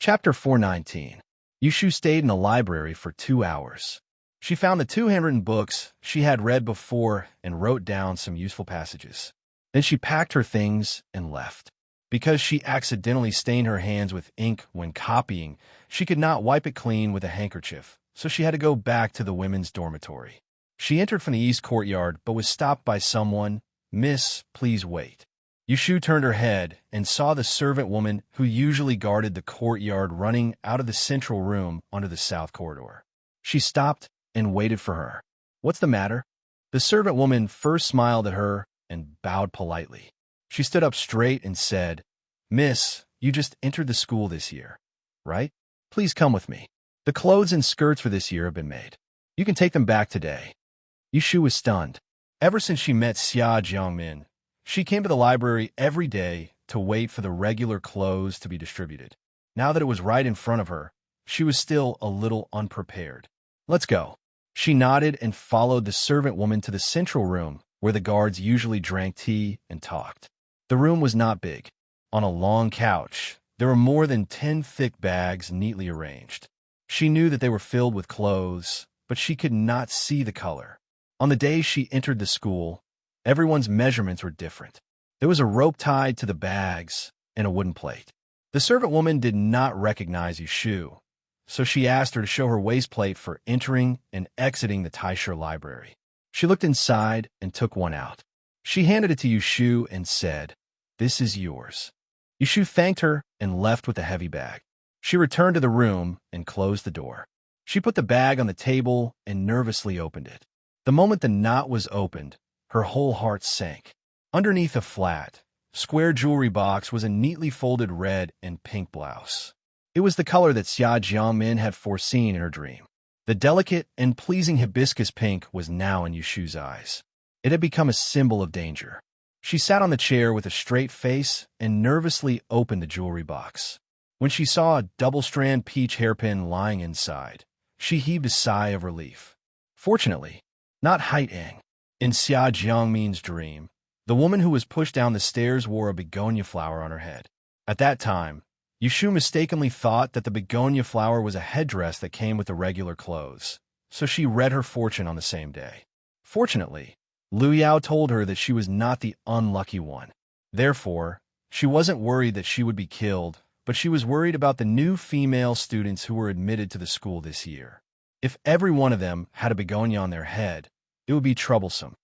Chapter 419. Yushu stayed in the library for 2 hours. She found the 2 handwritten books she had read before and wrote down some useful passages. Then she packed her things and left. Because she accidentally stained her hands with ink when copying, she could not wipe it clean with a handkerchief, so she had to go back to the women's dormitory. She entered from the east courtyard but was stopped by someone. "Miss, please wait." Yushu turned her head and saw the servant woman who usually guarded the courtyard running out of the central room onto the south corridor. She stopped and waited for her. "What's the matter?" The servant woman first smiled at her and bowed politely. She stood up straight and said, "Miss, you just entered the school this year, right? Please come with me. The clothes and skirts for this year have been made. You can take them back today." Yushu was stunned. Ever since she met Xia Jiangmin, she came to the library every day to wait for the regular clothes to be distributed. Now that it was right in front of her, she was still a little unprepared. "Let's go." She nodded and followed the servant woman to the central room where the guards usually drank tea and talked. The room was not big. On a long couch, there were more than 10 thick bags neatly arranged. She knew that they were filled with clothes, but she could not see the color. On the day she entered the school, everyone's measurements were different. There was a rope tied to the bags and a wooden plate. The servant woman did not recognize Yushu, so she asked her to show her waist plate for entering and exiting the Taisha library. She looked inside and took one out. She handed it to Yushu and said, "This is yours." Yushu thanked her and left with the heavy bag. She returned to the room and closed the door. She put the bag on the table and nervously opened it. The moment the knot was opened, her whole heart sank. Underneath a flat, square jewelry box was a neatly folded red and pink blouse. It was the color that Xia Jiangmin had foreseen in her dream. The delicate and pleasing hibiscus pink was now in Yushu's eyes. It had become a symbol of danger. She sat on the chair with a straight face and nervously opened the jewelry box. When she saw a double-strand peach hairpin lying inside, she heaved a sigh of relief. Fortunately, not Haitang. In Xia Jiangmin's dream, the woman who was pushed down the stairs wore a begonia flower on her head. At that time, Yushu mistakenly thought that the begonia flower was a headdress that came with the regular clothes, so she read her fortune on the same day. Fortunately, Lu Yao told her that she was not the unlucky one. Therefore, she wasn't worried that she would be killed, but she was worried about the new female students who were admitted to the school this year. If every one of them had a begonia on their head, it would be troublesome.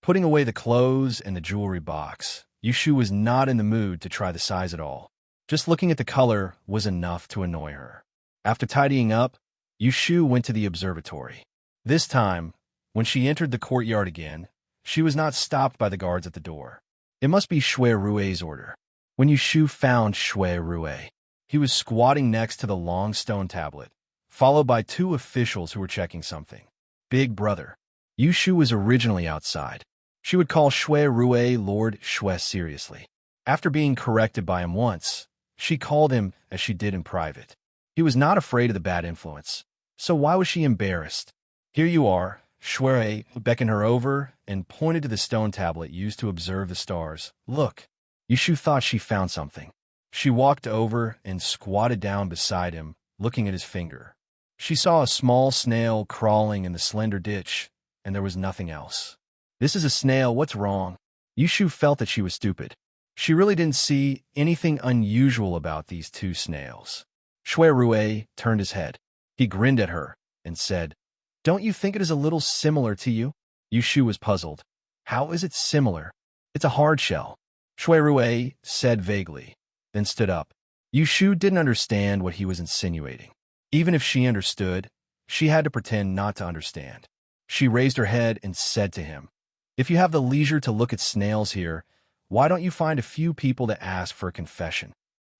Putting away the clothes and the jewelry box, Yushu was not in the mood to try the size at all. Just looking at the color was enough to annoy her. After tidying up, Yushu went to the observatory. This time, when she entered the courtyard again, she was not stopped by the guards at the door. It must be Shui Rue's order. When Yushu found Shui Rue, he was squatting next to the long stone tablet, followed by 2 officials who were checking something. "Big brother." Yushu was originally outside. She would call Shui Rue Lord Shui seriously. After being corrected by him once, she called him as she did in private. He was not afraid of the bad influence, so why was she embarrassed? "Here you are." Shui beckoned her over and pointed to the stone tablet used to observe the stars. "Look." Yushu thought she found something. She walked over and squatted down beside him, looking at his finger. She saw a small snail crawling in the slender ditch, and there was nothing else. "This is a snail, what's wrong?" Yushu felt that she was stupid. She really didn't see anything unusual about these 2 snails. Shui Rue turned his head. He grinned at her and said, "Don't you think it is a little similar to you?" Yushu was puzzled. "How is it similar? It's a hard shell." Shui Rue said vaguely, then stood up. Yushu didn't understand what he was insinuating. Even if she understood, she had to pretend not to understand. She raised her head and said to him, "If you have the leisure to look at snails here, why don't you find a few people to ask for a confession?"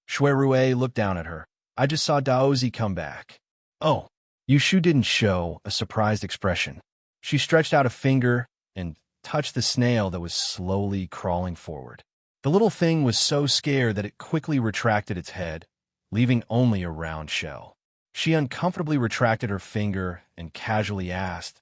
Shui Rue looked down at her. "I just saw Daozi come back." "Oh." Yushu didn't show a surprised expression. She stretched out a finger and touched the snail that was slowly crawling forward. The little thing was so scared that it quickly retracted its head, leaving only a round shell. She uncomfortably retracted her finger and casually asked,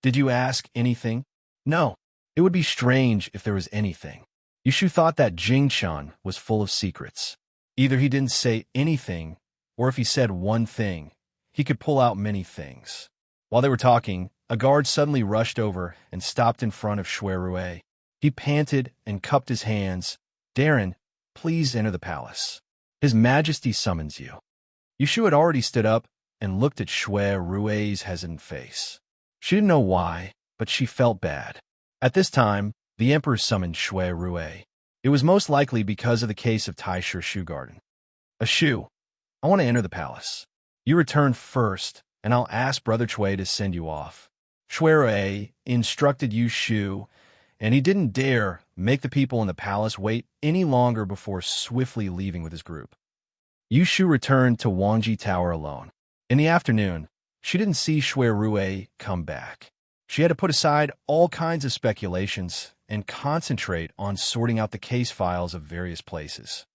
"Did you ask anything?" "No. It would be strange if there was anything." Yushu thought that Jingchan was full of secrets. Either he didn't say anything or if he said one thing, he could pull out many things. While they were talking, a guard suddenly rushed over and stopped in front of Shui. He panted and cupped his hands. "Darren, please enter the palace. His Majesty summons you." Yushu had already stood up and looked at Shui hesitant face. She didn't know why, but she felt bad. At this time, the emperor summoned Shui. It was most likely because of the case of Taisher Shu Garden. "Shu, I want to enter the palace. You return first, and I'll ask Brother Chui to send you off." Shui instructed Yushu, and he didn't dare make the people in the palace wait any longer before swiftly leaving with his group. Yushu returned to Wangji Tower alone. In the afternoon, she didn't see Shui come back. She had to put aside all kinds of speculations and concentrate on sorting out the case files of various places.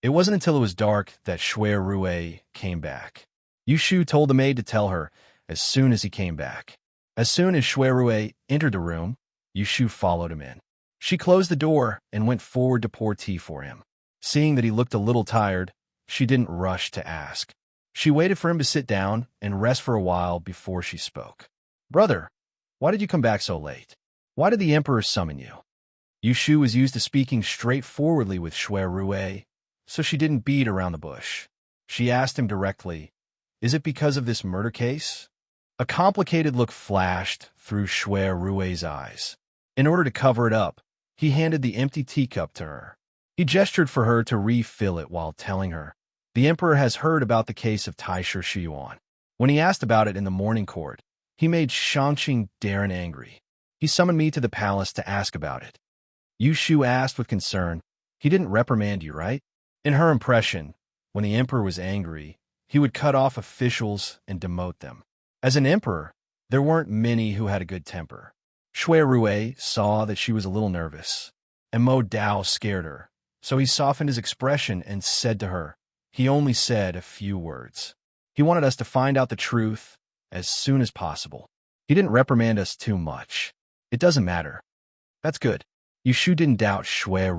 It wasn't until it was dark that Shui came back. Yushu told the maid to tell her as soon as he came back. As soon as Shui entered the room, Yushu followed him in. She closed the door and went forward to pour tea for him. Seeing that he looked a little tired, she didn't rush to ask. She waited for him to sit down and rest for a while before she spoke. "Brother, why did you come back so late? Why did the emperor summon you?" Yushu was used to speaking straightforwardly with Shui, so she didn't beat around the bush. She asked him directly, "Is it because of this murder case?" A complicated look flashed through Shui's eyes. In order to cover it up, he handed the empty teacup to her. He gestured for her to refill it while telling her, "The emperor has heard about the case of Taisher Shiyuan. When he asked about it in the morning court, he made Shangqing Darren angry. He summoned me to the palace to ask about it." Yushu asked with concern, "He didn't reprimand you, right?" In her impression, when the emperor was angry, he would cut off officials and demote them. As an emperor, there weren't many who had a good temper. Shui saw that she was a little nervous, and Mo Dao scared her, so he softened his expression and said to her, he only said a few words. He wanted us to find out the truth as soon as possible. He didn't reprimand us too much. It doesn't matter. That's good. Yushu didn't doubt Shui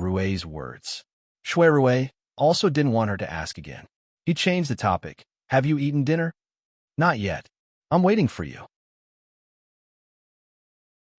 words. Shui also didn't want her to ask again. He changed the topic. "Have you eaten dinner?" "Not yet. I'm waiting for you."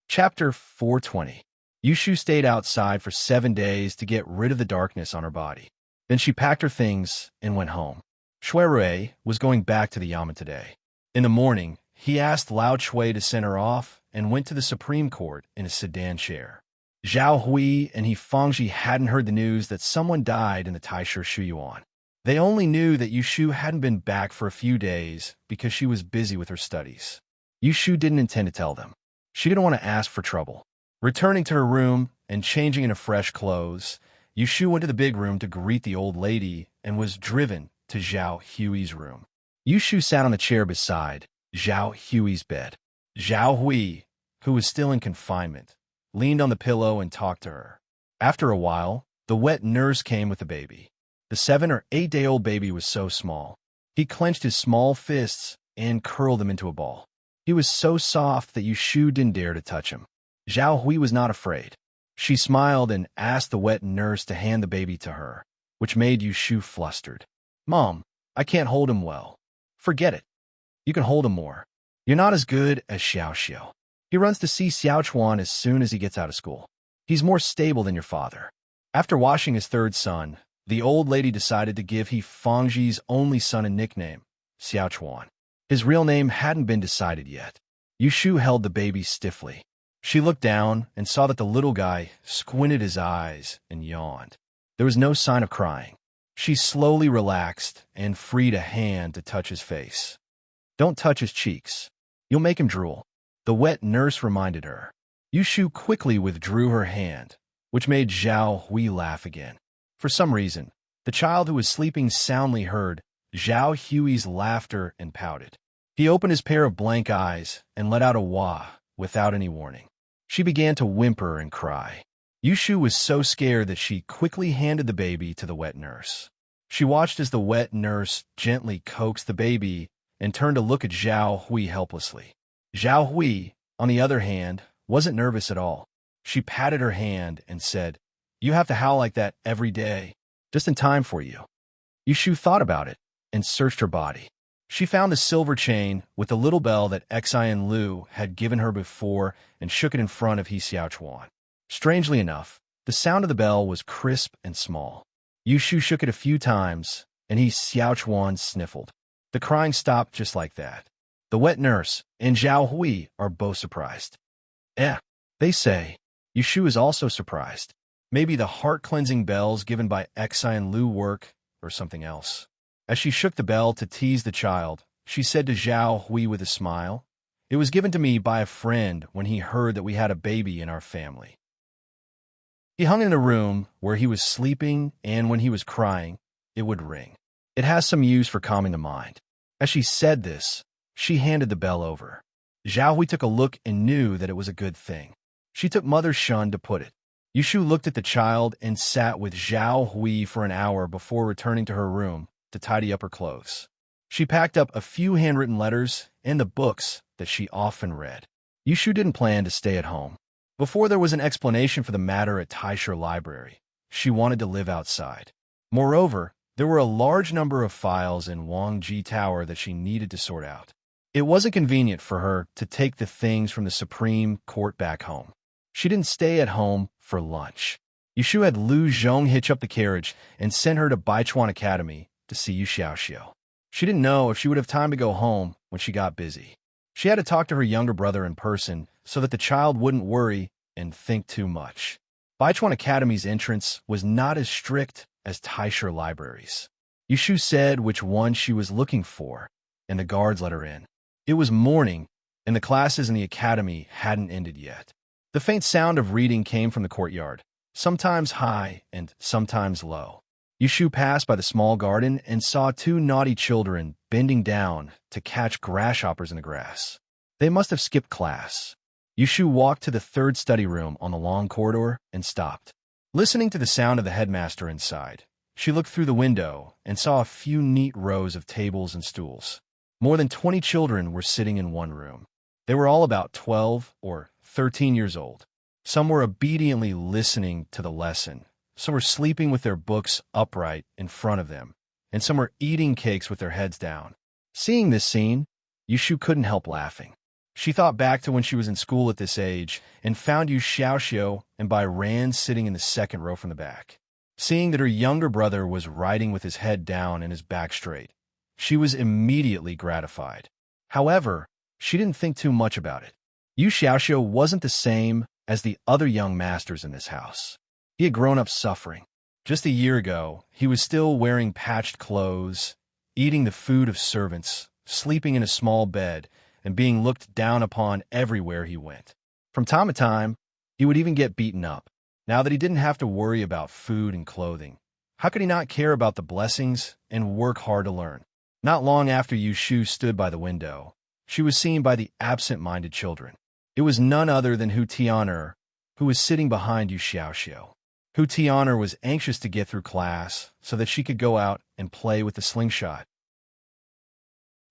Chapter 420. Yushu stayed outside for 7 days to get rid of the darkness on her body. Then she packed her things and went home. Shui was going back to the Yamen today. In the morning, he asked Lao Chui to send her off and went to the Supreme Court in a sedan chair. Zhao Hui and Fangji hadn't heard the news that someone died in the Taisher Shuyuan. They only knew that Yushu hadn't been back for a few days because she was busy with her studies. Yushu didn't intend to tell them. She didn't want to ask for trouble. Returning to her room and changing into fresh clothes, Yushu went to the big room to greet the old lady and was driven to Zhao Hui's room. Yushu sat on the chair beside Zhao Hui's bed. Zhao Hui, who was still in confinement, leaned on the pillow and talked to her. After a while, the wet nurse came with the baby. The 7 or 8-day-old baby was so small. He clenched his small fists and curled them into a ball. He was so soft that Yushu didn't dare to touch him. Zhao Hui was not afraid. She smiled and asked the wet nurse to hand the baby to her, which made Yushu flustered. "Mom, I can't hold him well." "Forget it. You can hold him more. You're not as good as Xiao Xiao. He runs to see Xiao Chuan as soon as he gets out of school. He's more stable than your father." After washing his third son, the old lady decided to give Fangji's only son a nickname, Xiao Chuan. His real name hadn't been decided yet. Yushu held the baby stiffly. She looked down and saw that the little guy squinted his eyes and yawned. There was no sign of crying. She slowly relaxed and freed a hand to touch his face. "Don't touch his cheeks. You'll make him drool," the wet nurse reminded her. Yushu quickly withdrew her hand, which made Zhao Hui laugh again. For some reason, the child who was sleeping soundly heard Zhao Hui's laughter and pouted. He opened his pair of blank eyes and let out a wah without any warning. She began to whimper and cry. Yushu was so scared that she quickly handed the baby to the wet nurse. She watched as the wet nurse gently coaxed the baby and turned to look at Zhao Hui helplessly. Zhao Hui, on the other hand, wasn't nervous at all. She patted her hand and said, "You have to howl like that every day, just in time for you." Yushu thought about it and searched her body. She found the silver chain with the little bell that Xian Lu had given her before and shook it in front of He Xiaochuan. Strangely enough, the sound of the bell was crisp and small. Yushu shook it a few times, and He Xiaochuan sniffled. The crying stopped just like that. The wet nurse and Zhao Hui are both surprised. They say. Yushu is also surprised. Maybe the heart-cleansing bells given by Xian Lu work, or something else. As she shook the bell to tease the child, she said to Zhao Hui with a smile, "It was given to me by a friend when he heard that we had a baby in our family." He hung in a room where he was sleeping, and when he was crying, it would ring. It has some use for calming the mind. As she said this, she handed the bell over. Zhao Hui took a look and knew that it was a good thing. She took Mother Shun to put it. Yushu looked at the child and sat with Zhao Hui for an hour before returning to her room to tidy up her clothes. She packed up a few handwritten letters and the books that she often read. Yushu didn't plan to stay at home. Before there was an explanation for the matter at Taisha Library, she wanted to live outside. Moreover, there were a large number of files in Wangji Tower that she needed to sort out. It wasn't convenient for her to take the things from the Supreme Court back home. She didn't stay at home for lunch. Yushu had Lu Zhong hitch up the carriage and sent her to Baichuan Academy to see Yu Xiaoxiu. She didn't know if she would have time to go home when she got busy. She had to talk to her younger brother in person so that the child wouldn't worry and think too much. Baichuan Academy's entrance was not as strict as Taisha Libraries. Yushu said which one she was looking for, and the guards let her in. It was morning, and the classes in the academy hadn't ended yet. The faint sound of reading came from the courtyard, sometimes high and sometimes low. Yushu passed by the small garden and saw two naughty children bending down to catch grasshoppers in the grass. They must have skipped class. Yushu walked to the third study room on the long corridor and stopped. Listening to the sound of the headmaster inside, she looked through the window and saw a few neat rows of tables and stools. More than 20 children were sitting in one room. They were all about 12 or 13 years old. Some were obediently listening to the lesson. Some were sleeping with their books upright in front of them, and some were eating cakes with their heads down. Seeing this scene, Yushu couldn't help laughing. She thought back to when she was in school at this age and found Yu Xiaoxiu and Bai Ran sitting in the second row from the back. Seeing that her younger brother was writing with his head down and his back straight, she was immediately gratified. However, she didn't think too much about it. Yu Xiaoxiu wasn't the same as the other young masters in this house. He had grown up suffering. Just a year ago, he was still wearing patched clothes, eating the food of servants, sleeping in a small bed, and being looked down upon everywhere he went. From time to time, he would even get beaten up. Now that he didn't have to worry about food and clothing, how could he not care about the blessings and work hard to learn? Not long after Yushu stood by the window, she was seen by the absent-minded children. It was none other than Hu Tian'er, who was sitting behind Yu Xiaoxiu. Hu Tian'er was anxious to get through class so that she could go out and play with the slingshot.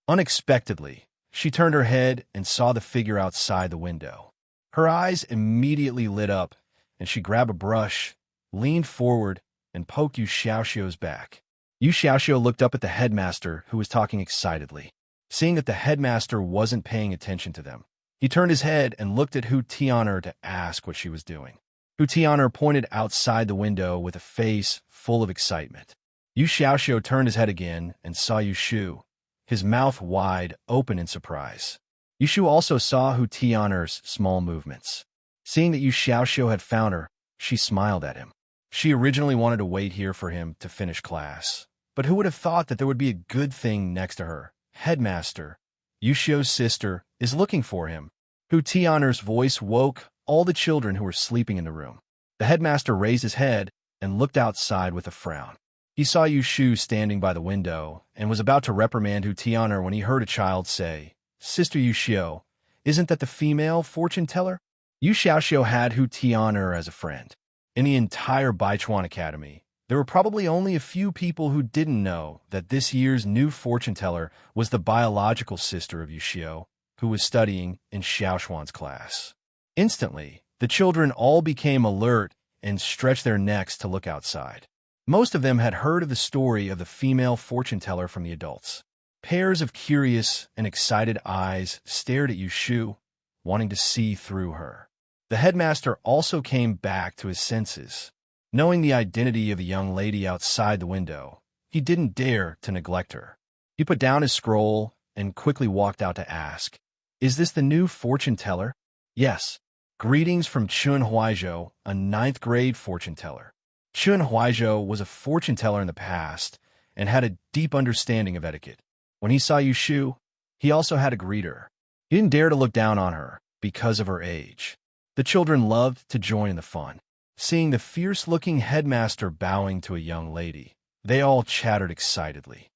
Unexpectedly, she turned her head and saw the figure outside the window. Her eyes immediately lit up, and she grabbed a brush, leaned forward, and poked Yu Xiaoxiu's back. Yu Xiaoxiu looked up at the headmaster, who was talking excitedly. Seeing that the headmaster wasn't paying attention to them, he turned his head and looked at Hu Tian'er to ask what she was doing. Hu Tian'er pointed outside the window with a face full of excitement. Yu Xiaoxiu turned his head again and saw Yushu, his mouth wide open in surprise. Yushu also saw Hu Tian'er's small movements. Seeing that Yu Xiaoxiu had found her, she smiled at him. She originally wanted to wait here for him to finish class, but who would have thought that there would be a good thing next to her? Headmaster, Yushu's sister, is looking for him. Hu Tian'er's voice woke all the children who were sleeping in the room. The headmaster raised his head and looked outside with a frown. He saw Yushu standing by the window and was about to reprimand Hu Tian'er when he heard a child say, "Sister Yushu, isn't that the female fortune teller?" Yu Xiaoxiu had Hu Tian'er as a friend. In the entire Baichuan Academy, there were probably only a few people who didn't know that this year's new fortune teller was the biological sister of Yushu, who was studying in Xiaoxuan's class. Instantly, the children all became alert and stretched their necks to look outside. Most of them had heard of the story of the female fortune teller from the adults. Pairs of curious and excited eyes stared at Yushu, wanting to see through her. The headmaster also came back to his senses. Knowing the identity of the young lady outside the window, he didn't dare to neglect her. He put down his scroll and quickly walked out to ask, "Is this the new fortune teller?" "Yes. Greetings from Chun Huizhou, a ninth-grade fortune teller." Chun Huizhou was a fortune teller in the past and had a deep understanding of etiquette. When he saw Yushu, he also had to greet her. He didn't dare to look down on her because of her age. The children loved to join in the fun. Seeing the fierce-looking headmaster bowing to a young lady, they all chattered excitedly.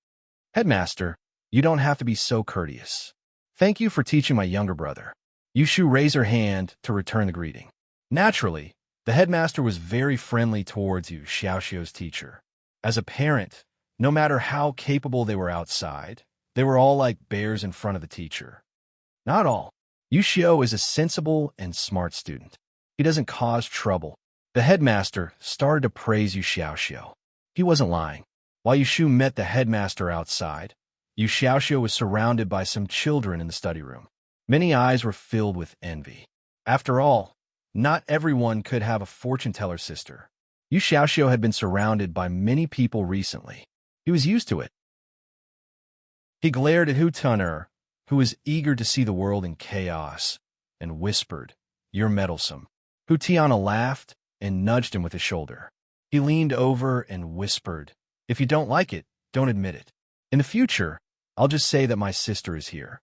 "Headmaster, you don't have to be so courteous. Thank you for teaching my younger brother." Yushu raised her hand to return the greeting. Naturally, the headmaster was very friendly towards Yu Xiaoxiu's teacher. As a parent, no matter how capable they were outside, they were all like bears in front of the teacher. Not all. Yu Xiao is a sensible and smart student. He doesn't cause trouble. The headmaster started to praise Yu Xiaoxiu. He wasn't lying. While Yushu met the headmaster outside, Yu Xiaoxiu was surrounded by some children in the study room. Many eyes were filled with envy. After all, not everyone could have a fortune teller sister. Yu Xiaoxiu had been surrounded by many people recently. He was used to it. He glared at Hu Tuner, who was eager to see the world in chaos, and whispered, "You're meddlesome." Hu Tiana laughed and nudged him with his shoulder. He leaned over and whispered, "If you don't like it, don't admit it. In the future, I'll just say that my sister is here."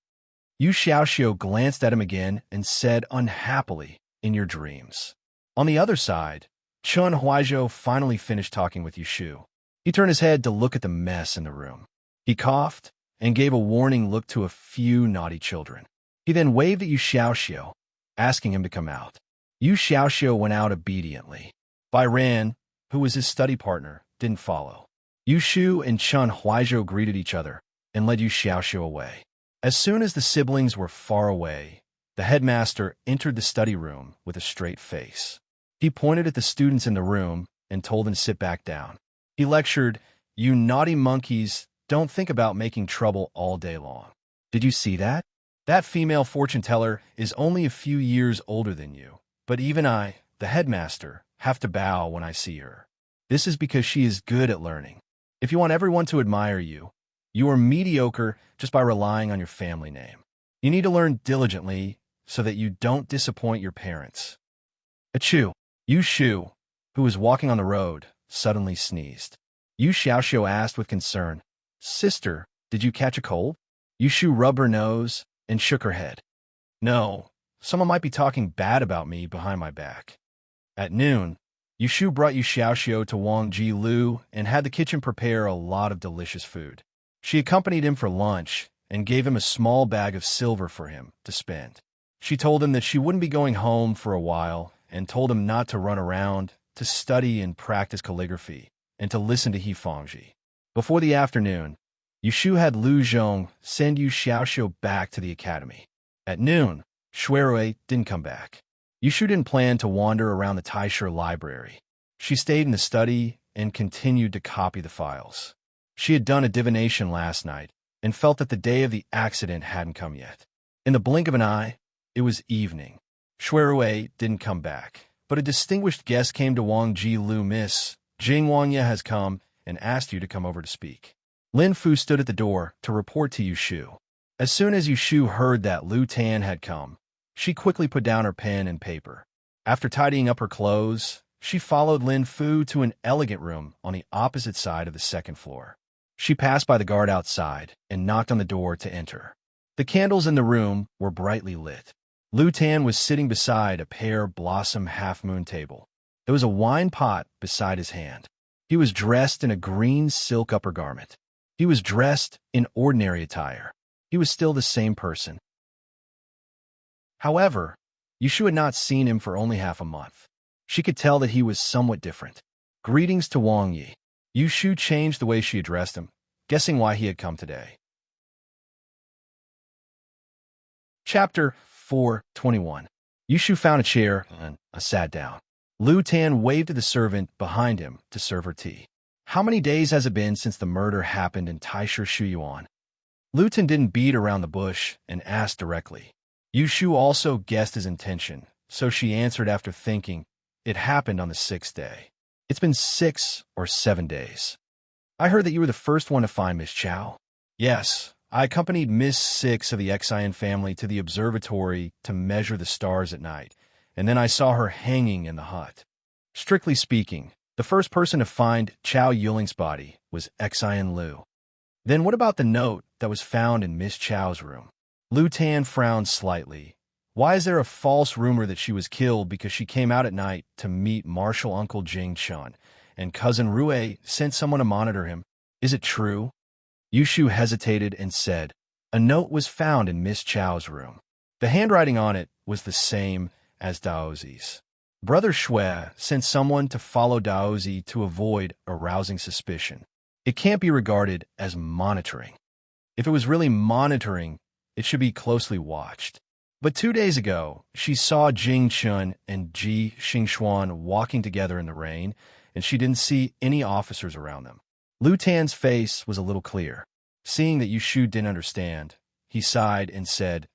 Yu Xiaoxiu glanced at him again and said unhappily, "In your dreams." On the other side, Chun Huizhou finally finished talking with Yushu. He turned his head to look at the mess in the room. He coughed and gave a warning look to a few naughty children. He then waved at Yu Xiaoxiu, asking him to come out. Yu Xiaoxiu went out obediently. Bai Ran, who was his study partner, didn't follow. Yushu and Chun Huizhou greeted each other and led Yu Xiaoxiu away. As soon as the siblings were far away, the headmaster entered the study room with a straight face. He pointed at the students in the room and told them to sit back down. He lectured, "You naughty monkeys, don't think about making trouble all day long. Did you see that? That female fortune teller is only a few years older than you, but even I, the headmaster, have to bow when I see her. This is because she is good at learning. If you want everyone to admire you, you are mediocre just by relying on your family name. You need to learn diligently so that you don't disappoint your parents." Achoo! Yu Shu, who was walking on the road, suddenly sneezed. Yu Xiaoxiu asked with concern, "Sister, did you catch a cold?" Yu Shu rubbed her nose and shook her head. "No, someone might be talking bad about me behind my back." At noon, Yu Shu brought Yu Xiaoxiu to Wang Ji Lu and had the kitchen prepare a lot of delicious food. She accompanied him for lunch and gave him a small bag of silver for him to spend. She told him that she wouldn't be going home for a while and told him not to run around, to study and practice calligraphy, and to listen to He Fangji. Before the afternoon, Yu Shu had Lu Zhong send Yu Xiaoxiu back to the academy. At noon, Shuirui didn't come back. Yu Shu didn't plan to wander around the Taisher library. She stayed in the study and continued to copy the files. She had done a divination last night and felt that the day of the accident hadn't come yet. In the blink of an eye, it was evening. Shuirui didn't come back, but a distinguished guest came to Wang Ji Lu. "Miss, Jing Wangya has come and asked you to come over to speak." Lin Fu stood at the door to report to Yu Shu. As soon as Yu Shu heard that Lu Tan had come, she quickly put down her pen and paper. After tidying up her clothes, she followed Lin Fu to an elegant room on the opposite side of the second floor. She passed by the guard outside and knocked on the door to enter. The candles in the room were brightly lit. Lu Tan was sitting beside a pear blossom half-moon table. There was a wine pot beside his hand. He was dressed in a green silk upper garment. He was dressed in ordinary attire. He was still the same person. However, Yushu had not seen him for only half a month. She could tell that he was somewhat different. "Greetings to Wang Yi." Yushu changed the way she addressed him, guessing why he had come today. Chapter 4:21. Yushu found a chair and sat down. Lu Tan waved to the servant behind him to serve her tea. How many days has it been since the murder happened in Taisha Shuyuan? Luton didn't beat around the bush and asked directly. Yushu also guessed his intention, so she answered after thinking. It happened on the 6th day. It's been 6 or 7 days. I heard that you were the first one to find Miss Chow. Yes, I accompanied Miss Six of the Exian family to the observatory to measure the stars at night, and then I saw her hanging in the hut. Strictly speaking, the first person to find Chow Yuling's body was Exian Liu. Then what about the note that was found in Miss Chow's room? Lu Tan frowned slightly. Why is there a false rumor that she was killed because she came out at night to meet Marshal Uncle Jing Chun, and Cousin Rue sent someone to monitor him? Is it true? Yushu hesitated and said, a note was found in Miss Chow's room. The handwriting on it was the same as Daozi's. Brother Shui sent someone to follow Daozi to avoid arousing suspicion. It can't be regarded as monitoring. If it was really monitoring, it should be closely watched. But 2 days ago, she saw Jing Chun and Ji Xingxuan walking together in the rain, and she didn't see any officers around them. Lu Tan's face was a little clear. Seeing that Yushu didn't understand, he sighed and said,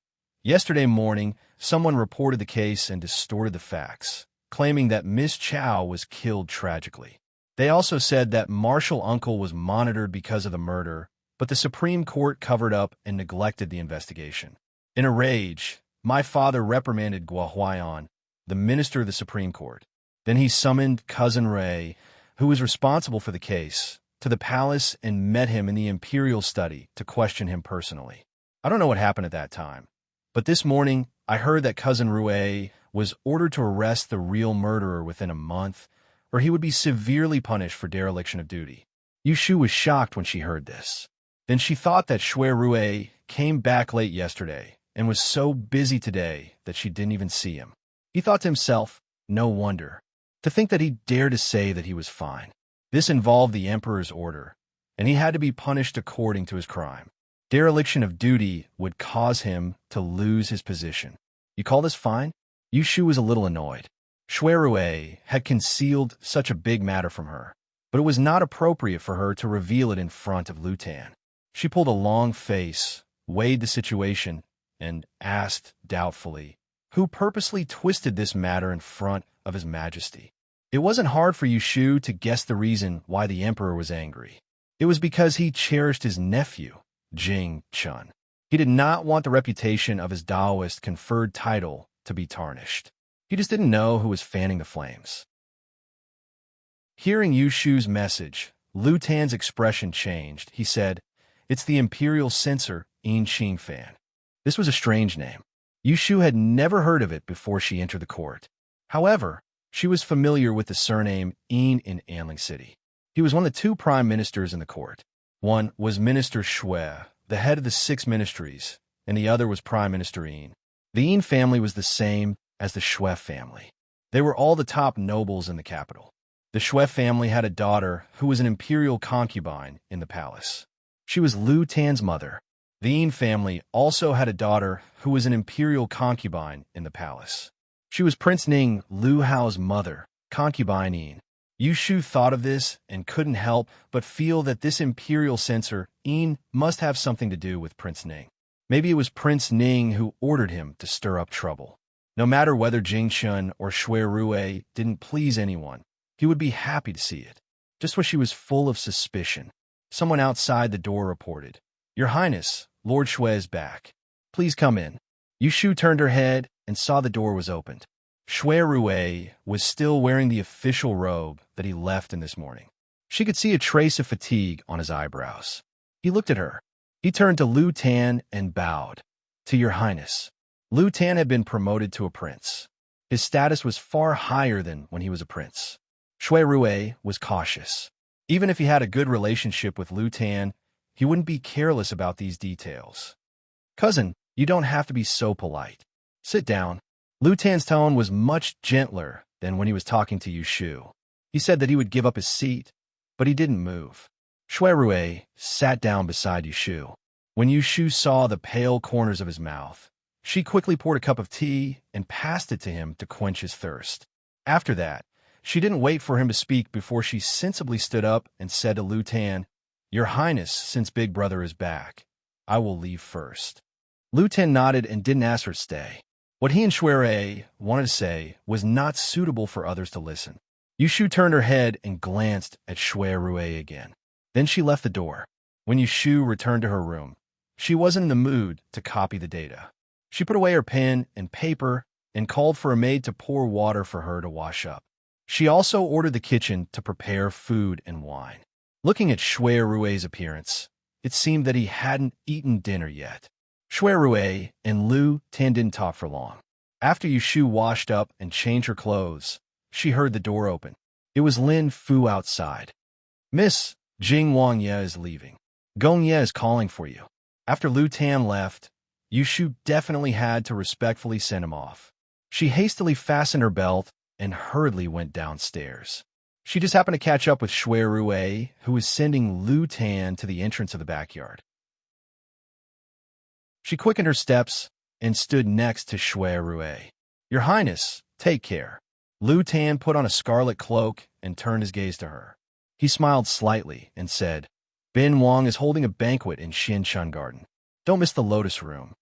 yesterday morning, someone reported the case and distorted the facts, claiming that Miss Chow was killed tragically. They also said that Marshal Uncle was monitored because of the murder, but the Supreme Court covered up and neglected the investigation. In a rage, my father reprimanded Guo Huaiyan, the minister of the Supreme Court. Then he summoned Cousin Ray, who was responsible for the case, to the palace and met him in the imperial study to question him personally. I don't know what happened at that time, but this morning I heard that Cousin Rue was ordered to arrest the real murderer within a month, or he would be severely punished for dereliction of duty. Yushu was shocked when she heard this. Then she thought that Shui Rue came back late yesterday and was so busy today that she didn't even see him. He thought to himself, no wonder. To think that he dared to say that he was fine. This involved the emperor's order, and he had to be punished according to his crime. Dereliction of duty would cause him to lose his position. You call this fine? Yushu was a little annoyed. Shui Rue had concealed such a big matter from her, but it was not appropriate for her to reveal it in front of Lu Tan. She pulled a long face, weighed the situation, and asked doubtfully, who purposely twisted this matter in front of His Majesty? It wasn't hard for Yushu to guess the reason why the emperor was angry. It was because he cherished his nephew, Jing Chun. He did not want the reputation of his Daoist conferred title to be tarnished. He just didn't know who was fanning the flames. Hearing Yushu's message, Lu Tan's expression changed. He said, it's the imperial censor, Yin Qingfan. This was a strange name. Yushu had never heard of it before she entered the court. However, she was familiar with the surname Yin in Anling City. He was one of the 2 prime ministers in the court. One was Minister Shui, the head of the 6 ministries, and the other was Prime Minister Yin. The Yin family was the same as the Shui family. They were all the top nobles in the capital. The Shui family had a daughter who was an imperial concubine in the palace. She was Lu Tan's mother. The Yin family also had a daughter who was an imperial concubine in the palace. She was Prince Ning, Lu Hao's mother, concubine Yin. Yushu thought of this and couldn't help but feel that this imperial censor, Yin, must have something to do with Prince Ning. Maybe it was Prince Ning who ordered him to stir up trouble. No matter whether Jing Chun or Shui Rue didn't please anyone, he would be happy to see it. Just when she was full of suspicion, someone outside the door reported, Your Highness, Lord Shui is back. Please come in. Yushu turned her head and saw the door was opened. Shui Rue was still wearing the official robe that he left in this morning. She could see a trace of fatigue on his eyebrows. He looked at her. He turned to Lu Tan and bowed. To Your Highness. Lu Tan had been promoted to a prince. His status was far higher than when he was a prince. Shui Rue was cautious. Even if he had a good relationship with Lu Tan, he wouldn't be careless about these details. Cousin, you don't have to be so polite. Sit down. Lu Tan's tone was much gentler than when he was talking to Yushu. He said that he would give up his seat, but he didn't move. Shui Rue sat down beside Yushu. When Yushu saw the pale corners of his mouth, she quickly poured a cup of tea and passed it to him to quench his thirst. After that, She didn't wait for him to speak before she sensibly stood up and said to Lu Tan, "Your Highness, since Big Brother is back, I will leave first." Lu Tan nodded and didn't ask her to stay. What he and Shui Rui wanted to say was not suitable for others to listen. Yushu turned her head and glanced at Shui Rui again. Then she left the door. When Yushu returned to her room, she wasn't in the mood to copy the data. She put away her pen and paper and called for a maid to pour water for her to wash up. She also ordered the kitchen to prepare food and wine. Looking at Shui Rui's appearance, it seemed that he hadn't eaten dinner yet. Shui Rui and Lu Tan didn't talk for long. After Yushu washed up and changed her clothes, she heard the door open. It was Lin Fu outside. "Miss, Jing Wang Ye is leaving. Gong Ye is calling for you." After Lu Tan left, Yushu definitely had to respectfully send him off. She hastily fastened her belt and hurriedly went downstairs. She just happened to catch up with Shui Rui, who was sending Lu Tan to the entrance of the backyard. She quickened her steps and stood next to Shui Rui. "Your Highness, take care." Lu Tan put on a scarlet cloak and turned his gaze to her. He smiled slightly and said, "Bin Wang is holding a banquet in Xinshan Garden. Don't miss the Lotus Room."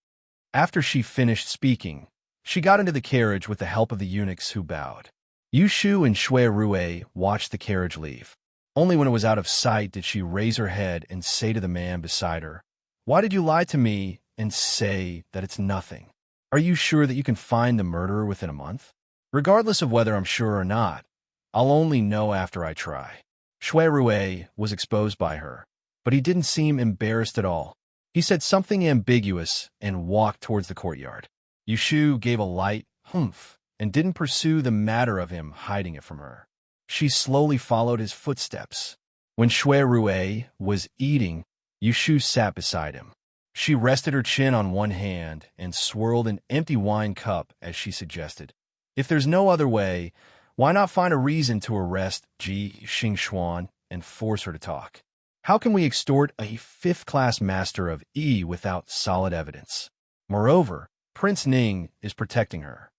After she finished speaking, she got into the carriage with the help of the eunuchs who bowed. Yushu and Shui Rui watched the carriage leave. Only when it was out of sight did she raise her head and say to the man beside her, "Why did you lie to me and say that it's nothing? Are you sure that you can find the murderer within a month?" "Regardless of whether I'm sure or not, I'll only know after I try." Shui Rui was exposed by her, but he didn't seem embarrassed at all. He said something ambiguous and walked towards the courtyard. Yushu gave a light humph and didn't pursue the matter of him hiding it from her. She slowly followed his footsteps. When Shui Rui was eating, Yushu sat beside him. She rested her chin on one hand and swirled an empty wine cup as she suggested, "If there's no other way, why not find a reason to arrest Ji Xingxuan and force her to talk? How can we extort a fifth-class master of E without solid evidence? Moreover, Prince Ning is protecting her."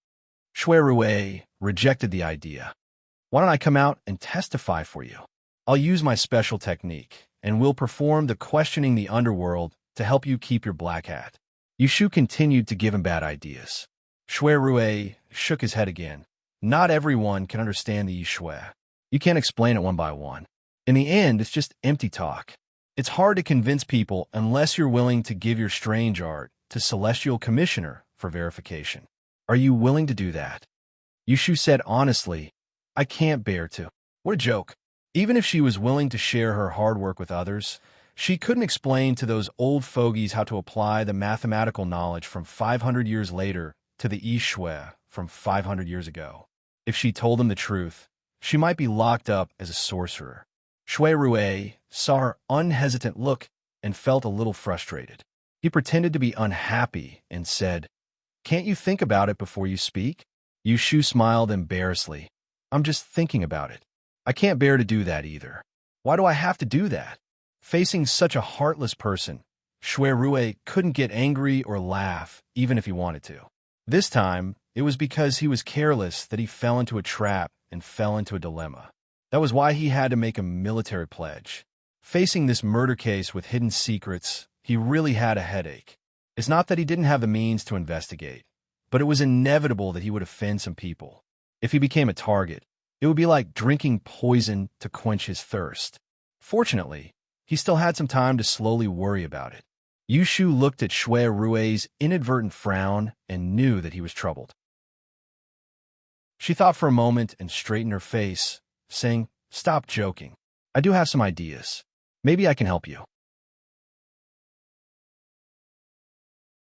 Shui Rui rejected the idea. "Why don't I come out and testify for you? I'll use my special technique, and we'll perform the questioning the underworld to help you keep your black hat." Yushu continued to give him bad ideas. Shui Rui shook his head again. Not everyone can understand the Yishui. You can't explain it one by one. In the end, it's just empty talk. It's hard to convince people unless you're willing to give your strange art to Celestial Commissioner for verification. Are you willing to do that? Yushu said honestly, "I can't bear to." What a joke. Even if she was willing to share her hard work with others, she couldn't explain to those old fogies how to apply the mathematical knowledge from 500 years later to the Yishui from 500 years ago. If she told them the truth, she might be locked up as a sorcerer. Shui Rui saw her unhesitant look and felt a little frustrated. He pretended to be unhappy and said, "Can't you think about it before you speak?" Yushu smiled embarrassedly. "I'm just thinking about it. I can't bear to do that either. Why do I have to do that?" Facing such a heartless person, Shui Rui couldn't get angry or laugh, even if he wanted to. This time, it was because he was careless that he fell into a trap and fell into a dilemma. That was why he had to make a military pledge. Facing this murder case with hidden secrets, he really had a headache. It's not that he didn't have the means to investigate, but it was inevitable that he would offend some people. If he became a target, it would be like drinking poison to quench his thirst. Fortunately, he still had some time to slowly worry about it. Yushu looked at Shui Rui's inadvertent frown and knew that he was troubled. She thought for a moment and straightened her face, saying, "Stop joking. I do have some ideas. Maybe I can help you."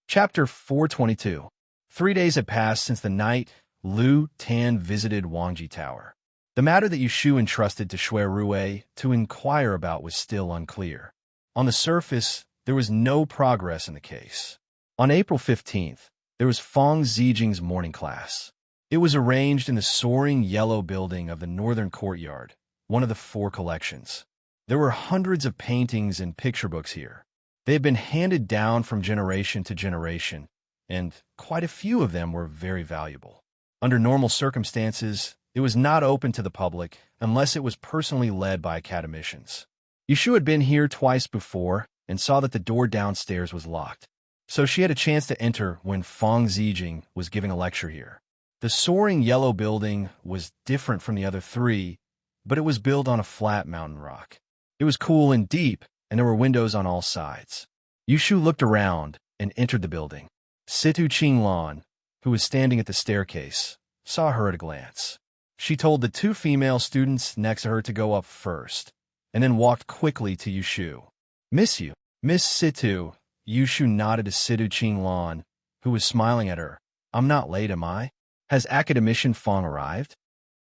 Chapter 422. 3 days had passed since the night Lu Tan visited Wangji Tower. The matter that Yushu entrusted to Shui Rui to inquire about was still unclear. On the surface, there was no progress in the case. On April 15th, there was Feng Zijing's morning class. It was arranged in the soaring yellow building of the northern courtyard, one of the 4 collections. There were hundreds of paintings and picture books here. They had been handed down from generation to generation, and quite a few of them were very valuable. Under normal circumstances, It was not open to the public unless it was personally led by academicians. Yushu had been here twice before and saw that the door downstairs was locked. So she had a chance to enter when Feng Zijing was giving a lecture here. The soaring yellow building was different from the other three, but it was built on a flat mountain rock. It was cool and deep, and there were windows on all sides. Yushu looked around and entered the building. Situ Qinglan, who was standing at the staircase, saw her at a glance. She told the two female students next to her to go up first, and then walked quickly to Yushu. "Miss you, Miss Situ." Yushu nodded to Situ Qinglan, who was smiling at her. "I'm not late, am I? Has academician Feng arrived?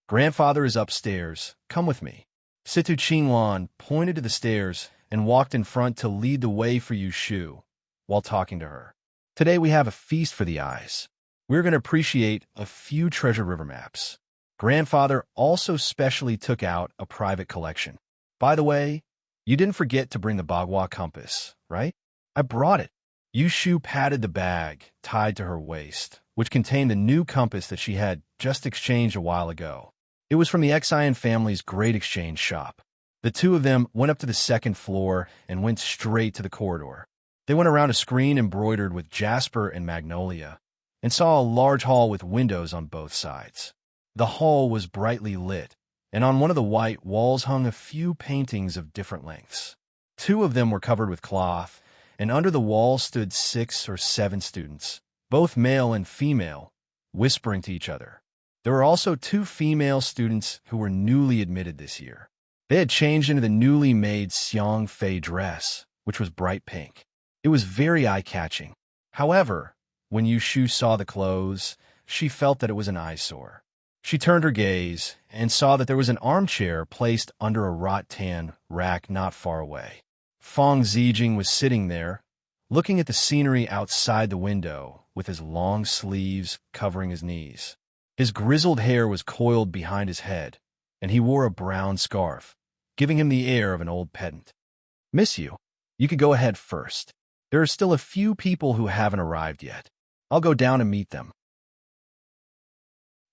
Grandfather is upstairs. Come with me." Situ Qinglan pointed to the stairs and walked in front to lead the way for Yushu while talking to her. "Today we have a feast for the eyes. We're going to appreciate a few treasure river maps. Grandfather also specially took out a private collection. By the way, you didn't forget to bring the Bagua compass, right? I brought it." Yushu patted the bag tied to her waist, which contained the new compass that she had just exchanged a while ago. It was from the Xian family's great exchange shop. The two of them went up to the second floor and went straight to the corridor. They went around a screen embroidered with jasper and magnolia and saw a large hall with windows on both sides. The hall was brightly lit, and on one of the white walls hung a few paintings of different lengths. Two of them were covered with cloth, and under the wall stood 6 or 7 students, both male and female, whispering to each other. There were also 2 female students who were newly admitted this year. They had changed into the newly made Xiang Fei dress, which was bright pink. It was very eye-catching. However, when Yushu saw the clothes, she felt that it was an eyesore. She turned her gaze and saw that there was an armchair placed under a rattan rack not far away. Feng Zijing was sitting there, looking at the scenery outside the window with his long sleeves covering his knees. His grizzled hair was coiled behind his head, and he wore a brown scarf, giving him the air of an old pedant. "Miss you. You could go ahead first. There are still a few people who haven't arrived yet. I'll go down and meet them."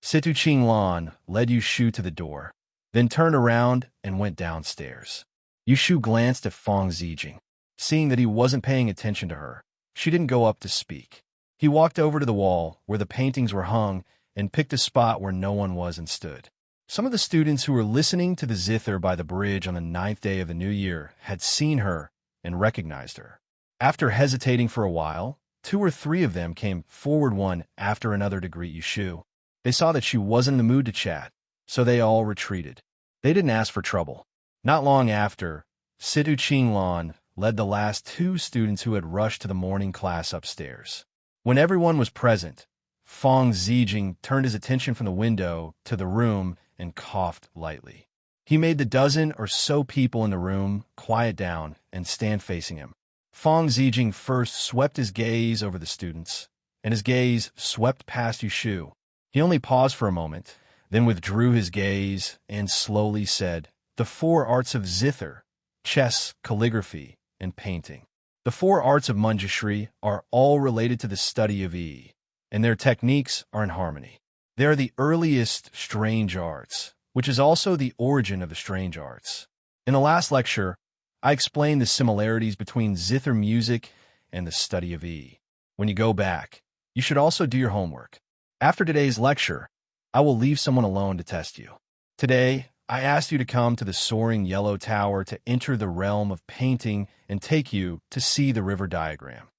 Situ Qinglan led Yushu to the door, then turned around and went downstairs. Yushu glanced at Feng Zijing. Seeing that he wasn't paying attention to her, she didn't go up to speak. He walked over to the wall where the paintings were hung and picked a spot where no one was and stood. Some of the students who were listening to the zither by the bridge on the 9th day of the new year had seen her and recognized her. After hesitating for a while, 2 or 3 of them came forward one after another to greet Yushu. They saw that she wasn't in the mood to chat, so they all retreated. They didn't ask for trouble. Not long after, Situ Qinglan led the last 2 students who had rushed to the morning class upstairs. When everyone was present, Feng Zijing turned his attention from the window to the room and coughed lightly. He made the dozen or so people in the room quiet down and stand facing him. Feng Zijing first swept his gaze over the students, and his gaze swept past Yushu. He only paused for a moment, then withdrew his gaze and slowly said, "The 4 arts of zither, chess, calligraphy, and painting. The 4 arts of Manjushri are all related to the study of Yi, and their techniques are in harmony. They are the earliest strange arts, which is also the origin of the strange arts. In the last lecture, I explained the similarities between zither music and the study of Yi. When you go back, you should also do your homework. After today's lecture, I will leave someone alone to test you. Today, I asked you to come to the soaring yellow tower to enter the realm of painting and take you to see the river diagram."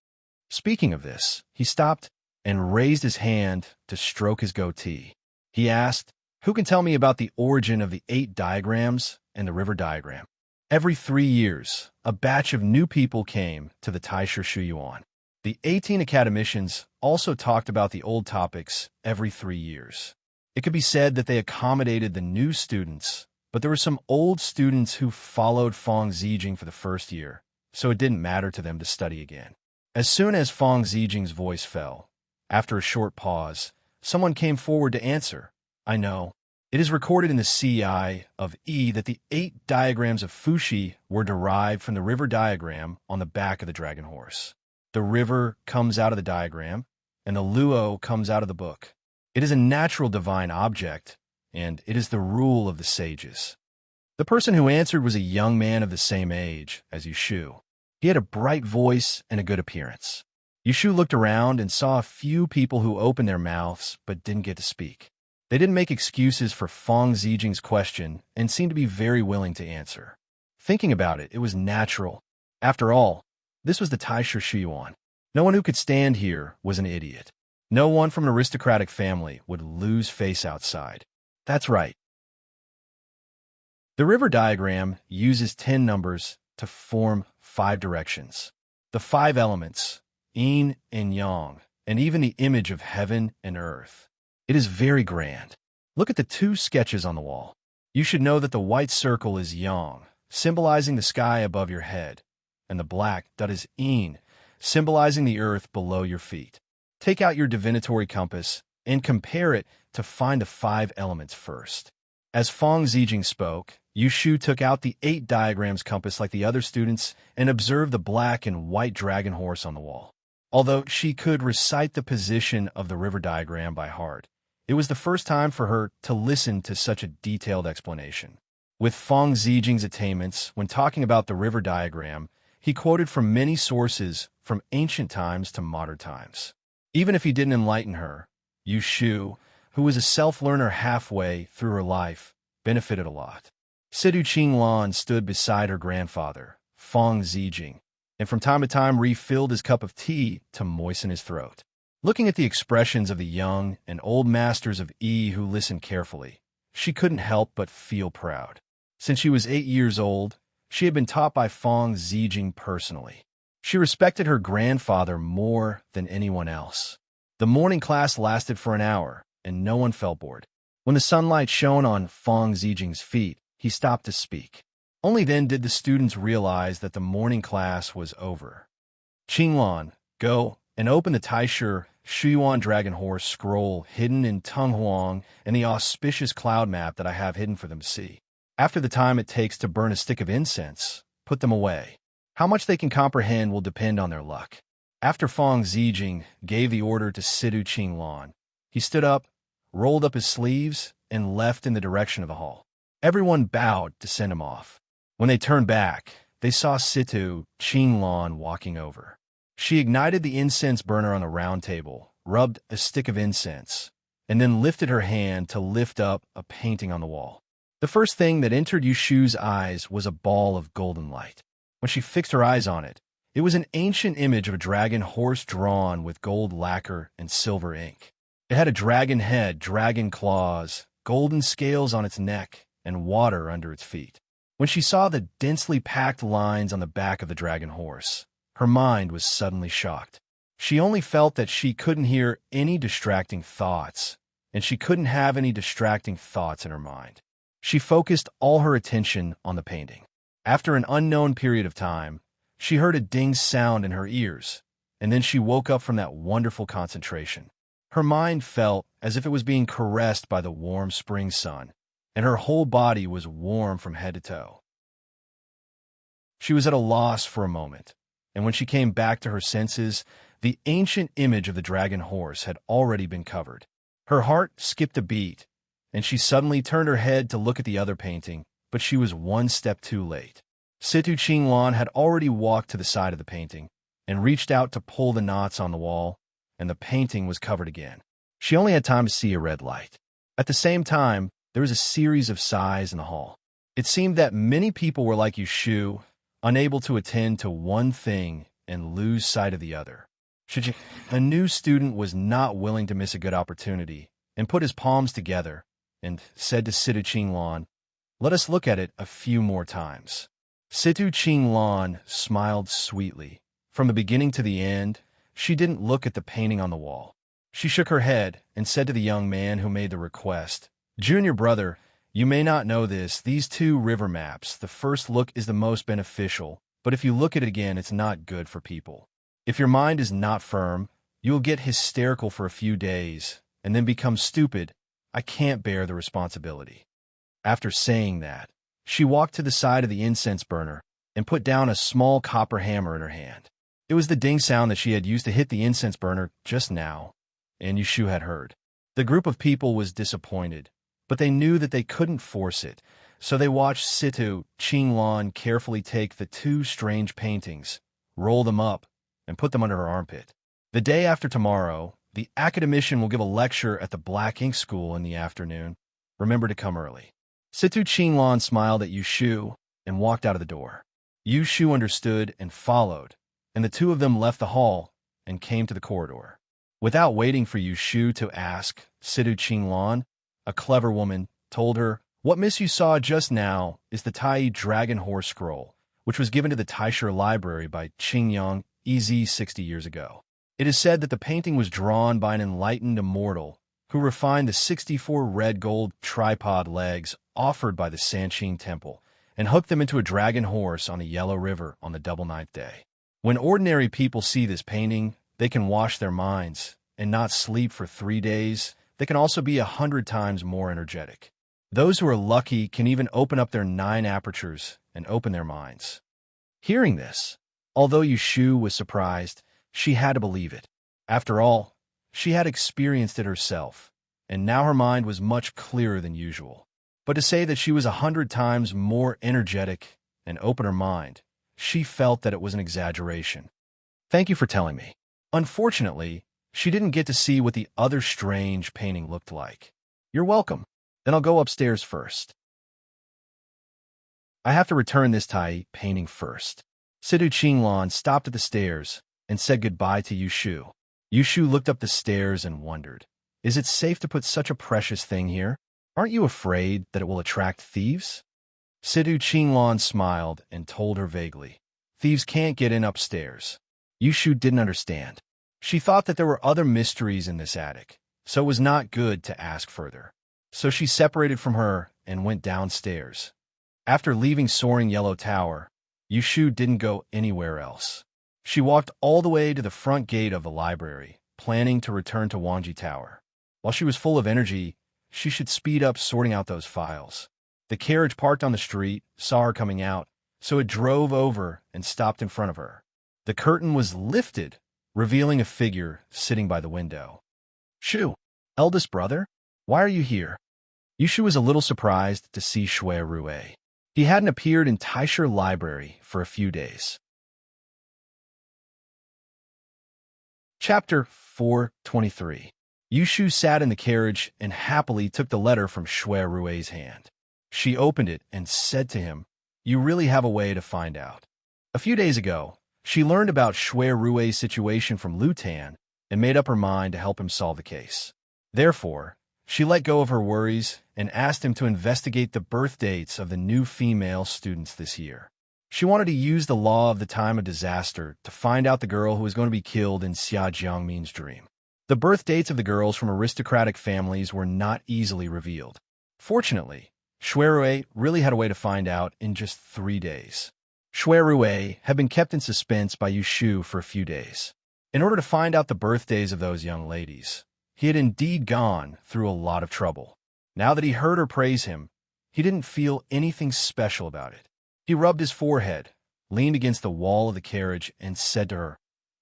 Speaking of this, he stopped and raised his hand to stroke his goatee. He asked, "Who can tell me about the origin of the 8 diagrams and the river diagram?" Every 3 years, a batch of new people came to the Taisha Shuyuan. The 18 academicians also talked about the old topics every 3 years. It could be said that they accommodated the new students, but there were some old students who followed Feng Zijing for the first year, so it didn't matter to them to study again. As soon as Feng Zijing's voice fell, after a short pause, someone came forward to answer. "I know. It is recorded in the CI of E that the 8 diagrams of Fushi were derived from the river diagram on the back of the dragon horse. The river comes out of the diagram, and the luo comes out of the book. It is a natural divine object, and it is the rule of the sages. The person who answered was a young man of the same age as Yushu. He had a bright voice and a good appearance. Yushu looked around and saw a few people who opened their mouths but didn't get to speak. They didn't make excuses for Feng Zijing's question and seemed to be very willing to answer. Thinking about it, it was natural. After all, this was the Taisha Shiyuan. No one who could stand here was an idiot. No one from an aristocratic family would lose face outside. That's right. The river diagram uses 10 numbers to form 5 directions. The 5 elements, yin and yang, and even the image of heaven and earth. It is very grand. Look at the 2 sketches on the wall. You should know that the white circle is yang, symbolizing the sky above your head, and the black dot is yin, symbolizing the earth below your feet. Take out your divinatory compass and compare it to find the 5 elements first. As Feng Zijing spoke, Yushu took out the 8 diagrams compass like the other students and observed the black and white dragon horse on the wall. Although she could recite the position of the river diagram by heart, it was the first time for her to listen to such a detailed explanation. With Feng Zijing's attainments, when talking about the river diagram, he quoted from many sources from ancient times to modern times. Even if he didn't enlighten her, Yushu, who was a self-learner halfway through her life, benefited a lot. Sidu Qinglan stood beside her grandfather, Feng Zijing, and from time to time refilled his cup of tea to moisten his throat. Looking at the expressions of the young and old masters of Yi who listened carefully, she couldn't help but feel proud. Since she was 8 years old, she had been taught by Feng Zijing personally. She respected her grandfather more than anyone else. The morning class lasted for an hour, and no one felt bored. When the sunlight shone on Feng Zijing's feet, he stopped to speak. Only then did the students realize that the morning class was over. Qinglan, go and open the Taisha Shiyuan Dragon Horse scroll hidden in Tunghuang and the auspicious cloud map that I have hidden for them to see. After the time it takes to burn a stick of incense, put them away. How much they can comprehend will depend on their luck. After Feng Zijing gave the order to Sidu Qinglan, he stood up, rolled up his sleeves, and left in the direction of the hall. Everyone bowed to send him off. When they turned back, they saw Sidu Qinglan walking over. She ignited the incense burner on the round table, rubbed a stick of incense, and then lifted her hand to lift up a painting on the wall. The first thing that entered Yushu's eyes was a ball of golden light. When she fixed her eyes on it, it was an ancient image of a dragon horse drawn with gold lacquer and silver ink. It had a dragon head, dragon claws, golden scales on its neck, and water under its feet. When she saw the densely packed lines on the back of the dragon horse, her mind was suddenly shocked. She only felt that she couldn't hear any distracting thoughts, and she couldn't have any distracting thoughts in her mind. She focused all her attention on the painting. After an unknown period of time, she heard a ding sound in her ears, and then she woke up from that wonderful concentration. Her mind felt as if it was being caressed by the warm spring sun, and her whole body was warm from head to toe. She was at a loss for a moment, and when she came back to her senses, the ancient image of the dragon horse had already been covered. Her heart skipped a beat, and she suddenly turned her head to look at the other painting, but she was one step too late. Situ Qinglan had already walked to the side of the painting and reached out to pull the knots on the wall, and the painting was covered again. She only had time to see a red light. At the same time, there was a series of sighs in the hall. It seemed that many people were like Yushu, unable to attend to one thing and lose sight of the other. A new student was not willing to miss a good opportunity and put his palms together and said to Situ Qinglan, "Let us look at it a few more times." Situ Qinglan smiled sweetly. From the beginning to the end, she didn't look at the painting on the wall. She shook her head and said to the young man who made the request, "Junior brother, you may not know this, these 2 river maps, the first look is the most beneficial, but if you look at it again, it's not good for people. If your mind is not firm, you will get hysterical for a few days and then become stupid. I can't bear the responsibility." After saying that, she walked to the side of the incense burner and put down a small copper hammer in her hand. It was the ding sound that she had used to hit the incense burner just now, and Yushu had heard. The group of people was disappointed, but they knew that they couldn't force it, so they watched Situ Qinglan carefully take the two strange paintings, roll them up, and put them under her armpit. The day after tomorrow, the academician will give a lecture at the Black Ink School in the afternoon. Remember to come early. Situ Qinglan smiled at Yushu and walked out of the door. Yushu understood and followed, and the two of them left the hall and came to the corridor. Without waiting for Yushu to ask, Situ Qinglan, a clever woman, told her, "What Miss you saw just now is the Tai Dragon Horse Scroll, which was given to the Taisher Library by Qingyang EZ 60 years ago. It is said that the painting was drawn by an enlightened immortal who refined the 64 red gold tripod legs offered by the Sanqing Temple and hooked them into a dragon horse on the Yellow River on the double ninth day. When ordinary people see this painting, they can wash their minds and not sleep for 3 days. They can also be 100 times more energetic. Those who are lucky can even open up their 9 apertures and open their minds." Hearing this, although Yushu was surprised, she had to believe it. After all, she had experienced it herself, and now her mind was much clearer than usual. But to say that she was 100 times more energetic and open her mind, she felt that it was an exaggeration. "Thank you for telling me." Unfortunately, she didn't get to see what the other strange painting looked like. "You're welcome. Then I'll go upstairs first. I have to return this Tai painting first." Situ Qinglan stopped at the stairs and said goodbye to Yushu. Yushu looked up the stairs and wondered, "Is it safe to put such a precious thing here? Aren't you afraid that it will attract thieves?" Situ Qinglan smiled and told her vaguely, "Thieves can't get in upstairs." Yushu didn't understand. She thought that there were other mysteries in this attic, so it was not good to ask further. So she separated from her and went downstairs. After leaving Soaring Yellow Tower, Yushu didn't go anywhere else. She walked all the way to the front gate of the library, planning to return to Wanji Tower. While she was full of energy, she should speed up sorting out those files. The carriage parked on the street saw her coming out, so it drove over and stopped in front of her. The curtain was lifted, revealing a figure sitting by the window. "Shu, eldest brother, why are you here?" Yushu was a little surprised to see Shui Rue. He hadn't appeared in Taisher Library for a few days. Chapter 423. Yushu sat in the carriage and happily took the letter from Shui Rue's hand. She opened it and said to him, "You really have a way to find out." A few days ago, she learned about Shui Rue's situation from Lu Tan and made up her mind to help him solve the case. Therefore, she let go of her worries and asked him to investigate the birth dates of the new female students this year. She wanted to use the law of the time of disaster to find out the girl who was going to be killed in Xia Jiangmin's dream. The birth dates of the girls from aristocratic families were not easily revealed. Fortunately, Shui Rue really had a way to find out in just 3 days. Shui Rue had been kept in suspense by Yushu for a few days. In order to find out the birthdays of those young ladies, he had indeed gone through a lot of trouble. Now that he heard her praise him, he didn't feel anything special about it. He rubbed his forehead, leaned against the wall of the carriage, and said to her,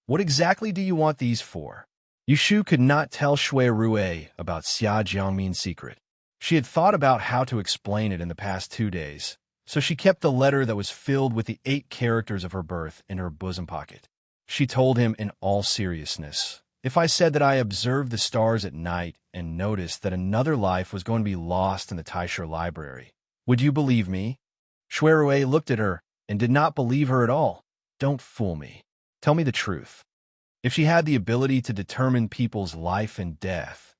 "What exactly do you want these for?" Yushu could not tell Shui Rue about Xia Jiangmin's secret. She had thought about how to explain it in the past 2 days, so she kept the letter that was filled with the 8 characters of her birth in her bosom pocket. She told him in all seriousness, "If I said that I observed the stars at night and noticed that another life was going to be lost in the Taisher Library, would you believe me?" Shui Rue looked at her and did not believe her at all. "Don't fool me. Tell me the truth. If she had the ability to determine people's life and death,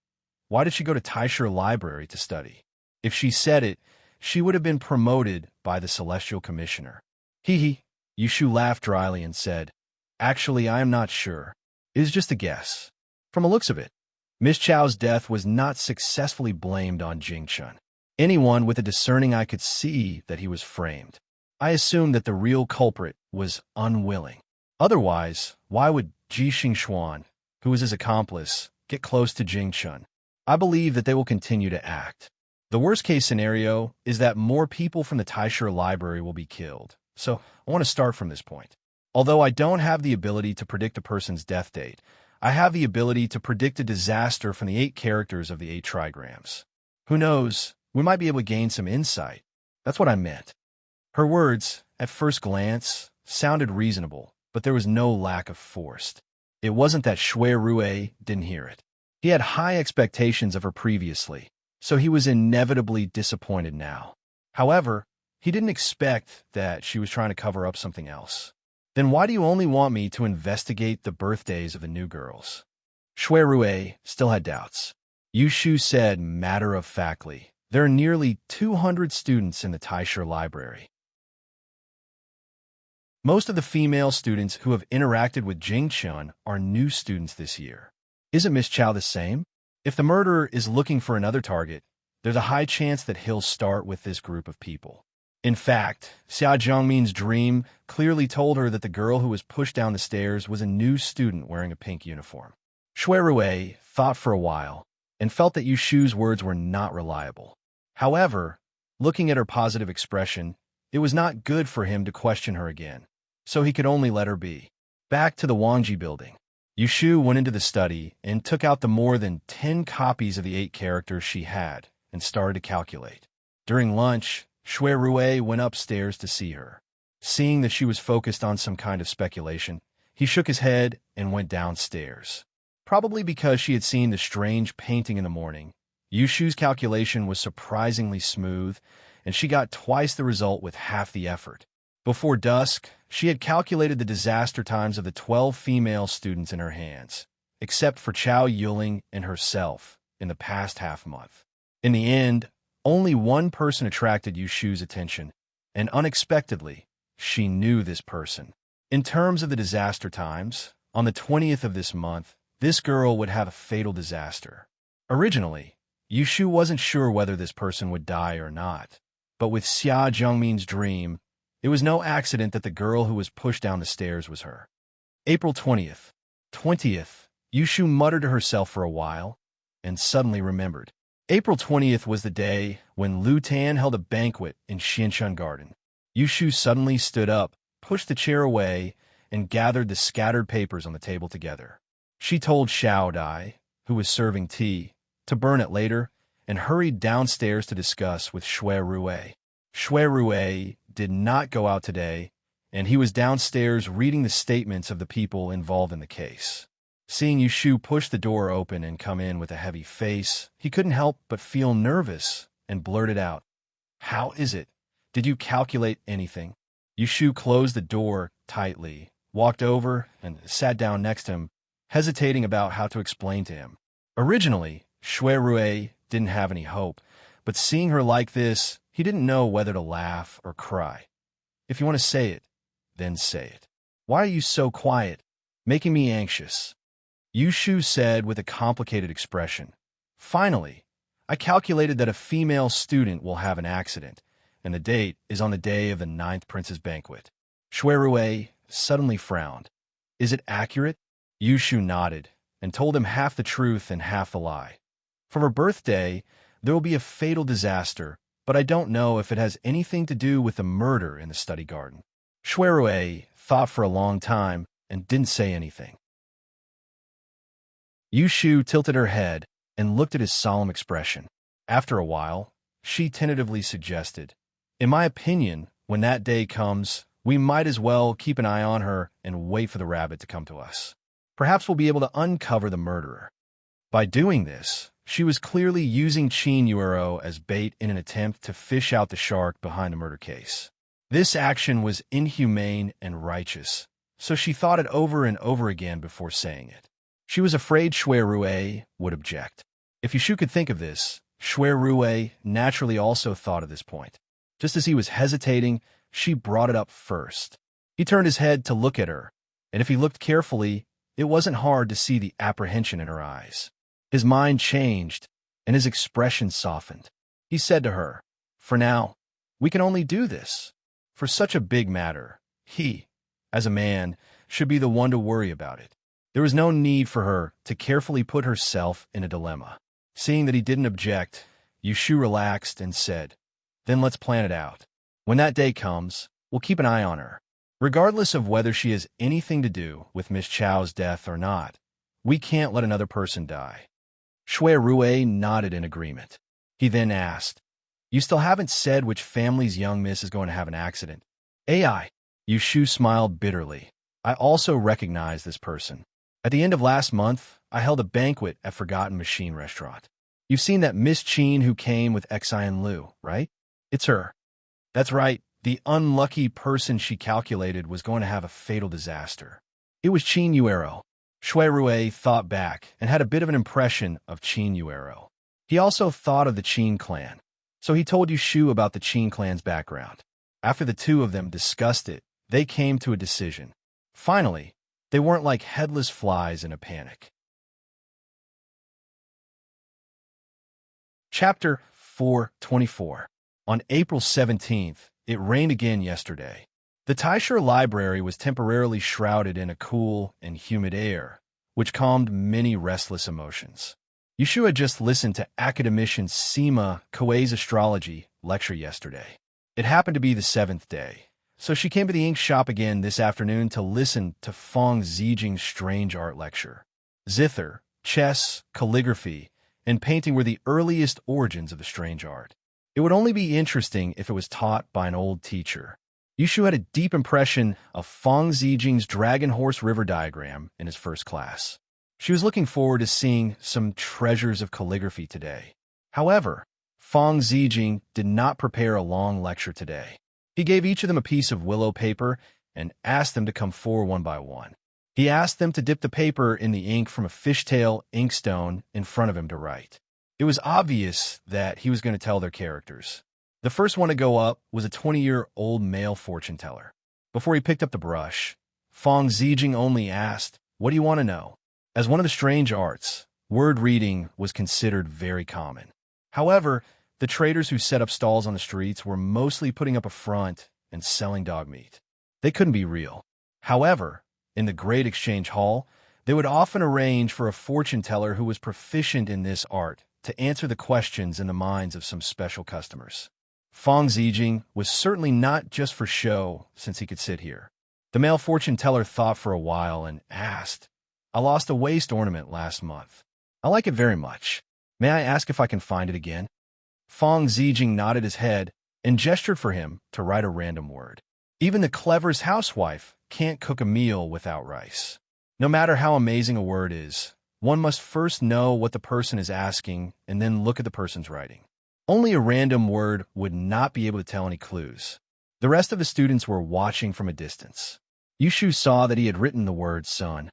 why did she go to Taisher Library to study? If she said it, she would have been promoted by the Celestial Commissioner." Hee. Yushu laughed dryly and said, "Actually, I am not sure. It is just a guess. From the looks of it, Miss Chow's death was not successfully blamed on Jingchun. Anyone with a discerning eye could see that he was framed. I assume that the real culprit was unwilling. Otherwise, why would Ji Xingxuan, who was his accomplice, get close to Jingchun? I believe that they will continue to act. The worst-case scenario is that more people from the Taisher Library will be killed. So I want to start from this point. Although I don't have the ability to predict a person's death date, I have the ability to predict a disaster from the 8 characters of the 8 trigrams. Who knows, we might be able to gain some insight. That's what I meant. Her words, at first glance, sounded reasonable, but there was no lack of force. It wasn't that Shui Rue didn't hear it. He had high expectations of her previously, so he was inevitably disappointed now. However, he didn't expect that she was trying to cover up something else. Then why do you only want me to investigate the birthdays of the new girls? Shui Rue still had doubts. Yu Shu said matter-of-factly, there are nearly 200 students in the Taisha library. Most of the female students who have interacted with Jing Chun are new students this year. Isn't Miss Chow the same? If the murderer is looking for another target, there's a high chance that he'll start with this group of people. In fact, Xia Zhongmin's dream clearly told her that the girl who was pushed down the stairs was a new student wearing a pink uniform. Shui Rue thought for a while and felt that Yu Shu's words were not reliable. However, looking at her positive expression, it was not good for him to question her again, so he could only let her be. Back to the Wangji building. Yu Shu went into the study and took out the more than 10 copies of the 8 characters she had and started to calculate. During lunch, Shui Rue went upstairs to see her. Seeing that she was focused on some kind of speculation, he shook his head and went downstairs. Probably because she had seen the strange painting in the morning, Yu Shu's calculation was surprisingly smooth, and she got twice the result with half the effort. Before dusk, she had calculated the disaster times of the 12 female students in her hands, except for Chow Yuling and herself, in the past half-month. In the end, only one person attracted Yu Shu's attention, and unexpectedly, she knew this person. In terms of the disaster times, on the 20th of this month, this girl would have a fatal disaster. Originally, Yu Shu wasn't sure whether this person would die or not, but with Xia Zhongmin's dream, it was no accident that the girl who was pushed down the stairs was her. April 20th, Yu Shu muttered to herself for a while, and suddenly remembered. April 20th was the day when Lu Tan held a banquet in Xianshun Garden. Yu Shu suddenly stood up, pushed the chair away, and gathered the scattered papers on the table together. She told Xiao Dai, who was serving tea, to burn it later, and hurried downstairs to discuss with Shui Rue. Shui Rue did not go out today, and he was downstairs reading the statements of the people involved in the case. Seeing Yu Shu push the door open and come in with a heavy face, he couldn't help but feel nervous and blurted out, "How is it? Did you calculate anything?" Yu Shu closed the door tightly, walked over, and sat down next to him, hesitating about how to explain to him. Originally, Shui Rue didn't have any hope, but seeing her like this, he didn't know whether to laugh or cry. "If you want to say it, then say it. Why are you so quiet? Making me anxious." Yu Shu said with a complicated expression. "Finally, I calculated that a female student will have an accident, and the date is on the day of the 9th prince's banquet." Shui Rue suddenly frowned. "Is it accurate?" Yu Shu nodded and told him half the truth and half the lie. "For her birthday, there will be a fatal disaster, but I don't know if it has anything to do with the murder in the study garden." Shui Rue thought for a long time and didn't say anything. Yu Shu tilted her head and looked at his solemn expression. After a while, she tentatively suggested, "In my opinion, when that day comes, we might as well keep an eye on her and wait for the rabbit to come to us. Perhaps we'll be able to uncover the murderer." By doing this, she was clearly using Qin Yuero as bait in an attempt to fish out the shark behind the murder case. This action was inhumane and righteous, so she thought it over and over again before saying it. She was afraid Shui Rue would object. If Yu Shu could think of this, Shui Rue naturally also thought of this point. Just as he was hesitating, she brought it up first. He turned his head to look at her, and if he looked carefully, it wasn't hard to see the apprehension in her eyes. His mind changed, and his expression softened. He said to her, "For now, we can only do this. For such a big matter, he, as a man, should be the one to worry about it." There was no need for her to carefully put herself in a dilemma. Seeing that he didn't object, Yu Shu relaxed and said, "Then let's plan it out. When that day comes, we'll keep an eye on her. Regardless of whether she has anything to do with Miss Chow's death or not, we can't let another person die." Shui Rue nodded in agreement. He then asked, "You still haven't said which family's young miss is going to have an accident." AI. Yushu smiled bitterly. "I also recognize this person. At the end of last month, I held a banquet at Forgotten Machine Restaurant. You've seen that Miss Cheen who came with Xian Lu, right? It's her." "That's right. The unlucky person she calculated was going to have a fatal disaster. It was Qin Yuero." Shui Rue thought back and had a bit of an impression of Qin Yuero. He also thought of the Qin clan, so he told Yushu about the Qin clan's background. After the two of them discussed it, they came to a decision. Finally, they weren't like headless flies in a panic. Chapter 424. On April 17th, it rained again yesterday. The Taisher Library was temporarily shrouded in a cool and humid air, which calmed many restless emotions. Yushu had just listened to academician Sima Koei's astrology lecture yesterday. It happened to be the 7th day, so she came to the ink shop again this afternoon to listen to Fong Zijing's strange art lecture. Zither, chess, calligraphy, and painting were the earliest origins of the strange art. It would only be interesting if it was taught by an old teacher. Yushu had a deep impression of Fong Zijing's Dragon Horse River diagram in his first class. She was looking forward to seeing some treasures of calligraphy today. However, Fong Zijing did not prepare a long lecture today. He gave each of them a piece of willow paper and asked them to come forward one by one. He asked them to dip the paper in the ink from a fishtail inkstone in front of him to write. It was obvious that he was going to tell their characters. The first one to go up was a 20-year-old male fortune teller. Before he picked up the brush, Fong Zijing only asked, "What do you want to know?" As one of the strange arts, word reading was considered very common. However, the traders who set up stalls on the streets were mostly putting up a front and selling dog meat. They couldn't be real. However, in the Great Exchange Hall, they would often arrange for a fortune teller who was proficient in this art to answer the questions in the minds of some special customers. Fong Zijing was certainly not just for show since he could sit here. The male fortune teller thought for a while and asked, "I lost a waist ornament last month. I like it very much. May I ask if I can find it again?" Fong Zijing nodded his head and gestured for him to write a random word. Even the cleverest housewife can't cook a meal without rice. No matter how amazing a word is, one must first know what the person is asking and then look at the person's writing. Only a random word would not be able to tell any clues. The rest of the students were watching from a distance. Yushu saw that he had written the word "son."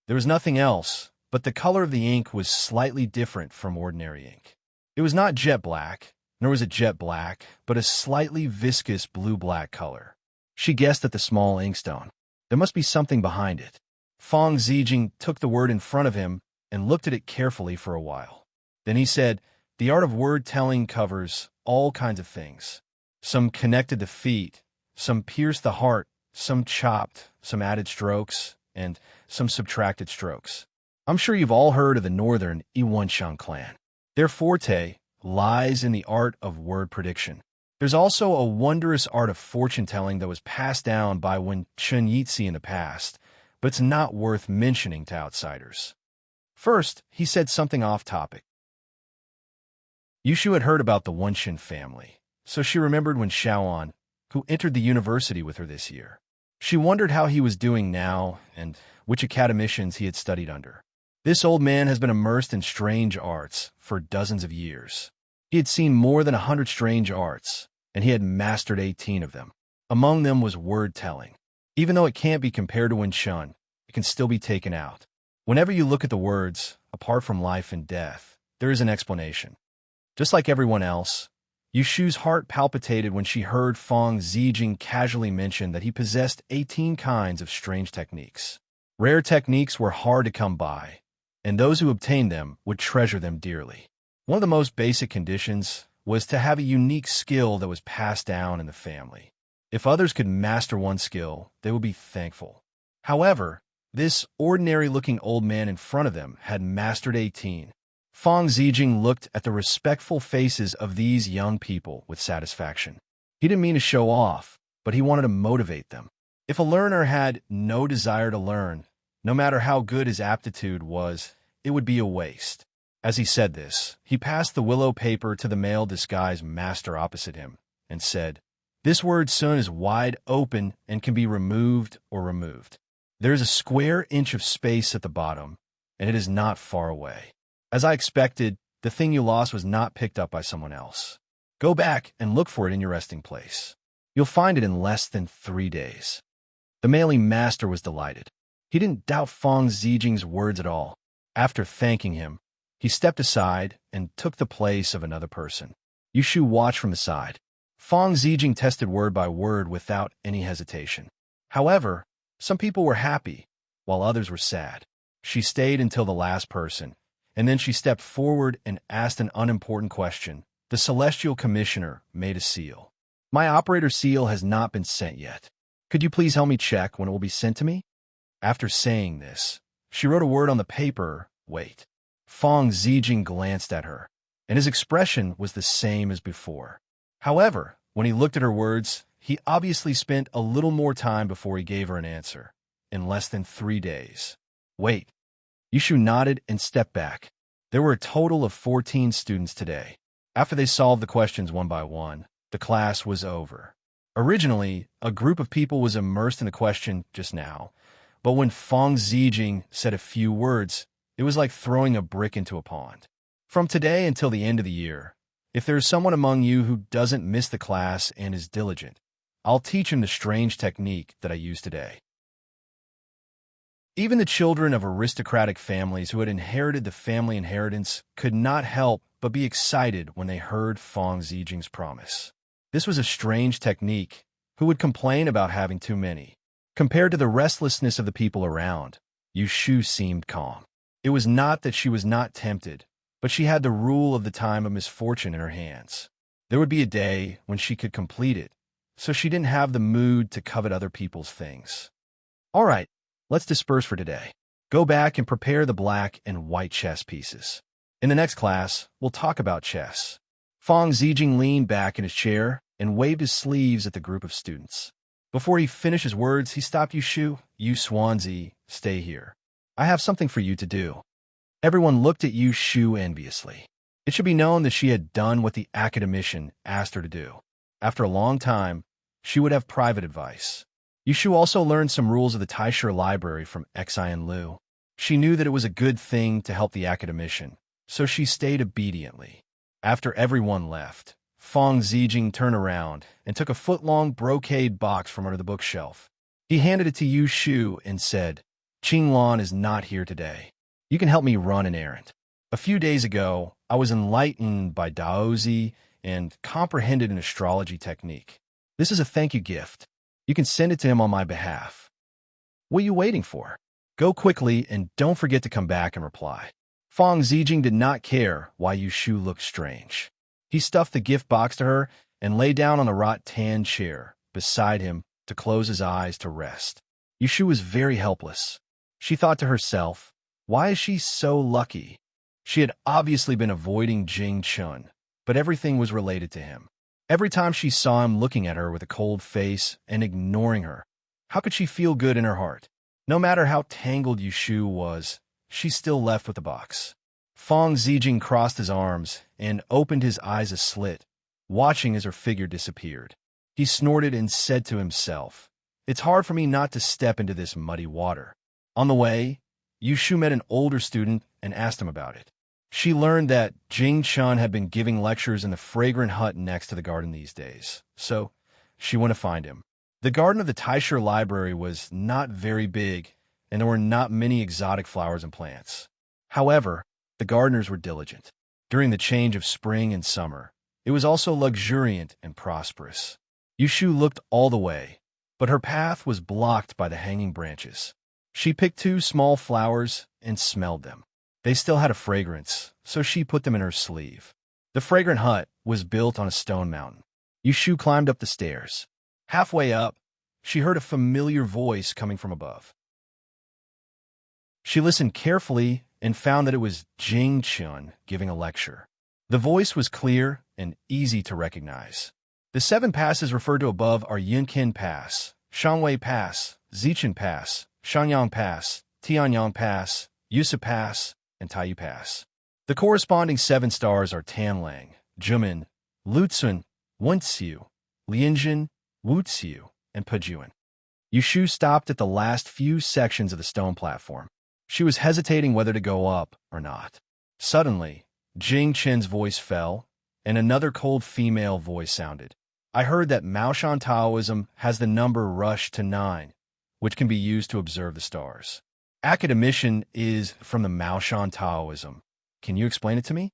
There was nothing else, but the color of the ink was slightly different from ordinary ink. It was not jet black, nor was it jet black, but a slightly viscous blue-black color. She guessed at the small inkstone. There must be something behind it. Fong Zijing took the word in front of him and looked at it carefully for a while. Then he said, "The art of word-telling covers all kinds of things. Some connected the feet, some pierced the heart, some chopped, some added strokes, and some subtracted strokes. I'm sure you've all heard of the northern Iwanshan clan. Their forte lies in the art of word prediction. There's also a wondrous art of fortune-telling that was passed down by Wen Chun-Yitzi in the past, but it's not worth mentioning to outsiders." First, he said something off-topic. Yushu had heard about the Wenshin family, so she remembered Wen Shaoan, who entered the university with her this year. She wondered how he was doing now and which academicians he had studied under. This old man has been immersed in strange arts for dozens of years. He had seen more than 100 strange arts, and he had mastered 18 of them. Among them was word-telling. Even though it can't be compared to Wen Shun, it can still be taken out. Whenever you look at the words, apart from life and death, there is an explanation. Just like everyone else, Yushu's heart palpitated when she heard Fong Zijing casually mention that he possessed 18 kinds of strange techniques. Rare techniques were hard to come by, and those who obtained them would treasure them dearly. One of the most basic conditions was to have a unique skill that was passed down in the family. If others could master one skill, they would be thankful. However, this ordinary-looking old man in front of them had mastered 18. Fong Zijing looked at the respectful faces of these young people with satisfaction. He didn't mean to show off, but he wanted to motivate them. If a learner had no desire to learn, no matter how good his aptitude was, it would be a waste. As he said this, he passed the willow paper to the male disguised master opposite him and said, "This word sun is wide open and can be removed or removed. There is a square inch of space at the bottom, and it is not far away. As I expected, the thing you lost was not picked up by someone else. Go back and look for it in your resting place. You'll find it in less than 3 days." The mailing master was delighted. He didn't doubt Fong Zijing's words at all. After thanking him, he stepped aside and took the place of another person. Yushu watched from the side. Fong Zijing tested word by word without any hesitation. However, some people were happy, while others were sad. She stayed until the last person, and then she stepped forward and asked an unimportant question. The Celestial Commissioner made a seal. "My operator seal has not been sent yet. Could you please help me check when it will be sent to me?" After saying this, she wrote a word on the paper, "Wait." Fong Zijing glanced at her, and his expression was the same as before. However, when he looked at her words, he obviously spent a little more time before he gave her an answer. In less than 3 days. "Wait." Yushu nodded and stepped back. There were a total of 14 students today. After they solved the questions one by one, the class was over. Originally, a group of people was immersed in the question just now, but when Fong Zijing said a few words, it was like throwing a brick into a pond. From today until the end of the year, if there is someone among you who doesn't miss the class and is diligent, I'll teach him the strange technique that I used today. Even the children of aristocratic families who had inherited the family inheritance could not help but be excited when they heard Fong Zijing's promise. This was a strange technique. Who would complain about having too many? Compared to the restlessness of the people around, Yushu seemed calm. It was not that she was not tempted, but she had the rule of the time of misfortune in her hands. There would be a day when she could complete it, so she didn't have the mood to covet other people's things. All right, let's disperse for today. Go back and prepare the black and white chess pieces. In the next class, we'll talk about chess. Fong Zijing leaned back in his chair and waved his sleeves at the group of students. Before he finished his words, he stopped Yushu. "You Swansea, stay here. I have something for you to do." Everyone looked at Yushu enviously. It should be known that she had done what the academician asked her to do. After a long time, she would have private advice. Yushu also learned some rules of the Taisher library from Xian Lu. She knew that it was a good thing to help the academician, so she stayed obediently. After everyone left, Fong Zijing turned around and took a foot-long brocade box from under the bookshelf. He handed it to Yushu and said, "Qinglan is not here today. You can help me run an errand. A few days ago, I was enlightened by Daozi and comprehended an astrology technique. This is a thank you gift. You can send it to him on my behalf. What are you waiting for? Go quickly and don't forget to come back and reply." Fong Zijing did not care why Yushu looked strange. He stuffed the gift box to her and lay down on the rattan chair beside him to close his eyes to rest. Yushu was very helpless. She thought to herself, why is she so lucky? She had obviously been avoiding Jing Chun, but everything was related to him. Every time she saw him looking at her with a cold face and ignoring her, how could she feel good in her heart? No matter how tangled Yushu was, she still left with the box. Fong Zijing crossed his arms and opened his eyes a slit, watching as her figure disappeared. He snorted and said to himself, "It's hard for me not to step into this muddy water." On the way, Yushu met an older student and asked him about it. She learned that Jing Chun had been giving lectures in the fragrant hut next to the garden these days, so she went to find him. The garden of the Taisher library was not very big, and there were not many exotic flowers and plants. However, the gardeners were diligent. During the change of spring and summer, it was also luxuriant and prosperous. Yushu looked all the way, but her path was blocked by the hanging branches. She picked 2 small flowers and smelled them. They still had a fragrance, so she put them in her sleeve. The fragrant hut was built on a stone mountain. Yushu climbed up the stairs. Halfway up, she heard a familiar voice coming from above. She listened carefully and found that it was Jing Chun giving a lecture. The voice was clear and easy to recognize. The 7 passes referred to above are Yunqin Pass, Shanwei Pass, Zichen Pass, Shanyang Pass, Tianyang Pass, Yusa Pass, and Taiyu Pass. The corresponding 7 stars are Tanlang, Jumin, Lutsun, Wenxiu, Lianjin, Wuxiu, and Pejuan. Yushu stopped at the last few sections of the stone platform. She was hesitating whether to go up or not. Suddenly, Jing Chen's voice fell, and another cold female voice sounded. I heard that Maoshan Taoism has the number rushed to 9, which can be used to observe the stars. Academician is from the Maoshan Taoism. Can you explain it to me?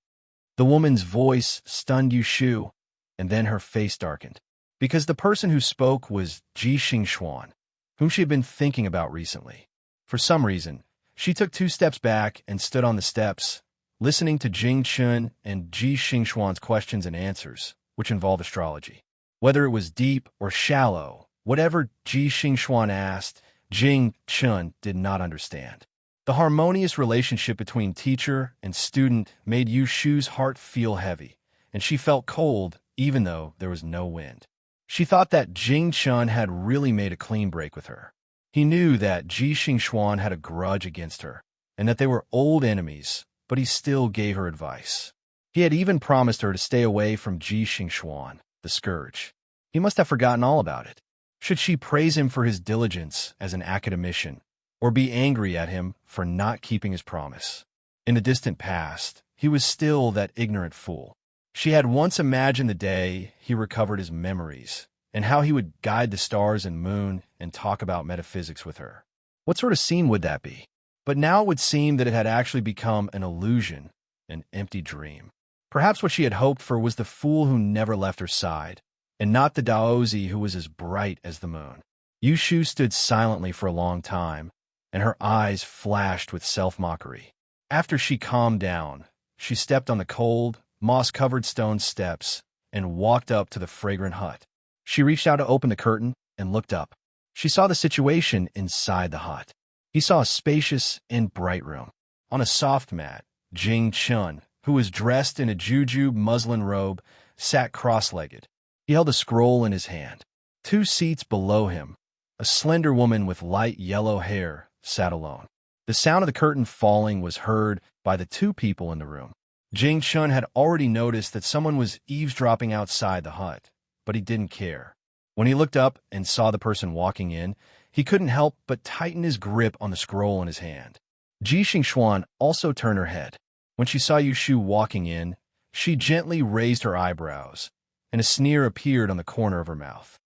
The woman's voice stunned Yushu, and then her face darkened, because the person who spoke was Ji Xingxuan, whom she had been thinking about recently. For some reason, she took 2 steps back and stood on the steps, listening to Jing Chun and Ji Xingxuan's questions and answers, which involved astrology. Whether it was deep or shallow, whatever Ji Xingxuan asked, Jing Chun did not understand. The harmonious relationship between teacher and student made Yushu's heart feel heavy, and she felt cold even though there was no wind. She thought that Jing Chun had really made a clean break with her. He knew that Ji Xingxuan had a grudge against her, and that they were old enemies, but he still gave her advice. He had even promised her to stay away from Ji Xingxuan, the scourge. He must have forgotten all about it. Should she praise him for his diligence as an academician, or be angry at him for not keeping his promise? In the distant past, he was still that ignorant fool. She had once imagined the day he recovered his memories, and how he would guide the stars and moon and talk about metaphysics with her. What sort of scene would that be? But now it would seem that it had actually become an illusion, an empty dream. Perhaps what she had hoped for was the fool who never left her side, and not the Daozi who was as bright as the moon. Yushu stood silently for a long time, and her eyes flashed with self-mockery. After she calmed down, she stepped on the cold, moss-covered stone steps and walked up to the fragrant hut. She reached out to open the curtain and looked up. She saw the situation inside the hut. He saw a spacious and bright room. On a soft mat, Jing Chun, who was dressed in a jujube muslin robe, sat cross-legged. He held a scroll in his hand. 2 seats below him, a slender woman with light yellow hair sat alone. The sound of the curtain falling was heard by the 2 people in the room. Jing Chun had already noticed that someone was eavesdropping outside the hut, but he didn't care. When he looked up and saw the person walking in, he couldn't help but tighten his grip on the scroll in his hand. Ji Xingxuan also turned her head. When she saw Yushu walking in, she gently raised her eyebrows, and a sneer appeared on the corner of her mouth.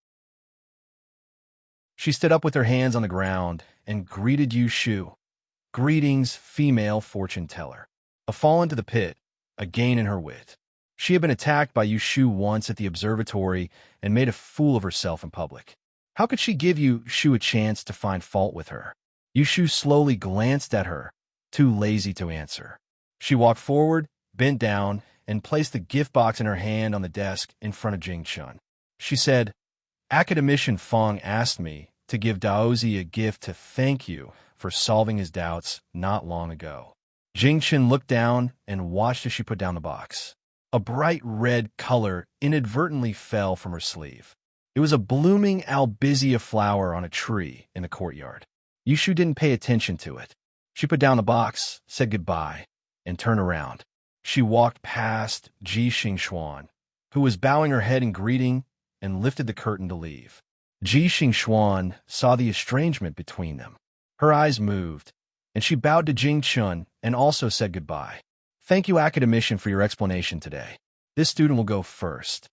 She stood up with her hands on the ground and greeted Yushu. Greetings, female fortune teller. A fall into the pit, a gain in her wit. She had been attacked by Yushu once at the observatory and made a fool of herself in public. How could she give Yushu a chance to find fault with her? Yushu slowly glanced at her, too lazy to answer. She walked forward, bent down, and placed the gift box in her hand on the desk in front of Jing Chun. She said, Academician Feng asked me to give Daozi a gift to thank you for solving his doubts not long ago. Jing Chun looked down and watched as she put down the box. A bright red color inadvertently fell from her sleeve. It was a blooming albizia flower on a tree in the courtyard. Yushu didn't pay attention to it. She put down the box, said goodbye, and turned around. She walked past Ji Xingxuan, who was bowing her head in greeting, and lifted the curtain to leave. Ji Xingxuan saw the estrangement between them. Her eyes moved, and she bowed to Jing Chun and also said goodbye. Thank you, academician, for your explanation today. This student will go first.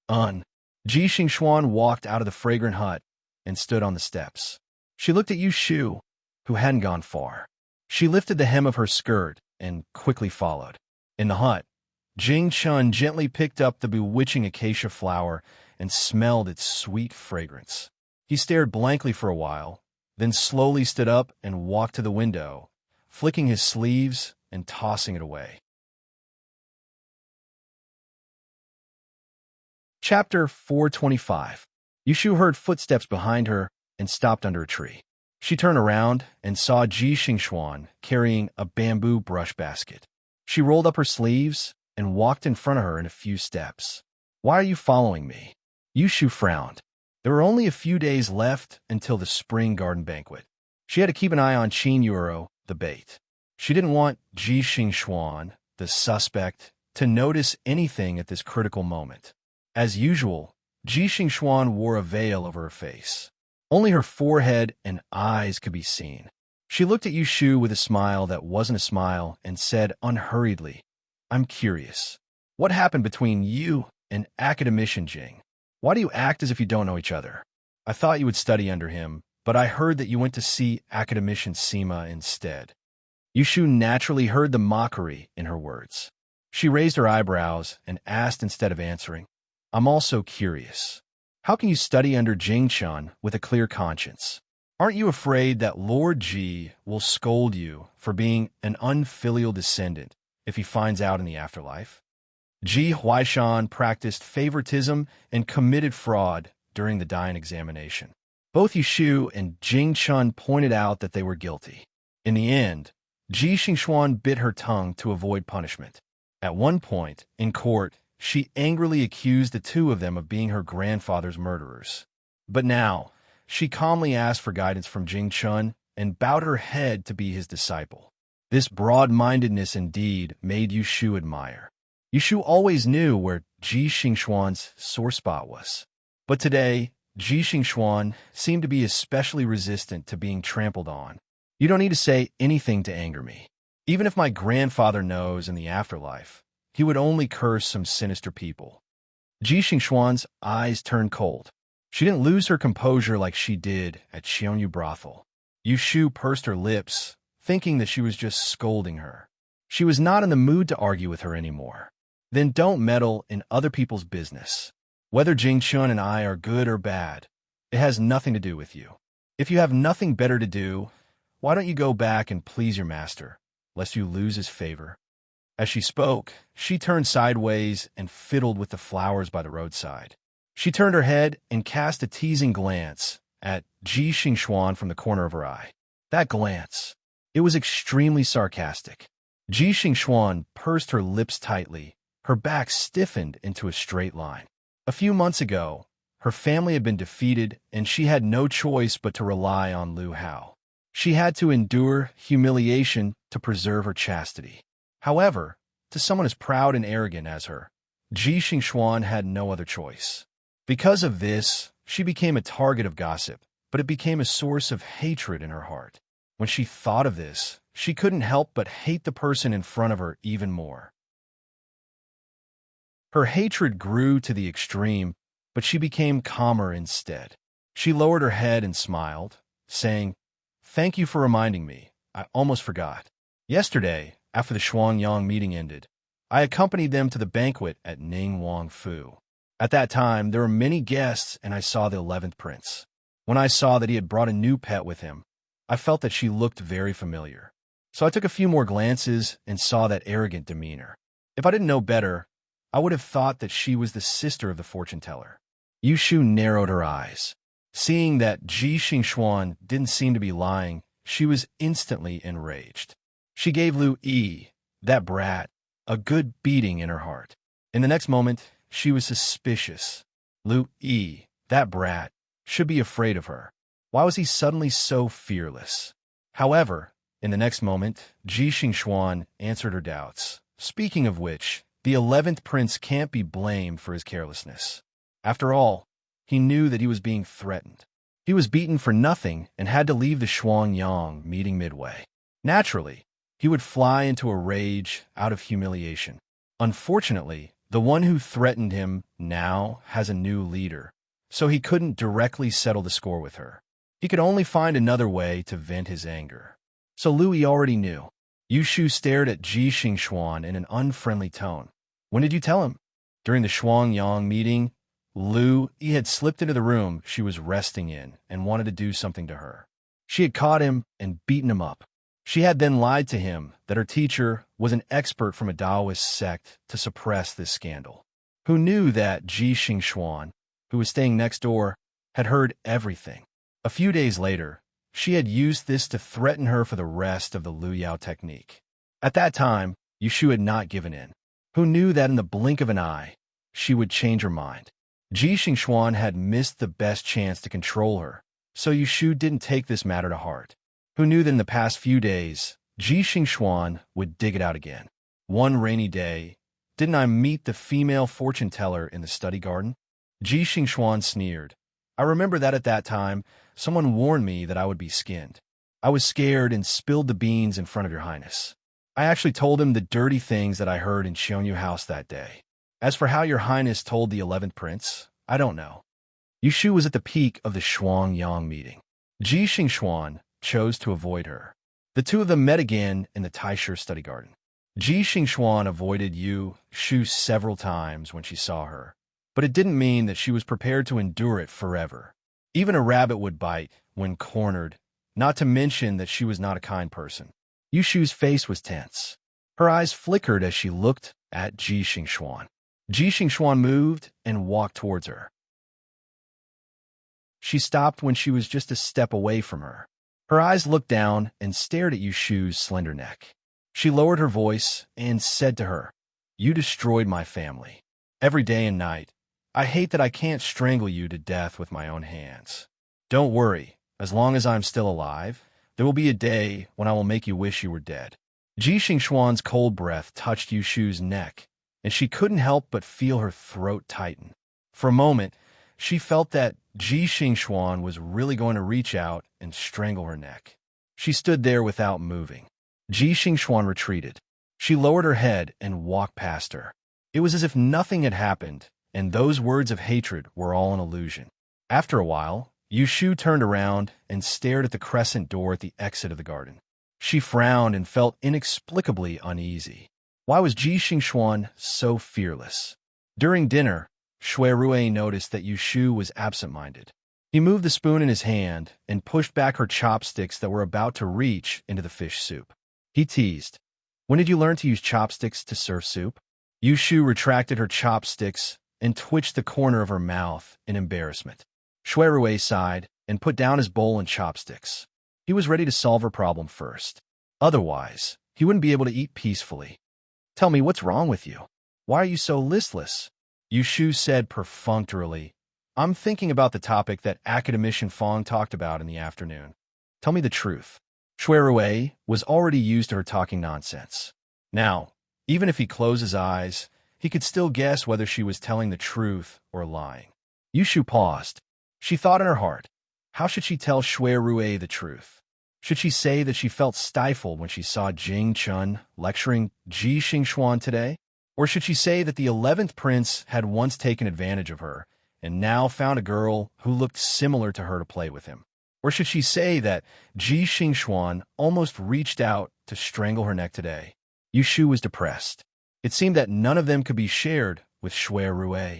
Ji Xingxuan walked out of the fragrant hut and stood on the steps. She looked at Yushu, who hadn't gone far. She lifted the hem of her skirt and quickly followed. In the hut, Jing Chun gently picked up the bewitching acacia flower and smelled its sweet fragrance. He stared blankly for a while, then slowly stood up and walked to the window, flicking his sleeves and tossing it away. Chapter 425. Yushu heard footsteps behind her and stopped under a tree. She turned around and saw Ji Xingxuan carrying a bamboo brush basket. She rolled up her sleeves and walked in front of her in a few steps. Why are you following me? Yushu frowned. There were only a few days left until the spring garden banquet. She had to keep an eye on Qin Yuro, the bait. She didn't want Ji Xingxuan the suspect, to notice anything at this critical moment. As usual, Ji Xingxuan wore a veil over her face. Only her forehead and eyes could be seen. She looked at Yushu with a smile that wasn't a smile and said unhurriedly, "I'm curious. What happened between you and Academician Jing? Why do you act as if you don't know each other? I thought you would study under him, but I heard that you went to see Academician Sima instead." Yushu naturally heard the mockery in her words. She raised her eyebrows and asked instead of answering, "I'm also curious. How can you study under Jing-chan with a clear conscience? Aren't you afraid that Lord Ji will scold you for being an unfilial descendant if he finds out in the afterlife?" Ji Huaishan practiced favoritism and committed fraud during the dying examination. Both Yushu and Jing-chun pointed out that they were guilty. In the end, Ji Xingxuan bit her tongue to avoid punishment. At one point, in court, she angrily accused the two of them of being her grandfather's murderers. But now, she calmly asked for guidance from Jing-chun and bowed her head to be his disciple. This broad-mindedness indeed made Yushu admire. Yushu always knew where Ji Xingxuan's sore spot was. But today, Ji Xingxuan seemed to be especially resistant to being trampled on. "You don't need to say anything to anger me. Even if my grandfather knows in the afterlife, he would only curse some sinister people." Ji Xingxuan's eyes turned cold. She didn't lose her composure like she did at Xiongyu brothel. Yushu pursed her lips, thinking that she was just scolding her. She was not in the mood to argue with her anymore. "Then don't meddle in other people's business. Whether Jing-chun and I are good or bad, it has nothing to do with you. If you have nothing better to do, why don't you go back and please your master, lest you lose his favor?" As she spoke, she turned sideways and fiddled with the flowers by the roadside. She turned her head and cast a teasing glance at Ji Xingxuan from the corner of her eye. That glance, it was extremely sarcastic. Ji Xingxuan pursed her lips tightly. Her back stiffened into a straight line. A few months ago, her family had been defeated, and she had no choice but to rely on Lu Hao. She had to endure humiliation to preserve her chastity. However, to someone as proud and arrogant as her, Ji Xingxuan had no other choice. Because of this, she became a target of gossip, but it became a source of hatred in her heart. When she thought of this, she couldn't help but hate the person in front of her even more. Her hatred grew to the extreme, but she became calmer instead. She lowered her head and smiled, saying, "Thank you for reminding me. I almost forgot. Yesterday, after the Shuangyang meeting ended, I accompanied them to the banquet at Ningwang Fu. At that time, there were many guests, and I saw the 11th prince. When I saw that he had brought a new pet with him, I felt that she looked very familiar. So I took a few more glances and saw that arrogant demeanor. If I didn't know better, I would have thought that she was the sister of the fortune-teller." Yushu narrowed her eyes. Seeing that Ji Xingxuan didn't seem to be lying, she was instantly enraged. She gave Lu Yi, that brat, a good beating in her heart. In the next moment, she was suspicious. Lu Yi, that brat, should be afraid of her. Why was he suddenly so fearless? However, in the next moment, Ji Xingxuan answered her doubts. Speaking of which, the 11th prince can't be blamed for his carelessness. After all, he knew that he was being threatened. He was beaten for nothing and had to leave the Shuangyang meeting midway. Naturally, he would fly into a rage out of humiliation. Unfortunately, the one who threatened him now has a new leader, so he couldn't directly settle the score with her. He could only find another way to vent his anger. So Louis already knew. Yushu stared at Ji Xingxuan in an unfriendly tone. "When did you tell him?" During the Shuangyang meeting, Lu Yi had slipped into the room she was resting in and wanted to do something to her. She had caught him and beaten him up. She had then lied to him that her teacher was an expert from a Taoist sect to suppress this scandal. Who knew that Ji Xingxuan, who was staying next door, had heard everything? A few days later, she had used this to threaten her for the rest of the Lu Yao technique. At that time, Yushu had not given in. Who knew that in the blink of an eye, she would change her mind? Ji Xingxuan had missed the best chance to control her, so Yushu didn't take this matter to heart. Who knew that in the past few days, Ji Xingxuan would dig it out again? One rainy day, didn't I meet the female fortune teller in the study garden? Ji Xingxuan sneered. I remember that at that time, someone warned me that I would be skinned. I was scared and spilled the beans in front of your highness. I actually told him the dirty things that I heard in Xiongyu House that day. As for how your highness told the 11th prince, I don't know. Yushu was at the peak of the Shuangyang meeting. Ji Xingxuan chose to avoid her. The two of them met again in the Taishu study garden. Ji Xingxuan avoided Yu Shu several times when she saw her, but it didn't mean that she was prepared to endure it forever. Even a rabbit would bite when cornered, not to mention that she was not a kind person. Yu Shu's face was tense. Her eyes flickered as she looked at Ji Xingxuan. Ji Xingxuan moved and walked towards her. She stopped when she was just a step away from her. Her eyes looked down and stared at Yu Shu's slender neck. She lowered her voice and said to her, You destroyed my family. Every day and night, I hate that I can't strangle you to death with my own hands. Don't worry, as long as I'm still alive, there will be a day when I will make you wish you were dead. Ji Xingxuan's cold breath touched Yu Shu's neck, and she couldn't help but feel her throat tighten. For a moment, she felt that Ji Xingxuan was really going to reach out and strangle her neck. She stood there without moving. Ji Xingxuan retreated. She lowered her head and walked past her. It was as if nothing had happened, and those words of hatred were all an illusion. After a while, Yu Shu turned around and stared at the crescent door at the exit of the garden. She frowned and felt inexplicably uneasy. Why was Ji Xingxuan so fearless? During dinner, Shui Rui noticed that Yu Shu was absent-minded. He moved the spoon in his hand and pushed back her chopsticks that were about to reach into the fish soup. He teased, When did you learn to use chopsticks to serve soup? Yu Shu retracted her chopsticks and twitched the corner of her mouth in embarrassment. Shui Rui sighed and put down his bowl and chopsticks. He was ready to solve her problem first. Otherwise, he wouldn't be able to eat peacefully. Tell me, what's wrong with you? Why are you so listless? Yu Shu said perfunctorily, I'm thinking about the topic that Academician Fong talked about in the afternoon. Tell me the truth. Shui Rui was already used to her talking nonsense. Now, even if he closed his eyes, he could still guess whether she was telling the truth or lying. Yu Shu paused. She thought in her heart, how should she tell Shui Rui the truth? Should she say that she felt stifled when she saw Jing Chun lecturing Ji Xingxuan today? Or should she say that the 11th prince had once taken advantage of her and now found a girl who looked similar to her to play with him? Or should she say that Ji Xingxuan almost reached out to strangle her neck today? Yu Shu was depressed. It seemed that none of them could be shared with Shui Rui.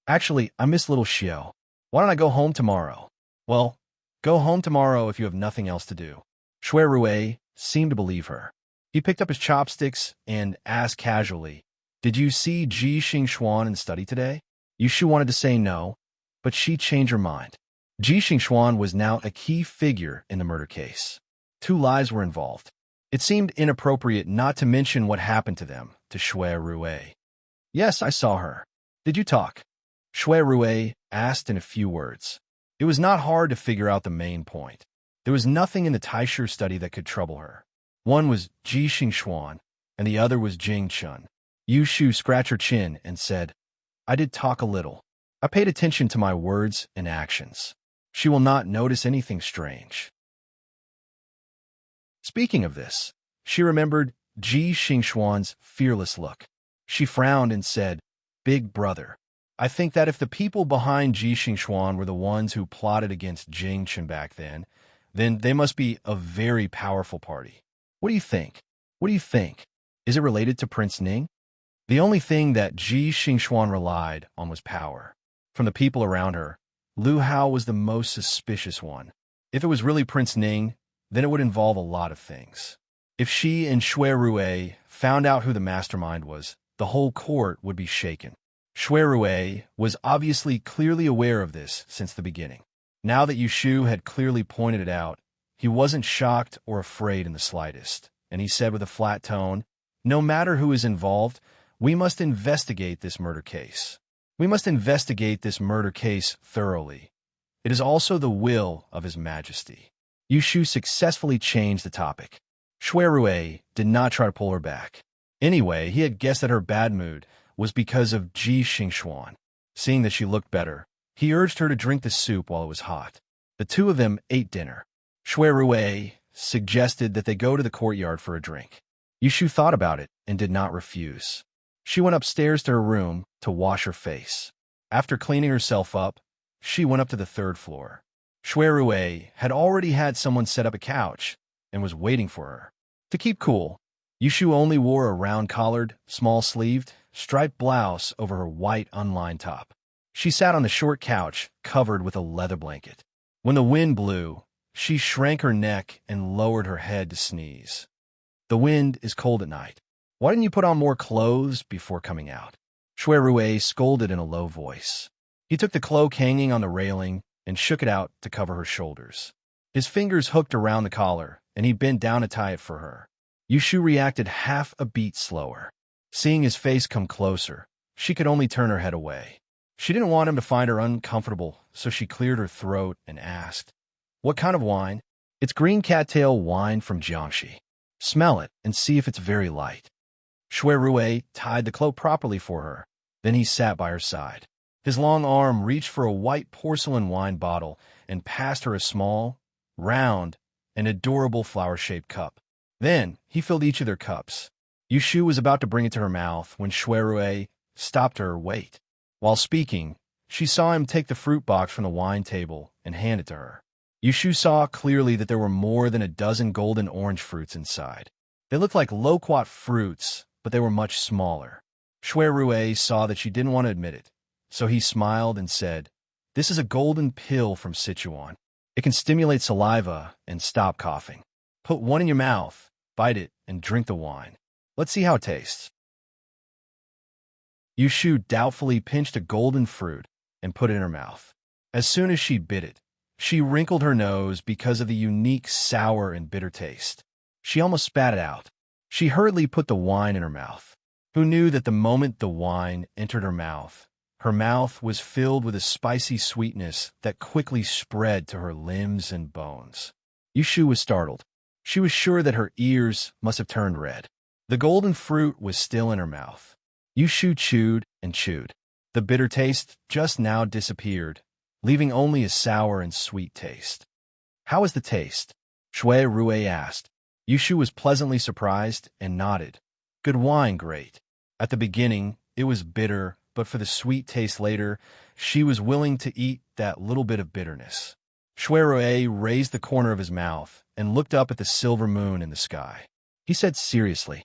Actually, I miss little Xiao. Why don't I go home tomorrow? Well, go home tomorrow if you have nothing else to do. Shui Rui seemed to believe her. He picked up his chopsticks and asked casually, Did you see Ji Xingxuan in study today? Yu Shu wanted to say no, but she changed her mind. Ji Xingxuan was now a key figure in the murder case. 2 lives were involved. It seemed inappropriate not to mention what happened to them to Shui Rui. Yes, I saw her. Did you talk? Shui Rui asked in a few words. It was not hard to figure out the main point. There was nothing in the Taishu study that could trouble her. One was Ji Xingxuan, and the other was Jing Chun. Yu Shu scratched her chin and said, I did talk a little. I paid attention to my words and actions. She will not notice anything strange. Speaking of this, she remembered Ji Xingxuan's fearless look. She frowned and said, Big brother, I think that if the people behind Ji Xingxuan were the ones who plotted against Jing Chun back then they must be a very powerful party. What do you think? What do you think? Is it related to Prince Ning? The only thing that Ji Xingxuan relied on was power. From the people around her, Lu Hao was the most suspicious one. If it was really Prince Ning, then it would involve a lot of things. If she and Shui Rui found out who the mastermind was, the whole court would be shaken. Shui Rui was obviously clearly aware of this since the beginning. Now that Yu Shu had clearly pointed it out, he wasn't shocked or afraid in the slightest, and he said with a flat tone, No matter who is involved, we must investigate this murder case. We must investigate this murder case thoroughly. It is also the will of His Majesty. Yu Shu successfully changed the topic. Shui Rui did not try to pull her back. Anyway, he had guessed that her bad mood was because of Ji Xingxuan. Seeing that she looked better, he urged her to drink the soup while it was hot. The two of them ate dinner. Shui Rui suggested that they go to the courtyard for a drink. Yushu thought about it and did not refuse. She went upstairs to her room to wash her face. After cleaning herself up, she went up to the third floor. Shui Rui had already had someone set up a couch and was waiting for her. To keep cool, Yushu only wore a round-collared, small-sleeved, striped blouse over her white unlined top. She sat on the short couch covered with a leather blanket. When the wind blew, she shrank her neck and lowered her head to sneeze. The wind is cold at night. Why didn't you put on more clothes before coming out? Shui Rui scolded in a low voice. He took the cloak hanging on the railing and shook it out to cover her shoulders. His fingers hooked around the collar, and he bent down to tie it for her. Yushu reacted half a beat slower. Seeing his face come closer, she could only turn her head away. She didn't want him to find her uncomfortable, so she cleared her throat and asked, "What kind of wine?" "It's green cattail wine from Jiangxi. Smell it and see if it's very light." Shui Rui tied the cloak properly for her. Then he sat by her side. His long arm reached for a white porcelain wine bottle and passed her a small, round, and adorable flower-shaped cup. Then he filled each of their cups. Yushu was about to bring it to her mouth when Shui Rui stopped her. "Wait." While speaking, she saw him take the fruit box from the wine table and hand it to her. Yushu saw clearly that there were more than a dozen golden orange fruits inside. They looked like loquat fruits, but they were much smaller. Shui Rui saw that she didn't want to admit it, so he smiled and said, "This is a golden pill from Sichuan. It can stimulate saliva and stop coughing. Put one in your mouth, bite it, and drink the wine. Let's see how it tastes." Yushu doubtfully pinched a golden fruit and put it in her mouth. As soon as she bit it, she wrinkled her nose because of the unique sour and bitter taste. She almost spat it out. She hurriedly put the wine in her mouth. Who knew that the moment the wine entered her mouth was filled with a spicy sweetness that quickly spread to her limbs and bones. Yushu was startled. She was sure that her ears must have turned red. The golden fruit was still in her mouth. Yushu chewed and chewed. The bitter taste just now disappeared, leaving only a sour and sweet taste. "How is the taste?" Shui Rui asked. Yushu was pleasantly surprised and nodded. "Good wine, great." At the beginning, it was bitter, but for the sweet taste later, she was willing to eat that little bit of bitterness. Shui Rui raised the corner of his mouth and looked up at the silver moon in the sky. He said seriously,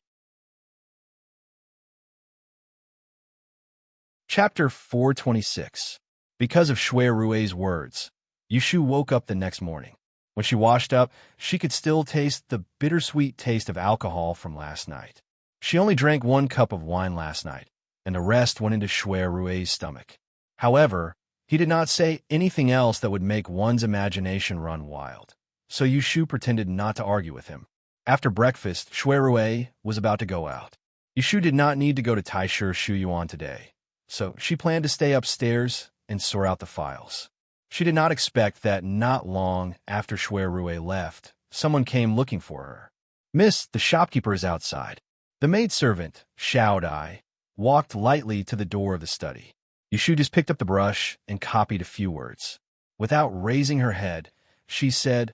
Chapter 426. Because of Shui Rui's words, Yushu woke up the next morning. When she washed up, she could still taste the bittersweet taste of alcohol from last night. She only drank 1 cup of wine last night, and the rest went into Shui Rui's stomach. However, he did not say anything else that would make one's imagination run wild, so Yushu pretended not to argue with him. After breakfast, Shui Rui was about to go out. Yushu did not need to go to Taisher Shuyuan today, so she planned to stay upstairs and sort out the files. She did not expect that not long after Shui Rui left, someone came looking for her. "Miss, the shopkeeper is outside." The maidservant, Xiao Dai, walked lightly to the door of the study. Yushu just picked up the brush and copied a few words. Without raising her head, she said,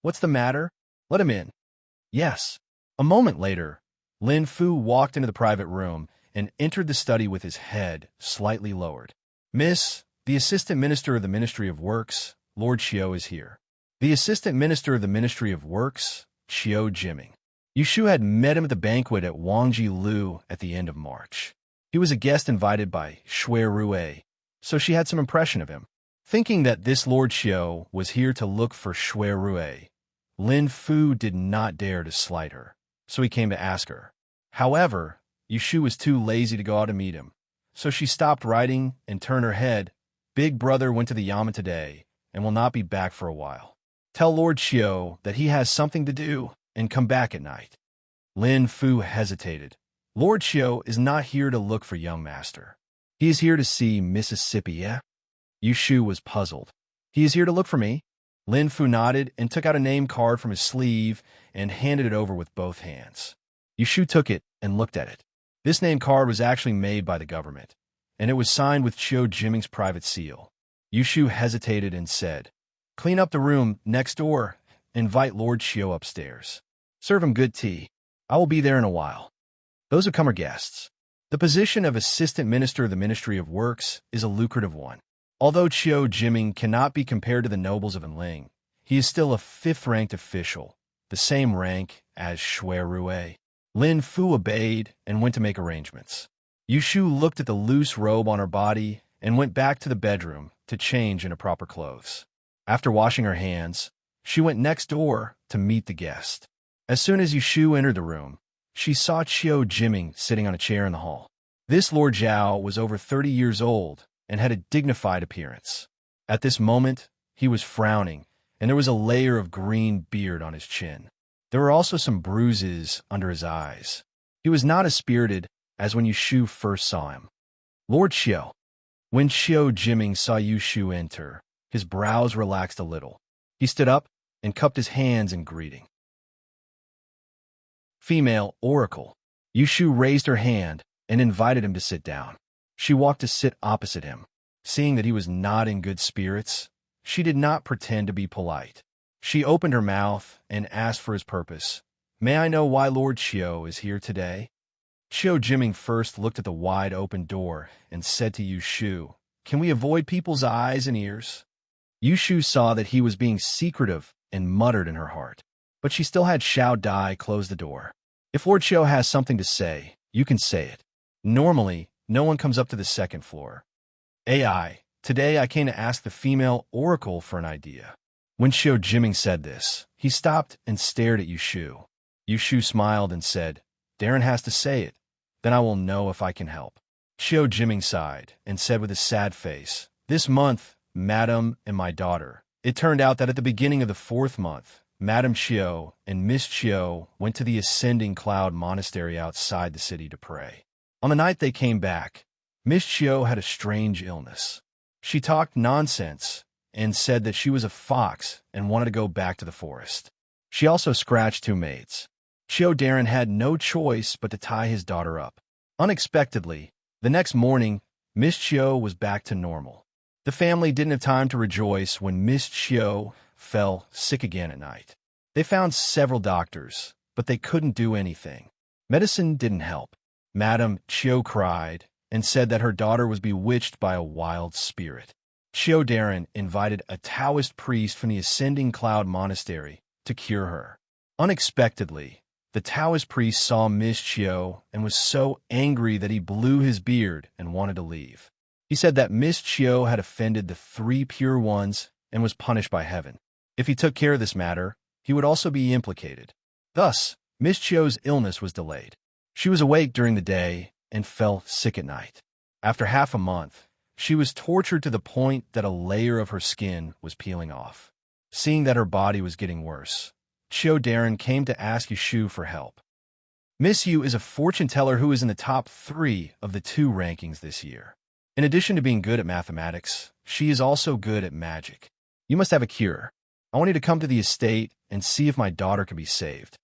"What's the matter? Let him in." "Yes." A moment later, Lin Fu walked into the private room and entered the study with his head slightly lowered. "Miss, the Assistant Minister of the Ministry of Works, Lord Qiu, is here." The Assistant Minister of the Ministry of Works, Qiu Jiming. Yushu had met him at the banquet at Wangji Lu at the end of March. He was a guest invited by Shui Rui, so she had some impression of him. Thinking that this Lord Qiu was here to look for Shui Rui, Lin Fu did not dare to slight her, so he came to ask her. However, Yushu was too lazy to go out to meet him, so she stopped writing and turned her head. "Big brother went to the Yamen today and will not be back for a while. Tell Lord Qiu that he has something to do and come back at night." Lin Fu hesitated. "Lord Qiu is not here to look for young master. He is here to see Mississippi, eh?" Yushu was puzzled. "He is here to look for me?" Lin Fu nodded and took out a name card from his sleeve and handed it over with both hands. Yushu took it and looked at it. This name card was actually made by the government, and it was signed with Chiu Jiming's private seal. Yushu hesitated and said, "Clean up the room next door. Invite Lord Chiu upstairs. Serve him good tea. I will be there in a while." Those who come are guests. The position of Assistant Minister of the Ministry of Works is a lucrative one. Although Chiu Jiming cannot be compared to the nobles of Enling, he is still a fifth-ranked official, the same rank as Shui Rue. Lin Fu obeyed and went to make arrangements. Yushu looked at the loose robe on her body and went back to the bedroom to change into proper clothes. After washing her hands, she went next door to meet the guest. As soon as Yushu entered the room, she saw Chiu Jiming sitting on a chair in the hall. This Lord Zhao was over 30 years old and had a dignified appearance. At this moment, he was frowning, and there was a layer of green beard on his chin. There were also some bruises under his eyes. He was not as spirited as when Yushu first saw him. Lord Chiu. When Chiu Jiming saw Yushu enter, his brows relaxed a little. He stood up and cupped his hands in greeting. Female Oracle. Yushu raised her hand and invited him to sit down. She walked to sit opposite him. Seeing that he was not in good spirits, she did not pretend to be polite. She opened her mouth and asked for his purpose. "May I know why Lord Chiu is here today?" Chiu Jiming first looked at the wide-open door and said to Yushu, "Can we avoid people's eyes and ears?" Yushu saw that he was being secretive and muttered in her heart. But she still had Xiao Dai close the door. "If Lord Chiu has something to say, you can say it. Normally, no one comes up to the second floor. AI, today I came to ask the female oracle for an idea." When Chiu Jiming said this, he stopped and stared at Yushu. Yushu smiled and said, "Darren has to say it. Then I will know if I can help." Chiu Jiming sighed and said with a sad face, "This month, Madam and my daughter." It turned out that at the beginning of the 4th month, Madam Chiu and Miss Chiu went to the Ascending Cloud Monastery outside the city to pray. On the night they came back, Miss Chiu had a strange illness. She talked nonsense and said that she was a fox and wanted to go back to the forest. She also scratched 2 maids. Chiu Darren had no choice but to tie his daughter up. Unexpectedly, the next morning, Miss Chiu was back to normal. The family didn't have time to rejoice when Miss Chiu fell sick again at night. They found several doctors, but they couldn't do anything. Medicine didn't help. Madam Chiu cried and said that her daughter was bewitched by a wild spirit. Chiu Darren invited a Taoist priest from the Ascending Cloud Monastery to cure her. Unexpectedly, the Taoist priest saw Miss Chiu and was so angry that he blew his beard and wanted to leave. He said that Miss Chiu had offended the 3 pure ones and was punished by heaven. If he took care of this matter, he would also be implicated. Thus, Miss Chiu's illness was delayed. She was awake during the day and fell sick at night. After half a month, she was tortured to the point that a layer of her skin was peeling off. Seeing that her body was getting worse, Chiu Darren came to ask Yushu for help. Miss Yu is a fortune teller who is in the top 3 of the 2 rankings this year. In addition to being good at mathematics, she is also good at magic. You must have a cure. I want you to come to the estate and see if my daughter can be saved.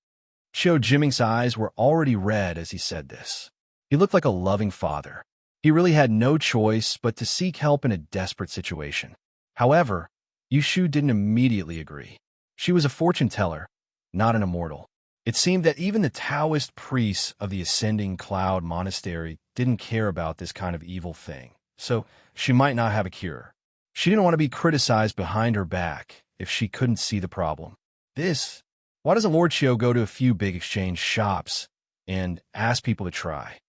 Chiu Jiming's eyes were already red as he said this. He looked like a loving father. He really had no choice but to seek help in a desperate situation. However, Yushu didn't immediately agree. She was a fortune teller, not an immortal. It seemed that even the Taoist priests of the Ascending Cloud Monastery didn't care about this kind of evil thing, so she might not have a cure. She didn't want to be criticized behind her back if she couldn't see the problem. Why doesn't Lord Chiu go to a few big exchange shops and ask people to try?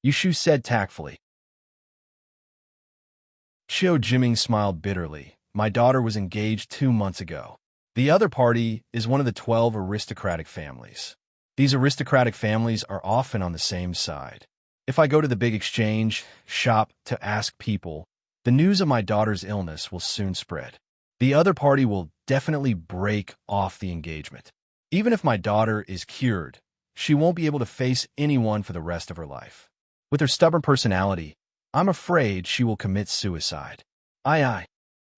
Yushu said tactfully. Chiu Jiming smiled bitterly. My daughter was engaged 2 months ago. The other party is one of the 12 aristocratic families. These aristocratic families are often on the same side. If I go to the big exchange shop to ask people, the news of my daughter's illness will soon spread. The other party will definitely break off the engagement. Even if my daughter is cured, she won't be able to face anyone for the rest of her life. With her stubborn personality, I'm afraid she will commit suicide. Aye.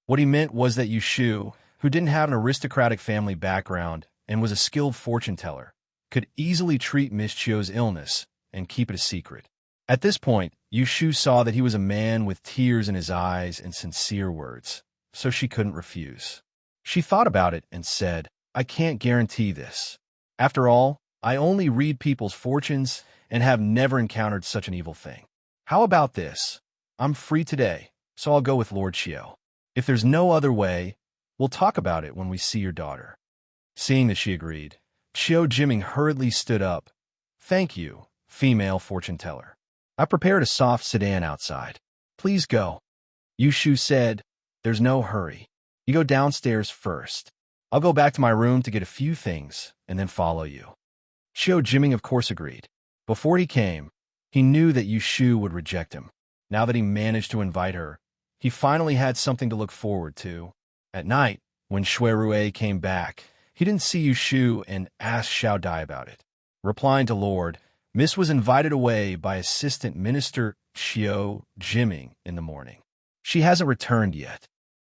What he meant was that Yushu, who didn't have an aristocratic family background and was a skilled fortune teller, could easily treat Miss Chio's illness and keep it a secret. At this point, Yu Shu saw that he was a man with tears in his eyes and sincere words, so she couldn't refuse. She thought about it and said, I can't guarantee this. After all, I only read people's fortunes and have never encountered such an evil thing. How about this? I'm free today, so I'll go with Lord Chio. If there's no other way, we'll talk about it when we see your daughter. Seeing that she agreed, Chio Jiming hurriedly stood up. Thank you, female fortune teller. I prepared a soft sedan outside. Please go. Yu Shu said, there's no hurry. You go downstairs first. I'll go back to my room to get a few things and then follow you. Chio Jiming of course agreed. Before he came, he knew that Yu Shu would reject him. Now that he managed to invite her, he finally had something to look forward to. At night, when Shui Rui came back, he didn't see Yu Shu and asked Xiao Dai about it. Replying to Lord, Miss was invited away by Assistant Minister Chio Jiming in the morning. She hasn't returned yet.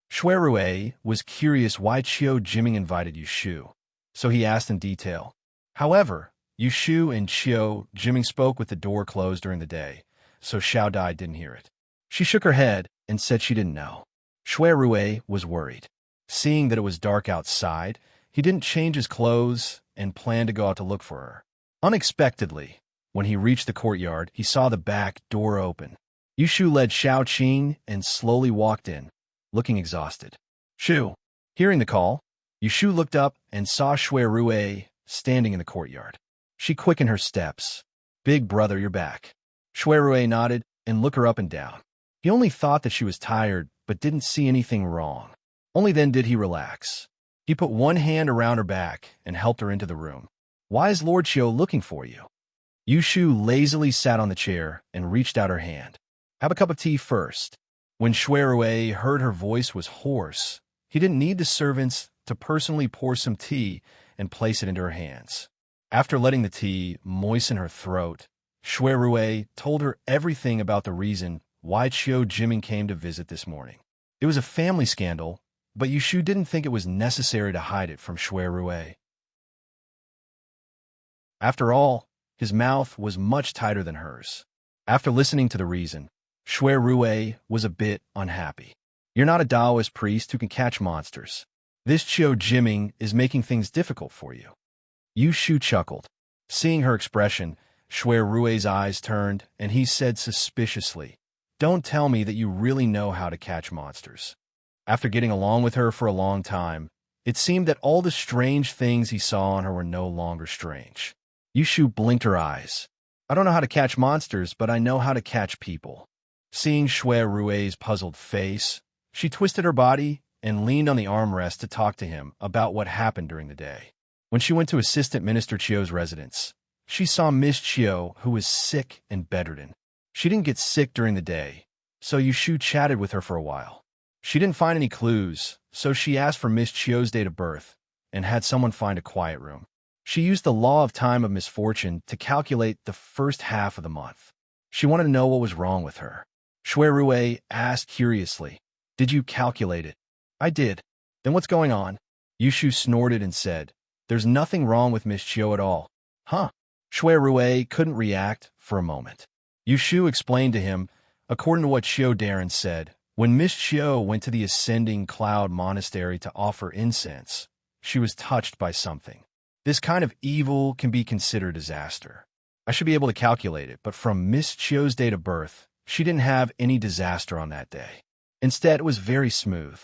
Shui Rui was curious why Chio Jiming invited Yu Shu, so he asked in detail. However, Yu Shu and Chio Jiming spoke with the door closed during the day, so Xiao Dai didn't hear it. She shook her head and said she didn't know. Shui Rui was worried. Seeing that it was dark outside, he didn't change his clothes and planned to go out to look for her. Unexpectedly, when he reached the courtyard, he saw the back door open. Yu Shu led Xiao Qing and slowly walked in, looking exhausted. Shu. Hearing the call, Yu Shu looked up and saw Shui Rui standing in the courtyard. She quickened her steps. Big brother, you're back. Shui Rui nodded and looked her up and down. He only thought that she was tired, but didn't see anything wrong. Only then did he relax. He put one hand around her back and helped her into the room. Why is Lord Chio looking for you? Yu Shu lazily sat on the chair and reached out her hand. Have a cup of tea first. When Shui Rui heard her voice was hoarse, he didn't need the servants to personally pour some tea and place it into her hands. After letting the tea moisten her throat, Shui Rui told her everything about the reason why Chio Jiming came to visit this morning. It was a family scandal, but Yu Shu didn't think it was necessary to hide it from Shui Rui. After all, his mouth was much tighter than hers. After listening to the reason, Shui Rui was a bit unhappy. You're not a Taoist priest who can catch monsters. This Chio Jiming is making things difficult for you. Yu Shu chuckled. Seeing her expression, Shui Rui's eyes turned, and he said suspiciously, Don't tell me that you really know how to catch monsters. After getting along with her for a long time, it seemed that all the strange things he saw on her were no longer strange. Yu Shu blinked her eyes. I don't know how to catch monsters, but I know how to catch people. Seeing Shui Rui's puzzled face, she twisted her body and leaned on the armrest to talk to him about what happened during the day. When she went to Assistant Minister Chio's residence, she saw Miss Chio, who was sick and bedridden. She didn't get sick during the day, so Yu Shu chatted with her for a while. She didn't find any clues, so she asked for Miss Chio's date of birth and had someone find a quiet room. She used the law of time of misfortune to calculate the first half of the month. She wanted to know what was wrong with her. Shui Rui asked curiously, Did you calculate it? I did. Then what's going on? Yu Shu snorted and said, There's nothing wrong with Miss Chio at all. Huh? Shui Rui couldn't react for a moment. Yu Shu explained to him, according to what Chio Darren said, when Miss Chio went to the Ascending Cloud Monastery to offer incense, she was touched by something. This kind of evil can be considered disaster. I should be able to calculate it, but from Miss Chio's date of birth, she didn't have any disaster on that day. Instead, it was very smooth.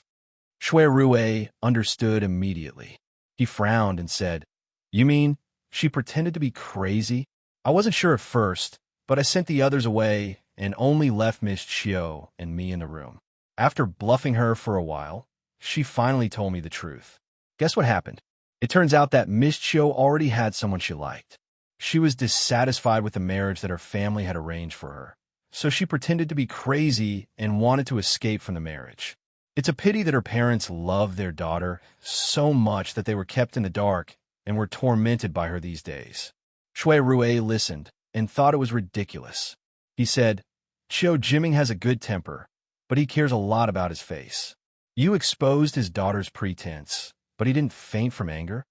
Shui Rui understood immediately. He frowned and said, You mean she pretended to be crazy? I wasn't sure at first, but I sent the others away and only left Miss Chio and me in the room. After bluffing her for a while, she finally told me the truth. Guess what happened? It turns out that Miss Chio already had someone she liked. She was dissatisfied with the marriage that her family had arranged for her, so she pretended to be crazy and wanted to escape from the marriage. It's a pity that her parents loved their daughter so much that they were kept in the dark and were tormented by her these days. Shui Rui listened and thought it was ridiculous. He said, Chio Jiming has a good temper, but he cares a lot about his face. You exposed his daughter's pretense, but he didn't faint from anger?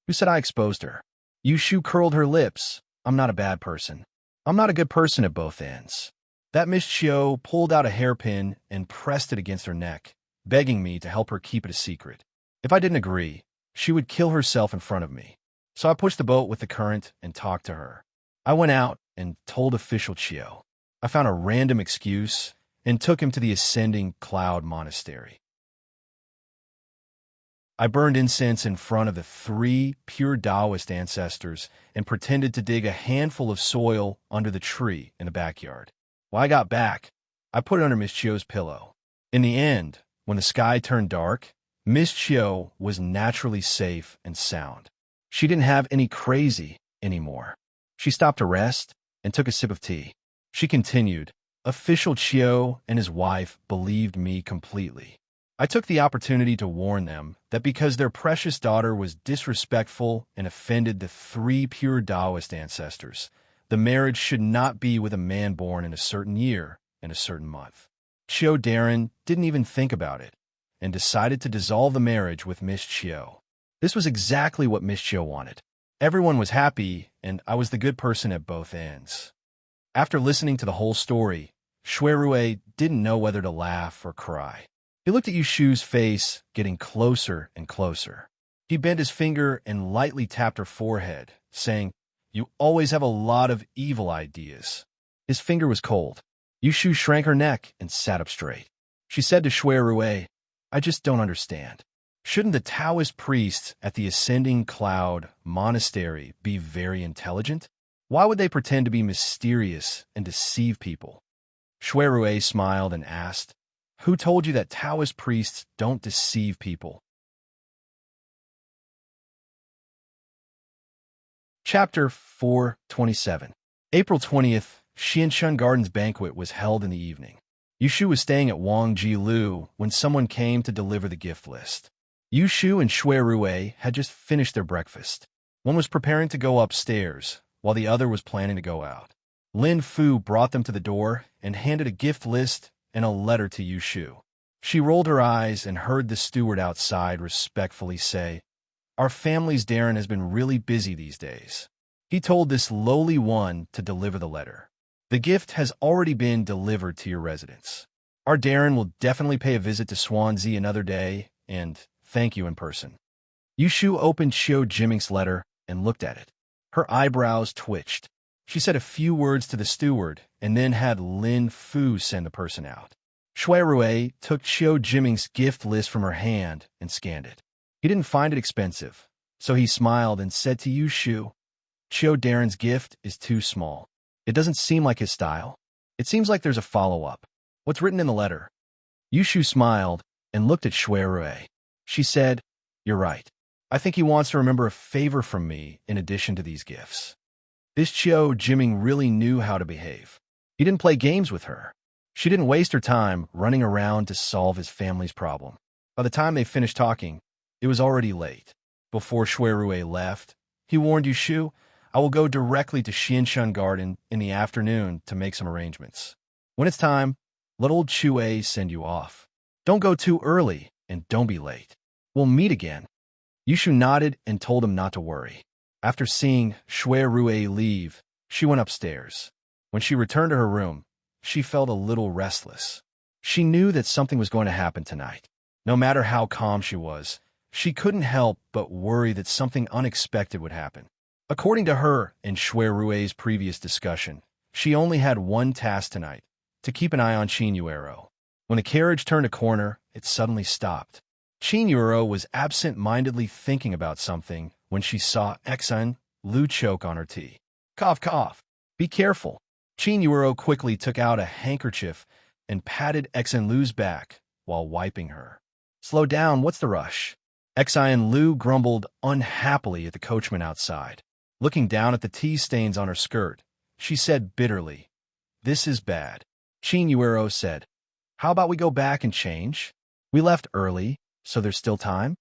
Who said I exposed her? Yushu curled her lips. I'm not a bad person. I'm not a good person at both ends. That Miss Chiu pulled out a hairpin and pressed it against her neck, begging me to help her keep it a secret. If I didn't agree, she would kill herself in front of me. So I pushed the boat with the current and talked to her. I went out and told official Chiu. I found a random excuse and took him to the Ascending Cloud Monastery. I burned incense in front of the 3 pure Taoist ancestors and pretended to dig a handful of soil under the tree in the backyard. When I got back, I put it under Miss Chiu's pillow. In the end, when the sky turned dark, Miss Chiu was naturally safe and sound. She didn't have any crazy anymore. She stopped to rest and took a sip of tea. She continued, Official Chiu and his wife believed me completely. I took the opportunity to warn them that because their precious daughter was disrespectful and offended the 3 pure Taoist ancestors, the marriage should not be with a man born in a certain year and a certain month. Chiu Darren didn't even think about it and decided to dissolve the marriage with Miss Chiu. This was exactly what Miss Chiu wanted. Everyone was happy, and I was the good person at both ends. After listening to the whole story, Shuirue didn't know whether to laugh or cry. He looked at Yushu's face, getting closer and closer. He bent his finger and lightly tapped her forehead, saying, You always have a lot of evil ideas. His finger was cold. Yushu shrank her neck and sat up straight. She said to Shuirue, I just don't understand. Shouldn't the Taoist priests at the Ascending Cloud Monastery be very intelligent? Why would they pretend to be mysterious and deceive people? Shuirue smiled and asked, Who told you that Taoist priests don't deceive people? Chapter 427. April 20th, Xianshan Garden's banquet was held in the evening. Yushu was staying at Wang Jilu when someone came to deliver the gift list. Yushu and Shuirue had just finished their breakfast. One was preparing to go upstairs, while the other was planning to go out. Lin Fu brought them to the door and handed a gift list and a letter to Yushu. She rolled her eyes and heard the steward outside respectfully say, Our family's Darren has been really busy these days. He told this lowly one to deliver the letter. The gift has already been delivered to your residence. Our Darren will definitely pay a visit to Swansea another day, and thank you in person. Yushu opened Xiu Jiming's letter and looked at it. Her eyebrows twitched. She said a few words to the steward and then had Lin Fu send the person out. Shuirue took Xiu Jiming's gift list from her hand and scanned it. He didn't find it expensive, so he smiled and said to Yushu, Chiu Darren's gift is too small. It doesn't seem like his style. It seems like there's a follow-up. What's written in the letter? Yushu smiled and looked at Shuirue. She said, You're right. I think he wants to remember a favor from me in addition to these gifts. This Chiu Jiming really knew how to behave. He didn't play games with her. She didn't waste her time running around to solve his family's problem. By the time they finished talking, it was already late. Before Shuirue left, he warned Yushu, I will go directly to Xianshan Garden in the afternoon to make some arrangements. When it's time, let old Chue send you off. Don't go too early and don't be late. We'll meet again. Yushu nodded and told him not to worry. After seeing Shuirue leave, she went upstairs. When she returned to her room, she felt a little restless. She knew that something was going to happen tonight. No matter how calm she was, she couldn't help but worry that something unexpected would happen. According to her and Shuirue's previous discussion, she only had one task tonight, to keep an eye on Chinyuero. When the carriage turned a corner, it suddenly stopped. Chinyuero was absent-mindedly thinking about something when she saw Exun Lu choke on her tea. Cough, cough. Be careful. Chinyuero quickly took out a handkerchief and patted Exun Lu's back while wiping her. Slow down, what's the rush? Exun Lu grumbled unhappily at the coachman outside. Looking down at the tea stains on her skirt, she said bitterly, This is bad. Chinyuero said, How about we go back and change? We left early, so there's still time?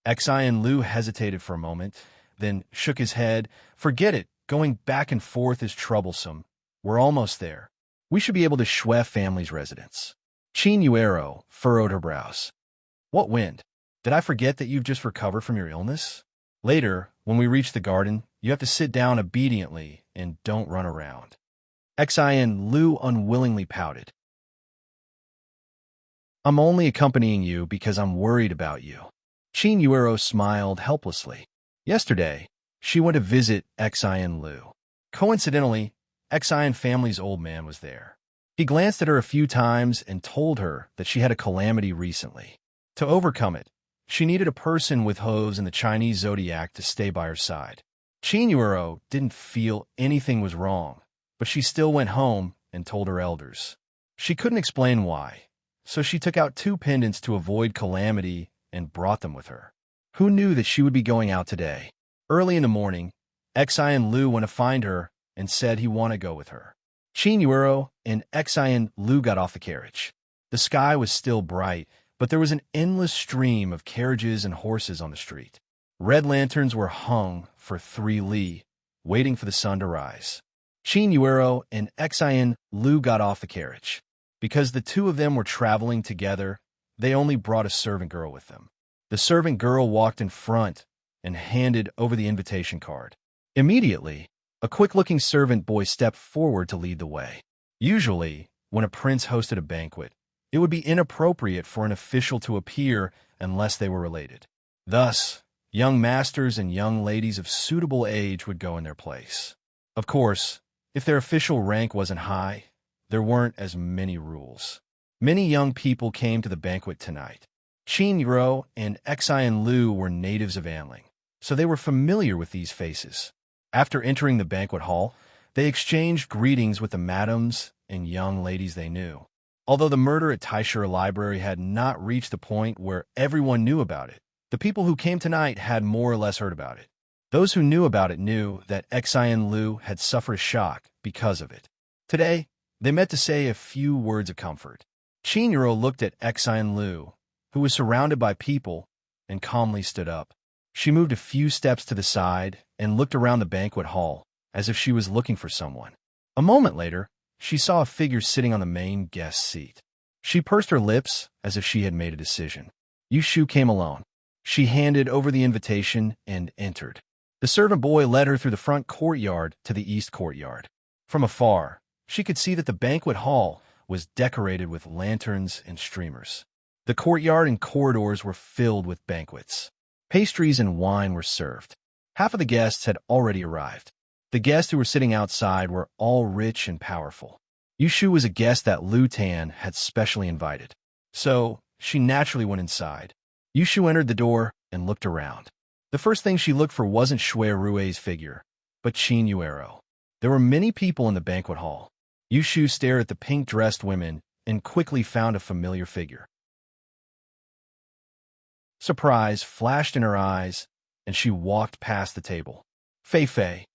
Exun Lu hesitated for a moment, then shook his head. Forget it, going back and forth is troublesome. We're almost there. We should be able to Shui family's residence. Chinyuero furrowed her brows. What wind? Did I forget that you've just recovered from your illness? Later, when we reached the garden, You have to sit down obediently and don't run around. Xin Lu unwillingly pouted. I'm only accompanying you because I'm worried about you. Qin Yuero smiled helplessly. Yesterday, she went to visit Xin Lu. Coincidentally, Xin family's old man was there. He glanced at her a few times and told her that she had a calamity recently. To overcome it, she needed a person with hooves in the Chinese zodiac to stay by her side. Qin Yuero didn't feel anything was wrong, but she still went home and told her elders. She couldn't explain why, so she took out 2 pendants to avoid calamity and brought them with her. Who knew that she would be going out today? Early in the morning, Xin Lu went to find her and said he wanted to go with her. Qin Yuero and Xin Lu got off the carriage. The sky was still bright, but there was an endless stream of carriages and horses on the street. Red lanterns were hung for 3 li, waiting for the sun to rise. Qin Yuero and Xin Lu got off the carriage. Because the 2 of them were traveling together, they only brought a servant girl with them. The servant girl walked in front and handed over the invitation card. Immediately, a quick-looking servant boy stepped forward to lead the way. Usually, when a prince hosted a banquet, it would be inappropriate for an official to appear unless they were related. Thus, young masters and young ladies of suitable age would go in their place. Of course, if their official rank wasn't high, there weren't as many rules. Many young people came to the banquet tonight. Qin Yuero and Xin Lu were natives of Anling, so they were familiar with these faces. After entering the banquet hall, they exchanged greetings with the madams and young ladies they knew. Although the murder at Taishur Library had not reached the point where everyone knew about it, the people who came tonight had more or less heard about it. Those who knew about it knew that Xin Lu had suffered a shock because of it. Today, they met to say a few words of comfort. Qin Yuero looked at Xin Lu, who was surrounded by people, and calmly stood up. She moved a few steps to the side and looked around the banquet hall as if she was looking for someone. A moment later, she saw a figure sitting on the main guest seat. She pursed her lips as if she had made a decision. Yushu came alone. She handed over the invitation and entered. The servant boy led her through the front courtyard to the east courtyard. From afar, she could see that the banquet hall was decorated with lanterns and streamers. The courtyard and corridors were filled with banquets. Pastries and wine were served. Half of the guests had already arrived. The guests who were sitting outside were all rich and powerful. Yushu was a guest that Lu Tan had specially invited, so she naturally went inside. Yushu entered the door and looked around. The first thing she looked for wasn't Shui Rue's figure, but Qin Yuero. There were many people in the banquet hall. Yushu stared at the pink-dressed women and quickly found a familiar figure. Surprise flashed in her eyes, and she walked past the table. Fei.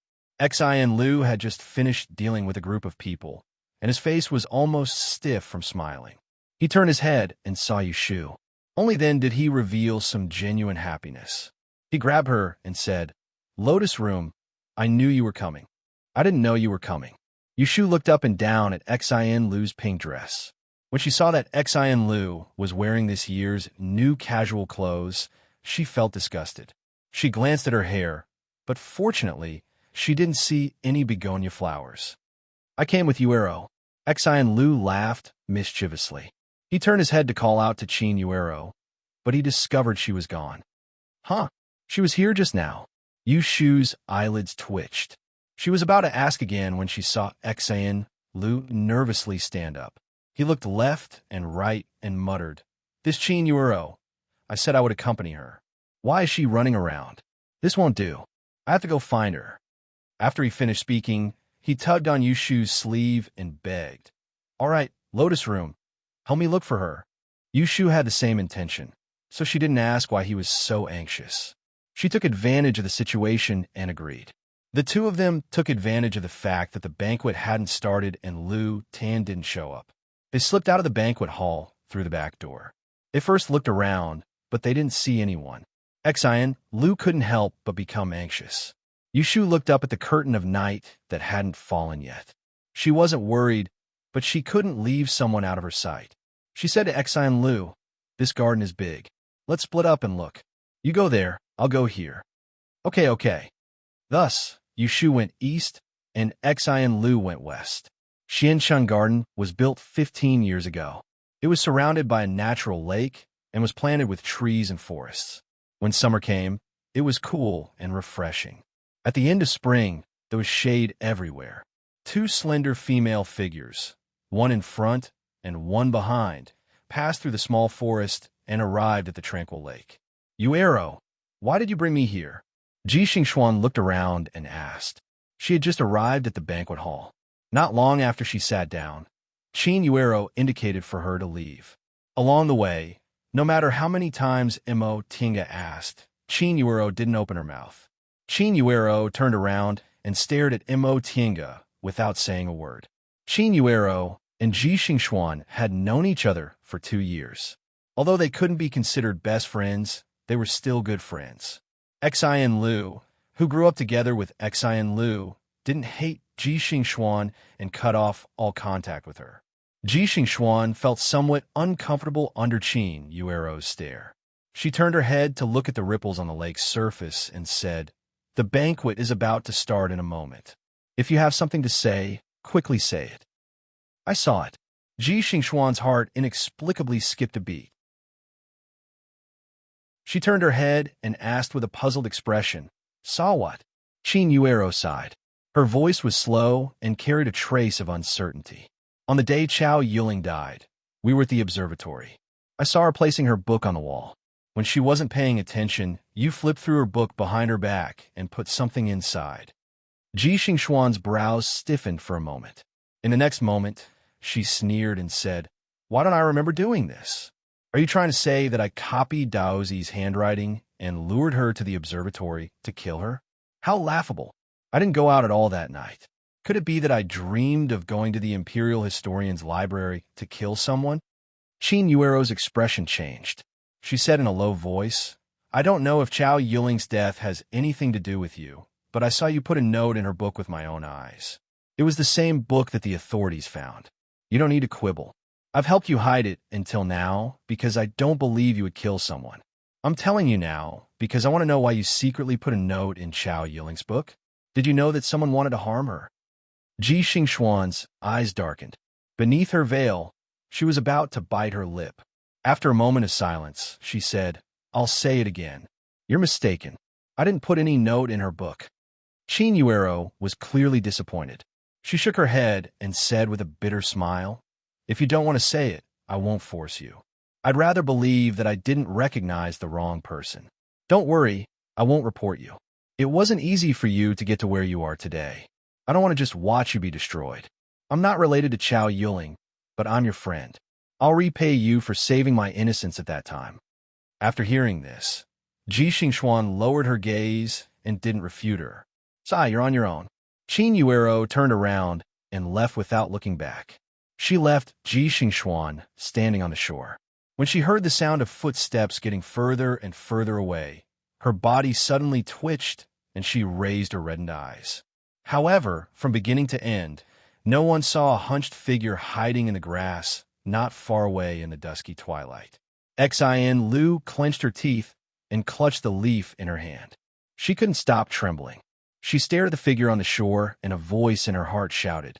Xin Lu had just finished dealing with a group of people, and his face was almost stiff from smiling. He turned his head and saw Yushu. Only then did he reveal some genuine happiness. He grabbed her and said, "Lotus Room, I knew you were coming. I didn't know you were coming." Yushu looked up and down at Xin Lu's pink dress. When she saw that Xin Lu was wearing this year's new casual clothes, she felt disgusted. She glanced at her hair, but fortunately, she didn't see any begonia flowers. "I came with Yuero." Xin Lu laughed mischievously. He turned his head to call out to Qin Yuero, but he discovered she was gone. "Huh, she was here just now." Yushu's eyelids twitched. She was about to ask again when she saw Xin Lu nervously stand up. He looked left and right and muttered, "This Qin Yuero. I said I would accompany her. Why is she running around? This won't do. I have to go find her." After he finished speaking, he tugged on Yushu's sleeve and begged, "All right, Lotus Room, help me look for her." Yushu had the same intention, so she didn't ask why he was so anxious. She took advantage of the situation and agreed. The 2 of them took advantage of the fact that the banquet hadn't started and Lu Tan didn't show up. They slipped out of the banquet hall through the back door. They first looked around, but they didn't see anyone. Xin Lu couldn't help but become anxious. Yushu looked up at the curtain of night that hadn't fallen yet. She wasn't worried, but she couldn't leave someone out of her sight. She said to Xin Lu, "This garden is big. Let's split up and look. You go there, I'll go here." Okay. Thus, Yushu went east, and Xian Lu went west. Xiansheng Garden was built 15 years ago. It was surrounded by a natural lake and was planted with trees and forests. When summer came, it was cool and refreshing. At the end of spring, there was shade everywhere. Two slender female figures, one in front and one behind, passed through the small forest and arrived at the tranquil lake. Yuero, why did you bring me here? Ji Xingxuan looked around and asked. She had just arrived at the banquet hall. Not long after she sat down, Qin Yuero indicated for her to leave. Along the way, no matter how many times Mo Tinga asked, Qin Yuero didn't open her mouth. Qin Yuero turned around and stared at Mo Tinga without saying a word. Qin Yuero and Ji Xingxuan had known each other for 2 years. Although they couldn't be considered best friends, they were still good friends. Xian Lu, who grew up together with Xian Lu, didn't hate Ji Xingxuan and cut off all contact with her. Ji Xingxuan felt somewhat uncomfortable under Qin Yuero's stare. She turned her head to look at the ripples on the lake's surface and said, "The banquet is about to start in a moment. If you have something to say, quickly say it." I saw it. Ji Xingxuan's heart inexplicably skipped a beat. She turned her head and asked with a puzzled expression, "Saw what?" Qin Yuero sighed. Her voice was slow and carried a trace of uncertainty. On the day Chao Yuling died, we were at the observatory. I saw her placing her book on the wall. When she wasn't paying attention, you flipped through her book behind her back and put something inside. Ji Xingxuan's brows stiffened for a moment. In the next moment, she sneered and said, "Why don't I remember doing this? Are you trying to say that I copied Daozi's handwriting and lured her to the observatory to kill her? How laughable. I didn't go out at all that night. Could it be that I dreamed of going to the Imperial Historian's library to kill someone?" Qin Yuero's expression changed. She said in a low voice, "I don't know if Chao Yuling's death has anything to do with you, but I saw you put a note in her book with my own eyes. It was the same book that the authorities found. You don't need to quibble. I've helped you hide it until now because I don't believe you would kill someone. I'm telling you now because I want to know why you secretly put a note in Chao Yuling's book. Did you know that someone wanted to harm her?" Ji Xingxuan's eyes darkened. Beneath her veil, she was about to bite her lip. After a moment of silence, she said, "I'll say it again. You're mistaken. I didn't put any note in her book." Qin Yuero was clearly disappointed. She shook her head and said with a bitter smile, "If you don't want to say it, I won't force you. I'd rather believe that I didn't recognize the wrong person. Don't worry, I won't report you. It wasn't easy for you to get to where you are today. I don't want to just watch you be destroyed. I'm not related to Chao Yuling, but I'm your friend. I'll repay you for saving my innocence at that time." After hearing this, Ji Xingxuan lowered her gaze and didn't refute her. "Sai, you're on your own." Qin Yuero turned around and left without looking back. She left Ji Xingxuan standing on the shore. When she heard the sound of footsteps getting further and further away, her body suddenly twitched and she raised her reddened eyes. However, from beginning to end, no one saw a hunched figure hiding in the grass not far away in the dusky twilight. Xian Lu clenched her teeth and clutched the leaf in her hand. She couldn't stop trembling. She stared at the figure on the shore, and a voice in her heart shouted.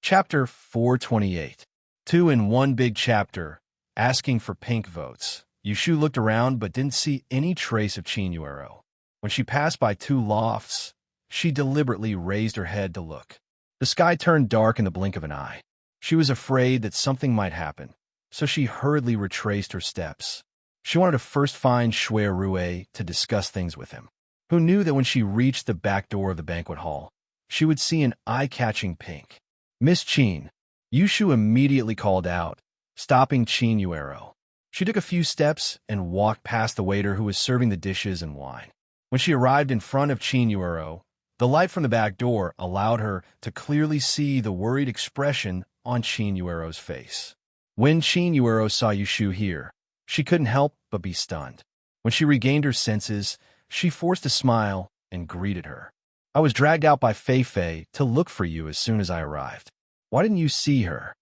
Chapter 428. 2 in 1 big chapter, asking for pink votes. Yushu looked around but didn't see any trace of Qin Yuero. When she passed by 2 lofts, she deliberately raised her head to look. The sky turned dark in the blink of an eye. She was afraid that something might happen, so she hurriedly retraced her steps. She wanted to first find Shui Rue to discuss things with him. Who knew that when she reached the back door of the banquet hall, she would see an eye-catching pink. "Miss Qin," Yushu immediately called out, stopping Qin Yuero. She took a few steps and walked past the waiter who was serving the dishes and wine. When she arrived in front of Qin Yuero, the light from the back door allowed her to clearly see the worried expression on Qin Yuero's face. When Qin Yuero saw Yushu here, she couldn't help but be stunned. When she regained her senses, she forced a smile and greeted her. "I was dragged out by Fei Fei to look for you as soon as I arrived. Why didn't you see her?"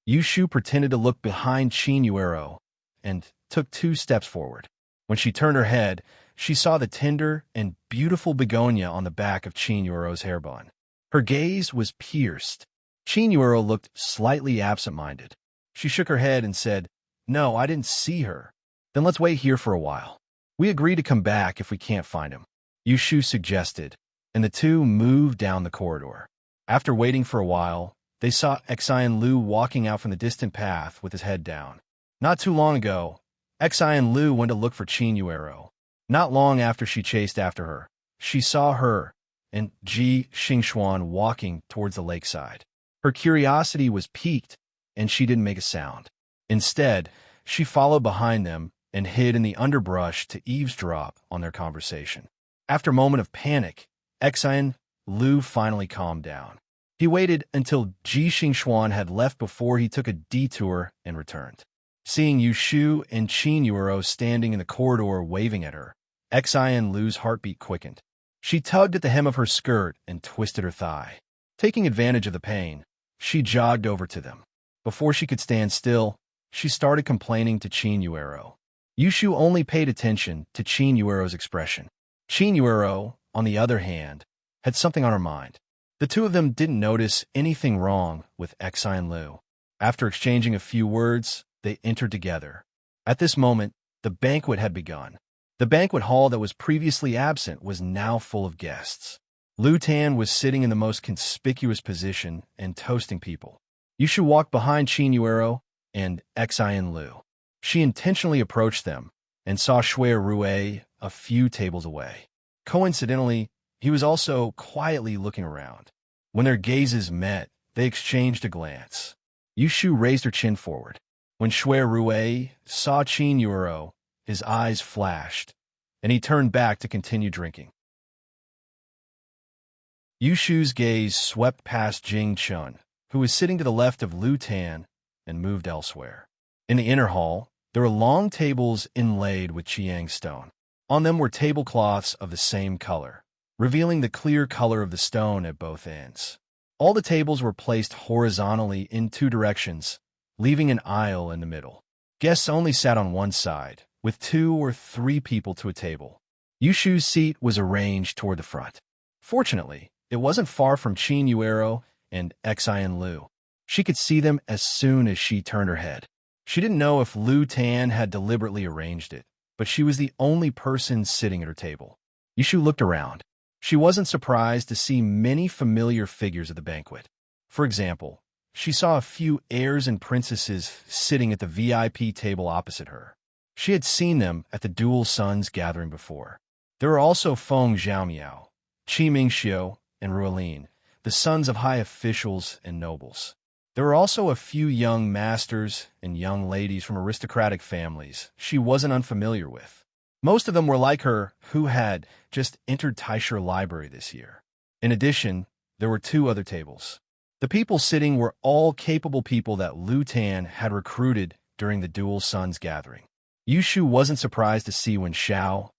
Yushu pretended to look behind Qin Yuero and took 2 steps forward. When she turned her head, she saw the tender and beautiful begonia on the back of Chinyuro's hairbun. Her gaze was pierced. Chinyuro looked slightly absent-minded. She shook her head and said, "No, I didn't see her." "Then let's wait here for a while. We agree to come back if we can't find him," Yushu suggested, and the two moved down the corridor. After waiting for a while, they saw Xian Lu walking out from the distant path with his head down. Not too long ago, Xian Lu went to look for Chinyuero. Not long after she chased after her, she saw her and Ji Xingxuan walking towards the lakeside. Her curiosity was piqued, and she didn't make a sound. Instead, she followed behind them and hid in the underbrush to eavesdrop on their conversation. After a moment of panic, Xian Lu finally calmed down. He waited until Ji Xingxuan had left before he took a detour and returned. Seeing Yushu and Chinyuro standing in the corridor waving at her, Xian Lu's heartbeat quickened. She tugged at the hem of her skirt and twisted her thigh. Taking advantage of the pain, she jogged over to them. Before she could stand still, she started complaining to Chinyuro. Yushu only paid attention to Chinyuro's expression. Chinyuro, on the other hand, had something on her mind. The two of them didn't notice anything wrong with Xian Lu. After exchanging a few words, they entered together. At this moment, the banquet had begun. The banquet hall that was previously absent was now full of guests. Lu Tan was sitting in the most conspicuous position and toasting people. Yushu walked behind Chinyuro and Xian Lu. She intentionally approached them and saw Shui Rue a few tables away. Coincidentally, he was also quietly looking around. When their gazes met, they exchanged a glance. Yushu raised her chin forward. When Shui Rue saw Chinyuro, his eyes flashed, and he turned back to continue drinking. Yushu's gaze swept past Jing Chun, who was sitting to the left of Lu Tan, and moved elsewhere. In the inner hall, there were long tables inlaid with Chiang stone. On them were tablecloths of the same color, revealing the clear color of the stone at both ends. All the tables were placed horizontally in two directions, leaving an aisle in the middle. Guests only sat on one side, with 2 or 3 people to a table. Yushu's seat was arranged toward the front. Fortunately, it wasn't far from Chinyuero and Xian Lu. She could see them as soon as she turned her head. She didn't know if Lu Tan had deliberately arranged it, but she was the only person sitting at her table. Yushu looked around. She wasn't surprised to see many familiar figures at the banquet. For example, she saw a few heirs and princesses sitting at the VIP table opposite her. She had seen them at the Dual Sons gathering before. There were also Feng Zhaomiao, Qi Mingxiu, and Ruolin, the sons of high officials and nobles. There were also a few young masters and young ladies from aristocratic families she wasn't unfamiliar with. Most of them were like her, who had just entered Taisher Library this year. In addition, there were 2 other tables. The people sitting were all capable people that Lu Tan had recruited during the Dual Sons gathering. Yushu wasn't surprised to see Wen Xiao,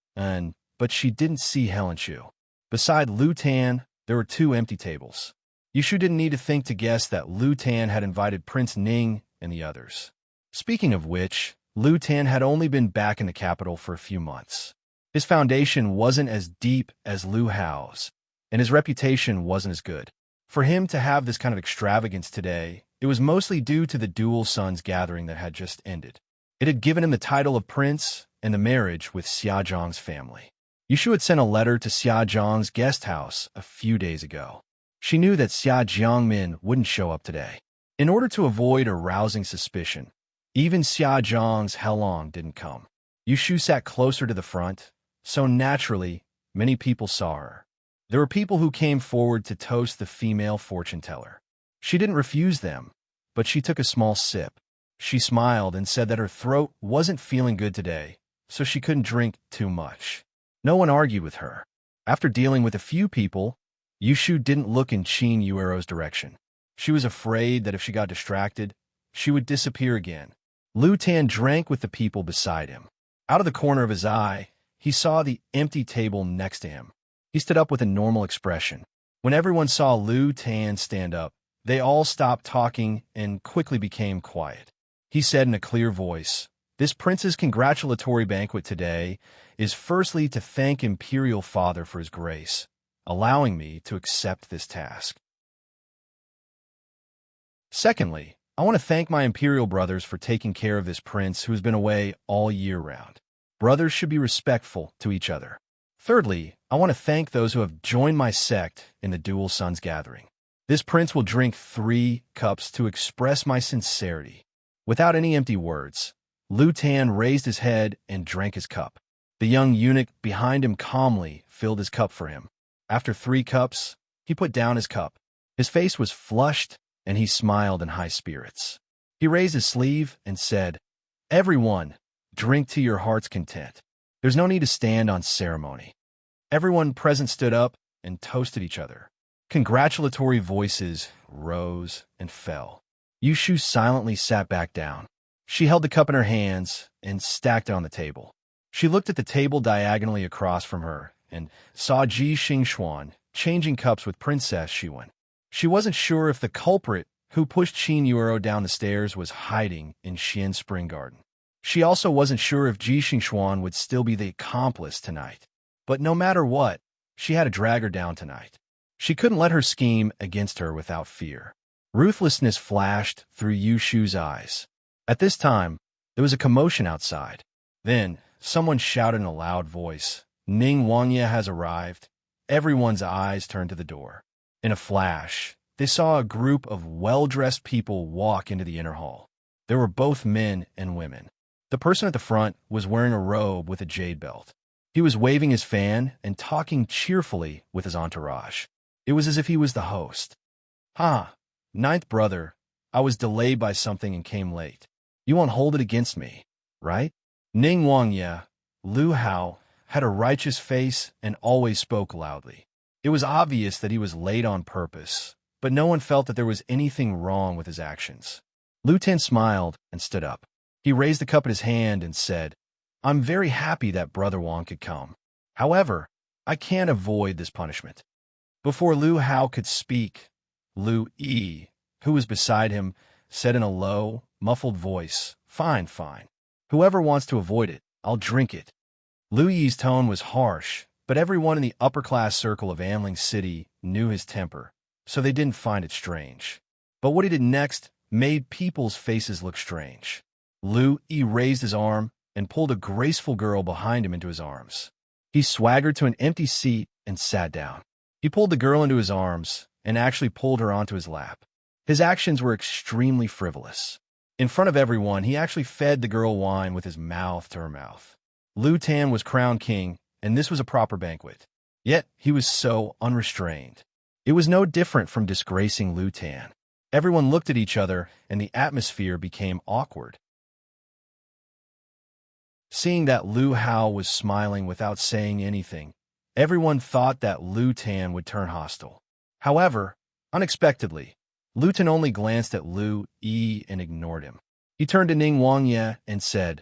but she didn't see Helen Chu. Beside Lu Tan, there were 2 empty tables. Yushu didn't need to think to guess that Lu Tan had invited Prince Ning and the others. Speaking of which, Lu Tan had only been back in the capital for a few months. His foundation wasn't as deep as Lu Hao's, and his reputation wasn't as good. For him to have this kind of extravagance today, it was mostly due to the Dual Sons gathering that had just ended. It had given him the title of prince and the marriage with Xia Zhang's family. Yushu had sent a letter to Xia Zhang's guest house a few days ago. She knew that Xia Jiangmin wouldn't show up today. In order to avoid arousing suspicion, even Xia Zhang's Helong didn't come. Yushu sat closer to the front, so naturally, many people saw her. There were people who came forward to toast the female fortune teller. She didn't refuse them, but she took a small sip. She smiled and said that her throat wasn't feeling good today, so she couldn't drink too much. No one argued with her. After dealing with a few people, Yushu didn't look in Chinyuero's direction. She was afraid that if she got distracted, she would disappear again. Lu Tan drank with the people beside him. Out of the corner of his eye, he saw the empty table next to him. He stood up with a normal expression. When everyone saw Lu Tan stand up, they all stopped talking and quickly became quiet. He said in a clear voice, This prince's congratulatory banquet today is firstly to thank Imperial Father for his grace, allowing me to accept this task. Secondly, I want to thank my Imperial brothers for taking care of this prince who has been away all year round. Brothers should be respectful to each other. Thirdly, I want to thank those who have joined my sect in the Dual Sons gathering. This prince will drink 3 cups to express my sincerity. Without any empty words, Lu Tan raised his head and drank his cup. The young eunuch behind him calmly filled his cup for him. After 3 cups, he put down his cup. His face was flushed, and he smiled in high spirits. He raised his sleeve and said, "Everyone, drink to your heart's content. There's no need to stand on ceremony." Everyone present stood up and toasted each other. Congratulatory voices rose and fell. Yushu silently sat back down. She held the cup in her hands and stacked it on the table. She looked at the table diagonally across from her and saw Ji Xingxuan changing cups with Princess Xiwen. She wasn't sure if the culprit who pushed Qin Yuero down the stairs was hiding in Xian Spring Garden. She also wasn't sure if Ji Xingxuan would still be the accomplice tonight. But no matter what, she had to drag her down tonight. She couldn't let her scheme against her without fear. Ruthlessness flashed through Yushu's eyes. At this time, there was a commotion outside. Then, someone shouted in a loud voice, "Ning Wangye has arrived." Everyone's eyes turned to the door. In a flash, they saw a group of well-dressed people walk into the inner hall. There were both men and women. The person at the front was wearing a robe with a jade belt. He was waving his fan and talking cheerfully with his entourage. It was as if he was the host. Ninth brother, I was delayed by something and came late. You won't hold it against me, right?" Ning Wangye, Lu Hao, had a righteous face and always spoke loudly. It was obvious that he was late on purpose, but no one felt that there was anything wrong with his actions. Lu Tan smiled and stood up. He raised the cup in his hand and said, "I'm very happy that Brother Wang could come. However, I can't avoid this punishment." Before Lu Hao could speak, Lu Yi, who was beside him, said in a low, muffled voice, "Fine, fine. Whoever wants to avoid it, I'll drink it." Lu Yi's tone was harsh, but everyone in the upper-class circle of Anling City knew his temper, so they didn't find it strange. But what he did next made people's faces look strange. Lu Yi raised his arm and pulled a graceful girl behind him into his arms. He swaggered to an empty seat and sat down. He pulled the girl into his arms and actually pulled her onto his lap. His actions were extremely frivolous. In front of everyone, he actually fed the girl wine with his mouth to her mouth. Lu Tan was crowned king, and this was a proper banquet. Yet, he was so unrestrained. It was no different from disgracing Lu Tan. Everyone looked at each other, and the atmosphere became awkward. Seeing that Lu Hao was smiling without saying anything, everyone thought that Lu Tan would turn hostile. However, unexpectedly, Lu Tan only glanced at Lu Yi and ignored him. He turned to Ning Wangye and said,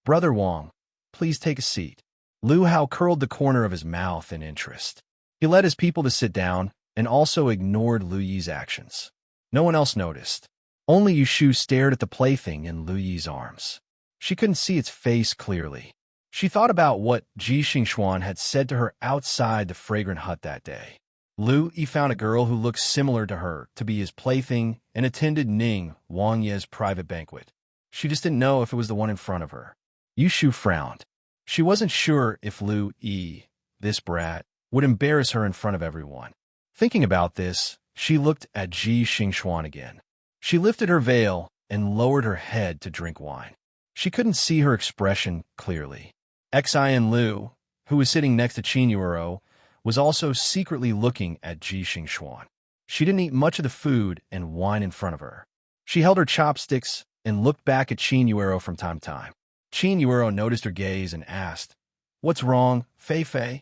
"Brother Wang, please take a seat." Lu Hao curled the corner of his mouth in interest. He led his people to sit down and also ignored Lu Yi's actions. No one else noticed. Only Yushu stared at the plaything in Lu Yi's arms. She couldn't see its face clearly. She thought about what Ji Xingxuan had said to her outside the fragrant hut that day. Lu Yi found a girl who looked similar to her to be his plaything and attended Ning Wangye's private banquet. She just didn't know if it was the one in front of her. Yushu frowned. She wasn't sure if Lu Yi, this brat, would embarrass her in front of everyone. Thinking about this, she looked at Ji Xingxuan again. She lifted her veil and lowered her head to drink wine. She couldn't see her expression clearly. Xian Lu, who was sitting next to Qin Yuero, was also secretly looking at Ji Xingxuan. She didn't eat much of the food and wine in front of her. She held her chopsticks and looked back at Qin Yuero from time to time. Qin Yuero noticed her gaze and asked, "What's wrong, Fei Fei?"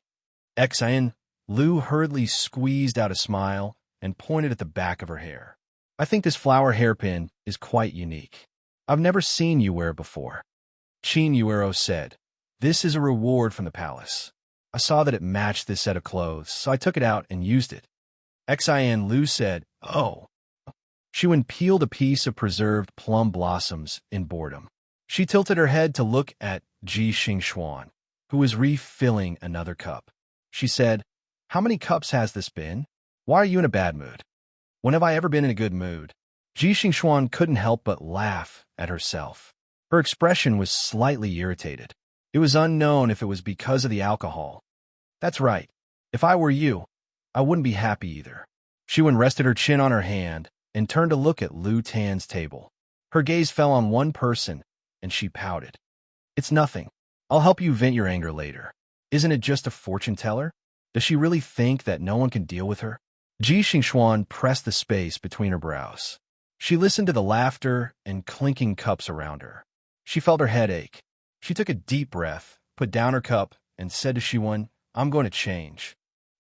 Xian Lu hurriedly squeezed out a smile and pointed at the back of her hair. "I think this flower hairpin is quite unique. I've never seen you wear it before." Qin Yuero said, "This is a reward from the palace. I saw that it matched this set of clothes, so I took it out and used it." Xian Lu said, "Oh." Xiwen peeled a piece of preserved plum blossoms in boredom. She tilted her head to look at Ji Xingxuan, who was refilling another cup. She said, "How many cups has this been? Why are you in a bad mood?" "When have I ever been in a good mood?" Ji Xingxuan couldn't help but laugh at herself. Her expression was slightly irritated. It was unknown if it was because of the alcohol. "That's right. If I were you, I wouldn't be happy either." Shiwen rested her chin on her hand and turned to look at Lu Tan's table. Her gaze fell on one person, and she pouted. "It's nothing. I'll help you vent your anger later. Isn't it just a fortune teller? Does she really think that no one can deal with her?" Ji Xingxuan pressed the space between her brows. She listened to the laughter and clinking cups around her. She felt her head ache. She took a deep breath, put down her cup, and said to Shiwen, "I'm going to change."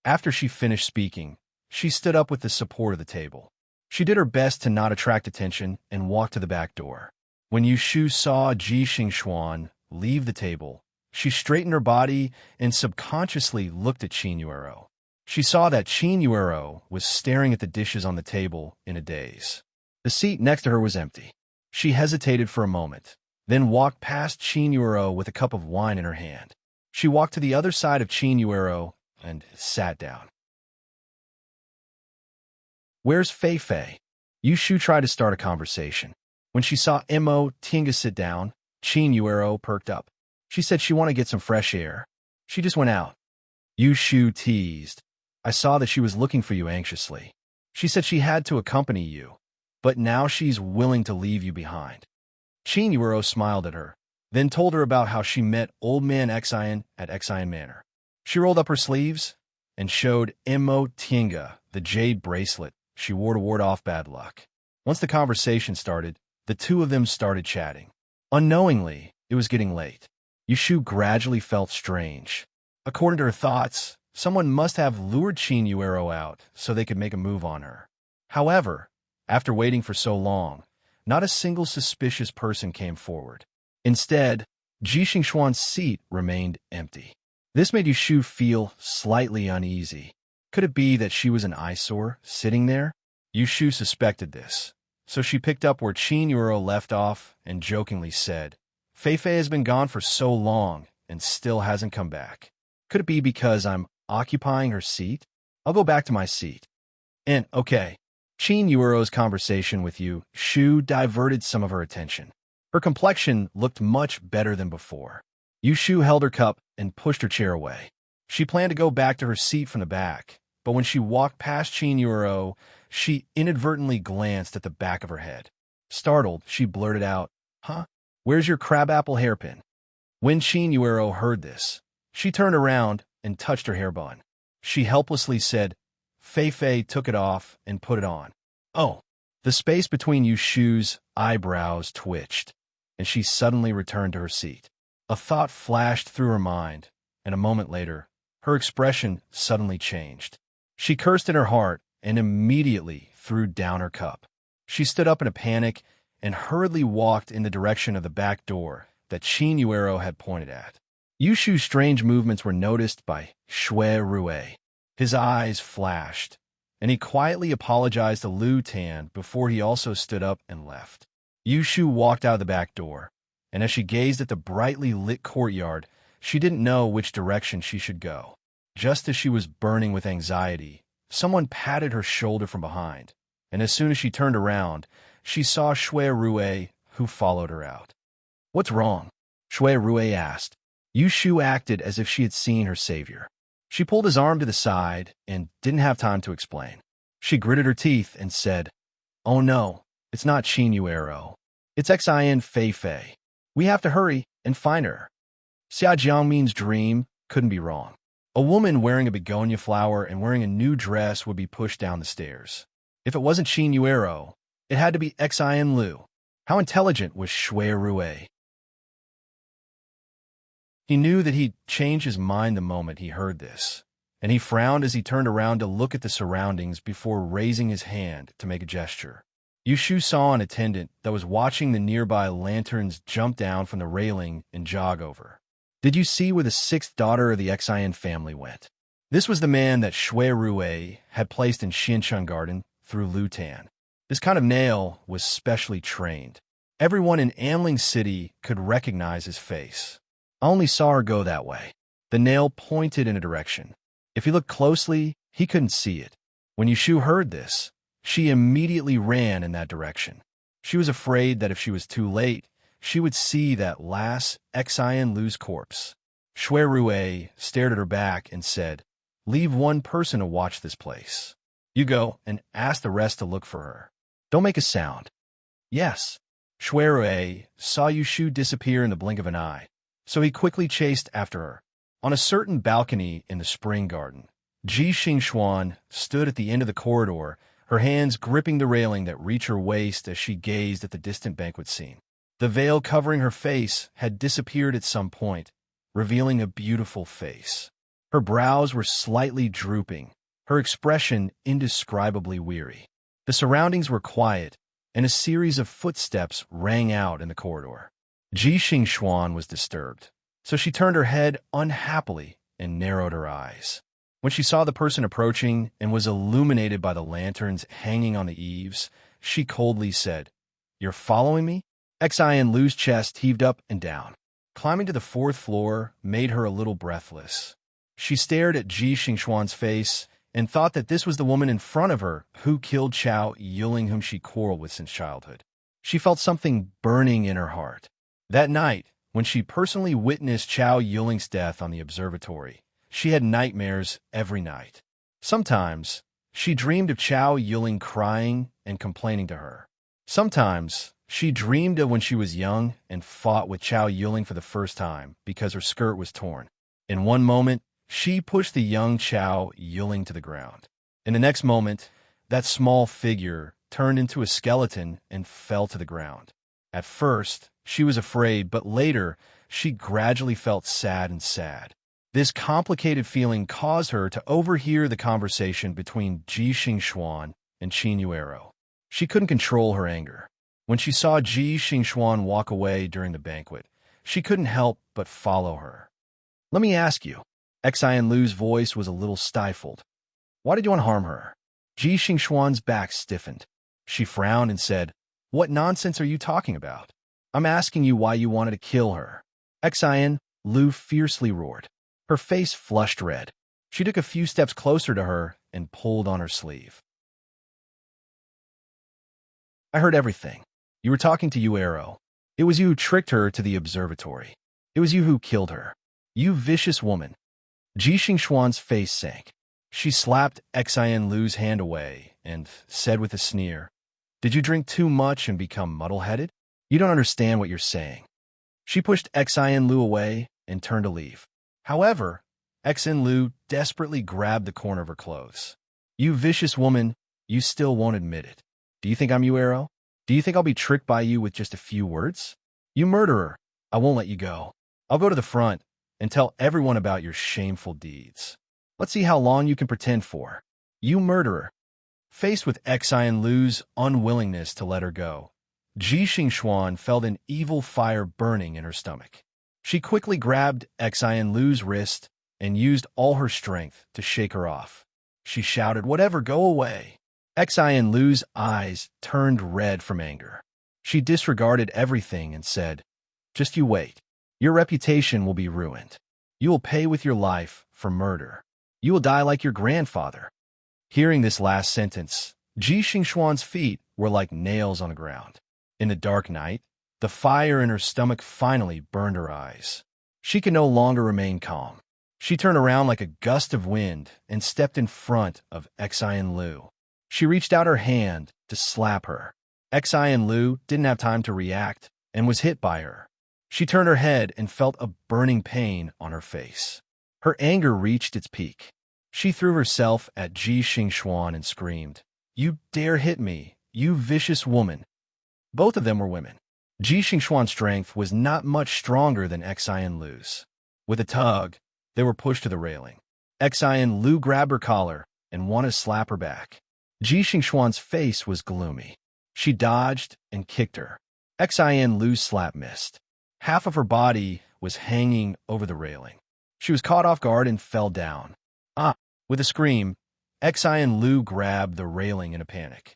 After she finished speaking, she stood up with the support of the table. She did her best to not attract attention and walked to the back door. When Yushu saw Ji Xingxuan leave the table, she straightened her body and subconsciously looked at Qin Yuero. She saw that Qin Yuero was staring at the dishes on the table in a daze. The seat next to her was empty. She hesitated for a moment, then walked past Qin Yuero with a cup of wine in her hand. She walked to the other side of Qin Yuero and sat down. "Where's Fei Fei?" Yushu tried to start a conversation. When she saw Mo Tinga sit down, Qin Yuero perked up. She said she wanted to get some fresh air. She just went out. Yushu teased. "I saw that she was looking for you anxiously. She said she had to accompany you, but now she's willing to leave you behind." Qin Yuero smiled at her, then told her about how she met Old Man Xian at Xian Manor. She rolled up her sleeves and showed Mo Tinga the jade bracelet she wore to ward off bad luck. Once the conversation started, the two of them started chatting. Unknowingly, it was getting late. Yushu gradually felt strange. According to her thoughts, someone must have lured Qin Yuero out so they could make a move on her. However, after waiting for so long, not a single suspicious person came forward. Instead, Ji Xingxuan's seat remained empty. This made Yushu feel slightly uneasy. Could it be that she was an eyesore sitting there? Yushu suspected this, so she picked up where Qin Yuero left off and jokingly said, "Fei Fei has been gone for so long and still hasn't come back. Could it be because I'm occupying her seat? I'll go back to my seat." And, okay, Qin Yuero's conversation with Yushu diverted some of her attention. Her complexion looked much better than before. Yushu held her cup and pushed her chair away. She planned to go back to her seat from the back, but when she walked past Qin Yuero, she inadvertently glanced at the back of her head. Startled, she blurted out, "Huh? Where's your crabapple hairpin?" When Qin Yuero heard this, she turned around and touched her hair bun. She helplessly said, "Fei Fei took it off and put it on." Oh, the space between Yushu's eyebrows twitched, and she suddenly returned to her seat. A thought flashed through her mind, and a moment later, her expression suddenly changed. She cursed in her heart and immediately threw down her cup. She stood up in a panic and hurriedly walked in the direction of the back door that Qin Yuero had pointed at. Yushu's strange movements were noticed by Shui Rue. His eyes flashed, and he quietly apologized to Lu Tan before he also stood up and left. Yushu walked out of the back door, and as she gazed at the brightly lit courtyard, she didn't know which direction she should go. Just as she was burning with anxiety, someone patted her shoulder from behind, and as soon as she turned around, she saw Shui Rue, who followed her out. "What's wrong?" Shui Rue asked. Yushu acted as if she had seen her savior. She pulled his arm to the side and didn't have time to explain. She gritted her teeth and said, "Oh no, it's not Qin Yuero. It's Xian Fei Fei. We have to hurry and find her." Xia Jiangmin's dream couldn't be wrong. A woman wearing a begonia flower and wearing a new dress would be pushed down the stairs. If it wasn't Qin Yuero, it had to be Xian Lu. How intelligent was Shui Rue? He knew that he'd change his mind the moment he heard this, and he frowned as he turned around to look at the surroundings before raising his hand to make a gesture. Yushu saw an attendant that was watching the nearby lanterns jump down from the railing and jog over. "Did you see where the sixth daughter of the Xian family went?" This was the man that Shui Rue had placed in Xiancheng Garden through Lu Tan. This kind of nail was specially trained. Everyone in Amling City could recognize his face. I only saw her go that way. The nail pointed in a direction. If he looked closely, he couldn't see it. When Yushu heard this, she immediately ran in that direction. She was afraid that if she was too late, she would see that last Xian Lu's corpse. Shui Rue stared at her back and said, "Leave one person to watch this place. You go and ask the rest to look for her. Don't make a sound." Yes. Shui Rue saw Yushu disappear in the blink of an eye, so he quickly chased after her. On a certain balcony in the spring garden, Ji Xingxuan stood at the end of the corridor, her hands gripping the railing that reached her waist as she gazed at the distant banquet scene. The veil covering her face had disappeared at some point, revealing a beautiful face. Her brows were slightly drooping, her expression indescribably weary. The surroundings were quiet, and a series of footsteps rang out in the corridor. Ji Xingxuan was disturbed, so she turned her head unhappily and narrowed her eyes. When she saw the person approaching and was illuminated by the lanterns hanging on the eaves, she coldly said, "You're following me?" Xian Lu's chest heaved up and down. Climbing to the fourth floor made her a little breathless. She stared at Ji Xingxuan's face and thought that this was the woman in front of her who killed Chao Yuling, whom she quarreled with since childhood. She felt something burning in her heart. That night, when she personally witnessed Chao Yuling's death on the observatory, she had nightmares every night. Sometimes, she dreamed of Chao Yuling crying and complaining to her. Sometimes, she dreamed of when she was young and fought with Chao Yuling for the first time because her skirt was torn. In one moment, she pushed the young Chao Yuling to the ground. In the next moment, that small figure turned into a skeleton and fell to the ground. At first, she was afraid, but later, she gradually felt sad. This complicated feeling caused her to overhear the conversation between Ji Xingxuan and Qin Yuero. She couldn't control her anger. When she saw Ji Xingxuan walk away during the banquet, she couldn't help but follow her. "Let me ask you." Xian Lu's voice was a little stifled. "Why did you want to harm her?" Ji Xingxuan's back stiffened. She frowned and said, "What nonsense are you talking about? I'm asking you why you wanted to kill her." Xian Lu fiercely roared. Her face flushed red. She took a few steps closer to her and pulled on her sleeve. "I heard everything. You were talking to Yuero. It was you who tricked her to the observatory. It was you who killed her. You vicious woman." Ji Xingxuan's face sank. She slapped Xian Lu's hand away and said with a sneer, "Did you drink too much and become muddle-headed? You don't understand what you're saying." She pushed Xian Lu away and turned to leave. However, Xian Lu desperately grabbed the corner of her clothes. "You vicious woman, you still won't admit it. Do you think I'm Yuero? Do you think I'll be tricked by you with just a few words? You murderer, I won't let you go. I'll go to the front and tell everyone about your shameful deeds. Let's see how long you can pretend for. You murderer." Faced with Xian Lu's unwillingness to let her go, Ji Xingxuan felt an evil fire burning in her stomach. She quickly grabbed Xian Lu's wrist and used all her strength to shake her off. She shouted, "Whatever, go away." Xian Lu's eyes turned red from anger. She disregarded everything and said, "Just you wait. Your reputation will be ruined. You will pay with your life for murder. You will die like your grandfather." Hearing this last sentence, Ji Xingxuan's feet were like nails on the ground. In the dark night, the fire in her stomach finally burned her eyes. She could no longer remain calm. She turned around like a gust of wind and stepped in front of Xian Lu. She reached out her hand to slap her. Xian Lu didn't have time to react and was hit by her. She turned her head and felt a burning pain on her face. Her anger reached its peak. She threw herself at Ji Xingxuan and screamed, "You dare hit me, you vicious woman." Both of them were women. Ji Xingxuan's strength was not much stronger than Xian Lu's. With a tug, they were pushed to the railing. Xian Lu grabbed her collar and wanted to slap her back. Ji Xingxuan's face was gloomy. She dodged and kicked her. Xian Lu's slap missed. Half of her body was hanging over the railing. She was caught off guard and fell down. With a scream, Xian Lu grabbed the railing in a panic.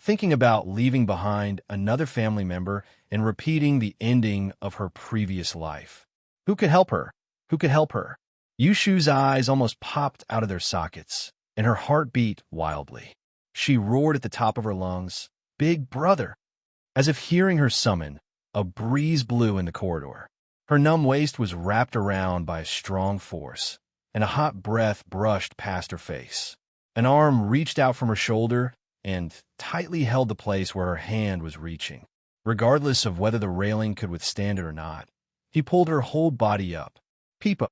thinking about leaving behind another family member and repeating the ending of her previous life. Who could help her? Who could help her? Yushu's eyes almost popped out of their sockets, and her heart beat wildly. She roared at the top of her lungs, "Big brother!" As if hearing her summon, a breeze blew in the corridor. Her numb waist was wrapped around by a strong force, and a hot breath brushed past her face. An arm reached out from her shoulder and tightly held the place where her hand was reaching. Regardless of whether the railing could withstand it or not, he pulled her whole body up. Peep up.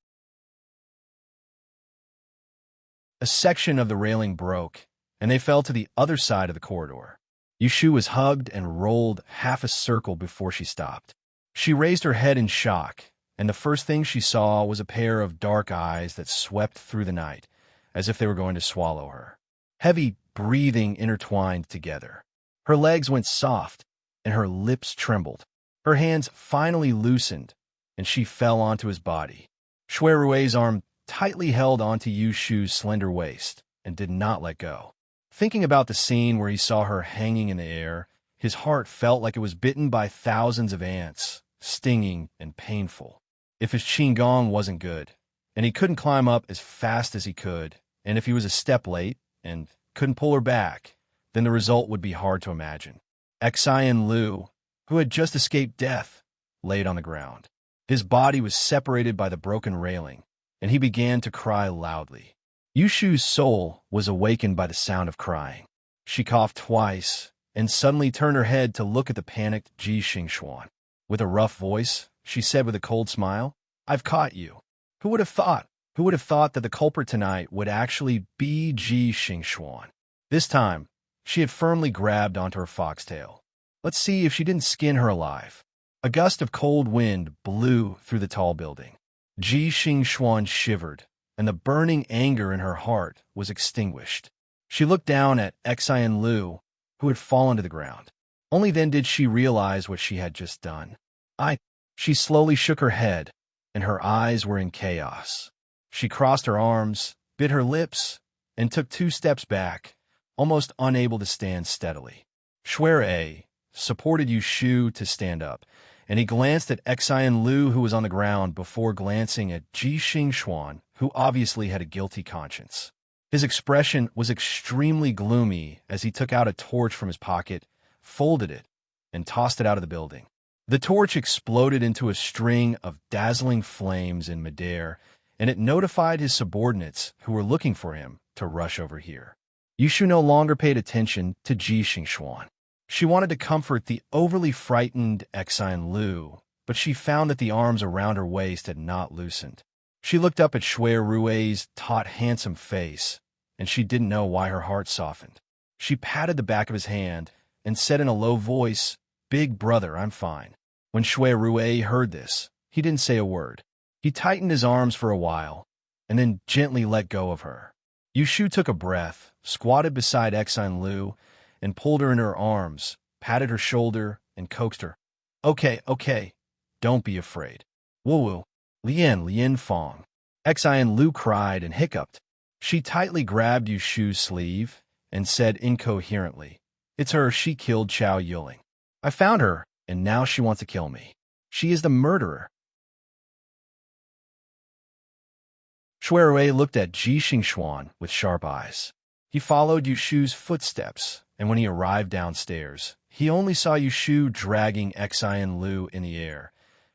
A section of the railing broke, and they fell to the other side of the corridor. Yushu was hugged and rolled half a circle before she stopped. She raised her head in shock, and the first thing she saw was a pair of dark eyes that swept through the night, as if they were going to swallow her. Heavy breathing intertwined together. Her legs went soft, and her lips trembled. Her hands finally loosened, and she fell onto his body. Shui Rui's arm tightly held onto Yushu's slender waist and did not let go. Thinking about the scene where he saw her hanging in the air, his heart felt like it was bitten by thousands of ants, stinging and painful. If his qigong wasn't good, and he couldn't climb up as fast as he could, and if he was a step late and couldn't pull her back, then the result would be hard to imagine. Xian Lu, who had just escaped death, laid on the ground. His body was separated by the broken railing, and he began to cry loudly. Yushu's soul was awakened by the sound of crying. She coughed twice and suddenly turned her head to look at the panicked Ji Xingxuan. With a rough voice, she said with a cold smile, "I've caught you." Who would have thought? Who would have thought that the culprit tonight would actually be Ji Xingxuan? This time, she had firmly grabbed onto her foxtail. Let's see if she didn't skin her alive. A gust of cold wind blew through the tall building. Ji Xingxuan shivered, and the burning anger in her heart was extinguished. She looked down at Xian Lu, who had fallen to the ground. Only then did she realize what she had just done. She slowly shook her head, and her eyes were in chaos. She crossed her arms, bit her lips, and took 2 steps back, almost unable to stand steadily. Shui supported Yushu to stand up, and he glanced at Xian Lu, who was on the ground, before glancing at Ji Xingxuan, who obviously had a guilty conscience. His expression was extremely gloomy as he took out a torch from his pocket, folded it, and tossed it out of the building. The torch exploded into a string of dazzling flames in midair, and it notified his subordinates who were looking for him to rush over here. Yushu no longer paid attention to Ji Xingxuan. She wanted to comfort the overly frightened Xian Lu, but she found that the arms around her waist had not loosened. She looked up at Shui Rui's taut, handsome face, and she didn't know why her heart softened. She patted the back of his hand and said in a low voice, "Big brother, I'm fine." When Shui Rui heard this, he didn't say a word. He tightened his arms for a while, and then gently let go of her. Yushu took a breath, squatted beside Xian Lu, and pulled her in her arms, patted her shoulder, and coaxed her. Okay, don't be afraid. Wu Lian Fong." Xian Lu cried and hiccuped. She tightly grabbed Yushu's sleeve and said incoherently, "It's her, she killed Chao Yuling. I found her, and now she wants to kill me. She is the murderer." Shui Rui looked at Ji Xingxuan with sharp eyes. He followed Yushu's footsteps, and when he arrived downstairs, he only saw Yushu dragging Xian Lu in the air,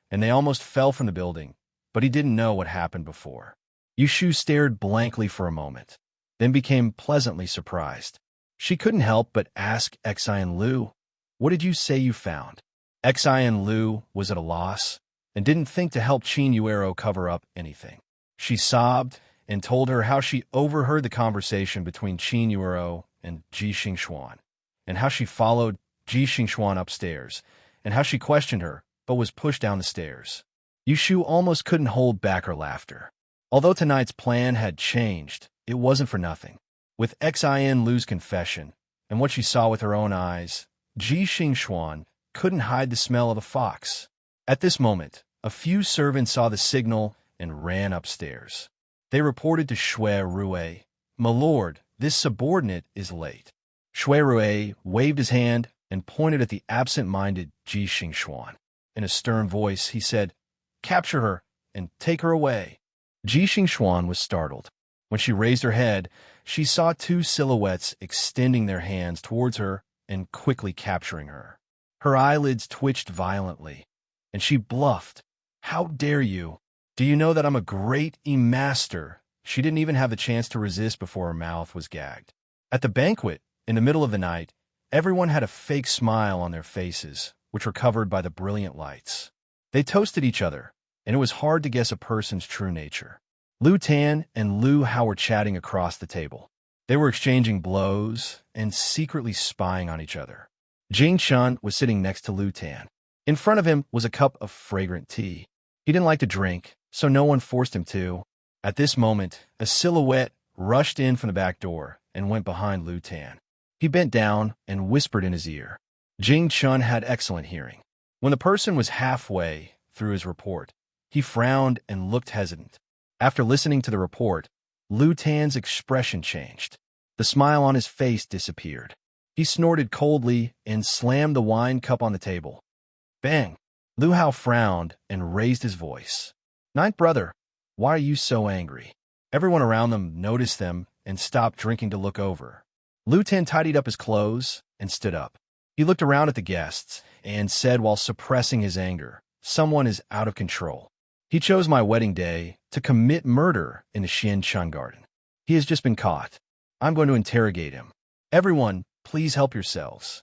and they almost fell from the building, but he didn't know what happened before. Yushu stared blankly for a moment, then became pleasantly surprised. She couldn't help but ask Xian Lu, "What did you say you found?" Xian Lu was at a loss and didn't think to help Qin Yuero cover up anything. She sobbed and told her how she overheard the conversation between Qin Yuero and Ji Xingxuan, and how she followed Ji Xingxuan upstairs, and how she questioned her but was pushed down the stairs. Yushu almost couldn't hold back her laughter. Although tonight's plan had changed, it wasn't for nothing. With Xian Lu's confession and what she saw with her own eyes, Ji Xingxuan couldn't hide the smell of the fox. At this moment, a few servants saw the signal and ran upstairs. They reported to Shui Rui, "My lord, this subordinate is late." Shui Rui waved his hand and pointed at the absent-minded Ji Xingxuan. In a stern voice, he said, "Capture her and take her away." Ji Xingxuan was startled. When she raised her head, she saw two silhouettes extending their hands towards her and quickly capturing her. Her eyelids twitched violently, and she bluffed. "How dare you? Do you know that I'm a great master?" She didn't even have the chance to resist before her mouth was gagged. At the banquet, in the middle of the night, everyone had a fake smile on their faces, which were covered by the brilliant lights. They toasted each other, and it was hard to guess a person's true nature. Lu Tan and Lu Hao were chatting across the table. They were exchanging blows and secretly spying on each other. Jing Chun was sitting next to Lu Tan. In front of him was a cup of fragrant tea. He didn't like to drink, so no one forced him to. At this moment, a silhouette rushed in from the back door and went behind Lu Tan. He bent down and whispered in his ear. Jing Chun had excellent hearing. When the person was halfway through his report, he frowned and looked hesitant. After listening to the report, Lu Tan's expression changed. The smile on his face disappeared. He snorted coldly and slammed the wine cup on the table. Bang! Lu Hao frowned and raised his voice. "Ninth brother, why are you so angry?" Everyone around them noticed them and stopped drinking to look over. Lu Tan tidied up his clothes and stood up. He looked around at the guests and said while suppressing his anger, "Someone is out of control. He chose my wedding day to commit murder in the Xianchun garden. He has just been caught. I'm going to interrogate him. Everyone, please help yourselves."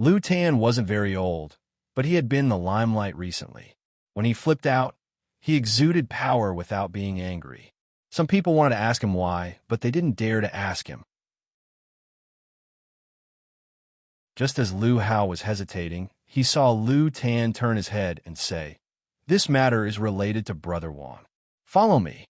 Lu Tan wasn't very old, but he had been in the limelight recently. When he flipped out, he exuded power without being angry. Some people wanted to ask him why, but they didn't dare to ask him. Just as Lu Hao was hesitating, he saw Lu Tan turn his head and say, "This matter is related to Brother Wang. Follow me."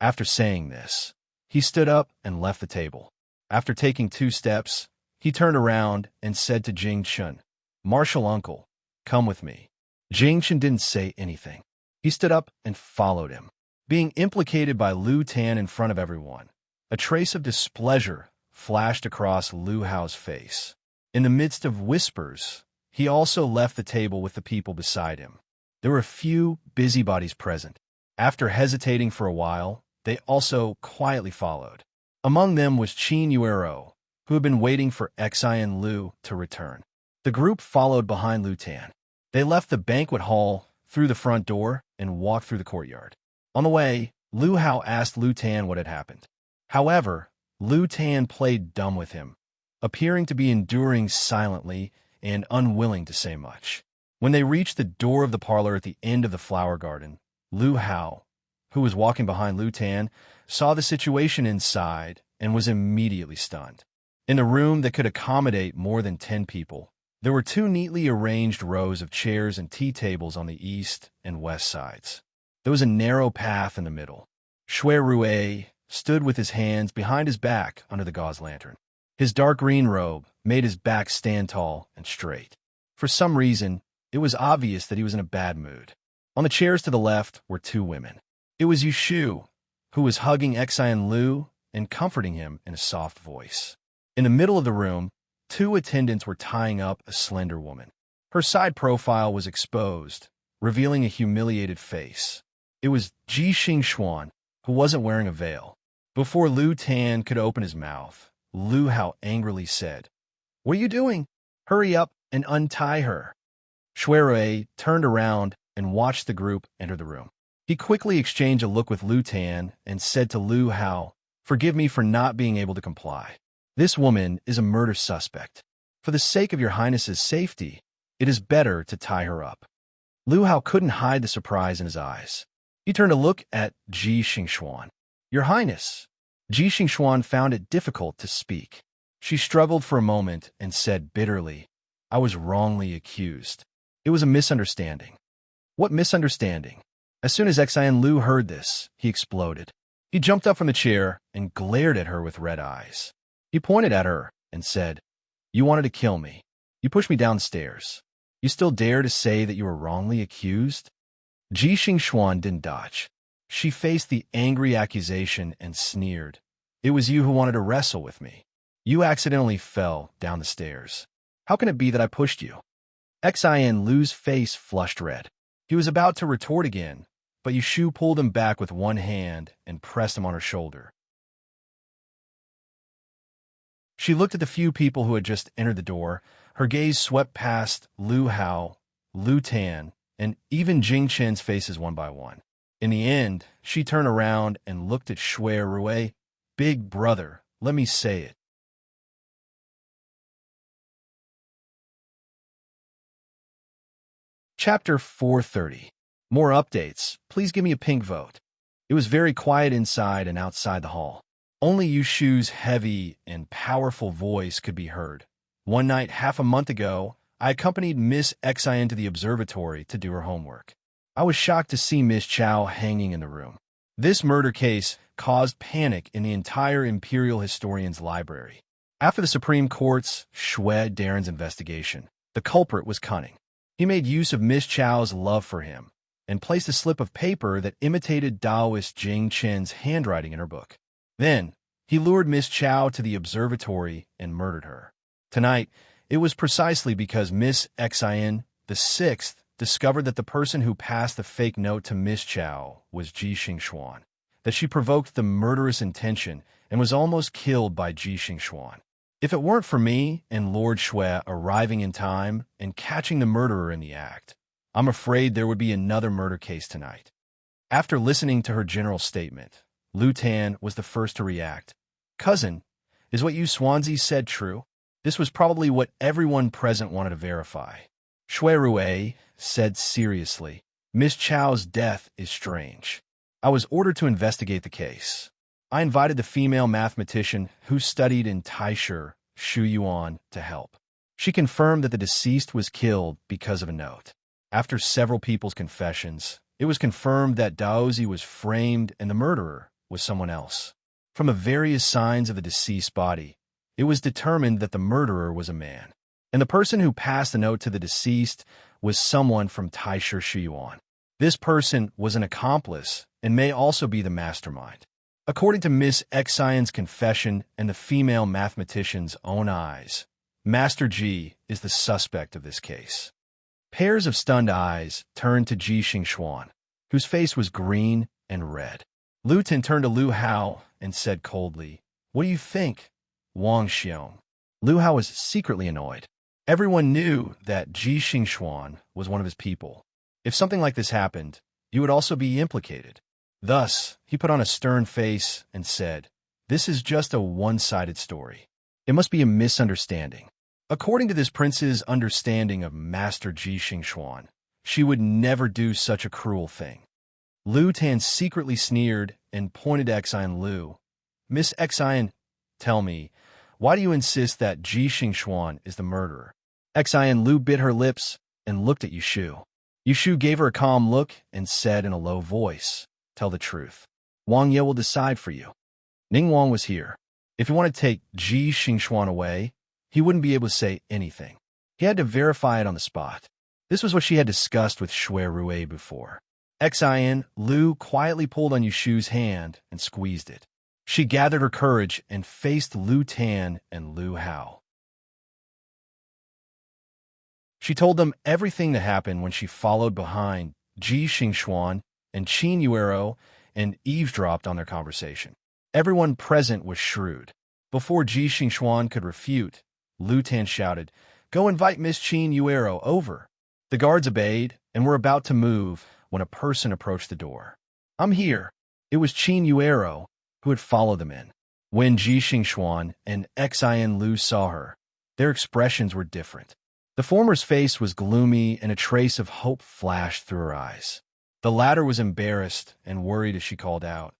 After saying this, he stood up and left the table. After taking 2 steps, he turned around and said to Jing Chun, "Martial uncle, come with me." Jing Chun didn't say anything. He stood up and followed him. Being implicated by Lu Tan in front of everyone, a trace of displeasure flashed across Lu Hao's face. In the midst of whispers, he also left the table with the people beside him. There were a few busybodies present. After hesitating for a while, they also quietly followed. Among them was Qin Yuero, who had been waiting for Xian Lu to return. The group followed behind Lu Tan. They left the banquet hall through the front door and walked through the courtyard. On the way, Lu Hao asked Lu Tan what had happened. However, Lu Tan played dumb with him, appearing to be enduring silently and unwilling to say much. When they reached the door of the parlor at the end of the flower garden, Lu Hao, who was walking behind Lu Tan, saw the situation inside and was immediately stunned. In the room that could accommodate more than 10 people, there were 2 neatly arranged rows of chairs and tea tables on the east and west sides. There was a narrow path in the middle. Shui Rui stood with his hands behind his back under the gauze lantern. His dark green robe made his back stand tall and straight. For some reason, it was obvious that he was in a bad mood. On the chairs to the left were 2 women. It was Yushu, who was hugging Xian Lu and comforting him in a soft voice. In the middle of the room, 2 attendants were tying up a slender woman. Her side profile was exposed, revealing a humiliated face. It was Ji Xingxuan, who wasn't wearing a veil. Before Lu Tan could open his mouth, Lu Hao angrily said, "What are you doing? Hurry up and untie her." Shui Rui turned around and watched the group enter the room. He quickly exchanged a look with Lu Tan and said to Lu Hao, "Forgive me for not being able to comply. This woman is a murder suspect. For the sake of your highness's safety, it is better to tie her up." Lu Hao couldn't hide the surprise in his eyes. He turned to look at Ji Xingxuan. "Your Highness." Ji Xingxuan found it difficult to speak. She struggled for a moment and said bitterly, "I was wrongly accused. It was a misunderstanding." "What misunderstanding?" As soon as Xian Lu heard this, he exploded. He jumped up from the chair and glared at her with red eyes. He pointed at her and said, "You wanted to kill me. You pushed me downstairs. You still dare to say that you were wrongly accused?" Ji Xingxuan didn't dodge. She faced the angry accusation and sneered, "It was you who wanted to wrestle with me. You accidentally fell down the stairs. How can it be that I pushed you? Xin Lu's face flushed red. He was about to retort again, but Yushu pulled him back with one hand and pressed him on her shoulder. She looked at the few people who had just entered the door. Her gaze swept past Lu Hao, Lu Tan, and even Jing Chen's faces one by one. In the end, she turned around and looked at Shui Rui. Big brother, let me say it. Chapter 430. More updates. Please give me a pink vote. It was very quiet inside and outside the hall. Only Yushu's heavy and powerful voice could be heard. One night, half a month ago, I accompanied Miss Xin to the observatory to do her homework. I was shocked to see Miss Chow hanging in the room. This murder case caused panic in the entire Imperial Historian's library. After the Supreme Court's Shui Darren's investigation, the culprit was cunning. He made use of Miss Chow's love for him and placed a slip of paper that imitated Taoist Jing Chen's handwriting in her book. Then, he lured Miss Chow to the observatory and murdered her. Tonight, it was precisely because Miss Xin, the sixth, discovered that the person who passed the fake note to Miss Chow was Ji Xingxuan, that she provoked the murderous intention and was almost killed by Ji Xingxuan. If it weren't for me and Lord Shui arriving in time and catching the murderer in the act, I'm afraid there would be another murder case tonight. After listening to her general statement, Lu Tan was the first to react. Cousin, is what you Swansea said true? This was probably what everyone present wanted to verify. Shui Rui said seriously, Miss Chow's death is strange. I was ordered to investigate the case. I invited the female mathematician who studied in Taishu, Shu Yuan, to help. She confirmed that the deceased was killed because of a note. After several people's confessions, it was confirmed that Daozi was framed and the murderer was someone else. From the various signs of the deceased's body, it was determined that the murderer was a man, and the person who passed the note to the deceased was someone from Taishu Shu Yuan. This person was an accomplice and may also be the mastermind. According to Miss Xion's confession and the female mathematician's own eyes, Master Ji is the suspect of this case. Pairs of stunned eyes turned to Ji Xingxuan, whose face was green and red. Lu Tin turned to Lu Hao and said coldly, What do you think, Wang Xiong? Lu Hao was secretly annoyed. Everyone knew that Ji Xingxuan was one of his people. If something like this happened, he would also be implicated. Thus, he put on a stern face and said, This is just a one-sided story. It must be a misunderstanding. According to this prince's understanding of Master Ji Xingxuan, she would never do such a cruel thing. Lu Tan secretly sneered and pointed to Xin Lu. Miss Xin, tell me, why do you insist that Ji Xingxuan is the murderer? Xin Lu bit her lips and looked at Yushu. Yushu gave her a calm look and said in a low voice, Tell the truth. Wang Ye will decide for you. Ning Wang was here. If you want to take Ji Xingxuan away, he wouldn't be able to say anything. He had to verify it on the spot. This was what she had discussed with Shui Rui before. Xin Lu quietly pulled on Yushu's hand and squeezed it. She gathered her courage and faced Lu Tan and Lu Hao. She told them everything that happened when she followed behind Ji Xingxuan and Qin Yuero and eavesdropped on their conversation. Everyone present was shrewd. Before Ji Xingxuan could refute, Lu Tan shouted, Go invite Miss Qin Yuero over. The guards obeyed and were about to move when a person approached the door. I'm here. It was Qin Yuero, who had followed them in. When Ji Xingxuan and Xin Lu saw her, their expressions were different. The former's face was gloomy and a trace of hope flashed through her eyes. The latter was embarrassed and worried as she called out,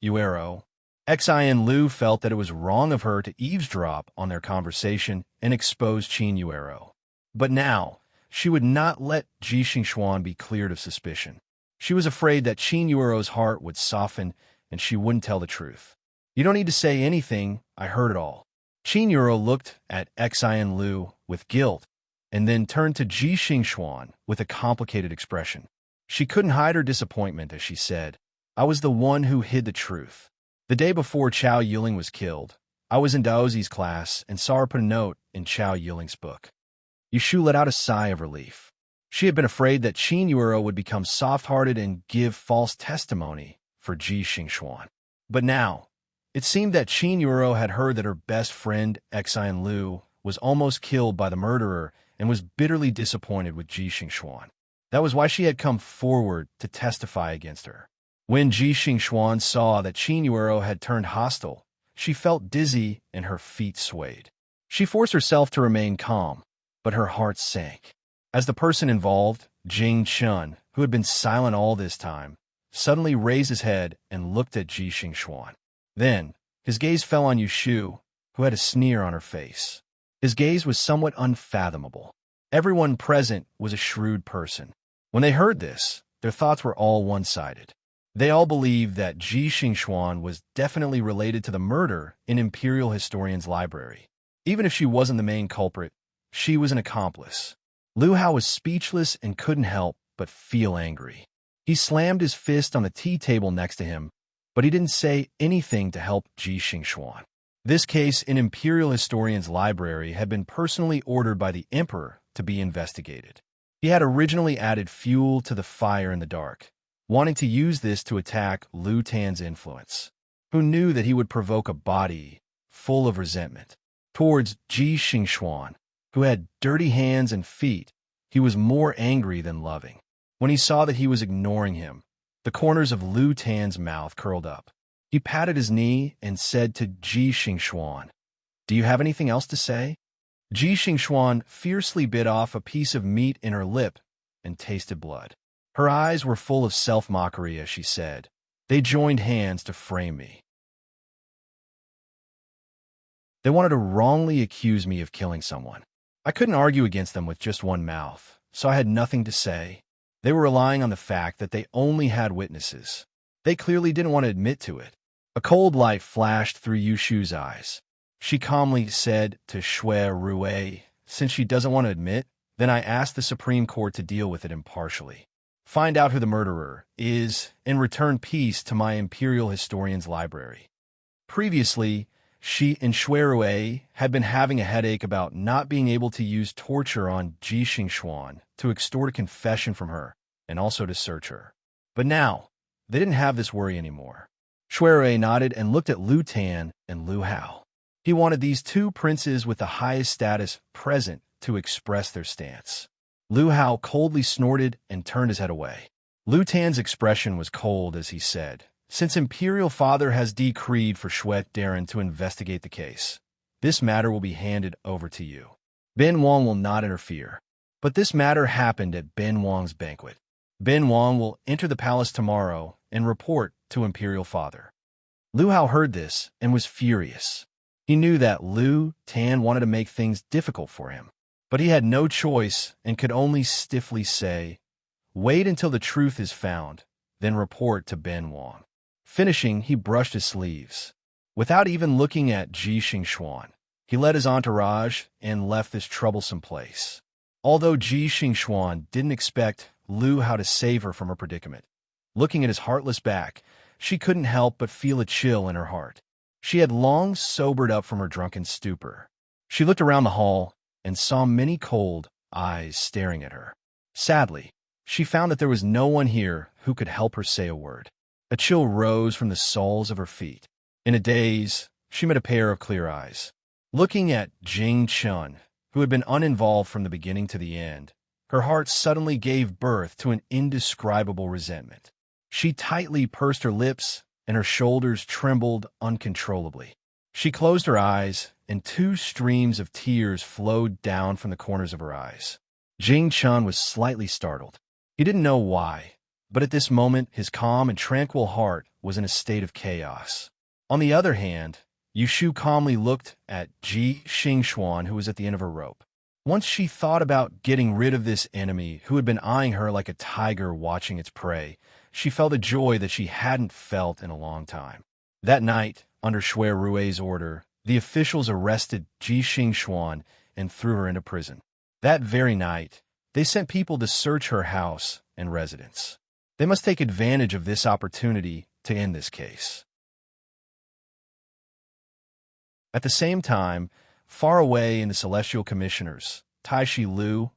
Yuero. Xin Lu felt that it was wrong of her to eavesdrop on their conversation and expose Qin Yuero. But now, she would not let Ji Xingxuan be cleared of suspicion. She was afraid that Qin Yuero's heart would soften and she wouldn't tell the truth. You don't need to say anything, I heard it all. Qin Yuero looked at Xin Lu with guilt and then turned to Ji Xingxuan with a complicated expression. She couldn't hide her disappointment as she said, I was the one who hid the truth. The day before Chao Yiling was killed, I was in Daozi's class and saw her put a note in Chao Yiling's book. Yushu let out a sigh of relief. She had been afraid that Qin Yuero would become soft-hearted and give false testimony for Ji Xingxuan. But now, it seemed that Qin Yuero had heard that her best friend, Xian Lu, was almost killed by the murderer and was bitterly disappointed with Ji Xingxuan. That was why she had come forward to testify against her. When Ji Xingxuan saw that Qin Yuero had turned hostile, she felt dizzy and her feet swayed. She forced herself to remain calm, but her heart sank. As the person involved, Jing Chun, who had been silent all this time, suddenly raised his head and looked at Ji Xingxuan. Then, his gaze fell on Yushu, who had a sneer on her face. His gaze was somewhat unfathomable. Everyone present was a shrewd person. When they heard this, their thoughts were all one-sided. They all believed that Ji Xingxuan was definitely related to the murder in Imperial Historian's library. Even if she wasn't the main culprit, she was an accomplice. Lu Hao was speechless and couldn't help but feel angry. He slammed his fist on the tea table next to him, but he didn't say anything to help Ji Xingxuan. This case in Imperial Historian's library had been personally ordered by the Emperor to be investigated. He had originally added fuel to the fire in the dark, wanting to use this to attack Lu Tan's influence, who knew that he would provoke a body full of resentment. Towards Ji Xingxuan, who had dirty hands and feet, he was more angry than loving. When he saw that he was ignoring him, the corners of Lu Tan's mouth curled up. He patted his knee and said to Ji Xingxuan, "Do you have anything else to say?" Ji Xingxuan fiercely bit off a piece of meat in her lip and tasted blood. Her eyes were full of self-mockery as she said, "They joined hands to frame me. They wanted to wrongly accuse me of killing someone. I couldn't argue against them with just one mouth, so I had nothing to say. They were relying on the fact that they only had witnesses. They clearly didn't want to admit to it." A cold light flashed through Yushu's eyes. She calmly said to Shui Rui, "Since she doesn't want to admit, then I ask the Supreme Court to deal with it impartially. Find out who the murderer is and return peace to my Imperial Historian's library." Previously, she and Shui Rui had been having a headache about not being able to use torture on Ji Xingxuan to extort a confession from her and also to search her. But now, they didn't have this worry anymore. Shui Rui nodded and looked at Lu Tan and Lu Hao. He wanted these two princes with the highest status present to express their stance. Lu Hao coldly snorted and turned his head away. Lu Tan's expression was cold as he said, "Since Imperial Father has decreed for Shui Darren to investigate the case, this matter will be handed over to you. Ben Wang will not interfere." But this matter happened at Ben Wang's banquet. Ben Wang will enter the palace tomorrow and report to Imperial Father. Lu Hao heard this and was furious. He knew that Lu Tan wanted to make things difficult for him, but he had no choice and could only stiffly say, "Wait until the truth is found, then report to Ben Wang." Finishing, he brushed his sleeves. Without even looking at Ji Xingxuan, he led his entourage and left this troublesome place. Although Ji Xingxuan didn't expect Lu Hao to save her from her predicament, looking at his heartless back, she couldn't help but feel a chill in her heart. She had long sobered up from her drunken stupor. She looked around the hall and saw many cold eyes staring at her. Sadly, she found that there was no one here who could help her say a word. A chill rose from the soles of her feet. In a daze, she met a pair of clear eyes. Looking at Jing Chun, who had been uninvolved from the beginning to the end, her heart suddenly gave birth to an indescribable resentment. She tightly pursed her lips, and her shoulders trembled uncontrollably. She closed her eyes, and two streams of tears flowed down from the corners of her eyes. Jing Chun was slightly startled. He didn't know why, but at this moment his calm and tranquil heart was in a state of chaos. On the other hand, Yushu calmly looked at Ji Xingxuan, who was at the end of her rope. Once she thought about getting rid of this enemy who had been eyeing her like a tiger watching its prey, she felt a joy that she hadn't felt in a long time. That night, under Shui Rui's order, the officials arrested Ji Xingxuan and threw her into prison. That very night, they sent people to search her house and residence. They must take advantage of this opportunity to end this case. At the same time, far away in the Celestial Commissioner's Taishi Lu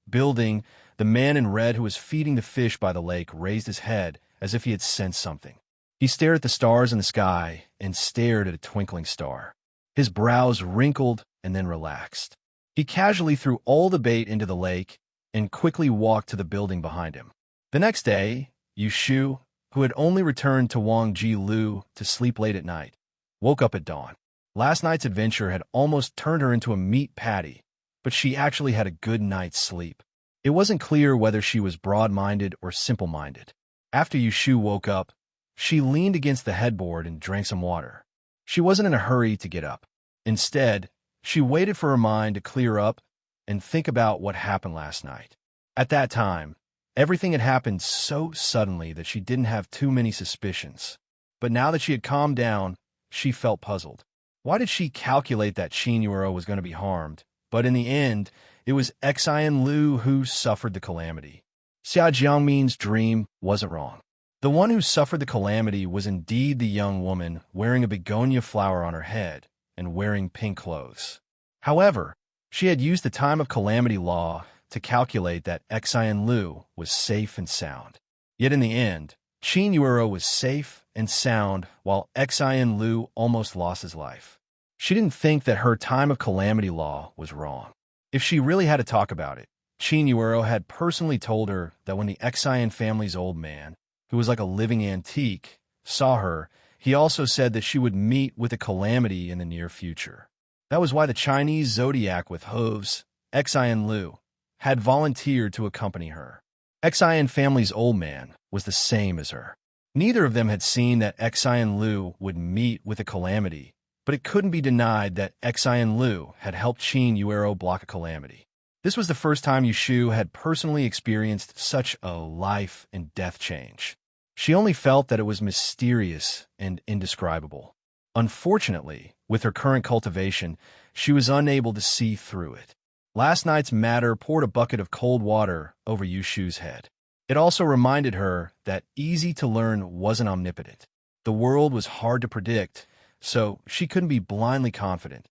building, the man in red who was feeding the fish by the lake raised his head as if he had sensed something. He stared at the stars in the sky and stared at a twinkling star. His brows wrinkled and then relaxed. He casually threw all the bait into the lake and quickly walked to the building behind him. The next day, Yu Shu, who had only returned to Wang Ji Lu to sleep late at night, woke up at dawn. Last night's adventure had almost turned her into a meat patty, but she actually had a good night's sleep. It wasn't clear whether she was broad-minded or simple-minded. After Yu Shu woke up, she leaned against the headboard and drank some water. She wasn't in a hurry to get up. Instead, she waited for her mind to clear up and think about what happened last night. At that time, everything had happened so suddenly that she didn't have too many suspicions. But now that she had calmed down, she felt puzzled. Why did she calculate that Qin Yuero was going to be harmed? But in the end, it was Xian Lu who suffered the calamity. Xia Jiangmin's dream wasn't wrong. The one who suffered the calamity was indeed the young woman wearing a begonia flower on her head and wearing pink clothes. However, she had used the time of calamity law to calculate that Xian Lu was safe and sound. Yet in the end, Qin Yuero was safe and sound while Xian Lu almost lost his life. She didn't think that her time of calamity law was wrong. If she really had to talk about it, Qin Yuero had personally told her that when the Xian family's old man, who was like a living antique, saw her, he also said that she would meet with a calamity in the near future. That was why the Chinese zodiac with hooves, Xian Lu, had volunteered to accompany her. Xian family's old man was the same as her. Neither of them had seen that Xian Lu would meet with a calamity, but it couldn't be denied that Xian Lu had helped Qin Yuero block a calamity. This was the first time Yu Shu had personally experienced such a life and death change. She only felt that it was mysterious and indescribable. Unfortunately, with her current cultivation, she was unable to see through it. Last night's matter poured a bucket of cold water over Yu Shu's head. It also reminded her that easy to learn wasn't omnipotent. The world was hard to predict, so she couldn't be blindly confident.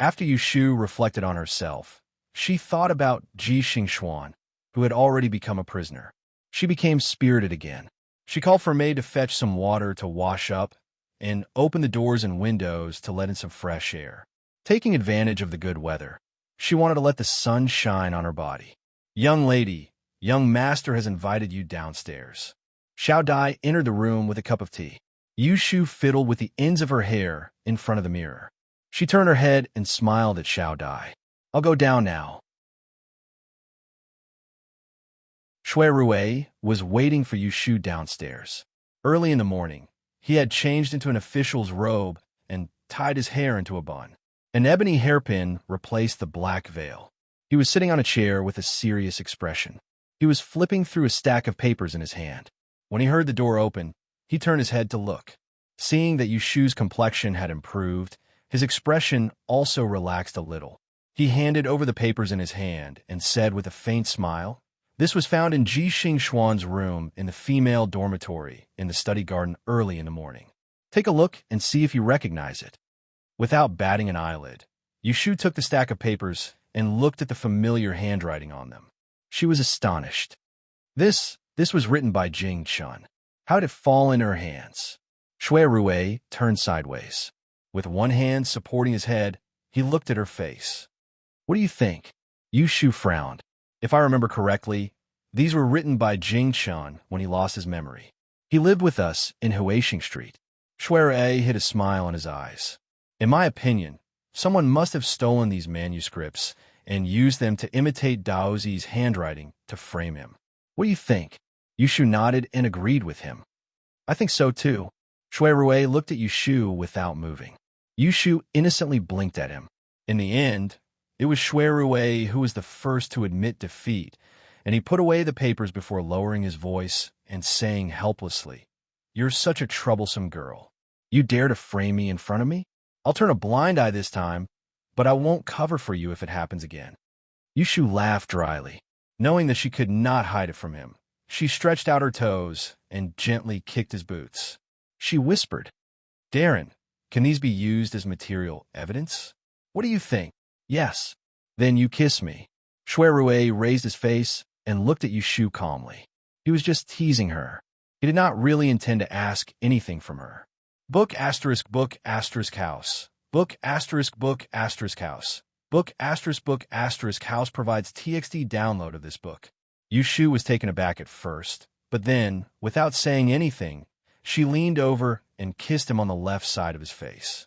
After Yu Shu reflected on herself, she thought about Ji Xingxuan, who had already become a prisoner. She became spirited again. She called for a maid to fetch some water to wash up and open the doors and windows to let in some fresh air. Taking advantage of the good weather, she wanted to let the sun shine on her body. "Young lady, young master has invited you downstairs." Xiao Dai entered the room with a cup of tea. Yu Shu fiddled with the ends of her hair in front of the mirror. She turned her head and smiled at Xiao Dai. "I'll go down now." Shui Rui was waiting for Yu Shu downstairs. Early in the morning, he had changed into an official's robe and tied his hair into a bun. An ebony hairpin replaced the black veil. He was sitting on a chair with a serious expression. He was flipping through a stack of papers in his hand. When he heard the door open, he turned his head to look. Seeing that Yu Shu's complexion had improved, his expression also relaxed a little. He handed over the papers in his hand and said with a faint smile, "This was found in Ji Xingxuan's room in the female dormitory in the study garden early in the morning. Take a look and see if you recognize it." Without batting an eyelid, Yu Shu took the stack of papers and looked at the familiar handwriting on them. She was astonished. This was written by Jing Chun. How did it fall in her hands? Shui Rui turned sideways. With one hand supporting his head, he looked at her face. "What do you think?" Yu Shu frowned. "If I remember correctly, these were written by Jing Chun when he lost his memory. He lived with us in Huixing Street." Shui Rui hid a smile in his eyes. "In my opinion, someone must have stolen these manuscripts and used them to imitate Daozi's handwriting to frame him. What do you think?" Yu Shu nodded and agreed with him. "I think so too." Shui Rui looked at Yu Shu without moving. Yu Shu innocently blinked at him. In the end, it was Shui Rui who was the first to admit defeat, and he put away the papers before lowering his voice and saying helplessly, "You're such a troublesome girl. You dare to frame me in front of me? I'll turn a blind eye this time, but I won't cover for you if it happens again." Yu Shu laughed dryly. Knowing that she could not hide it from him, she stretched out her toes and gently kicked his boots. She whispered, "Darren, Can these be used as material evidence? What do you think? Yes. Then you kiss me. Shui raised his face and looked at Yushu calmly. He was just teasing her. He did not really intend to ask anything from her. Book asterisk house. Book asterisk house. Book asterisk house provides TXT download of this book. Yushu was taken aback at first, but then, without saying anything, she leaned over and kissed him on the left side of his face.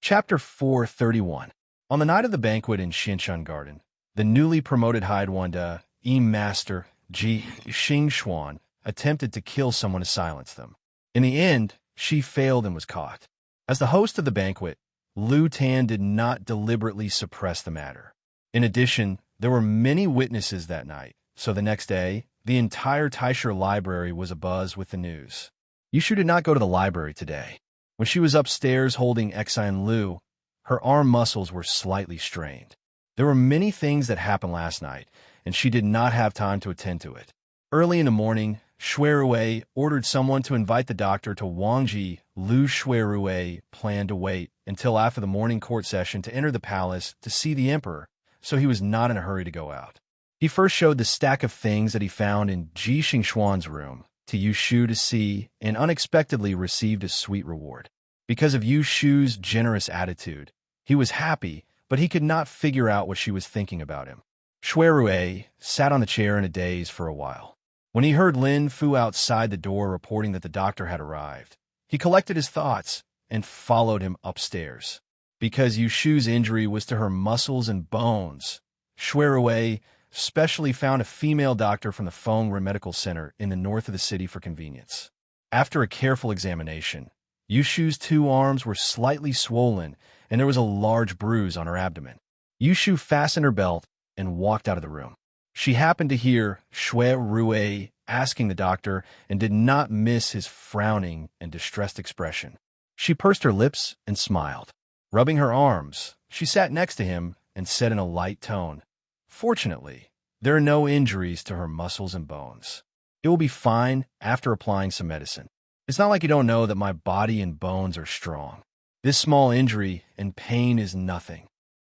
Chapter 431. On the night of the banquet in Xinshan Garden, the newly promoted Haidwanda, Master Ji Xingxuan, attempted to kill someone to silence them. In the end, she failed and was caught. As the host of the banquet, Lu Tan did not deliberately suppress the matter. In addition, there were many witnesses that night, so the next day, the entire Taisher library was abuzz with the news. Yushu did not go to the library today. When she was upstairs holding Exine Lu, her arm muscles were slightly strained. There were many things that happened last night, and she did not have time to attend to it. Early in the morning, Shui ordered someone to invite the doctor to Wangji. Lu Shui planned to wait until after the morning court session to enter the palace to see the emperor, so he was not in a hurry to go out. He first showed the stack of things that he found in Ji Xingxuan's room to Yushu to see, and unexpectedly received a sweet reward. Because of Yushu's generous attitude, he was happy, but he could not figure out what she was thinking about him. Shui sat on the chair in a daze for a while. When he heard Lin Fu outside the door reporting that the doctor had arrived, he collected his thoughts and followed him upstairs. Because Yushu's injury was to her muscles and bones, Shui specially found a female doctor from the Fengri Medical Center in the north of the city for convenience. After a careful examination, Yushu's 2 arms were slightly swollen, and there was a large bruise on her abdomen. Yushu fastened her belt and walked out of the room. She happened to hear Shui asking the doctor and did not miss his frowning and distressed expression. She pursed her lips and smiled. Rubbing her arms, she sat next to him and said in a light tone, "Fortunately, there are no injuries to her muscles and bones. It will be fine after applying some medicine. It's not like you don't know that my body and bones are strong. This small injury and pain is nothing."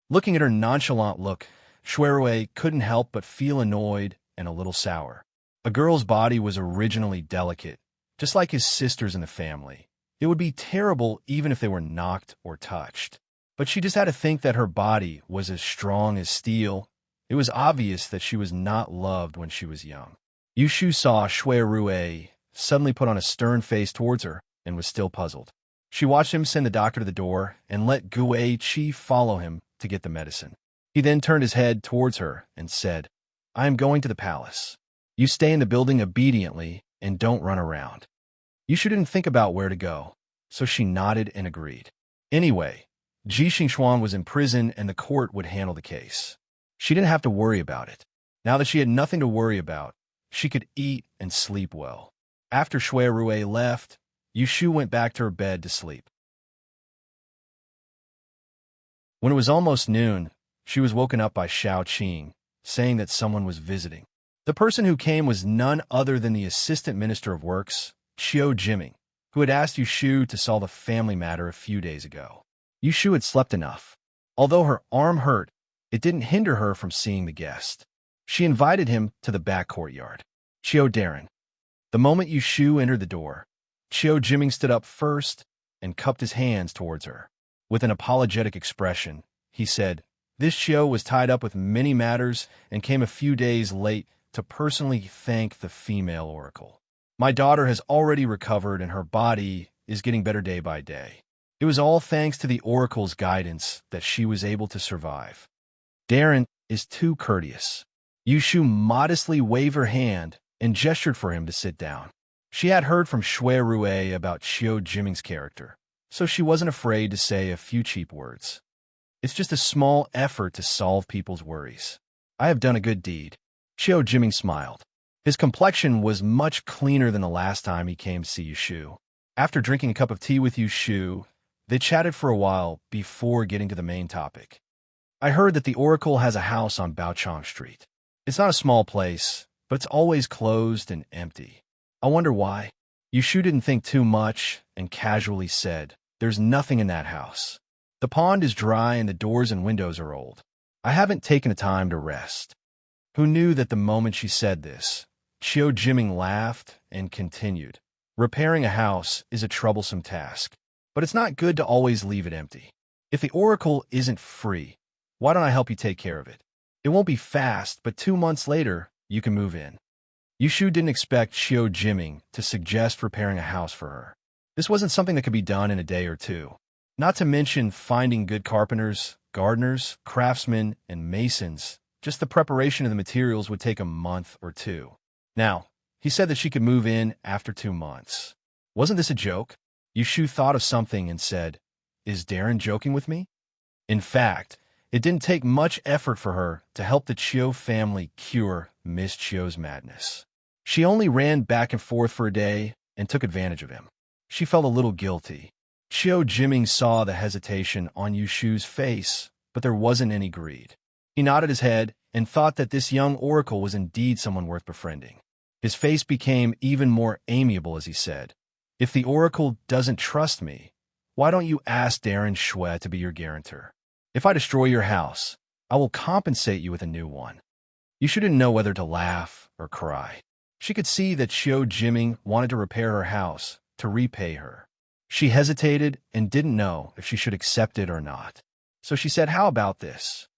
Looking at her nonchalant look, Shui couldn't help but feel annoyed and a little sour. A girl's body was originally delicate, just like his sisters in the family. It would be terrible even if they were knocked or touched. But she just had to think that her body was as strong as steel. It was obvious that she was not loved when she was young. Yushu saw Shui suddenly put on a stern face towards her and was still puzzled. She watched him send the doctor to the door and let Gue Chi follow him to get the medicine. He then turned his head towards her and said, "I am going to the palace. You stay in the building obediently and don't run around." Yushu didn't think about where to go, so she nodded and agreed. Anyway, Ji Xingxuan was in prison and the court would handle the case. She didn't have to worry about it. Now that she had nothing to worry about, she could eat and sleep well. After Shui left, Yushu went back to her bed to sleep. When it was almost noon, she was woken up by Xiao Qing, saying that someone was visiting. The person who came was none other than the Assistant Minister of Works, Qiu Jiming, who had asked Yushu to solve a family matter a few days ago. Yushu had slept enough. Although her arm hurt, it didn't hinder her from seeing the guest. She invited him to the back courtyard. "Qiu Darren." The moment Yushu entered the door, Qiu Jiming stood up first and cupped his hands towards her. With an apologetic expression, he said, "This Qiu was tied up with many matters and came a few days late to personally thank the female oracle. My daughter has already recovered and her body is getting better day by day. It was all thanks to the oracle's guidance that she was able to survive." Darren is too courteous. Yushu modestly waved her hand and gestured for him to sit down. She had heard from Shui about Qiu Jiming's character, so she wasn't afraid to say a few cheap words. "It's just a small effort to solve people's worries. I have done a good deed." Qiu Jiming smiled. His complexion was much cleaner than the last time he came to see Yushu. After drinking a cup of tea with Yushu, they chatted for a while before getting to the main topic. "I heard that the Oracle has a house on Baochang Street. It's not a small place, but it's always closed and empty. I wonder why. Yushu didn't think too much and casually said, "There's nothing in that house. The pond is dry and the doors and windows are old. I haven't taken the time to rest." Who knew that the moment she said this, Chiu Jiming laughed and continued, "Repairing a house is a troublesome task, but it's not good to always leave it empty. If the oracle isn't free, why don't I help you take care of it? It won't be fast, but 2 months later, you can move in." Yushu didn't expect Chiu Jiming to suggest repairing a house for her. This wasn't something that could be done in a day or two. Not to mention finding good carpenters, gardeners, craftsmen, and masons. Just the preparation of the materials would take a month or two. Now, he said that she could move in after 2 months. Wasn't this a joke? Yushu thought of something and said, "Is Darren joking with me?" In fact, it didn't take much effort for her to help the Chiu family cure Miss Chiu's madness. She only ran back and forth for a day and took advantage of him. She felt a little guilty. Chiu Jiming saw the hesitation on Yushu's face, but there wasn't any greed. He nodded his head and thought that this young oracle was indeed someone worth befriending. His face became even more amiable as he said, "If the oracle doesn't trust me, why don't you ask Darren Shui to be your guarantor? If I destroy your house, I will compensate you with a new one." You shouldn't know whether to laugh or cry. She could see that Chiu Jiming wanted to repair her house to repay her. She hesitated and didn't know if she should accept it or not. So she said, "How about this?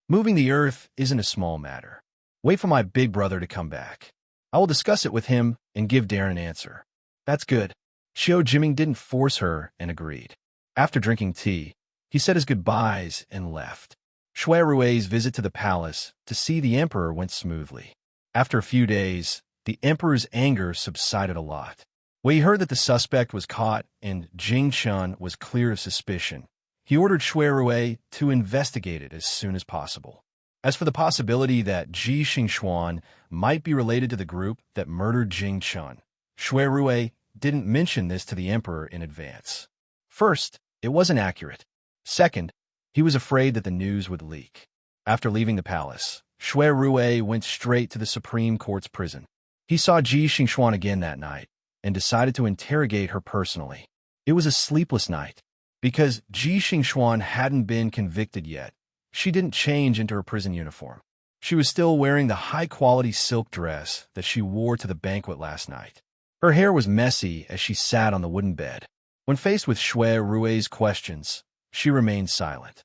Moving the earth isn't a small matter. Wait for my big brother to come back. I will discuss it with him and give Darren an answer." "That's good." Chiu Jiming didn't force her and agreed. After drinking tea, he said his goodbyes and left. Shui Rui's visit to the palace to see the emperor went smoothly. After a few days, the emperor's anger subsided a lot. When he heard that the suspect was caught and Jing Chun was clear of suspicion, he ordered Shui Rui to investigate it as soon as possible. As for the possibility that Ji Xingxuan might be related to the group that murdered Jing Chun, Shui Rui didn't mention this to the emperor in advance. First, it wasn't accurate. Second, he was afraid that the news would leak. After leaving the palace, Shui Rui went straight to the Supreme Court's prison. He saw Ji Xingxuan again that night and decided to interrogate her personally. It was a sleepless night. Because Ji Xingxuan hadn't been convicted yet, she didn't change into her prison uniform. She was still wearing the high-quality silk dress that she wore to the banquet last night. Her hair was messy as she sat on the wooden bed. When faced with Shui Rui's questions, she remained silent.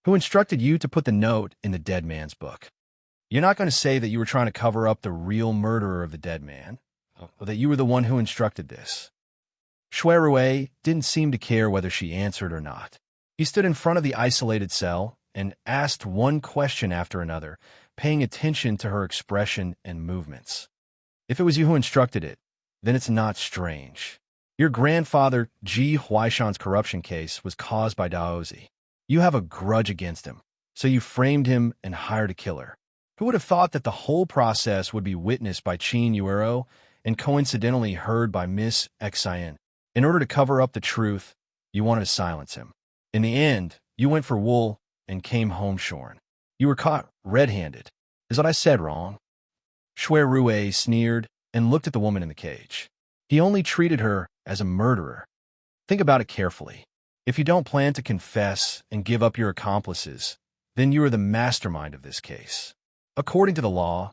"Who instructed you to put the note in the dead man's book? You're not going to say that you were trying to cover up the real murderer of the dead man, or that you were the one who instructed this?" Shui Rui didn't seem to care whether she answered or not. He stood in front of the isolated cell and asked one question after another, paying attention to her expression and movements. "If it was you who instructed it, then it's not strange. Your grandfather Ji Huaishan's corruption case was caused by Daozi. You have a grudge against him, so you framed him and hired a killer. Who would have thought that the whole process would be witnessed by Qin Yuero and coincidentally heard by Miss Xian? In order to cover up the truth, you wanted to silence him. In the end, you went for wool and came home shorn. You were caught red-handed. Is what I said wrong?" Shui Rui sneered and looked at the woman in the cage. He only treated her as a murderer. Think about it carefully. If you don't plan to confess and give up your accomplices, then you are the mastermind of this case. According to the law,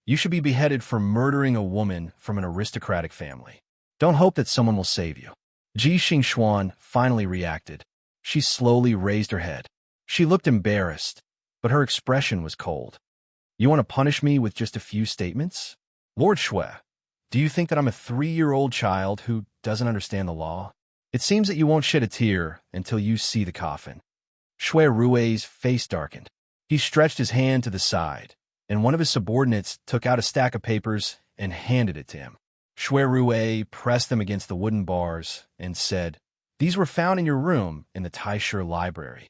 you should be beheaded for murdering a woman from an aristocratic family. Don't hope that someone will save you. Ji Xingxuan finally reacted. She slowly raised her head. She looked embarrassed, but her expression was cold. "You want to punish me with just a few statements? Lord Shui, do you think that I'm a 3-year-old child who doesn't understand the law? It seems that you won't shed a tear until you see the coffin." Shui Rui's face darkened. He stretched his hand to the side, and one of his subordinates took out a stack of papers and handed it to him. Shui Rui pressed them against the wooden bars and said, "These were found in your room in the Taisher Library.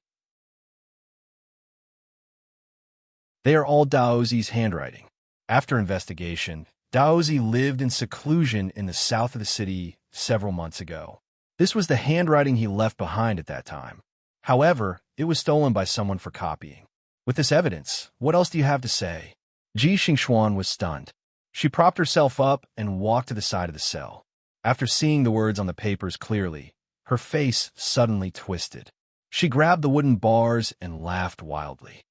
They are all Daozi's handwriting. After investigation, Daozi lived in seclusion in the south of the city several months ago. This was the handwriting he left behind at that time. However, it was stolen by someone for copying. With this evidence, what else do you have to say? Ji Xingxuan was stunned. She propped herself up and walked to the side of the cell. After seeing the words on the papers clearly, her face suddenly twisted. She grabbed the wooden bars and laughed wildly.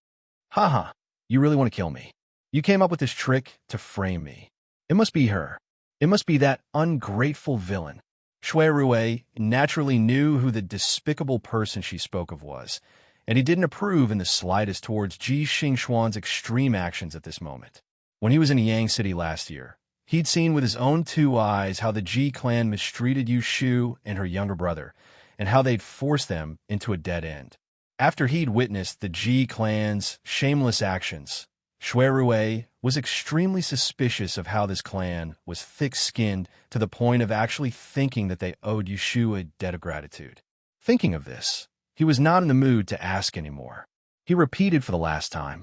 Haha, you really want to kill me? You came up with this trick to frame me. It must be her. It must be that ungrateful villain. Shui Rue naturally knew who the despicable person she spoke of was, and he didn't approve in the slightest towards Ji Xingxuan's extreme actions at this moment. When he was in Yang City last year, he'd seen with his own two eyes how the Ji clan mistreated Yu Shu and her younger brother, and how they'd forced them into a dead end. After he'd witnessed the Ji clan's shameless actions, Shui Rue was extremely suspicious of how this clan was thick-skinned to the point of actually thinking that they owed Yu Shu a debt of gratitude. Thinking of this, he was not in the mood to ask anymore. He repeated for the last time,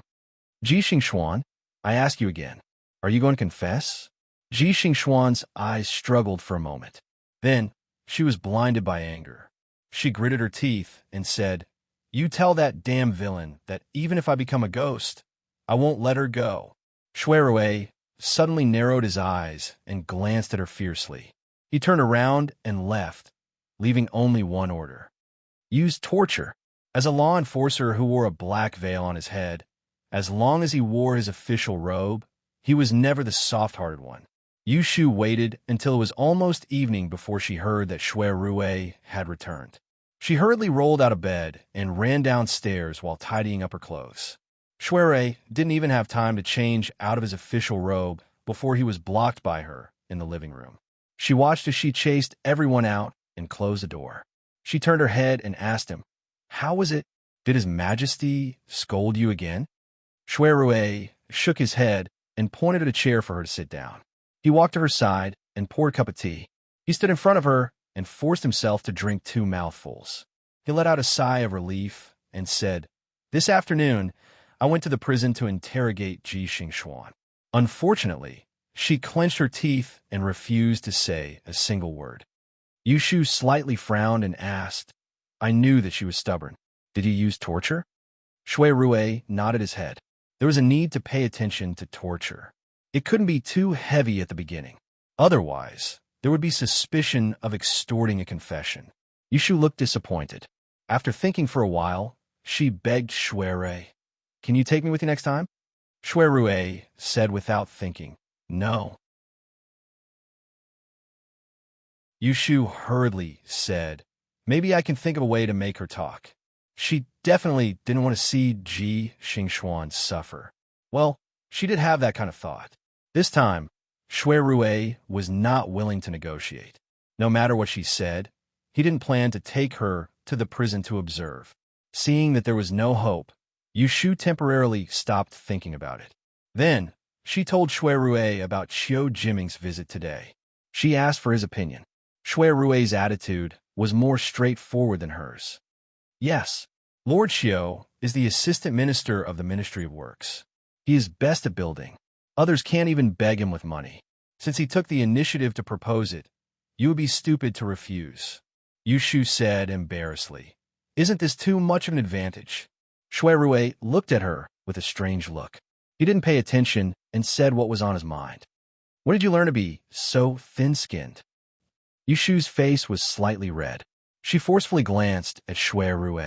Ji Xingxuan, I ask you again, are you going to confess? Ji Xingxuan's eyes struggled for a moment. Then, she was blinded by anger. She gritted her teeth and said, You tell that damn villain that even if I become a ghost, I won't let her go. Shui Rue suddenly narrowed his eyes and glanced at her fiercely. He turned around and left, leaving only one order. Use torture. As a law enforcer who wore a black veil on his head, as long as he wore his official robe, he was never the soft-hearted one. Yu Shu waited until it was almost evening before she heard that Shui Rue had returned. She hurriedly rolled out of bed and ran downstairs while tidying up her clothes. Shui Rue didn't even have time to change out of his official robe before he was blocked by her in the living room. She watched as she chased everyone out and closed the door. She turned her head and asked him, How was it? Did His Majesty scold you again? Shui Rue shook his head and pointed at a chair for her to sit down. He walked to her side and poured a cup of tea. He stood in front of her and forced himself to drink 2 mouthfuls. He let out a sigh of relief and said, This afternoon, I went to the prison to interrogate Ji Xingxuan. Unfortunately, she clenched her teeth and refused to say a single word. Yu Shu slightly frowned and asked, I knew that she was stubborn. Did you use torture? Shui Rue nodded his head. There was a need to pay attention to torture. It couldn't be too heavy at the beginning. Otherwise, there would be suspicion of extorting a confession. Yu Shu looked disappointed. After thinking for a while, she begged Shui Rue, Can you take me with you next time? Shui Rue said without thinking, No. Yu Shu hurriedly said, Maybe I can think of a way to make her talk. She definitely didn't want to see Ji Xingxuan suffer. Well, she did have that kind of thought. This time, Shui Rue was not willing to negotiate. No matter what she said, he didn't plan to take her to the prison to observe. Seeing that there was no hope, Yu Shu temporarily stopped thinking about it. Then, she told Shui Rue about Qiu Jiming's visit today. She asked for his opinion. Shui Rue's attitude was more straightforward than hers. Yes, Lord Qiu is the assistant minister of the Ministry of Works. He is best at building. Others can't even beg him with money. Since he took the initiative to propose it, you would be stupid to refuse. Yu Shu said embarrassedly, Isn't this too much of an advantage? Shui Rue looked at her with a strange look. He didn't pay attention and said what was on his mind. When did you learn to be so thin-skinned? Yu Shu's face was slightly red. She forcefully glanced at Shui Rue.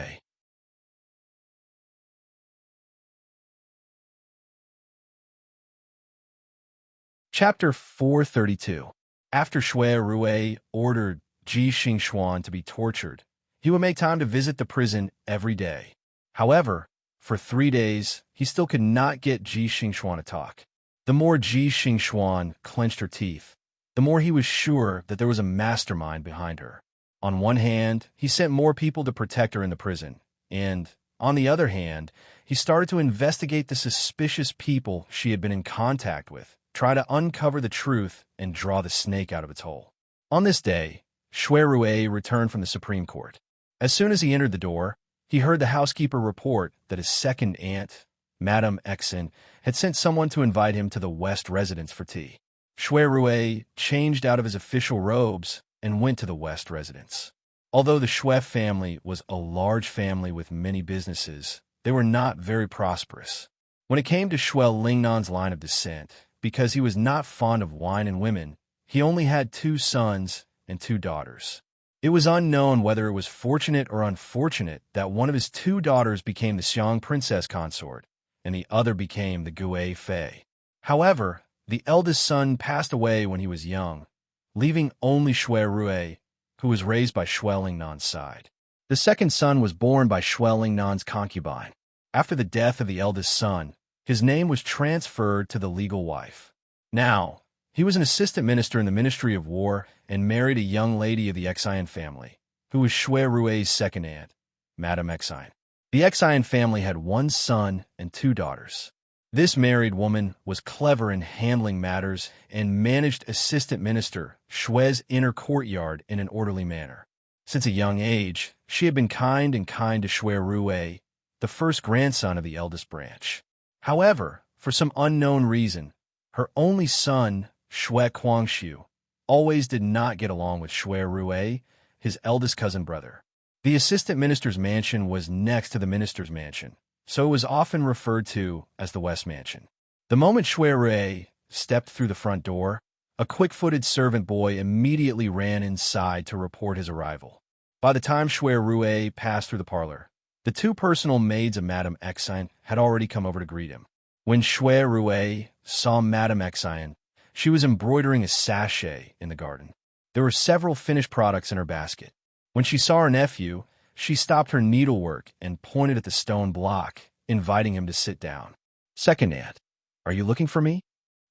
Chapter 432. After Shui Rue ordered Ji Xingxuan to be tortured, he would make time to visit the prison every day. However, for 3 days, he still could not get Ji Xingxuan to talk. The more Ji Xingxuan clenched her teeth, the more he was sure that there was a mastermind behind her. On one hand, he sent more people to protect her in the prison, and, on the other hand, he started to investigate the suspicious people she had been in contact with, try to uncover the truth and draw the snake out of its hole. On this day, Shui Rue returned from the Supreme Court. As soon as he entered the door, he heard the housekeeper report that his second aunt, Madame Exon, had sent someone to invite him to the West residence for tea. Shui Rue changed out of his official robes and went to the West residence. Although the Shui family was a large family with many businesses, they were not very prosperous. When it came to Shuel Lingnan's line of descent, because he was not fond of wine and women, he only had 2 sons and 2 daughters. It was unknown whether it was fortunate or unfortunate that one of his 2 daughters became the Xiang princess consort, and the other became the Gui Fei. However, the eldest son passed away when he was young, leaving only Shui Rui, who was raised by Shuel Lingnan's side. The second son was born by Shuel Lingnan's concubine. After the death of the eldest son, his name was transferred to the legal wife. Now, he was an assistant minister in the Ministry of War and married a young lady of the Xian family, who was Shui Rui's second aunt, Madame Xian. The Xian family had 1 son and 2 daughters. This married woman was clever in handling matters and managed assistant minister Shui's inner courtyard in an orderly manner. Since a young age, she had been kind to Shui Rui, the first grandson of the eldest branch. However, for some unknown reason, her only son, Shui Guangxiu, always did not get along with Shui Rui, his eldest cousin brother. The assistant minister's mansion was next to the minister's mansion, so it was often referred to as the West Mansion. The moment Shui Rui stepped through the front door, a quick-footed servant boy immediately ran inside to report his arrival. By the time Shui Rui passed through the parlor, the 2 personal maids of Madame Xian had already come over to greet him. When Shui Rui saw Madame Xian, she was embroidering a sachet in the garden. There were several finished products in her basket. When she saw her nephew, she stopped her needlework and pointed at the stone block, inviting him to sit down. "Second aunt, are you looking for me?"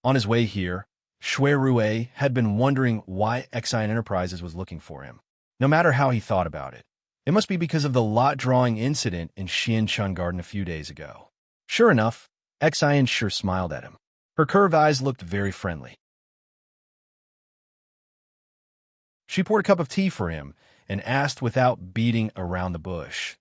On his way here, Shui Rui had been wondering why Xian Enterprises was looking for him. No matter how he thought about it, it must be because of the lot-drawing incident in Xianchun Garden a few days ago. Sure enough, Xian sure smiled at him. Her curved eyes looked very friendly. She poured a cup of tea for him and asked without beating around the bush.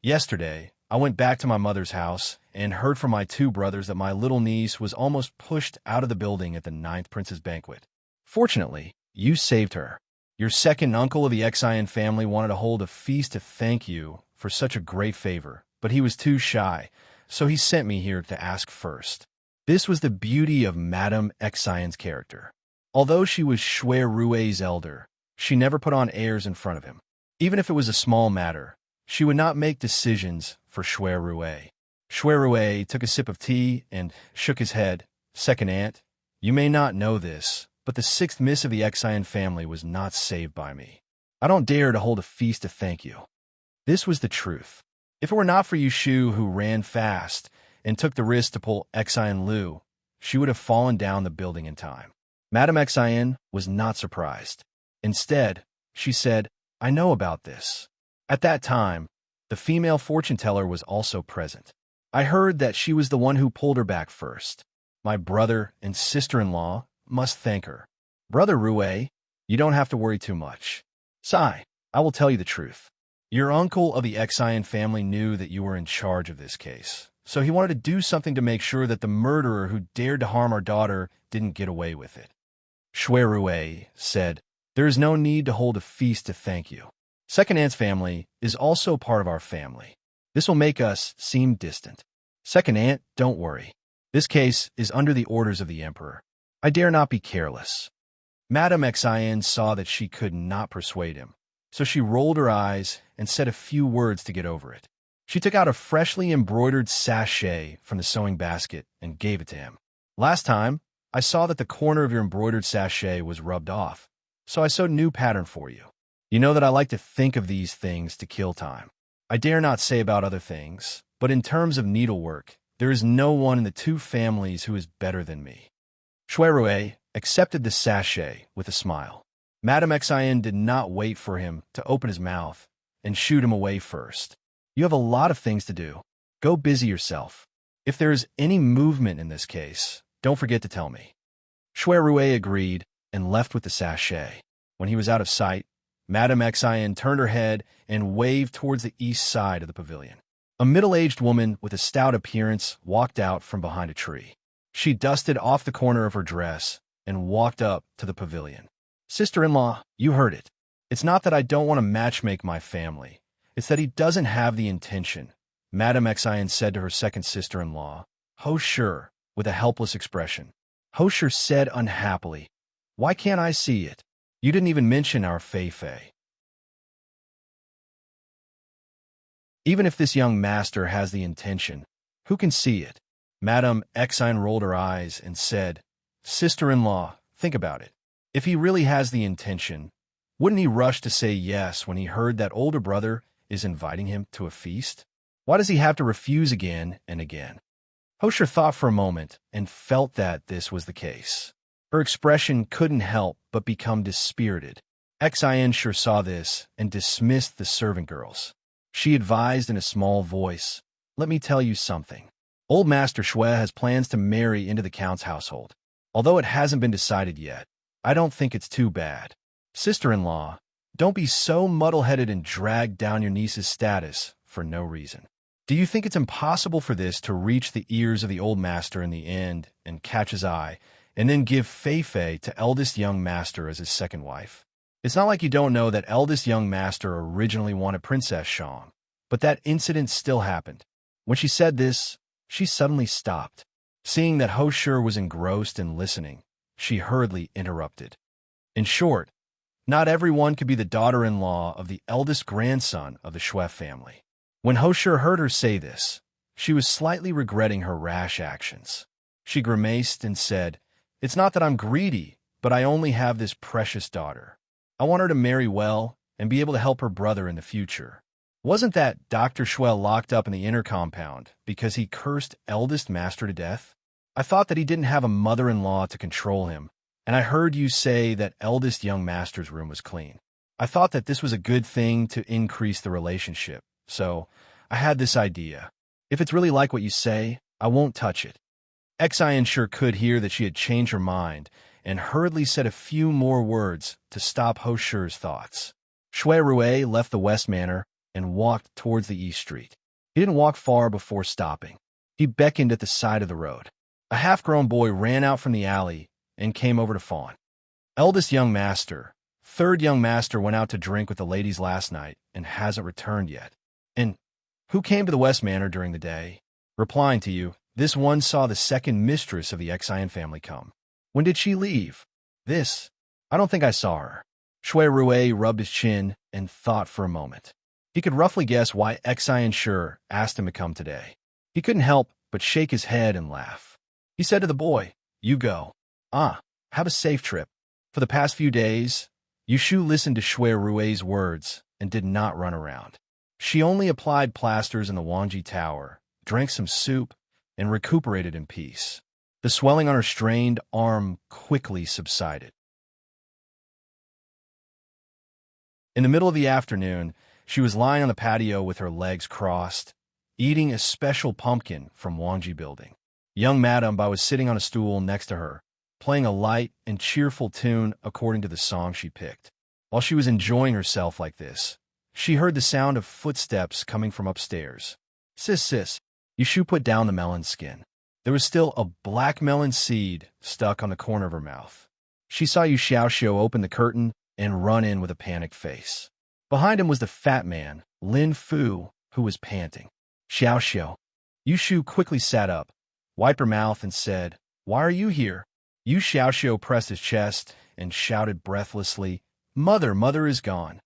"Yesterday, I went back to my mother's house and heard from my 2 brothers that my little niece was almost pushed out of the building at the 9th Prince's banquet. Fortunately, you saved her. Your second uncle of the Xian family wanted to hold a feast to thank you for such a great favor, but he was too shy, so he sent me here to ask first." This was the beauty of Madame Xian's character. Although she was Shui Rui's elder, she never put on airs in front of him. Even if it was a small matter, she would not make decisions for Shui Rui. Shui Rui took a sip of tea and shook his head. "Second aunt, you may not know this, but the 6th miss of the Xian family was not saved by me. I don't dare to hold a feast to thank you." This was the truth. If it were not for Yushu, who ran fast and took the risk to pull Xian Lu, she would have fallen down the building in time. Madame Xian was not surprised. Instead, she said, "I know about this." At that time, the female fortune-teller was also present. "I heard that she was the one who pulled her back first. My brother and sister-in-law must thank her. Brother Rui, you don't have to worry too much. Sai, I will tell you the truth. Your uncle of the Xian family knew that you were in charge of this case, so he wanted to do something to make sure that the murderer who dared to harm our daughter didn't get away with it." Shui Rui said, "There is no need to hold a feast to thank you. Second aunt's family is also part of our family. This will make us seem distant. Second aunt, don't worry. This case is under the orders of the emperor. I dare not be careless." Madame Xian saw that she could not persuade him, so she rolled her eyes and said a few words to get over it. She took out a freshly embroidered sachet from the sewing basket and gave it to him. "Last time, I saw that the corner of your embroidered sachet was rubbed off, so I sewed a new pattern for you. You know that I like to think of these things to kill time. I dare not say about other things, but in terms of needlework, there is no one in the 2 families who is better than me." Shui Rui accepted the sachet with a smile. Madame Xian did not wait for him to open his mouth and shooed him away first. "You have a lot of things to do. Go busy yourself. If there is any movement in this case, don't forget to tell me." Shui Rui agreed and left with the sachet. When he was out of sight, Madame Xian turned her head and waved towards the east side of the pavilion. A middle-aged woman with a stout appearance walked out from behind a tree. She dusted off the corner of her dress and walked up to the pavilion. "Sister-in-law, you heard it. It's not that I don't want to matchmake my family. It's that he doesn't have the intention. Madame Xian said to her second sister-in-law, Ho Shi, with a helpless expression. Ho Shi said unhappily, Why can't I see it? You didn't even mention our Fei Fei. Even if this young master has the intention, who can see it? Madame Xian rolled her eyes and said, Sister-in-law, think about it. If he really has the intention, wouldn't he rush to say yes when he heard that older brother is inviting him to a feast? Why does he have to refuse again and again? Ho Shi thought for a moment and felt that this was the case. Her expression couldn't help but become dispirited. Xian sure saw this and dismissed the servant girls. She advised in a small voice, Let me tell you something. Old Master Shui has plans to marry into the Count's household. Although it hasn't been decided yet, I don't think it's too bad. Sister-in-law, don't be so muddle-headed and drag down your niece's status for no reason. Do you think it's impossible for this to reach the ears of the old master in the end and catch his eye, and then give Fei Fei to eldest young master as his second wife? It's not like you don't know that eldest young master originally wanted Princess Shang, but that incident still happened. When she said this, she suddenly stopped. Seeing that Ho Shi was engrossed in listening, she hurriedly interrupted. In short, not everyone could be the daughter-in-law of the eldest grandson of the Shui family. When Ho Shi heard her say this, she was slightly regretting her rash actions. She grimaced and said, It's not that I'm greedy, but I only have this precious daughter. I want her to marry well and be able to help her brother in the future. Wasn't that Dr. Shui locked up in the inner compound because he cursed eldest master to death? I thought that he didn't have a mother-in-law to control him, and I heard you say that eldest young master's room was clean. I thought that this was a good thing to increase the relationship, so I had this idea. If it's really like what you say, I won't touch it. Xian sure could hear that she had changed her mind and hurriedly said a few more words to stop Ho Shi's thoughts. Shui Rui left the West Manor and walked towards the East Street. He didn't walk far before stopping. He beckoned at the side of the road. A half-grown boy ran out from the alley and came over to Fawn. Eldest young master, third young master went out to drink with the ladies last night and hasn't returned yet. And who came to the West Manor during the day? Replying to you, this one saw the second mistress of the Xian family come. When did she leave? This. I don't think I saw her. Shui Rui rubbed his chin and thought for a moment. He could roughly guess why Xian sure asked him to come today. He couldn't help but shake his head and laugh. He said to the boy, You go. Have a safe trip. For the past few days, Yushu listened to Shui Rui's words and did not run around. She only applied plasters in the Wangji Tower, drank some soup, and recuperated in peace. The swelling on her strained arm quickly subsided. In the middle of the afternoon, she was lying on the patio with her legs crossed, eating a special pumpkin from Wangji Building. Young Madame Ba was sitting on a stool next to her, playing a light and cheerful tune according to the song she picked. While she was enjoying herself like this, she heard the sound of footsteps coming from upstairs. Sis, Yushu put down the melon skin. There was still a black melon seed stuck on the corner of her mouth. She saw Yu Xiaoxiu open the curtain and run in with a panicked face. Behind him was the fat man, Lin Fu, who was panting. Xiaoxiu. Yushu quickly sat up, wiped her mouth, and said, Why are you here? Yu Xiaoxiu pressed his chest and shouted breathlessly, Mother is gone.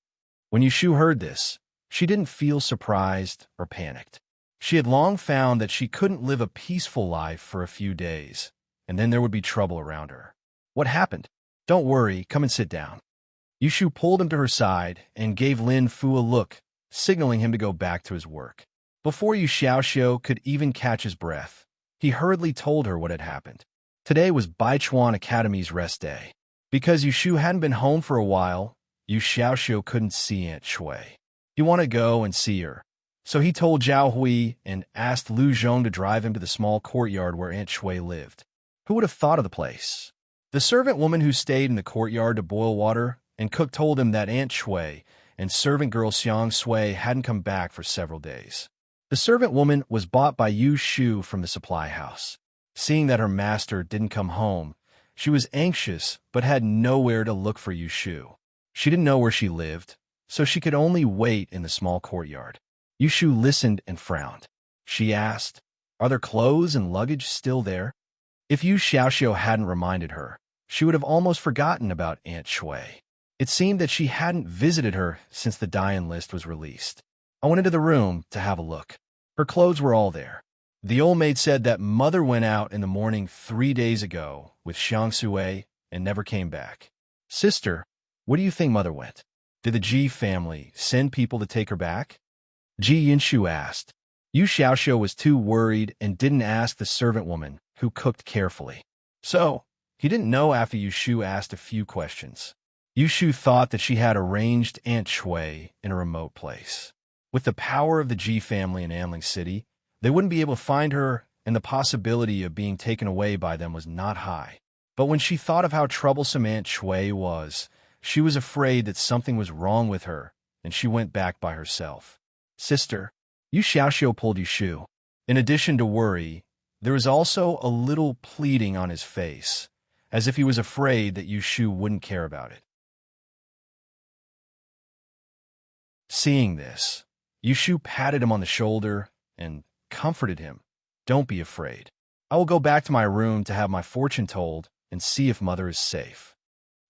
When Yushu heard this, she didn't feel surprised or panicked. She had long found that she couldn't live a peaceful life for a few days, and then there would be trouble around her. What happened? Don't worry, come and sit down. Yushu pulled him to her side and gave Lin Fu a look, signaling him to go back to his work. Before Yu Xiaoxiu could even catch his breath, he hurriedly told her what had happened. Today was Baichuan Academy's rest day. Because Yushu hadn't been home for a while, Yu Xiaoxiu couldn't see Aunt Shui. He wanted to go and see her, so he told Zhao Hui and asked Lu Zhong to drive him to the small courtyard where Aunt Shui lived. Who would have thought of the place? The servant woman who stayed in the courtyard to boil water and cook told him that Aunt Shui and servant girl Xiang Sui hadn't come back for several days. The servant woman was bought by Yu Shu from the supply house. Seeing that her master didn't come home, she was anxious but had nowhere to look for Yu Shu. She didn't know where she lived, so she could only wait in the small courtyard. Yu Shu listened and frowned. She asked. Are their clothes and luggage still there? If Yu Xiaoxiu hadn't reminded her, she would have almost forgotten about Aunt Shui. It seemed that she hadn't visited her since the die-in list was released. I went into the room to have a look. Her clothes were all there. The old maid said that mother went out in the morning 3 days ago with Xiang Sui and never came back. Sister, where do you think mother went? Did the Ji family send people to take her back? Ji Yinshu asked. Yu Xiaoxiu was too worried and didn't ask the servant woman, who cooked carefully. So, he didn't know after Yu Shu asked a few questions. Yu Shu thought that she had arranged Aunt Shui in a remote place. With the power of the Ji family in Anling City, they wouldn't be able to find her, and the possibility of being taken away by them was not high. But when she thought of how troublesome Aunt Shui was, she was afraid that something was wrong with her, and she went back by herself. Sister, Yu Xiaoxiu pulled Yu Shu. In addition to worry, there was also a little pleading on his face, as if he was afraid that Yu Shu wouldn't care about it. Seeing this, Yu Shu patted him on the shoulder and comforted him. Don't be afraid. I will go back to my room to have my fortune told and see if mother is safe.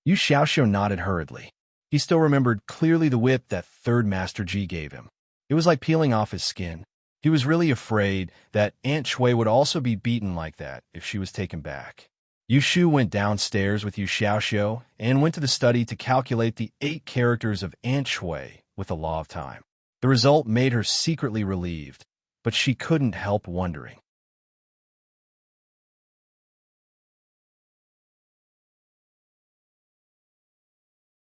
Yu Xiaoxiu nodded hurriedly. He still remembered clearly the whip that third Master Ji gave him. It was like peeling off his skin. He was really afraid that Aunt Shui would also be beaten like that if she was taken back. Yu Shu went downstairs with Yu Xiaoxiu and went to the study to calculate the 8 characters of Aunt Shui with the law of time. The result made her secretly relieved, but she couldn't help wondering.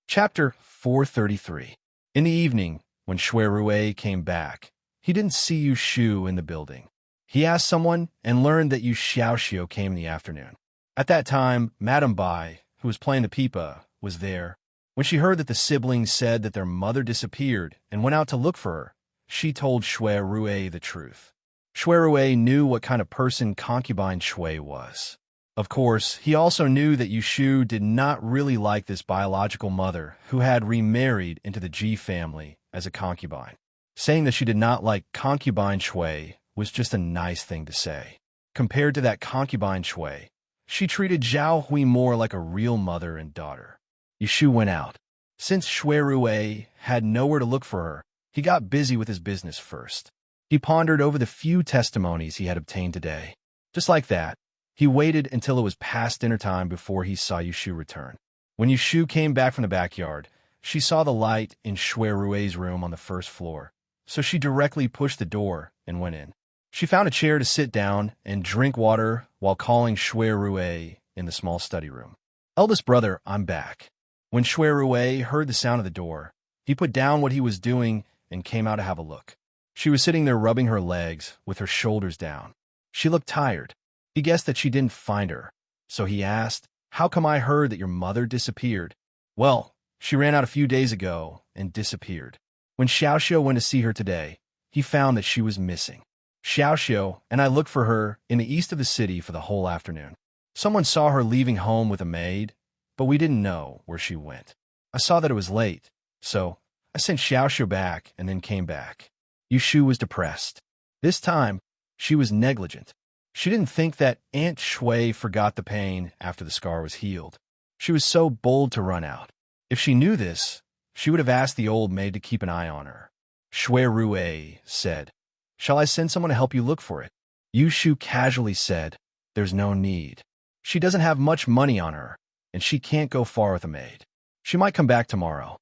Chapter 433. In the evening, when Shui Rui came back, he didn't see Yu Shu in the building. He asked someone and learned that Yu Xiaoxiu came in the afternoon. At that time, Madame Bai, who was playing the pipa, was there. When she heard that the siblings said that their mother disappeared and went out to look for her, she told Shui Rui the truth. Shui Rui knew what kind of person concubine Shui was. Of course, he also knew that Yu Shu did not really like this biological mother who had remarried into the Ji family as a concubine. Saying that she did not like concubine Shui was just a nice thing to say. Compared to that concubine Shui, she treated Zhao Hui more like a real mother and daughter. Yu Shu went out. Since Shui Rui had nowhere to look for her, he got busy with his business first. He pondered over the few testimonies he had obtained today. Just like that, he waited until it was past dinner time before he saw Yu Shu return. When Yu Shu came back from the backyard, she saw the light in Shui Rui's room on the first floor, so she directly pushed the door and went in. She found a chair to sit down and drink water while calling Shui Rui in the small study room. Eldest brother, I'm back. When Shui Rui heard the sound of the door, he put down what he was doing and came out to have a look. She was sitting there rubbing her legs with her shoulders down. She looked tired. He guessed that she didn't find her, so he asked, How come I heard that your mother disappeared? Well, she ran out a few days ago and disappeared. When Xiaoxiu went to see her today, he found that she was missing. Xiaoxiu and I looked for her in the east of the city for the whole afternoon. Someone saw her leaving home with a maid, but we didn't know where she went. I saw that it was late, so I sent Xiaoxiu back and then came back. Yu Shu was depressed. This time, she was negligent. She didn't think that Aunt Shui forgot the pain after the scar was healed. She was so bold to run out. If she knew this, she would have asked the old maid to keep an eye on her. Shui Rui said, Shall I send someone to help you look for it? Yu Shu casually said, There's no need. She doesn't have much money on her, and she can't go far with a maid. She might come back tomorrow.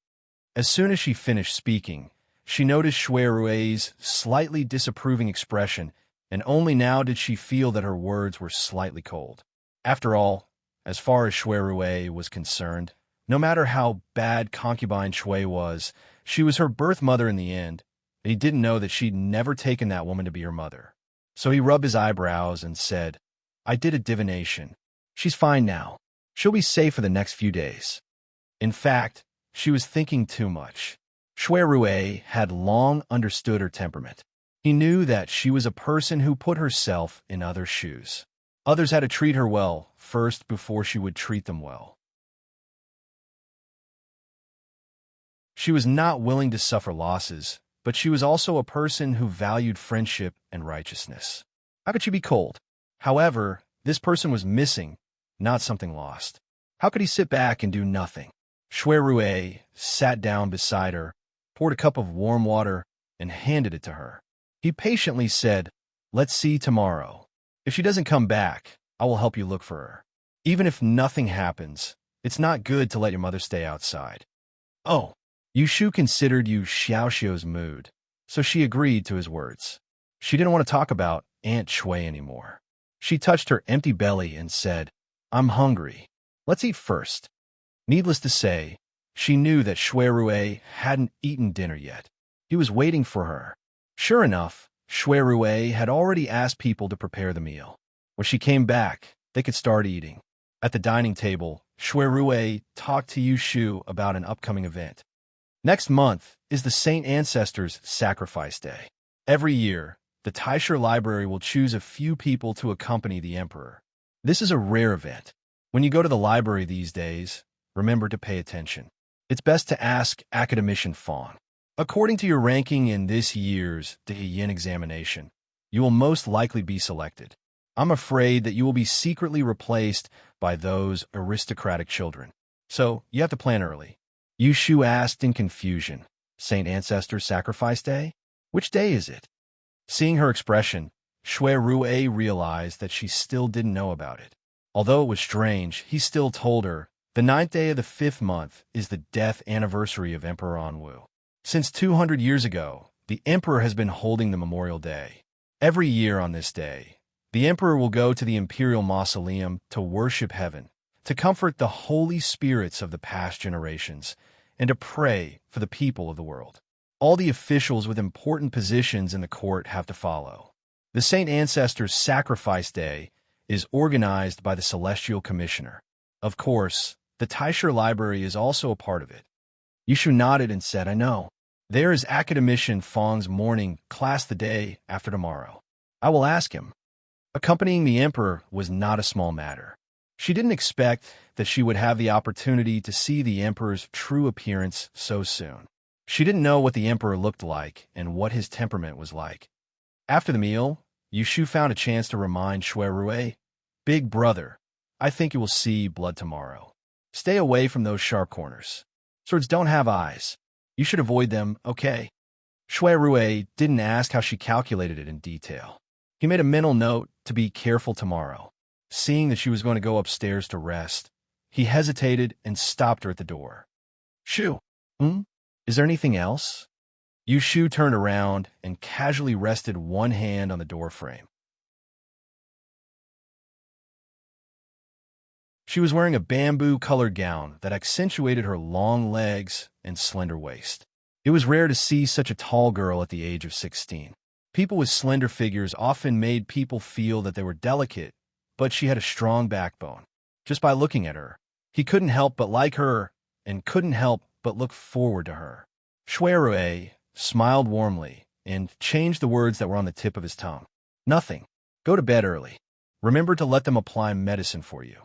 As soon as she finished speaking, she noticed Shui Rui's slightly disapproving expression, and only now did she feel that her words were slightly cold. After all, as far as Shui Rui was concerned, no matter how bad concubine Shui was, she was her birth mother in the end, and he didn't know that she'd never taken that woman to be her mother. So he rubbed his eyebrows and said, I did a divination. She's fine now. She'll be safe for the next few days. In fact, she was thinking too much. Shui Rui had long understood her temperament. He knew that she was a person who put herself in others' shoes. Others had to treat her well first before she would treat them well. She was not willing to suffer losses, but she was also a person who valued friendship and righteousness. How could she be cold? However, this person was missing, not something lost. How could he sit back and do nothing? Shui Rue sat down beside her, poured a cup of warm water, and handed it to her. He patiently said, "Let's see tomorrow. If she doesn't come back, I will help you look for her. Even if nothing happens, it's not good to let your mother stay outside." Oh, Yushu considered Yu Xiaoxiu's mood, so she agreed to his words. She didn't want to talk about Aunt Shui anymore. She touched her empty belly and said, "I'm hungry. Let's eat first." Needless to say, she knew that Shui Rue hadn't eaten dinner yet. He was waiting for her. Sure enough, Shui Rue had already asked people to prepare the meal. When she came back, they could start eating. At the dining table, Shui Rue talked to Yushu about an upcoming event. Next month is the Saint Ancestors Sacrifice Day. Every year, the Taisha Library will choose a few people to accompany the Emperor. This is a rare event. When you go to the library these days, remember to pay attention. It's best to ask Academician Fong. According to your ranking in this year's Yin examination, you will most likely be selected. I'm afraid that you will be secretly replaced by those aristocratic children. So, you have to plan early. Yushu asked in confusion, "Saint Ancestor Sacrifice Day? Which day is it?" Seeing her expression, Shui Rue realized that she still didn't know about it. Although it was strange, he still told her, "The 9th day of the 5th month is the death anniversary of Emperor Anwu. Since 200 years ago, the Emperor has been holding the Memorial Day. Every year on this day, the Emperor will go to the Imperial Mausoleum to worship heaven, to comfort the holy spirits of the past generations, and to pray for the people of the world. All the officials with important positions in the court have to follow. The Saint Ancestors Sacrifice Day is organized by the Celestial Commissioner. Of course, the Taisha Library is also a part of it." Yushu nodded and said, "I know. There is Academician Fong's morning class the day after tomorrow. I will ask him." Accompanying the Emperor was not a small matter. She didn't expect that she would have the opportunity to see the Emperor's true appearance so soon. She didn't know what the Emperor looked like and what his temperament was like. After the meal, Yushu found a chance to remind Shui Rue, "Big brother, I think you will see blood tomorrow. Stay away from those sharp corners. Swords don't have eyes. You should avoid them, okay?" Shui Rue didn't ask how she calculated it in detail. He made a mental note to be careful tomorrow. Seeing that she was going to go upstairs to rest, he hesitated and stopped her at the door. "Shu, is there anything else?" Yushu turned around and casually rested one hand on the doorframe. She was wearing a bamboo-colored gown that accentuated her long legs and slender waist. It was rare to see such a tall girl at the age of 16. People with slender figures often made people feel that they were delicate, but she had a strong backbone. Just by looking at her, he couldn't help but like her and couldn't help but look forward to her. Shui Rue smiled warmly and changed the words that were on the tip of his tongue. "Nothing. Go to bed early. Remember to let them apply medicine for you."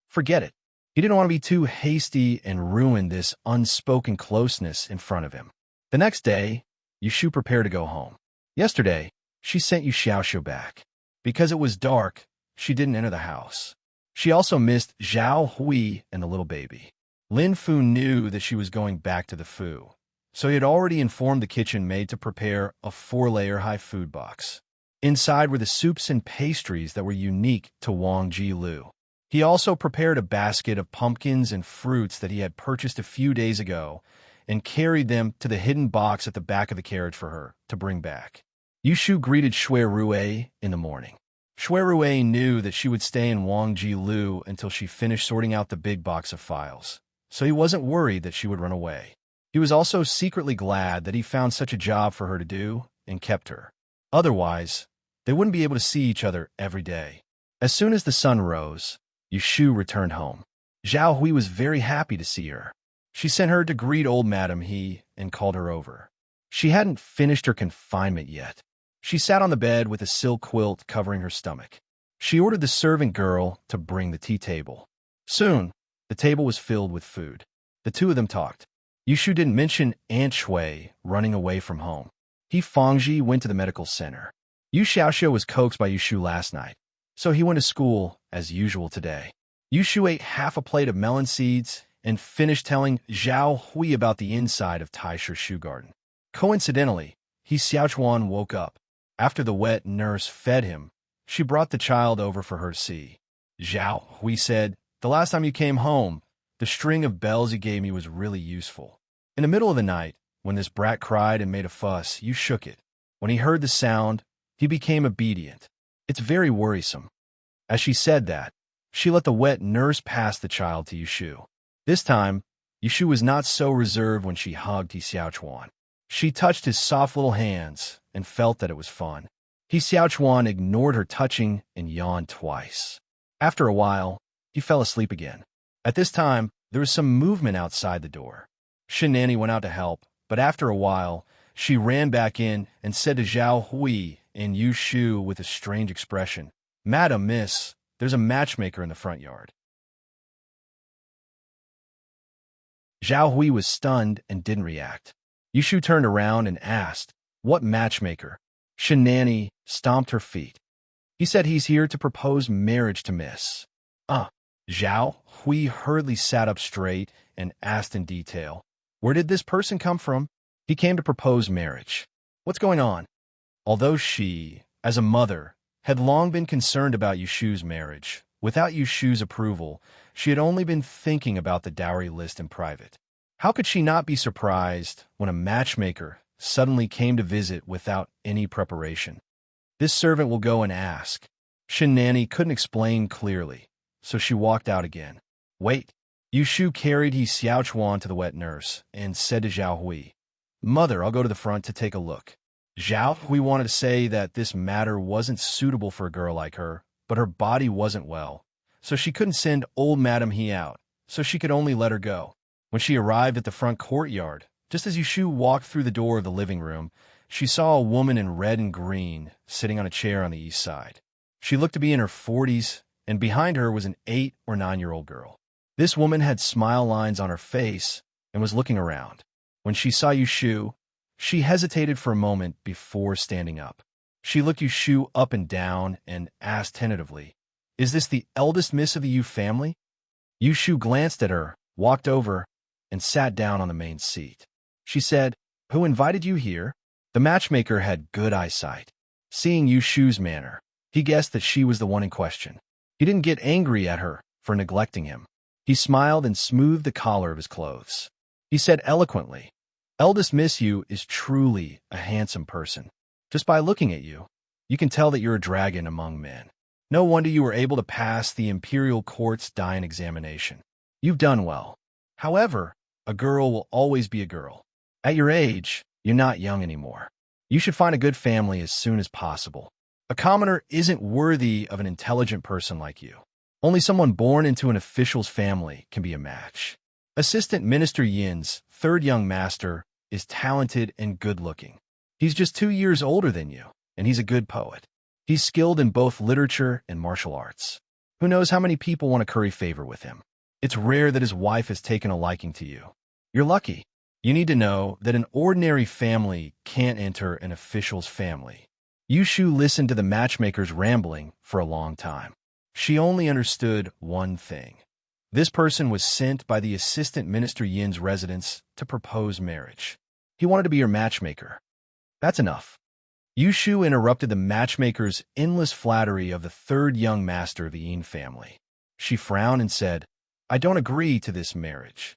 Forget it. He didn't want to be too hasty and ruin this unspoken closeness in front of him. The next day, Yushu prepared to go home. Yesterday, she sent Yu Xiaoxiu back. Because it was dark, she didn't enter the house. She also missed Zhao Hui and the little baby. Lin Fu knew that she was going back to the Fu, so he had already informed the kitchen maid to prepare a 4-layer high food box. Inside were the soups and pastries that were unique to Wang Jilu. He also prepared a basket of pumpkins and fruits that he had purchased a few days ago and carried them to the hidden box at the back of the carriage for her to bring back. Yushu greeted Shui Rue in the morning. Shui Rue knew that she would stay in Wang Jilu until she finished sorting out the big box of files, so he wasn't worried that she would run away. He was also secretly glad that he found such a job for her to do and kept her. Otherwise, they wouldn't be able to see each other every day. As soon as the sun rose, Yushu returned home. Zhao Hui was very happy to see her. She sent her to greet old Madame He and called her over. She hadn't finished her confinement yet. She sat on the bed with a silk quilt covering her stomach. She ordered the servant girl to bring the tea table. Soon, the table was filled with food. The two of them talked. Yushu didn't mention Aunt Shui running away from home. He Fangji went to the medical center. Yu Xiaoxiu was coaxed by Yu Shu last night, so he went to school as usual today. Yu Shu ate half a plate of melon seeds and finished telling Zhao Hui about the inside of Taishi's shoe garden. Coincidentally, he Xiaochuan woke up. After the wet nurse fed him, she brought the child over for her to see. Zhao Hui said, "The last time you came home, the string of bells you gave me was really useful. In the middle of the night, when this brat cried and made a fuss, you shook it. When he heard the sound, he became obedient. It's very worrisome." As she said that, she let the wet nurse pass the child to Yushu. This time, Yushu was not so reserved when she hugged He Xiaochuan. She touched his soft little hands and felt that it was fun. He Xiaochuan ignored her touching and yawned twice. After a while, he fell asleep again. At this time, there was some movement outside the door. Shinani went out to help, but after a while, she ran back in and said to Zhao Hui and Yu Shu with a strange expression, "Madam, miss, there's a matchmaker in the front yard." Zhao Hui was stunned and didn't react. Yu Shu turned around and asked, "What matchmaker?" Shinani stomped her feet. "He said he's here to propose marriage to Miss." Zhao Hui hurriedly sat up straight and asked in detail, "Where did this person come from?" "He came to propose marriage." "What's going on?" Although she, as a mother, had long been concerned about Yushu's marriage, without Yushu's approval, she had only been thinking about the dowry list in private. How could she not be surprised when a matchmaker suddenly came to visit without any preparation? "This servant will go and ask." Shinani couldn't explain clearly, so she walked out again. "Wait." Yushu carried He Xiaochuan to the wet nurse and said to Zhao Hui, "Mother, I'll go to the front to take a look." Zhao Hui wanted to say that this matter wasn't suitable for a girl like her, but her body wasn't well, so she couldn't send old Madam He out, so she could only let her go. When she arrived at the front courtyard, just as Yushu walked through the door of the living room, she saw a woman in red and green sitting on a chair on the east side. She looked to be in her 40s, and behind her was an 8 or 9-year-old girl. This woman had smile lines on her face and was looking around. When she saw Yushu, she hesitated for a moment before standing up. She looked Yushu up and down and asked tentatively, "Is this the eldest miss of the Yu family?" Yushu glanced at her, walked over, and sat down on the main seat. She said, "Who invited you here?" The matchmaker had good eyesight. Seeing Yushu's manner, he guessed that she was the one in question. He didn't get angry at her for neglecting him. He smiled and smoothed the collar of his clothes. He said eloquently, "Eldest Miss Yu is truly a handsome person. Just by looking at you, you can tell that you're a dragon among men. No wonder you were able to pass the Imperial Court's Dain examination. You've done well. However, a girl will always be a girl. At your age, you're not young anymore. You should find a good family as soon as possible. A commoner isn't worthy of an intelligent person like you. Only someone born into an official's family can be a match." Assistant Minister Yin's third young master is talented and good-looking. He's just 2 years older than you, and he's a good poet. He's skilled in both literature and martial arts. Who knows how many people want to curry favor with him? It's rare that his wife has taken a liking to you. You're lucky. You need to know that an ordinary family can't enter an official's family. Yushu listened to the matchmaker's rambling for a long time. She only understood one thing. This person was sent by the Assistant Minister Yin's residence to propose marriage. He wanted to be her matchmaker. That's enough. Yushu interrupted the matchmaker's endless flattery of the third young master of the Yin family. She frowned and said, "I don't agree to this marriage.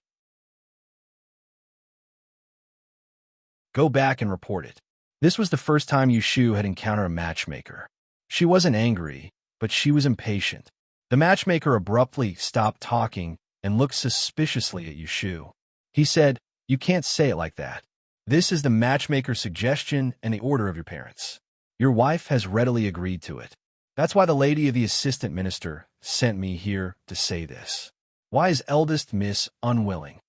Go back and report it." This was the first time Yushu had encountered a matchmaker. She wasn't angry, but she was impatient. The matchmaker abruptly stopped talking and looked suspiciously at Yushu. He said, "You can't say it like that. This is the matchmaker's suggestion and the order of your parents. Your wife has readily agreed to it. That's why the lady of the assistant minister sent me here to say this. Why is eldest miss unwilling?"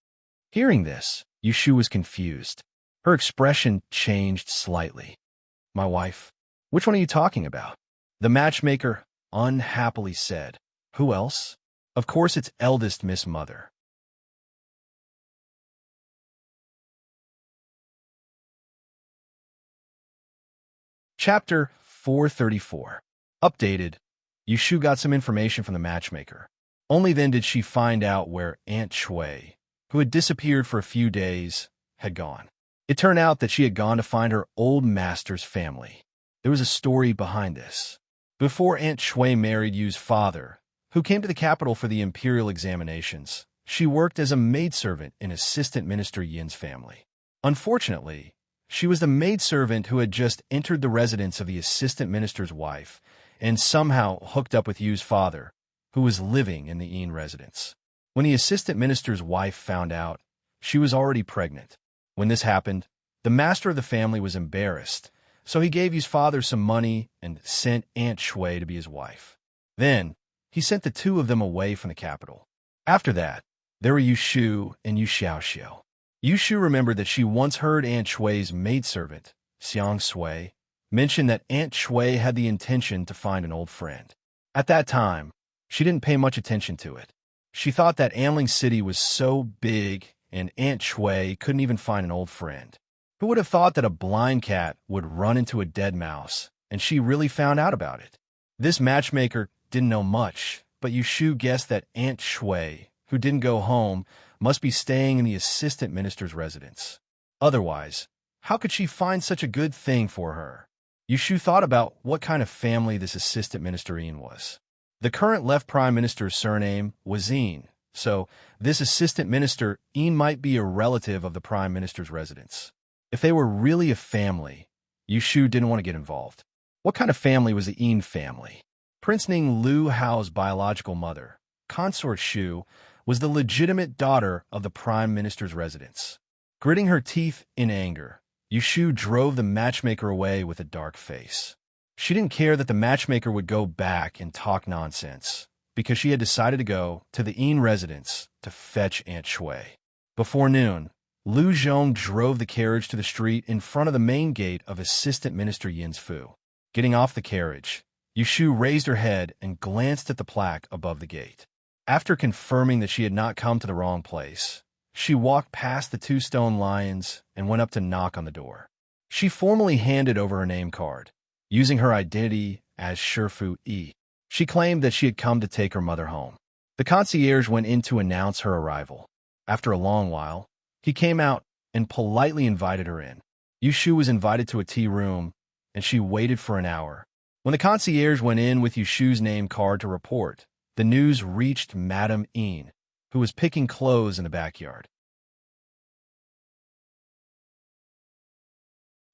Hearing this, Yushu was confused. Her expression changed slightly. "My wife? Which one are you talking about?" The matchmaker unhappily said, "Who else? Of course it's eldest Miss Mother." Chapter 434. Updated. Yushu got some information from the matchmaker. Only then did she find out where Aunt Shui, who had disappeared for a few days, had gone. It turned out that she had gone to find her old master's family. There was a story behind this. Before Aunt Shui married Yu's father, who came to the capital for the imperial examinations, she worked as a maidservant in Assistant Minister Yin's family. Unfortunately, she was the maidservant who had just entered the residence of the assistant minister's wife and somehow hooked up with Yu's father, who was living in the Yin residence. When the assistant minister's wife found out, she was already pregnant. When this happened, the master of the family was embarrassed, so he gave Yu's father some money and sent Aunt Shui to be his wife. Then, he sent the two of them away from the capital. After that, there were Yushu and Yu Xiaoxiao. Yushu remembered that she once heard Aunt Shui's maidservant, Xiang Sui, mention that Aunt Shui had the intention to find an old friend. At that time, she didn't pay much attention to it. She thought that Anling City was so big and Aunt Shui couldn't even find an old friend. Who would have thought that a blind cat would run into a dead mouse, and she really found out about it? This matchmaker didn't know much, but Yushu guessed that Aunt Shui, who didn't go home, must be staying in the assistant minister's residence. Otherwise, how could she find such a good thing for her? Yushu thought about what kind of family this assistant minister Yin was. The current left prime minister's surname was Yin, so this assistant minister Yin might be a relative of the prime minister's residence. If they were really a family, Yushu didn't want to get involved. What kind of family was the Yin family? Prince Ning Lu Hao's biological mother, Consort Shu, was the legitimate daughter of the prime minister's residence. Gritting her teeth in anger, Yushu drove the matchmaker away with a dark face. She didn't care that the matchmaker would go back and talk nonsense, because she had decided to go to the Yin residence to fetch Aunt Shui. Before noon, Lu Zhong drove the carriage to the street in front of the main gate of Assistant Minister Yin's Fu. Getting off the carriage, Yushu raised her head and glanced at the plaque above the gate. After confirming that she had not come to the wrong place, she walked past the two stone lions and went up to knock on the door. She formally handed over her name card, using her identity as Shifu Yi. She claimed that she had come to take her mother home. The concierge went in to announce her arrival. After a long while, he came out and politely invited her in. Yushu was invited to a tea room, and she waited for an hour. When the concierge went in with Yushu's name card to report, the news reached Madame Yin, who was picking clothes in the backyard.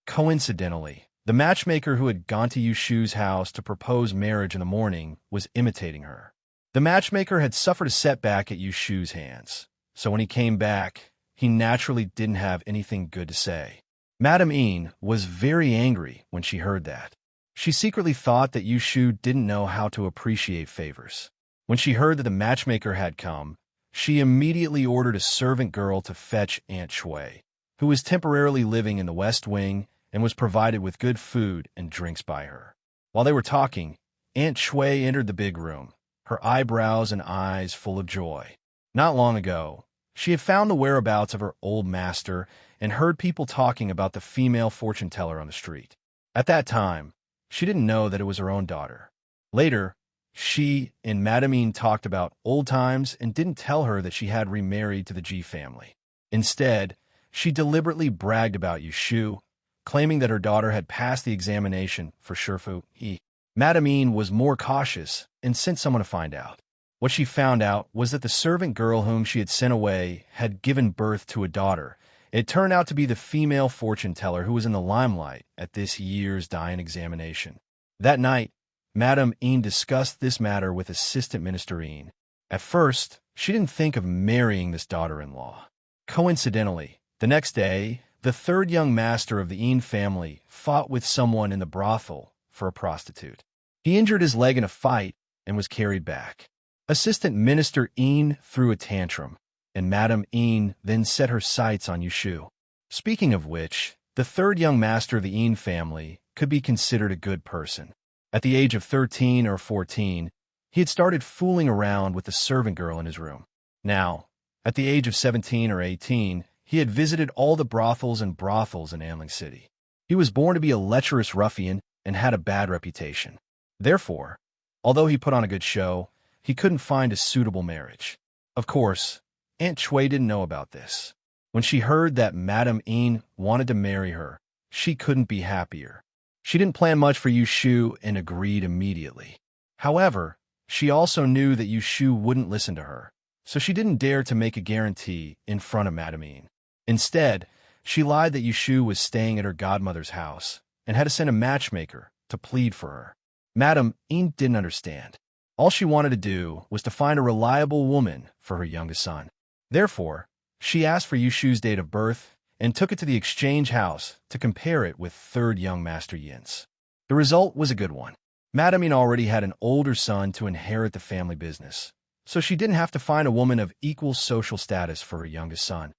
Coincidentally, the matchmaker who had gone to Yushu's house to propose marriage in the morning was imitating her. The matchmaker had suffered a setback at Yushu's hands, so when he came back, he naturally didn't have anything good to say. Madame Yin was very angry when she heard that. She secretly thought that Yushu didn't know how to appreciate favors. When she heard that the matchmaker had come, she immediately ordered a servant girl to fetch Aunt Shui, who was temporarily living in the West Wing and was provided with good food and drinks by her. While they were talking, Aunt Shui entered the big room, her eyebrows and eyes full of joy. Not long ago, she had found the whereabouts of her old master and heard people talking about the female fortune teller on the street. At that time, she didn't know that it was her own daughter. Later, she and Madame Yin talked about old times and didn't tell her that she had remarried to the Ji family. Instead, she deliberately bragged about Yushu, claiming that her daughter had passed the examination for Shifu Yi. Madame Yin was more cautious and sent someone to find out. What she found out was that the servant girl whom she had sent away had given birth to a daughter. It turned out to be the female fortune teller who was in the limelight at this year's Dayan examination. That night, Madame Yin discussed this matter with Assistant Minister Yin. At first, she didn't think of marrying this daughter-in-law. Coincidentally, the next day, the third young master of the Yin family fought with someone in the brothel for a prostitute. He injured his leg in a fight and was carried back. Assistant Minister Yin threw a tantrum, and Madame Yin then set her sights on Yushu. Speaking of which, the third young master of the Yin family could be considered a good person. At the age of 13 or 14, he had started fooling around with the servant girl in his room. Now, at the age of 17 or 18, he had visited all the brothels in Anling City. He was born to be a lecherous ruffian and had a bad reputation. Therefore, although he put on a good show, he couldn't find a suitable marriage. Of course, Aunt Chui didn't know about this. When she heard that Madame Yin wanted to marry her, she couldn't be happier. She didn't plan much for Yu Shu and agreed immediately. However, she also knew that Yu Shu wouldn't listen to her, so she didn't dare to make a guarantee in front of Madame Yin. Instead, she lied that Yu Shu was staying at her godmother's house and had to send a matchmaker to plead for her. Madame Yin didn't understand. All she wanted to do was to find a reliable woman for her youngest son. Therefore, she asked for Yu Shu's date of birth and took it to the exchange house to compare it with third young Master Yin's. The result was a good one. Madame Yin already had an older son to inherit the family business, so she didn't have to find a woman of equal social status for her youngest son.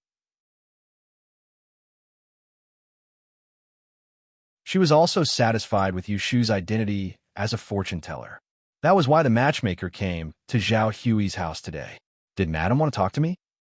She was also satisfied with Yu Shu's identity as a fortune teller. That was why the matchmaker came to Zhao Hui's house today. Did Madame want to talk to me?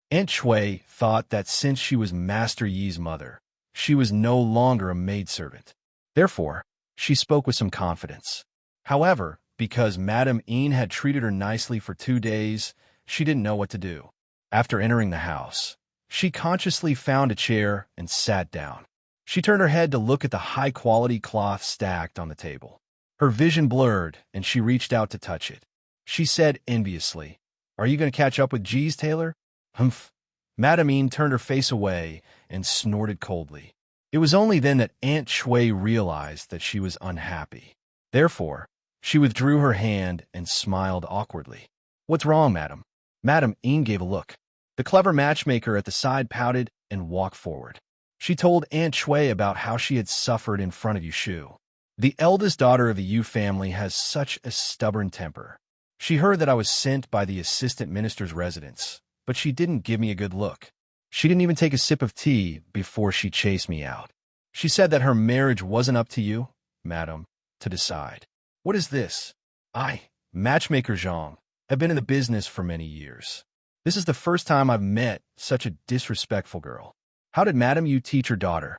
Aunt Chui thought that since she was Master Yi's mother, she was no longer a maidservant. Therefore, she spoke with some confidence. However, because Madame Yin had treated her nicely for 2 days, she didn't know what to do. After entering the house, she consciously found a chair and sat down. She turned her head to look at the high-quality cloth stacked on the table. Her vision blurred, and she reached out to touch it. She said enviously, "Are you going to catch up with G's tailor?" Humph. Madame Yin turned her face away and snorted coldly. It was only then that Aunt Chui realized that she was unhappy. Therefore, she withdrew her hand and smiled awkwardly. "What's wrong, madam?" Madame Yin gave a look. The clever matchmaker at the side pouted and walked forward. She told Aunt Chui about how she had suffered in front of Yu Shu. The eldest daughter of the Yu family has such a stubborn temper. She heard that I was sent by the assistant minister's residence, but she didn't give me a good look. She didn't even take a sip of tea before she chased me out. She said that her marriage wasn't up to you, madam, to decide. What is this? I, matchmaker Zhang, have been in the business for many years. This is the first time I've met such a disrespectful girl. How did Madame Yu teach her daughter?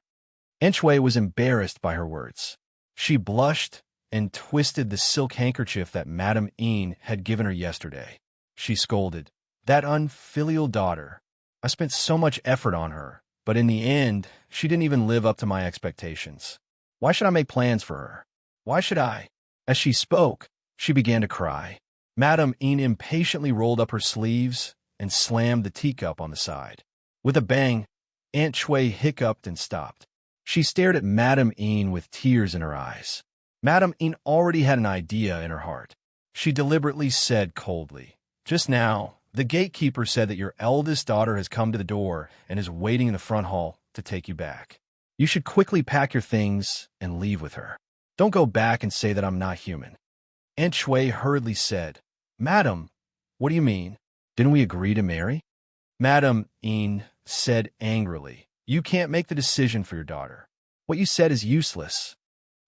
Aunt Chui was embarrassed by her words. She blushed and twisted the silk handkerchief that Madame Yin had given her yesterday. She scolded, "That unfilial daughter. I spent so much effort on her, but in the end, she didn't even live up to my expectations. Why should I make plans for her? Why should I?" As she spoke, she began to cry. Madame Yin impatiently rolled up her sleeves and slammed the teacup on the side. With a bang, Aunt Chui hiccuped and stopped. She stared at Madame Yin with tears in her eyes. Madame Yin already had an idea in her heart. She deliberately said coldly, "Just now, the gatekeeper said that your eldest daughter has come to the door and is waiting in the front hall to take you back. You should quickly pack your things and leave with her. Don't go back and say that I'm not human." Aunt Chui hurriedly said, "Madam, what do you mean? Didn't we agree to marry?" Madame Yin said angrily, "You can't make the decision for your daughter. What you said is useless."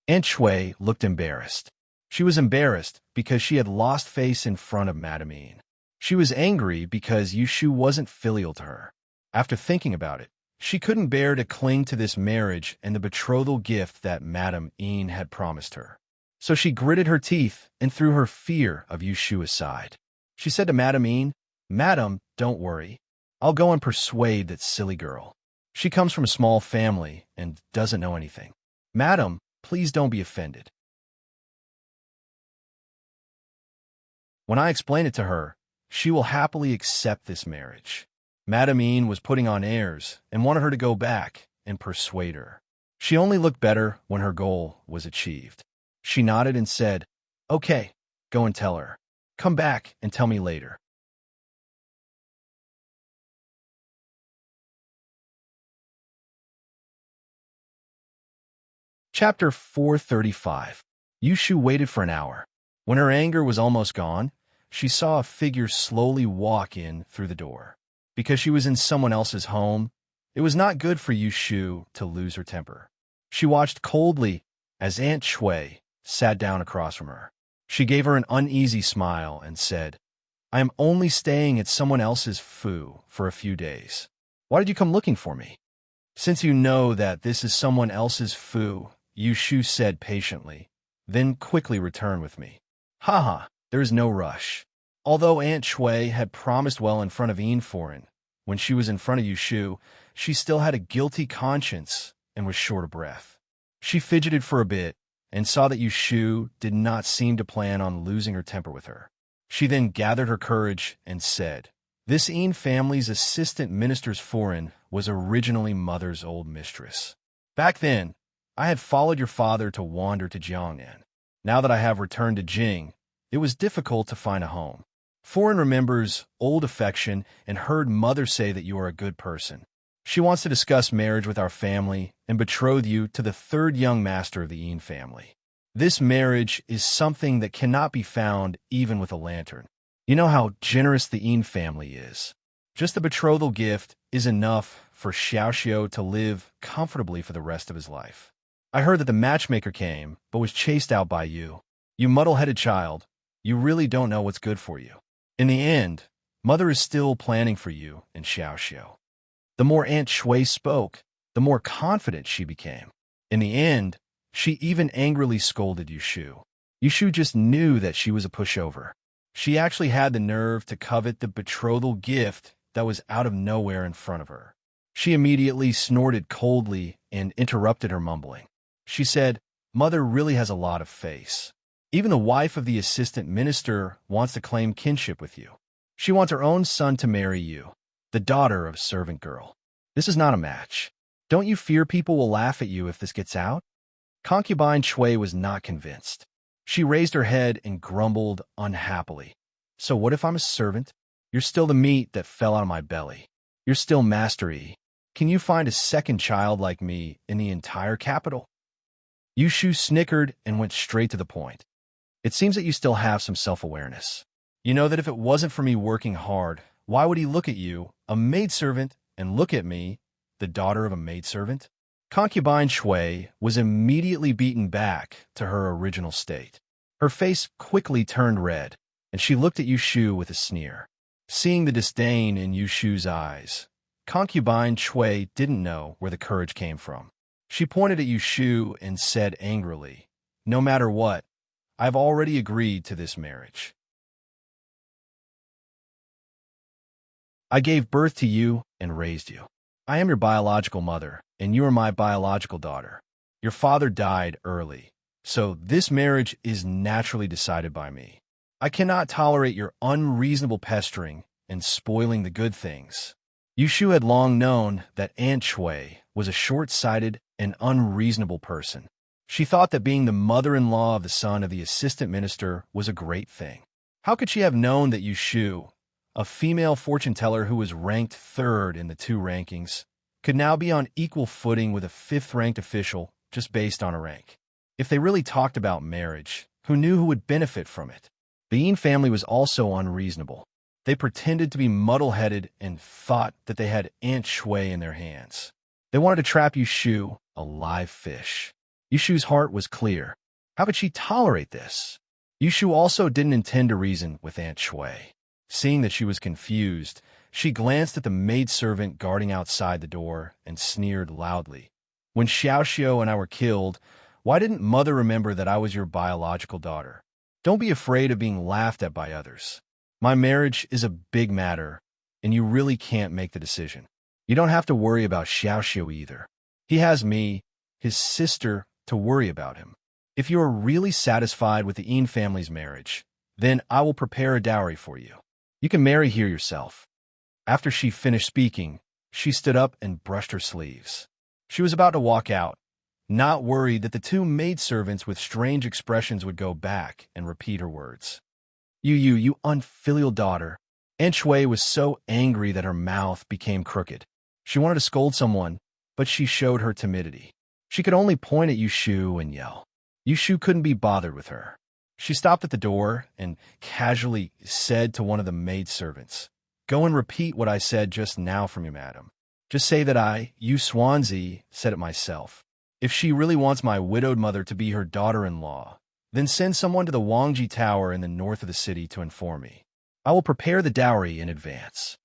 Aunt Chui looked embarrassed. She was embarrassed because she had lost face in front of Madame Yin. She was angry because Yu Shu wasn't filial to her. After thinking about it, she couldn't bear to cling to this marriage and the betrothal gift that Madame Yin had promised her. So she gritted her teeth and threw her fear of Yu Shu aside. She said to Madame Yin, "Madam, don't worry. I'll go and persuade that silly girl. She comes from a small family and doesn't know anything. Madam, please don't be offended. When I explain it to her, she will happily accept this marriage." Madame Yin was putting on airs and wanted her to go back and persuade her. She only looked better when her goal was achieved. She nodded and said, "Okay, go and tell her. Come back and tell me later." Chapter 435. Yu Shu waited for an hour. When her anger was almost gone, she saw a figure slowly walk in through the door. Because she was in someone else's home, it was not good for Yu Shu to lose her temper. She watched coldly as Aunt Chui sat down across from her. She gave her an uneasy smile and said, "I am only staying at someone else's fu for a few days. Why did you come looking for me?" "Since you know that this is someone else's fu," Yu Shu said patiently, then quickly return with me. Haha, there is no rush. Although Aunt Shui had promised well in front of Foreign, when she was in front of Yushu, she still had a guilty conscience and was short of breath. She fidgeted for a bit and saw that Yushu did not seem to plan on losing her temper with her. She then gathered her courage and said, "This family's assistant minister's foreign was originally Mother's old mistress. Back then, I had followed your father to wander to Jiangnan. Now that I have returned to Jing, it was difficult to find a home. Foreign remembers old affection and heard Mother say that you are a good person. She wants to discuss marriage with our family and betroth you to the third young master of the family. This marriage is something that cannot be found even with a lantern. You know how generous the family is. Just the betrothal gift is enough for Xiaoxiu to live comfortably for the rest of his life. I heard that the matchmaker came, but was chased out by you. You muddle-headed child, you really don't know what's good for you. In the end, Mother is still planning for you and Xiaoxiu." The more Aunt Shui spoke, the more confident she became. In the end, she even angrily scolded Yushu. Yushu just knew that she was a pushover. She actually had the nerve to covet the betrothal gift that was out of nowhere in front of her. She immediately snorted coldly and interrupted her mumbling. She said, "Mother really has a lot of face. Even the wife of the assistant minister wants to claim kinship with you. She wants her own son to marry you, the daughter of a servant girl. This is not a match. Don't you fear people will laugh at you if this gets out?" Concubine Shui was not convinced. She raised her head and grumbled unhappily. "So what if I'm a servant? You're still the meat that fell out of my belly. You're still Master Yi. Can you find a second child like me in the entire capital?" Yushu snickered and went straight to the point. "It seems that you still have some self-awareness. You know that if it wasn't for me working hard, why would he look at you, a maidservant, and look at me, the daughter of a maidservant?" Concubine Shui was immediately beaten back to her original state. Her face quickly turned red, and she looked at Yushu with a sneer. Seeing the disdain in Yushu's eyes, Concubine Shui didn't know where the courage came from. She pointed at Yushu and said angrily, "No matter what, I've already agreed to this marriage. I gave birth to you and raised you. I am your biological mother, and you are my biological daughter. Your father died early, so this marriage is naturally decided by me. I cannot tolerate your unreasonable pestering and spoiling the good things." Yushu had long known that Aunt Shui was a short-sighted and unreasonable person. She thought that being the mother-in-law of the son of the assistant minister was a great thing. How could she have known that Yushu, a female fortune-teller who was ranked third in the two rankings, could now be on equal footing with a fifth-ranked official just based on a rank? If they really talked about marriage, who knew who would benefit from it? The Yin family was also unreasonable. They pretended to be muddle-headed and thought that they had Aunt Shui in their hands. They wanted to trap Yushu, a live fish. Yushu's heart was clear. How could she tolerate this? Yushu also didn't intend to reason with Aunt Shui. Seeing that she was confused, she glanced at the maidservant guarding outside the door and sneered loudly. "When Xiaoxiu and I were killed, why didn't Mother remember that I was your biological daughter? Don't be afraid of being laughed at by others. My marriage is a big matter, and you really can't make the decision. You don't have to worry about Xiaoxiu either. He has me, his sister, to worry about him. If you are really satisfied with the Yin family's marriage, then I will prepare a dowry for you. You can marry here yourself." After she finished speaking, she stood up and brushed her sleeves. She was about to walk out, not worried that the two maidservants with strange expressions would go back and repeat her words. You unfilial daughter." Aunt Shui was so angry that her mouth became crooked. She wanted to scold someone, but she showed her timidity. She could only point at Yushu and yell. Yushu couldn't be bothered with her. She stopped at the door and casually said to one of the maidservants, "Go and repeat what I said just now from you, madam. Just say that I, Yu Swansea, said it myself. If she really wants my widowed mother to be her daughter-in-law, then send someone to the Wangji Tower in the north of the city to inform me. I will prepare the dowry in advance."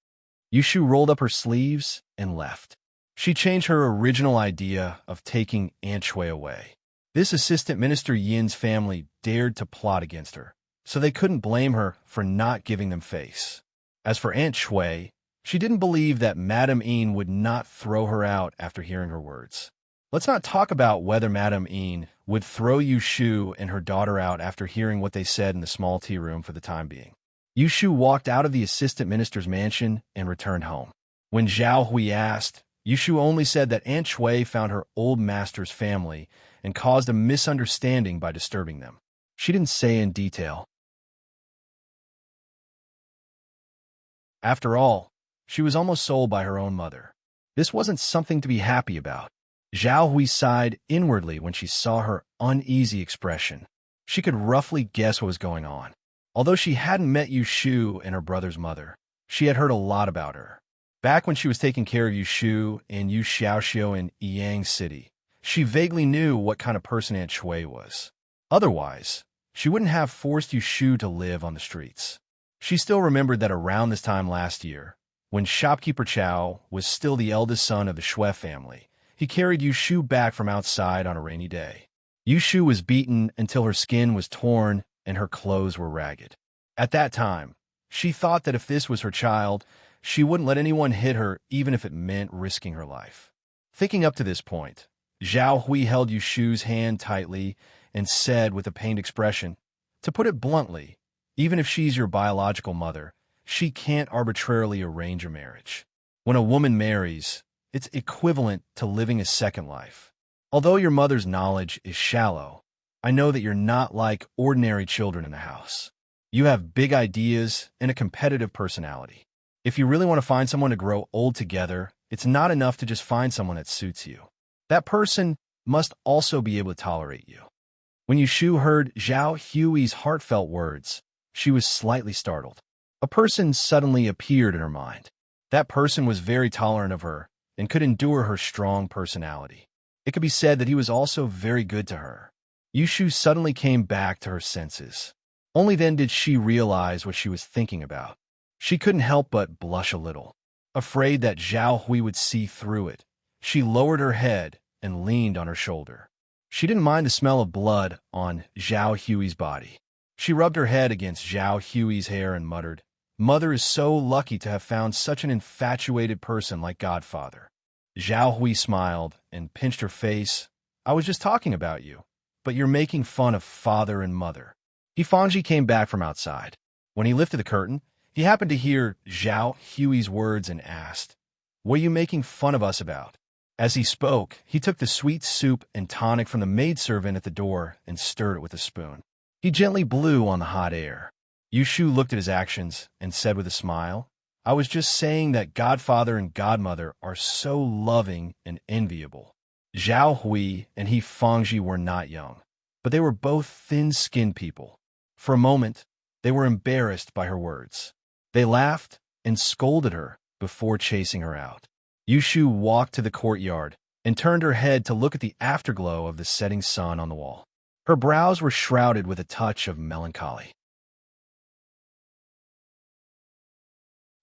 Yushu rolled up her sleeves and left. She changed her original idea of taking Aunt Shui away. This assistant minister Yin's family dared to plot against her, so they couldn't blame her for not giving them face. As for Aunt Shui, she didn't believe that Madame Yin would not throw her out after hearing her words. Let's not talk about whether Madame Yin would throw Yushu and her daughter out after hearing what they said in the small tea room for the time being. Yushu walked out of the assistant minister's mansion and returned home. When Zhao Hui asked, Yushu only said that Aunt Shui found her old master's family and caused a misunderstanding by disturbing them. She didn't say in detail. After all, she was almost sold by her own mother. This wasn't something to be happy about. Zhao Hui sighed inwardly when she saw her uneasy expression. She could roughly guess what was going on. Although she hadn't met Yushu and her brother's mother, she had heard a lot about her. Back when she was taking care of Yushu and Yu Xiaoxiu in Yang City, she vaguely knew what kind of person Aunt Shui was. Otherwise, she wouldn't have forced Yushu to live on the streets. She still remembered that around this time last year, when shopkeeper Chao was still the eldest son of the Shui family, he carried Yushu back from outside on a rainy day. Yushu was beaten until her skin was torn and her clothes were ragged. At that time, she thought that if this was her child, she wouldn't let anyone hit her even if it meant risking her life. Thinking up to this point, Zhao Hui held Yushu's hand tightly and said with a pained expression, "To put it bluntly, even if she's your biological mother, she can't arbitrarily arrange your marriage. When a woman marries, it's equivalent to living a second life. Although your mother's knowledge is shallow, I know that you're not like ordinary children in the house. You have big ideas and a competitive personality. If you really want to find someone to grow old together, it's not enough to just find someone that suits you. That person must also be able to tolerate you." When Yushu heard Zhao Hui's heartfelt words, she was slightly startled. A person suddenly appeared in her mind. That person was very tolerant of her and could endure her strong personality. It could be said that he was also very good to her. Yushu suddenly came back to her senses. Only then did she realize what she was thinking about. She couldn't help but blush a little. Afraid that Zhao Hui would see through it, she lowered her head and leaned on her shoulder. She didn't mind the smell of blood on Zhao Hui's body. She rubbed her head against Zhao Hui's hair and muttered, "Mother is so lucky to have found such an infatuated person like Godfather." Zhao Hui smiled and pinched her face. "I was just talking about you, but you're making fun of father and mother." Fangji came back from outside. When he lifted the curtain, he happened to hear Zhao Hui's words and asked, "What are you making fun of us about?" As he spoke, he took the sweet soup and tonic from the maidservant at the door and stirred it with a spoon. He gently blew on the hot air. Yushu looked at his actions and said with a smile, "I was just saying that Godfather and Godmother are so loving and enviable." Zhao Hui and Fangji were not young, but they were both thin-skinned people. For a moment, they were embarrassed by her words. They laughed and scolded her before chasing her out. Yushu walked to the courtyard and turned her head to look at the afterglow of the setting sun on the wall. Her brows were shrouded with a touch of melancholy.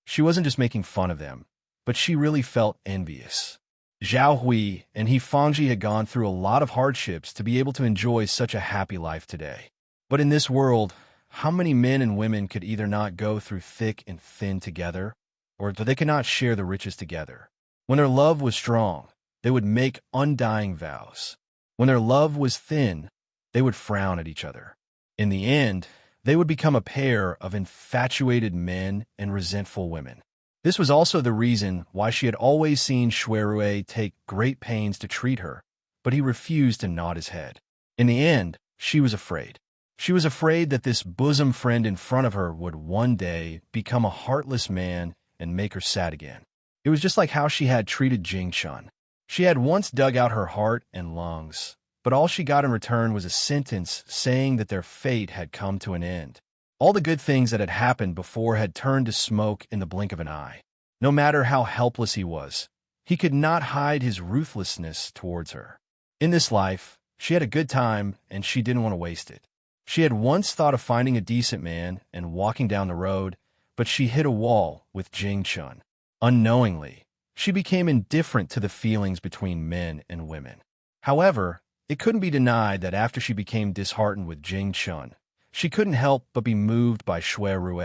She wasn't just making fun of them, but she really felt envious. Zhao Hui and Fangji had gone through a lot of hardships to be able to enjoy such a happy life today. But in this world, how many men and women could either not go through thick and thin together, or that they could not share the riches together? When their love was strong, they would make undying vows. When their love was thin, they would frown at each other. In the end, they would become a pair of infatuated men and resentful women. This was also the reason why she had always seen Shuirui take great pains to treat her, but he refused to nod his head. In the end, she was afraid. She was afraid that this bosom friend in front of her would one day become a heartless man and make her sad again. It was just like how she had treated Jing Chun. She had once dug out her heart and lungs, but all she got in return was a sentence saying that their fate had come to an end. All the good things that had happened before had turned to smoke in the blink of an eye. No matter how helpless he was, he could not hide his ruthlessness towards her. In this life, she had a good time and she didn't want to waste it. She had once thought of finding a decent man and walking down the road, but she hit a wall with Jing Chun. Unknowingly, she became indifferent to the feelings between men and women. However, It couldn't be denied that after she became disheartened with Jing Chun, she couldn't help but be moved by Shui Rue.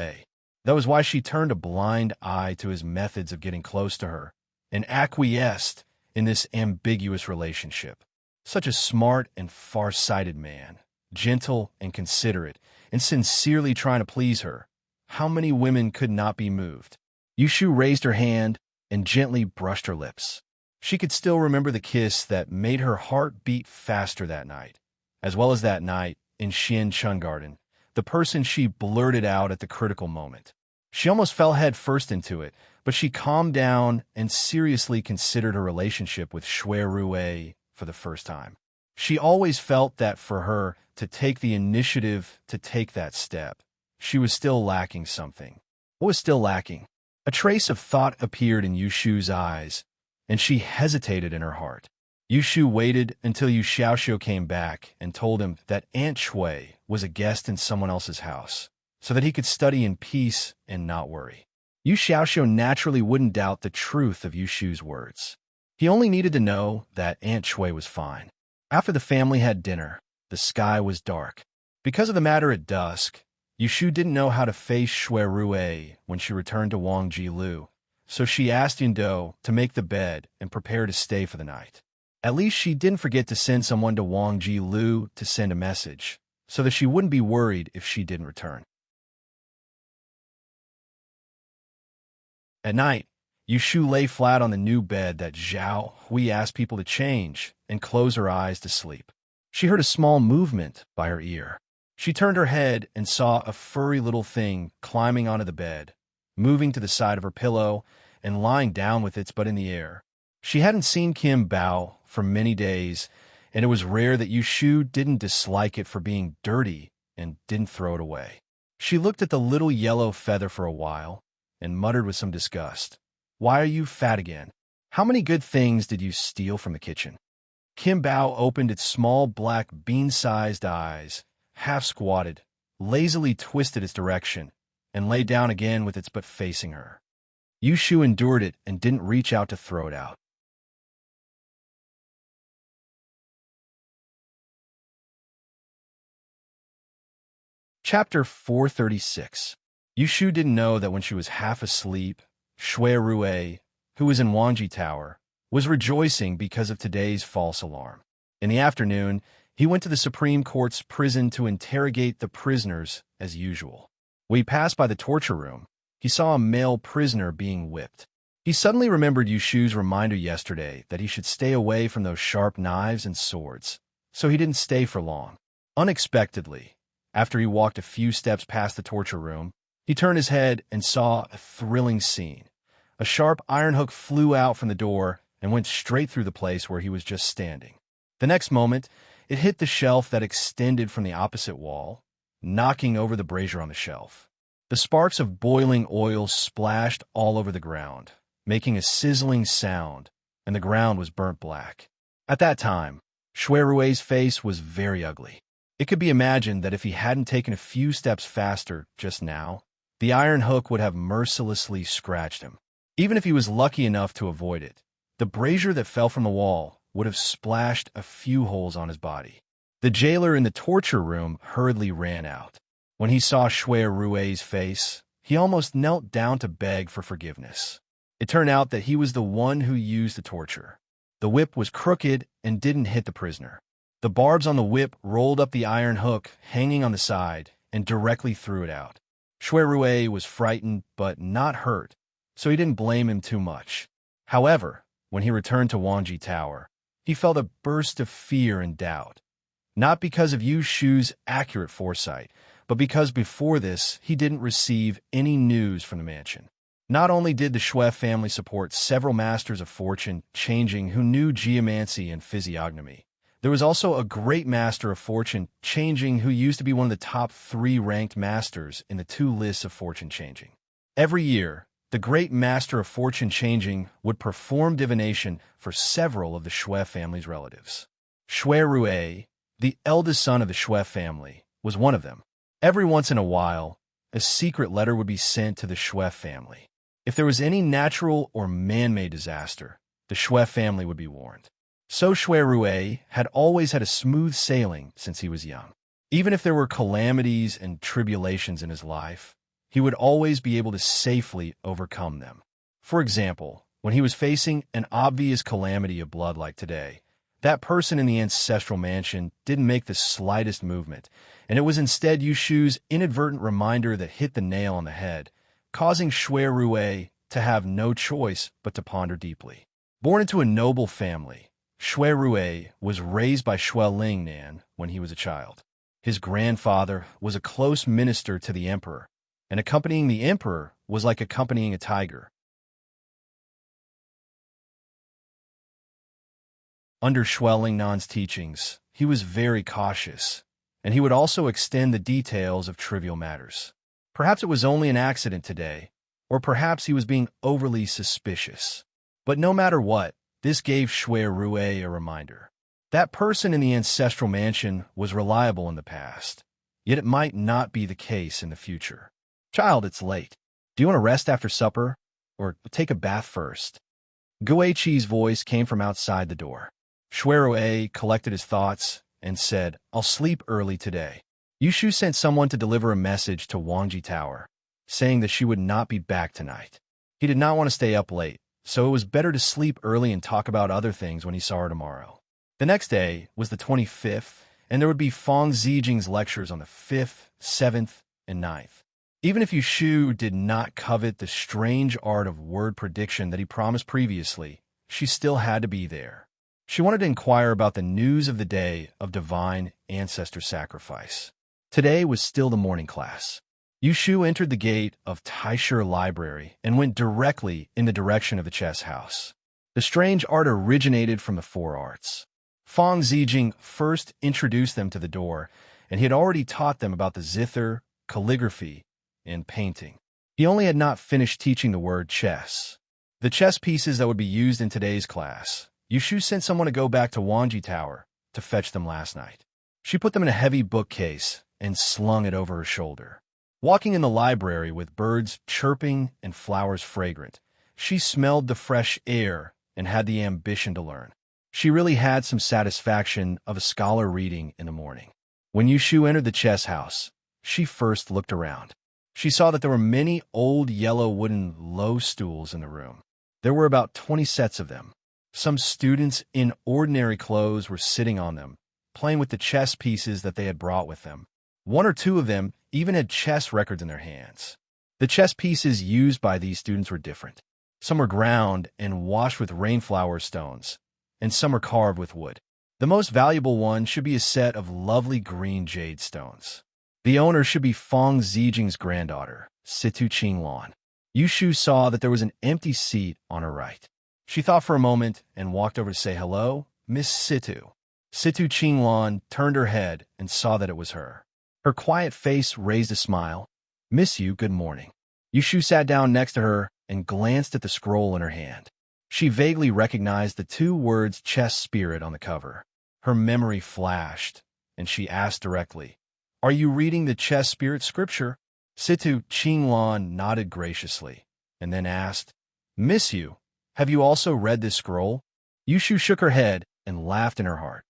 That was why she turned a blind eye to his methods of getting close to her and acquiesced in this ambiguous relationship. Such a smart and far-sighted man, gentle and considerate, and sincerely trying to please her. How many women could not be moved? Yushu raised her hand and gently brushed her lips. She could still remember the kiss that made her heart beat faster that night, as well as that night in Xian Chun Garden, the person she blurted out at the critical moment. She almost fell head first into it, but she calmed down and seriously considered her relationship with Shui Rue for the first time. She always felt that for her to take the initiative to take that step, she was still lacking something. What was still lacking? A trace of thought appeared in Yushu's eyes, and she hesitated in her heart. Yushu waited until Yu Xiaoxiu came back and told him that Aunt Shui was a guest in someone else's house, so that he could study in peace and not worry. Yu Xiaoxiu naturally wouldn't doubt the truth of Yushu's words. He only needed to know that Aunt Shui was fine. After the family had dinner, the sky was dark. Because of the matter at dusk, Yushu didn't know how to face Shui Rue when she returned to Wang Jilu, so she asked Yundou to make the bed and prepare to stay for the night. At least she didn't forget to send someone to Wang Jilu to send a message, so that she wouldn't be worried if she didn't return. At night, Yushu lay flat on the new bed that Zhao Hui asked people to change and close her eyes to sleep. She heard a small movement by her ear. She turned her head and saw a furry little thing climbing onto the bed, moving to the side of her pillow and lying down with its butt in the air. She hadn't seen Kim Bao for many days, and it was rare that Yushu didn't dislike it for being dirty and didn't throw it away. She looked at the little yellow feather for a while and muttered with some disgust, "Why are you fat again? How many good things did you steal from the kitchen?" Kim Bao opened its small black bean-sized eyes, half squatted, lazily twisted its direction, and lay down again with its butt facing her. Yushu endured it and didn't reach out to throw it out. Chapter 436. Yushu didn't know that when she was half asleep, Shui Rue, who was in Wangji Tower, was rejoicing because of today's false alarm. In the afternoon, he went to the Supreme Court's prison to interrogate the prisoners as usual. When he passed by the torture room, he saw a male prisoner being whipped. He suddenly remembered Yushu's reminder yesterday that he should stay away from those sharp knives and swords, so he didn't stay for long. Unexpectedly, after he walked a few steps past the torture room, he turned his head and saw a thrilling scene. A sharp iron hook flew out from the door and went straight through the place where he was just standing. The next moment, it hit the shelf that extended from the opposite wall, knocking over the brazier on the shelf. The sparks of boiling oil splashed all over the ground, making a sizzling sound, and the ground was burnt black. At that time, Shui Rue's face was very ugly. It could be imagined that if he hadn't taken a few steps faster just now, the iron hook would have mercilessly scratched him. Even if he was lucky enough to avoid it, the brazier that fell from the wall would have splashed a few holes on his body. The jailer in the torture room hurriedly ran out. When he saw Shui Rue's face, he almost knelt down to beg for forgiveness. It turned out that he was the one who used the torture. The whip was crooked and didn't hit the prisoner. The barbs on the whip rolled up the iron hook hanging on the side and directly threw it out. Shui Rue was frightened but not hurt, so he didn't blame him too much. However, when he returned to Wangji Tower, he felt a burst of fear and doubt. Not because of Yu Shu's accurate foresight, but because before this he didn't receive any news from the mansion. Not only did the Shui family support several masters of fortune changing who knew geomancy and physiognomy, there was also a great master of fortune changing who used to be one of the top 3 ranked masters in the 2 lists of fortune changing. Every year, the great master of fortune changing would perform divination for several of the Shui family's relatives. Shui Rue, the eldest son of the Shui family, was one of them. Every once in a while, a secret letter would be sent to the Shui family. If there was any natural or man-made disaster, the Shui family would be warned. So Shui Rue had always had a smooth sailing since he was young. Even if there were calamities and tribulations in his life, he would always be able to safely overcome them. For example, when he was facing an obvious calamity of blood like today, that person in the ancestral mansion didn't make the slightest movement, and it was instead Yushu's inadvertent reminder that hit the nail on the head, causing Shui Rue to have no choice but to ponder deeply. Born into a noble family, Shui Rue was raised by Shui Lingnan when he was a child. His grandfather was a close minister to the emperor, and accompanying the emperor was like accompanying a tiger. Under Shui Lingnan's teachings, he was very cautious, and he would also extend the details of trivial matters. Perhaps it was only an accident today, or perhaps he was being overly suspicious. But no matter what, this gave Shui Rue a reminder. That person in the ancestral mansion was reliable in the past, yet it might not be the case in the future. Child, it's late. Do you want to rest after supper, or take a bath first? Guichi's voice came from outside the door. Shui Rue collected his thoughts and said, I'll sleep early today. Yushu sent someone to deliver a message to Wangji Tower, saying that she would not be back tonight. He did not want to stay up late, so it was better to sleep early and talk about other things when he saw her tomorrow. The next day was the 25th, and there would be Fang Zijing's lectures on the 5th, 7th, and 9th. Even if Yushu did not covet the strange art of word prediction that he promised previously, she still had to be there. She wanted to inquire about the news of the day of divine ancestor sacrifice. Today was still the morning class. Yushu entered the gate of Taisher Library and went directly in the direction of the chess house. The strange art originated from the four arts. Fang Zijing first introduced them to the door, and he had already taught them about the zither, calligraphy, and painting. He only had not finished teaching the word chess. The chess pieces that would be used in today's class, Yushu sent someone to go back to Wangji Tower to fetch them last night. She put them in a heavy bookcase and slung it over her shoulder. Walking in the library with birds chirping and flowers fragrant, she smelled the fresh air and had the ambition to learn. She really had some satisfaction of a scholar reading in the morning. When Yushu entered the chess house, she first looked around. She saw that there were many old yellow wooden low stools in the room. There were about 20 sets of them. Some students in ordinary clothes were sitting on them, playing with the chess pieces that they had brought with them. One or two of them even had chess records in their hands. The chess pieces used by these students were different. Some were ground and washed with rainflower stones, and some were carved with wood. The most valuable one should be a set of lovely green jade stones. The owner should be Fang Zijing's granddaughter, Situ Qinglan. Yushu saw that there was an empty seat on her right. She thought for a moment and walked over to say hello, Miss Situ. Situ Qinglan turned her head and saw that it was her. Her quiet face raised a smile. Miss Yu, good morning. Yushu sat down next to her and glanced at the scroll in her hand. She vaguely recognized the two words chess spirit on the cover. Her memory flashed, and she asked directly, Are you reading the chess spirit scripture? Situ Qinglan nodded graciously, and then asked, Miss Yu, have you also read this scroll? Yushu shook her head and laughed in her heart.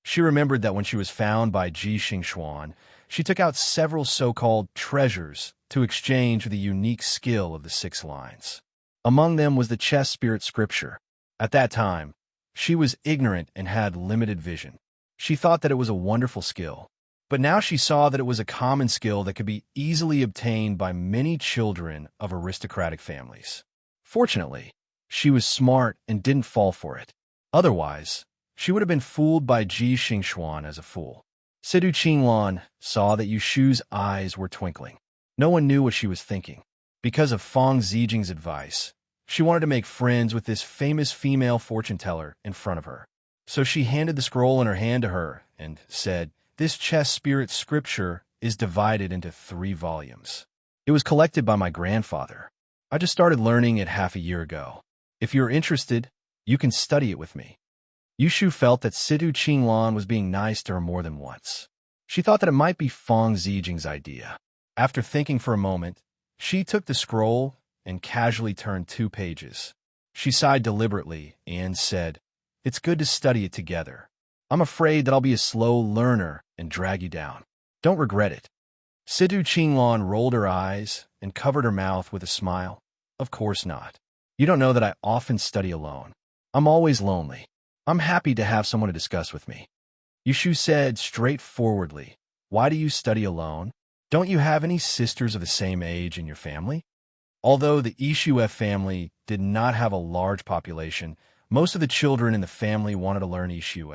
She remembered that when she was found by Ji Xingxuan, she took out several so-called treasures to exchange for the unique skill of the 6 lines. Among them was the chess spirit scripture. At that time, she was ignorant and had limited vision. She thought that it was a wonderful skill. But now she saw that it was a common skill that could be easily obtained by many children of aristocratic families. Fortunately, she was smart and didn't fall for it. Otherwise, she would have been fooled by Ji Xingxuan as a fool. Situ Qinglan saw that Yushu's eyes were twinkling. No one knew what she was thinking. Because of Fang Zijing's advice, she wanted to make friends with this famous female fortune-teller in front of her. So she handed the scroll in her hand to her and said, This chess spirit scripture is divided into 3 volumes. It was collected by my grandfather. I just started learning it half a year ago. If you're interested, you can study it with me. Yushu felt that Situ Qinglan was being nice to her more than once. She thought that it might be Fang Zijing's idea. After thinking for a moment, she took the scroll and casually turned 2 pages. She sighed deliberately and said, "It's good to study it together. I'm afraid that I'll be a slow learner and drag you down. Don't regret it." Situ Qinglan rolled her eyes and covered her mouth with a smile. "Of course not. You don't know that I often study alone. I'm always lonely. I'm happy to have someone to discuss with me." Yushu said straightforwardly, "Why do you study alone? Don't you have any sisters of the same age in your family?" Although the Ishue family did not have a large population, most of the children in the family wanted to learn Ishue.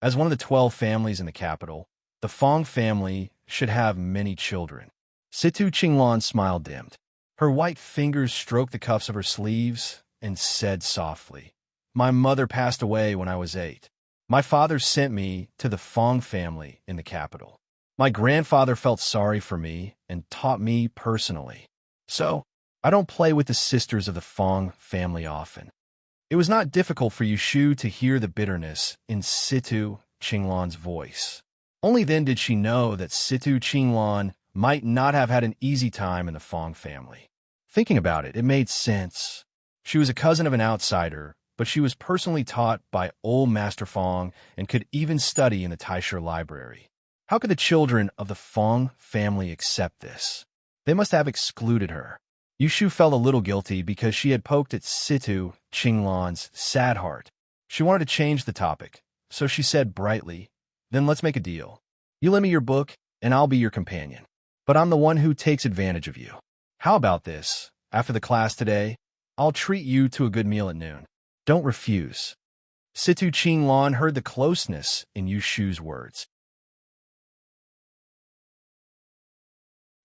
As one of the 12 families in the capital, the Fong family should have many children. Situ Qinglan's smile dimmed. Her white fingers stroked the cuffs of her sleeves and said softly, "My mother passed away when I was 8. My father sent me to the Fong family in the capital. My grandfather felt sorry for me and taught me personally. So, I don't play with the sisters of the Fong family often." It was not difficult for Yushu to hear the bitterness in Situ Qinglan's voice. Only then did she know that Situ Qinglan might not have had an easy time in the Fong family. Thinking about it, it made sense. She was a cousin of an outsider, but she was personally taught by old Master Fong and could even study in the Taisha library. How could the children of the Fong family accept this? They must have excluded her. Yushu felt a little guilty because she had poked at Situ Qinglan's sad heart. She wanted to change the topic, so she said brightly, "Then let's make a deal. You lend me your book, and I'll be your companion. But I'm the one who takes advantage of you. How about this? After the class today, I'll treat you to a good meal at noon. Don't refuse." Situ Qinglan heard the closeness in Yushu's words.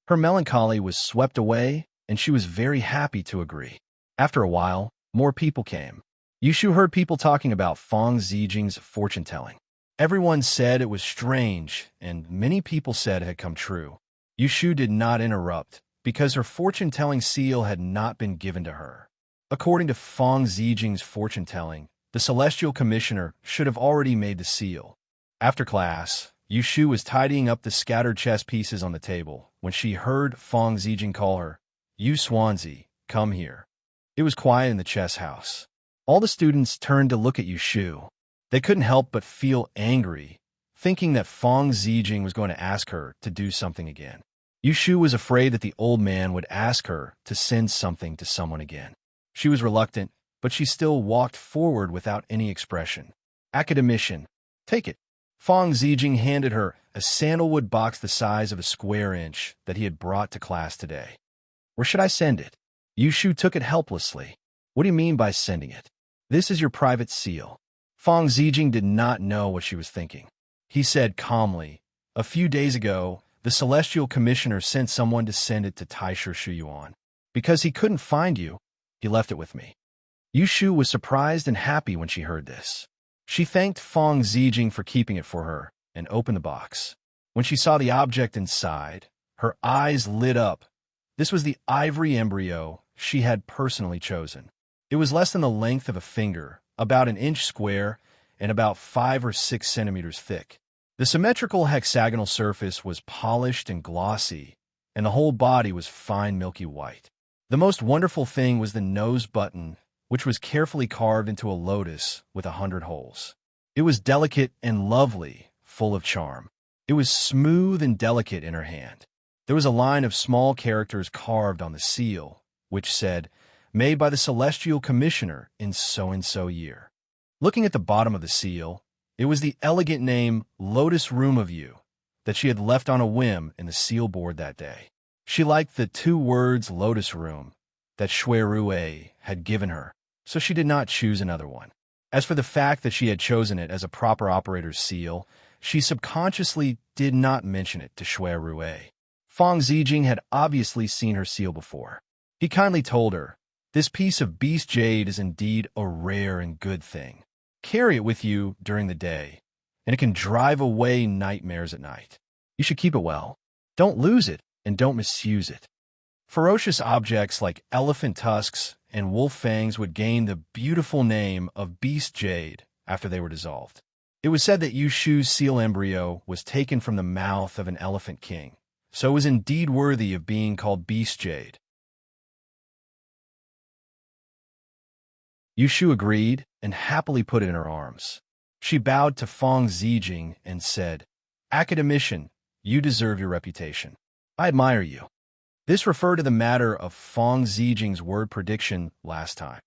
Her melancholy was swept away, and she was very happy to agree. After a while, more people came. Yushu heard people talking about Fong Zijing's fortune-telling. Everyone said it was strange, and many people said it had come true. Yushu did not interrupt, because her fortune-telling seal had not been given to her. According to Fong Zijing's fortune-telling, the Celestial Commissioner should have already made the seal. After class, Yushu was tidying up the scattered chess pieces on the table when she heard Fong Zijing call her, "You Swansea, come here." It was quiet in the chess house. All the students turned to look at Yushu. They couldn't help but feel angry, thinking that Fong Zijing was going to ask her to do something again. Yushu was afraid that the old man would ask her to send something to someone again. She was reluctant, but she still walked forward without any expression. "Academician, take it." Fong Zijing handed her a sandalwood box the size of a square inch that he had brought to class today. "Where should I send it?" Yushu took it helplessly. "What do you mean by sending it? This is your private seal." Fong Zijing did not know what she was thinking. He said calmly, "A few days ago, the Celestial Commissioner sent someone to send it to Taisha Shuyuan. Because he couldn't find you, he left it with me." Yushu was surprised and happy when she heard this. She thanked Fong Zijing for keeping it for her and opened the box. When she saw the object inside, her eyes lit up. This was the ivory embryo she had personally chosen. It was less than the length of a finger, about an inch square, and about 5 or 6 centimeters thick. The symmetrical hexagonal surface was polished and glossy, and the whole body was fine milky white. The most wonderful thing was the nose button, which was carefully carved into a lotus with 100 holes. It was delicate and lovely, full of charm. It was smooth and delicate in her hand. There was a line of small characters carved on the seal, which said, "Made by the Celestial Commissioner in so-and-so year." Looking at the bottom of the seal, it was the elegant name Lotus Room of You that she had left on a whim in the seal board that day. She liked the 2 words Lotus Room that Shui Rue had given her, so she did not choose another one. As for the fact that she had chosen it as a proper operator's seal, she subconsciously did not mention it to Shui Rue. Fong Zijing had obviously seen her seal before. He kindly told her, "This piece of beast jade is indeed a rare and good thing. Carry it with you during the day, and it can drive away nightmares at night. You should keep it well. Don't lose it, and don't misuse it." Ferocious objects like elephant tusks and wolf fangs would gain the beautiful name of beast jade after they were dissolved. It was said that Yushu's seal embryo was taken from the mouth of an elephant king, so it was indeed worthy of being called beast jade. Yushu agreed and happily put it in her arms. She bowed to Feng Zijing and said, "Academician, you deserve your reputation. I admire you." This referred to the matter of Feng Zijing's word prediction last time.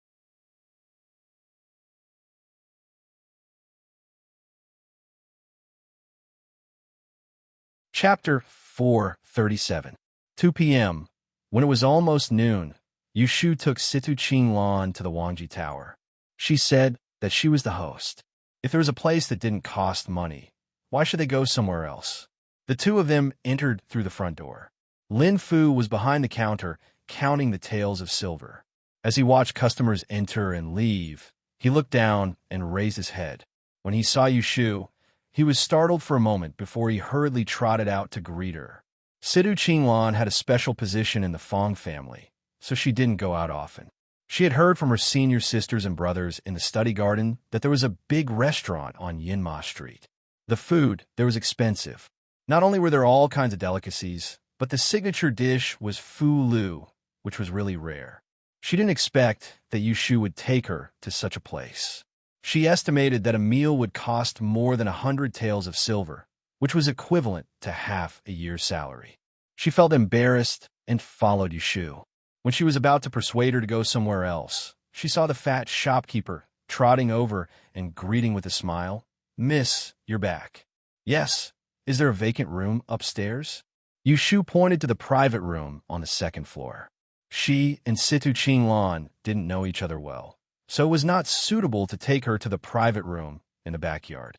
Chapter 437. 2 p.m. When it was almost noon, Yushu took Situ Qinglan to the Wangji Tower. She said that she was the host. If there was a place that didn't cost money, why should they go somewhere else? The two of them entered through the front door. Lin Fu was behind the counter, counting the taels of silver. As he watched customers enter and leave, he looked down and raised his head. When he saw Yushu, he was startled for a moment before he hurriedly trotted out to greet her. Situ Qinglan had a special position in the Fong family, so she didn't go out often. She had heard from her senior sisters and brothers in the study garden that there was a big restaurant on Yinma Street. The food there was expensive. Not only were there all kinds of delicacies, but the signature dish was fu lu, which was really rare. She didn't expect that Yushu would take her to such a place. She estimated that a meal would cost more than 100 taels of silver, which was equivalent to half a year's salary. She felt embarrassed and followed Yushu. When she was about to persuade her to go somewhere else, she saw the fat shopkeeper trotting over and greeting with a smile. "Miss, you're back." "Yes. Is there a vacant room upstairs?" Yushu pointed to the private room on the second floor. She and Situ Qinglan didn't know each other well, so it was not suitable to take her to the private room in the backyard.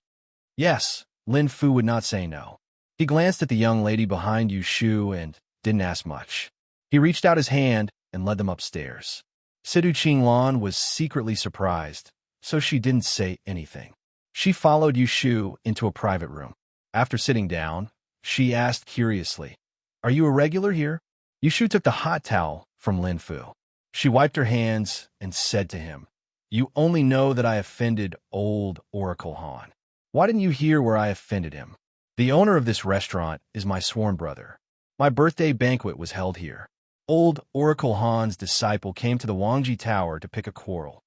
"Yes." Lin Fu would not say no. He glanced at the young lady behind Yushu and didn't ask much. He reached out his hand and led them upstairs. Situ Qinglan was secretly surprised, so she didn't say anything. She followed Yushu into a private room. After sitting down, she asked curiously, "Are you a regular here?" Yushu took the hot towel from Lin Fu. She wiped her hands and said to him, "You only know that I offended old Oracle Han. Why didn't you hear where I offended him? The owner of this restaurant is my sworn brother. My birthday banquet was held here. Old Oracle Han's disciple came to the Wangji Tower to pick a quarrel.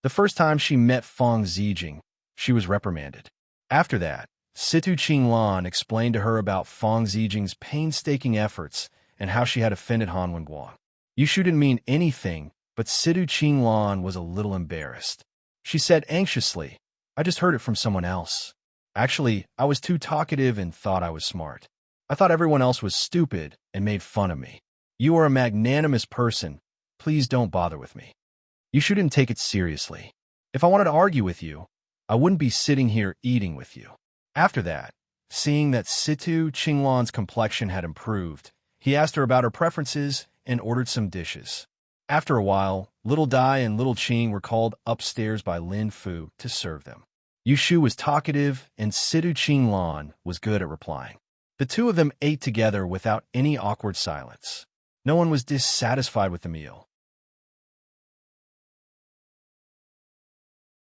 The first time she met Feng Zijing, she was reprimanded. After that, Situ Qinglan explained to her about Feng Zijing's painstaking efforts and how she had offended Han Wenguang. Yushu didn't mean anything, but Situ Qinglan was a little embarrassed. She said anxiously, "I just heard it from someone else. Actually, I was too talkative and thought I was smart. I thought everyone else was stupid and made fun of me. You are a magnanimous person. Please don't bother with me." You shouldn't take it seriously. If I wanted to argue with you, I wouldn't be sitting here eating with you. After that, seeing that Situ Qinglan's complexion had improved, he asked her about her preferences and ordered some dishes. After a while, Little Dai and Little Qing were called upstairs by Lin Fu to serve them. Yushu was talkative, and Situ Qinglan was good at replying. The two of them ate together without any awkward silence. No one was dissatisfied with the meal.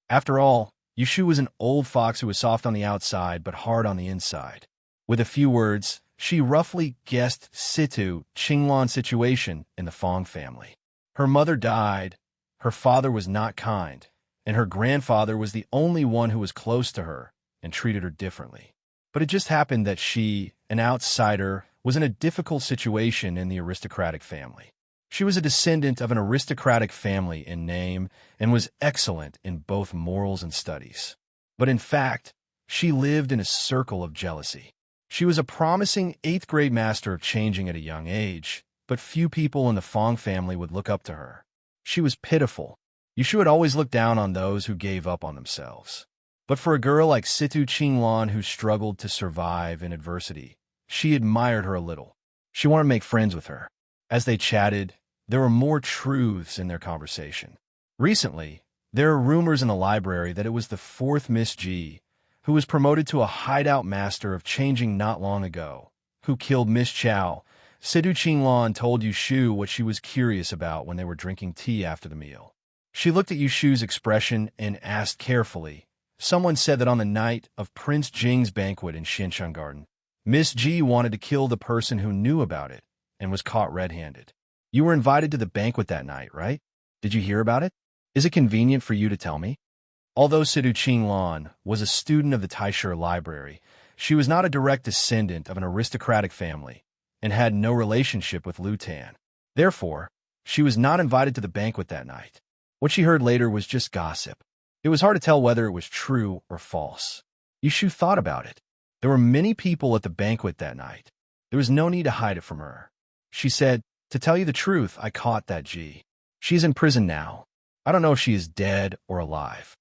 After all, Yushu was an old fox who was soft on the outside but hard on the inside. With a few words, she roughly guessed Situ Qinglan's situation in the Fong family. Her mother died, her father was not kind, and her grandfather was the only one who was close to her and treated her differently. But it just happened that she, an outsider, was in a difficult situation in the aristocratic family. She was a descendant of an aristocratic family in name and was excellent in both morals and studies. But in fact, she lived in a circle of jealousy. She was a promising 8th grade master of changing at a young age, but few people in the Fong family would look up to her. She was pitiful. Yushu had always looked down on those who gave up on themselves. But for a girl like Situ Qinglan who struggled to survive in adversity, she admired her a little. She wanted to make friends with her. As they chatted, there were more truths in their conversation. Recently, there are rumors in the library that it was the 4th Miss G, who was promoted to a hideout master of changing not long ago, who killed Miss Chow. Situ Qinglan told Yushu what she was curious about when they were drinking tea after the meal. She looked at Yushu's expression and asked carefully, "Someone said that on the night of Prince Jing's banquet in Xinshan Garden, Miss G wanted to kill the person who knew about it and was caught red-handed. You were invited to the banquet that night, right? Did you hear about it? Is it convenient for you to tell me? Although Sidu Qinglan was a student of the Taisher Library, she was not a direct descendant of an aristocratic family and had no relationship with Lu Tan. Therefore, she was not invited to the banquet that night. What she heard later was just gossip. It was hard to tell whether it was true or false. Yushu thought about it. There were many people at the banquet that night. There was no need to hide it from her. She said, "To tell you the truth, I caught that Ji. She is in prison now. I don't know if she is dead or alive."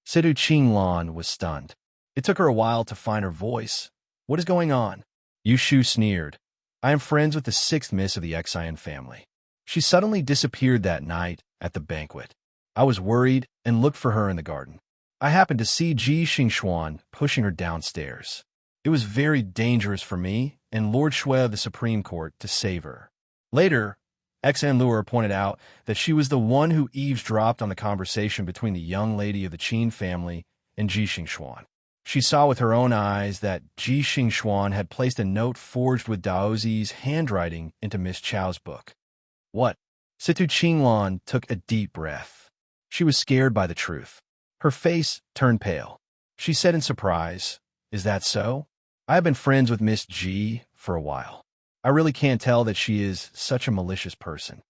Sidu Qinglan was stunned. It took her a while to find her voice. "What is going on?" Yushu sneered. "I am friends with the sixth miss of the Xian family. She suddenly disappeared that night at the banquet. I was worried and looked for her in the garden. I happened to see Ji Xingxuan pushing her downstairs. It was very dangerous for me and Lord Shui of the Supreme Court to save her." Later, Xan Luer pointed out that she was the one who eavesdropped on the conversation between the young lady of the Qin family and Ji Xingxuan. She saw with her own eyes that Ji Xingxuan had placed a note forged with Daozi's handwriting into Miss Chao's book. "What?" Situ Qinglan took a deep breath. She was scared by the truth. Her face turned pale. She said in surprise, "Is that so? I have been friends with Miss Ji for a while. I really can't tell that she is such a malicious person."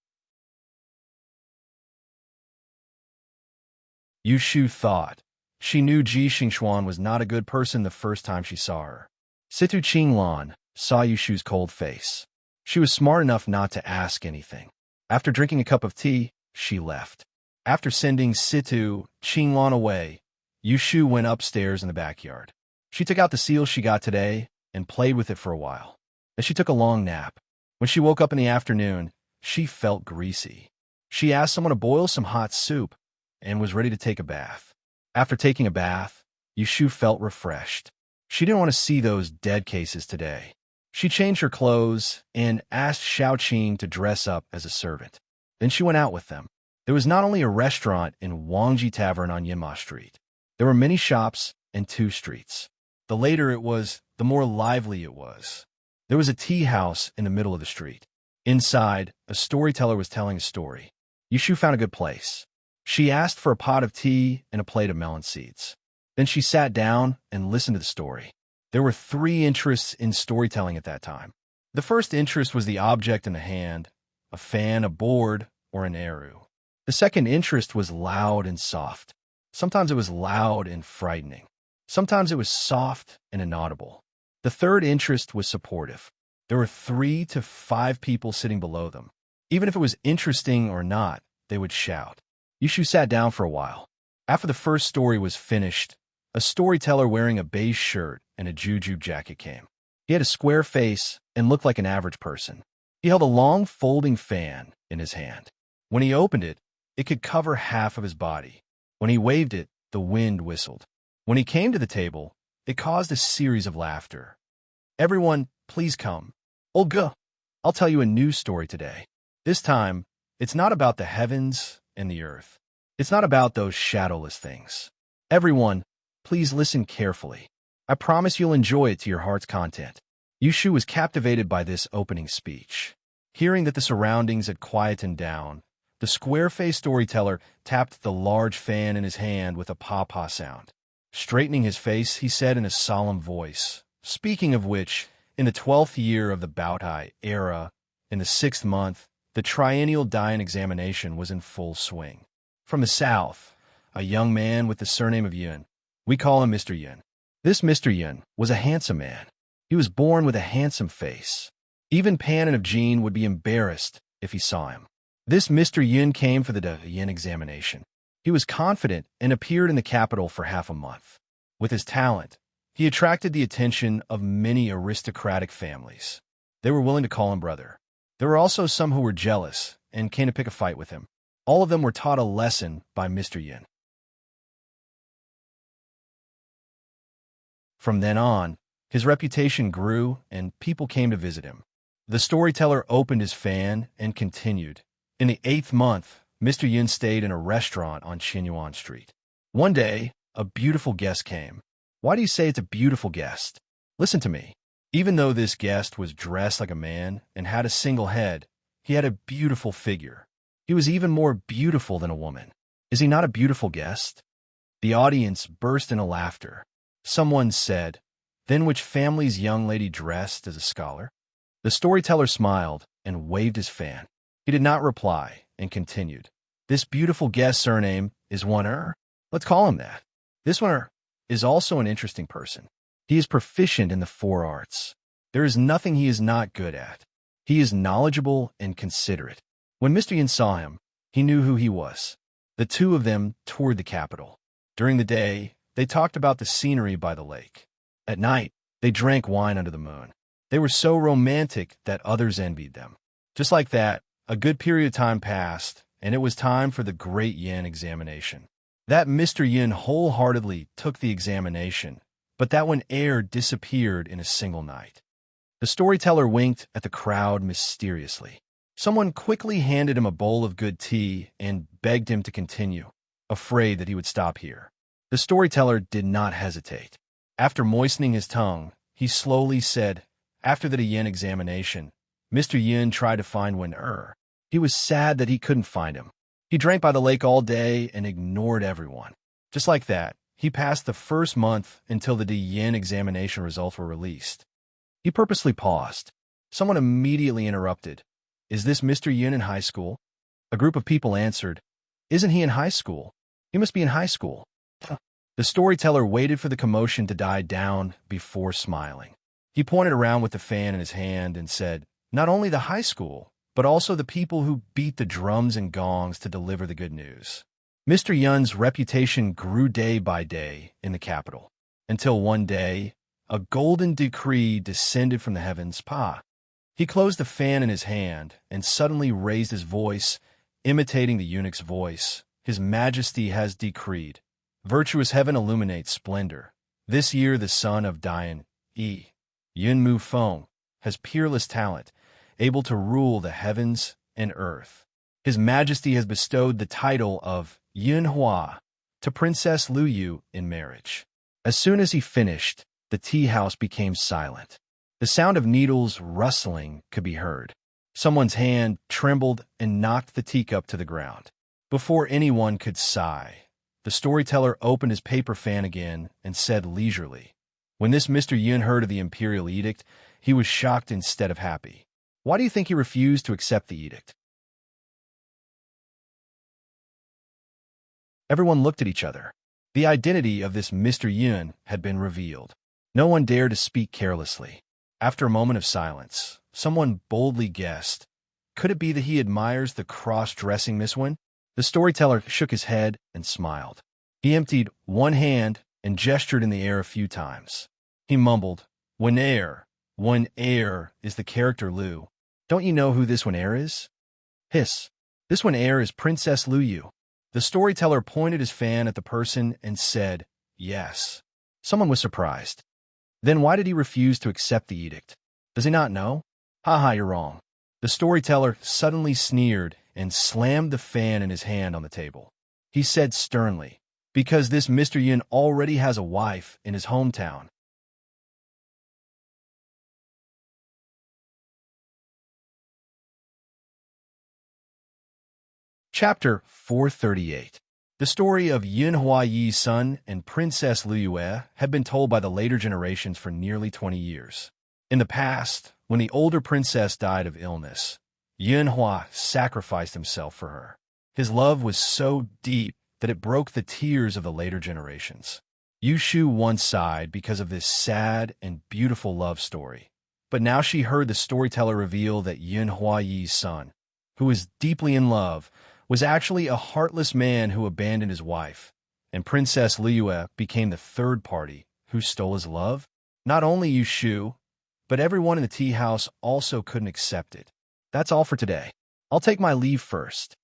Yushu thought. She knew Ji Xingxuan was not a good person the first time she saw her. Situ Qinglan saw Yushu's cold face. She was smart enough not to ask anything. After drinking a cup of tea, she left. After sending Situ Qinglan away, Yushu went upstairs in the backyard. She took out the seal she got today and played with it for a while. Then she took a long nap. When she woke up in the afternoon, she felt greasy. She asked someone to boil some hot soup and was ready to take a bath. After taking a bath, Yushu felt refreshed. She didn't want to see those dead cases today. She changed her clothes and asked Xiaoqing to dress up as a servant. Then she went out with them. There was not only a restaurant in Wangji Tavern on Yinma Street. There were many shops and 2 streets. The later it was, the more lively it was. There was a tea house in the middle of the street. Inside, a storyteller was telling a story. Yushu found a good place. She asked for a pot of tea and a plate of melon seeds. Then she sat down and listened to the story. There were 3 interests in storytelling at that time. The first interest was the object in the hand, a fan, a board, or an eru. The second interest was loud and soft. Sometimes it was loud and frightening. Sometimes it was soft and inaudible. The third interest was supportive. There were 3 to 5 people sitting below them. Even if it was interesting or not, they would shout. Yushu sat down for a while. After the first story was finished, a storyteller wearing a beige shirt and a jujube jacket came. He had a square face and looked like an average person. He held a long folding fan in his hand. When he opened it, it could cover half of his body. When he waved it, the wind whistled. When he came to the table, it caused a series of laughter. "Everyone, please come. Olga, I'll tell you a new story today. This time, it's not about the heavens and the earth. It's not about those shadowless things. Everyone, please listen carefully. I promise you'll enjoy it to your heart's content." Yushu was captivated by this opening speech. Hearing that the surroundings had quietened down, the square-faced storyteller tapped the large fan in his hand with a pa-pa sound. Straightening his face, he said in a solemn voice, "Speaking of which, in the 12th year of the Baotai era, in the 6th month, the triennial Dian examination was in full swing. From the south, a young man with the surname of Yun. We call him Mr. Yun. This Mr. Yun was a handsome man. He was born with a handsome face. Even Panin of Jin would be embarrassed if he saw him. This Mr. Yun came for the Dian examination. He was confident and appeared in the capital for half a month. With his talent, he attracted the attention of many aristocratic families. They were willing to call him brother. There were also some who were jealous and came to pick a fight with him. All of them were taught a lesson by Mr. Yin. From then on, his reputation grew and people came to visit him. The storyteller opened his fan and continued. In the 8th month, Mr. Yin stayed in a restaurant on Qinyuan Street. One day, a beautiful guest came. Why do you say it's a beautiful guest? Listen to me. Even though this guest was dressed like a man and had a single head, he had a beautiful figure. He was even more beautiful than a woman. Is he not a beautiful guest? The audience burst into laughter. Someone said, "Then which family's young lady dressed as a scholar?" The storyteller smiled and waved his fan. He did not reply and continued, "This beautiful guest's surname is one. Let's call him that. This one is also an interesting person. He is proficient in the four arts. There is nothing he is not good at. He is knowledgeable and considerate." When Mr. Yin saw him, he knew who he was. The two of them toured the capital. During the day, they talked about the scenery by the lake. At night, they drank wine under the moon. They were so romantic that others envied them. Just like that, a good period of time passed, and it was time for the great Yin examination. That Mr. Yin wholeheartedly took the examination, but that one air disappeared in a single night. The storyteller winked at the crowd mysteriously. Someone quickly handed him a bowl of good tea and begged him to continue, afraid that he would stop here. The storyteller did not hesitate. After moistening his tongue, he slowly said, "After the Yin examination, Mr. Yin tried to find Wen. He was sad that he couldn't find him. He drank by the lake all day and ignored everyone. Just like that, he passed the first month until the Yin examination results were released." He purposely paused. Someone immediately interrupted. "Is this Mr. Yin in high school?" A group of people answered, "Isn't he in high school? He must be in high school." The storyteller waited for the commotion to die down before smiling. He pointed around with the fan in his hand and said, "Not only the high school, but also the people who beat the drums and gongs to deliver the good news." Mr. Yun's reputation grew day by day in the capital, until one day, a golden decree descended from the heavens. He closed the fan in his hand and suddenly raised his voice, imitating the eunuch's voice. "His Majesty has decreed. Virtuous heaven illuminates splendor. This year the son of Dian, Yun Mu Feng, has peerless talent, able to rule the heavens and earth. His Majesty has bestowed the title of Yun Hua to Princess Lu Yu in marriage." As soon as he finished, the tea house became silent. The sound of needles rustling could be heard. Someone's hand trembled and knocked the teacup to the ground. Before anyone could sigh, the storyteller opened his paper fan again and said leisurely, "When this Mr. Yun heard of the imperial edict, he was shocked instead of happy. Why do you think he refused to accept the edict?" Everyone looked at each other. The identity of this Mr. Yun had been revealed. No one dared to speak carelessly. After a moment of silence, someone boldly guessed, "Could it be that he admires the cross-dressing Miss Wen?" The storyteller shook his head and smiled. He emptied one hand and gestured in the air a few times. He mumbled, "Wen is the character Lu. Don't you know who this Wen is?" "Hiss. This Wen is Princess Lu Yu." The storyteller pointed his fan at the person and said, "Yes." Someone was surprised. "Then why did he refuse to accept the edict? Does he not know?" "Ha, you're wrong." The storyteller suddenly sneered and slammed the fan in his hand on the table. He said sternly, "Because this Mr. Yin already has a wife in his hometown." Chapter 438. The story of Yin Huayi's son and Princess Lu Yue had been told by the later generations for nearly 20 years. In the past, when the older princess died of illness, Yin Hua sacrificed himself for her. His love was so deep that it broke the tears of the later generations. Yu Shu once sighed because of this sad and beautiful love story, but now she heard the storyteller reveal that Yin Huayi's son, who was deeply in love, was actually a heartless man who abandoned his wife, and Princess Lu Yue became the third party who stole his love. Not only Yu Shu, but everyone in the tea house also couldn't accept it. That's all for today. I'll take my leave first.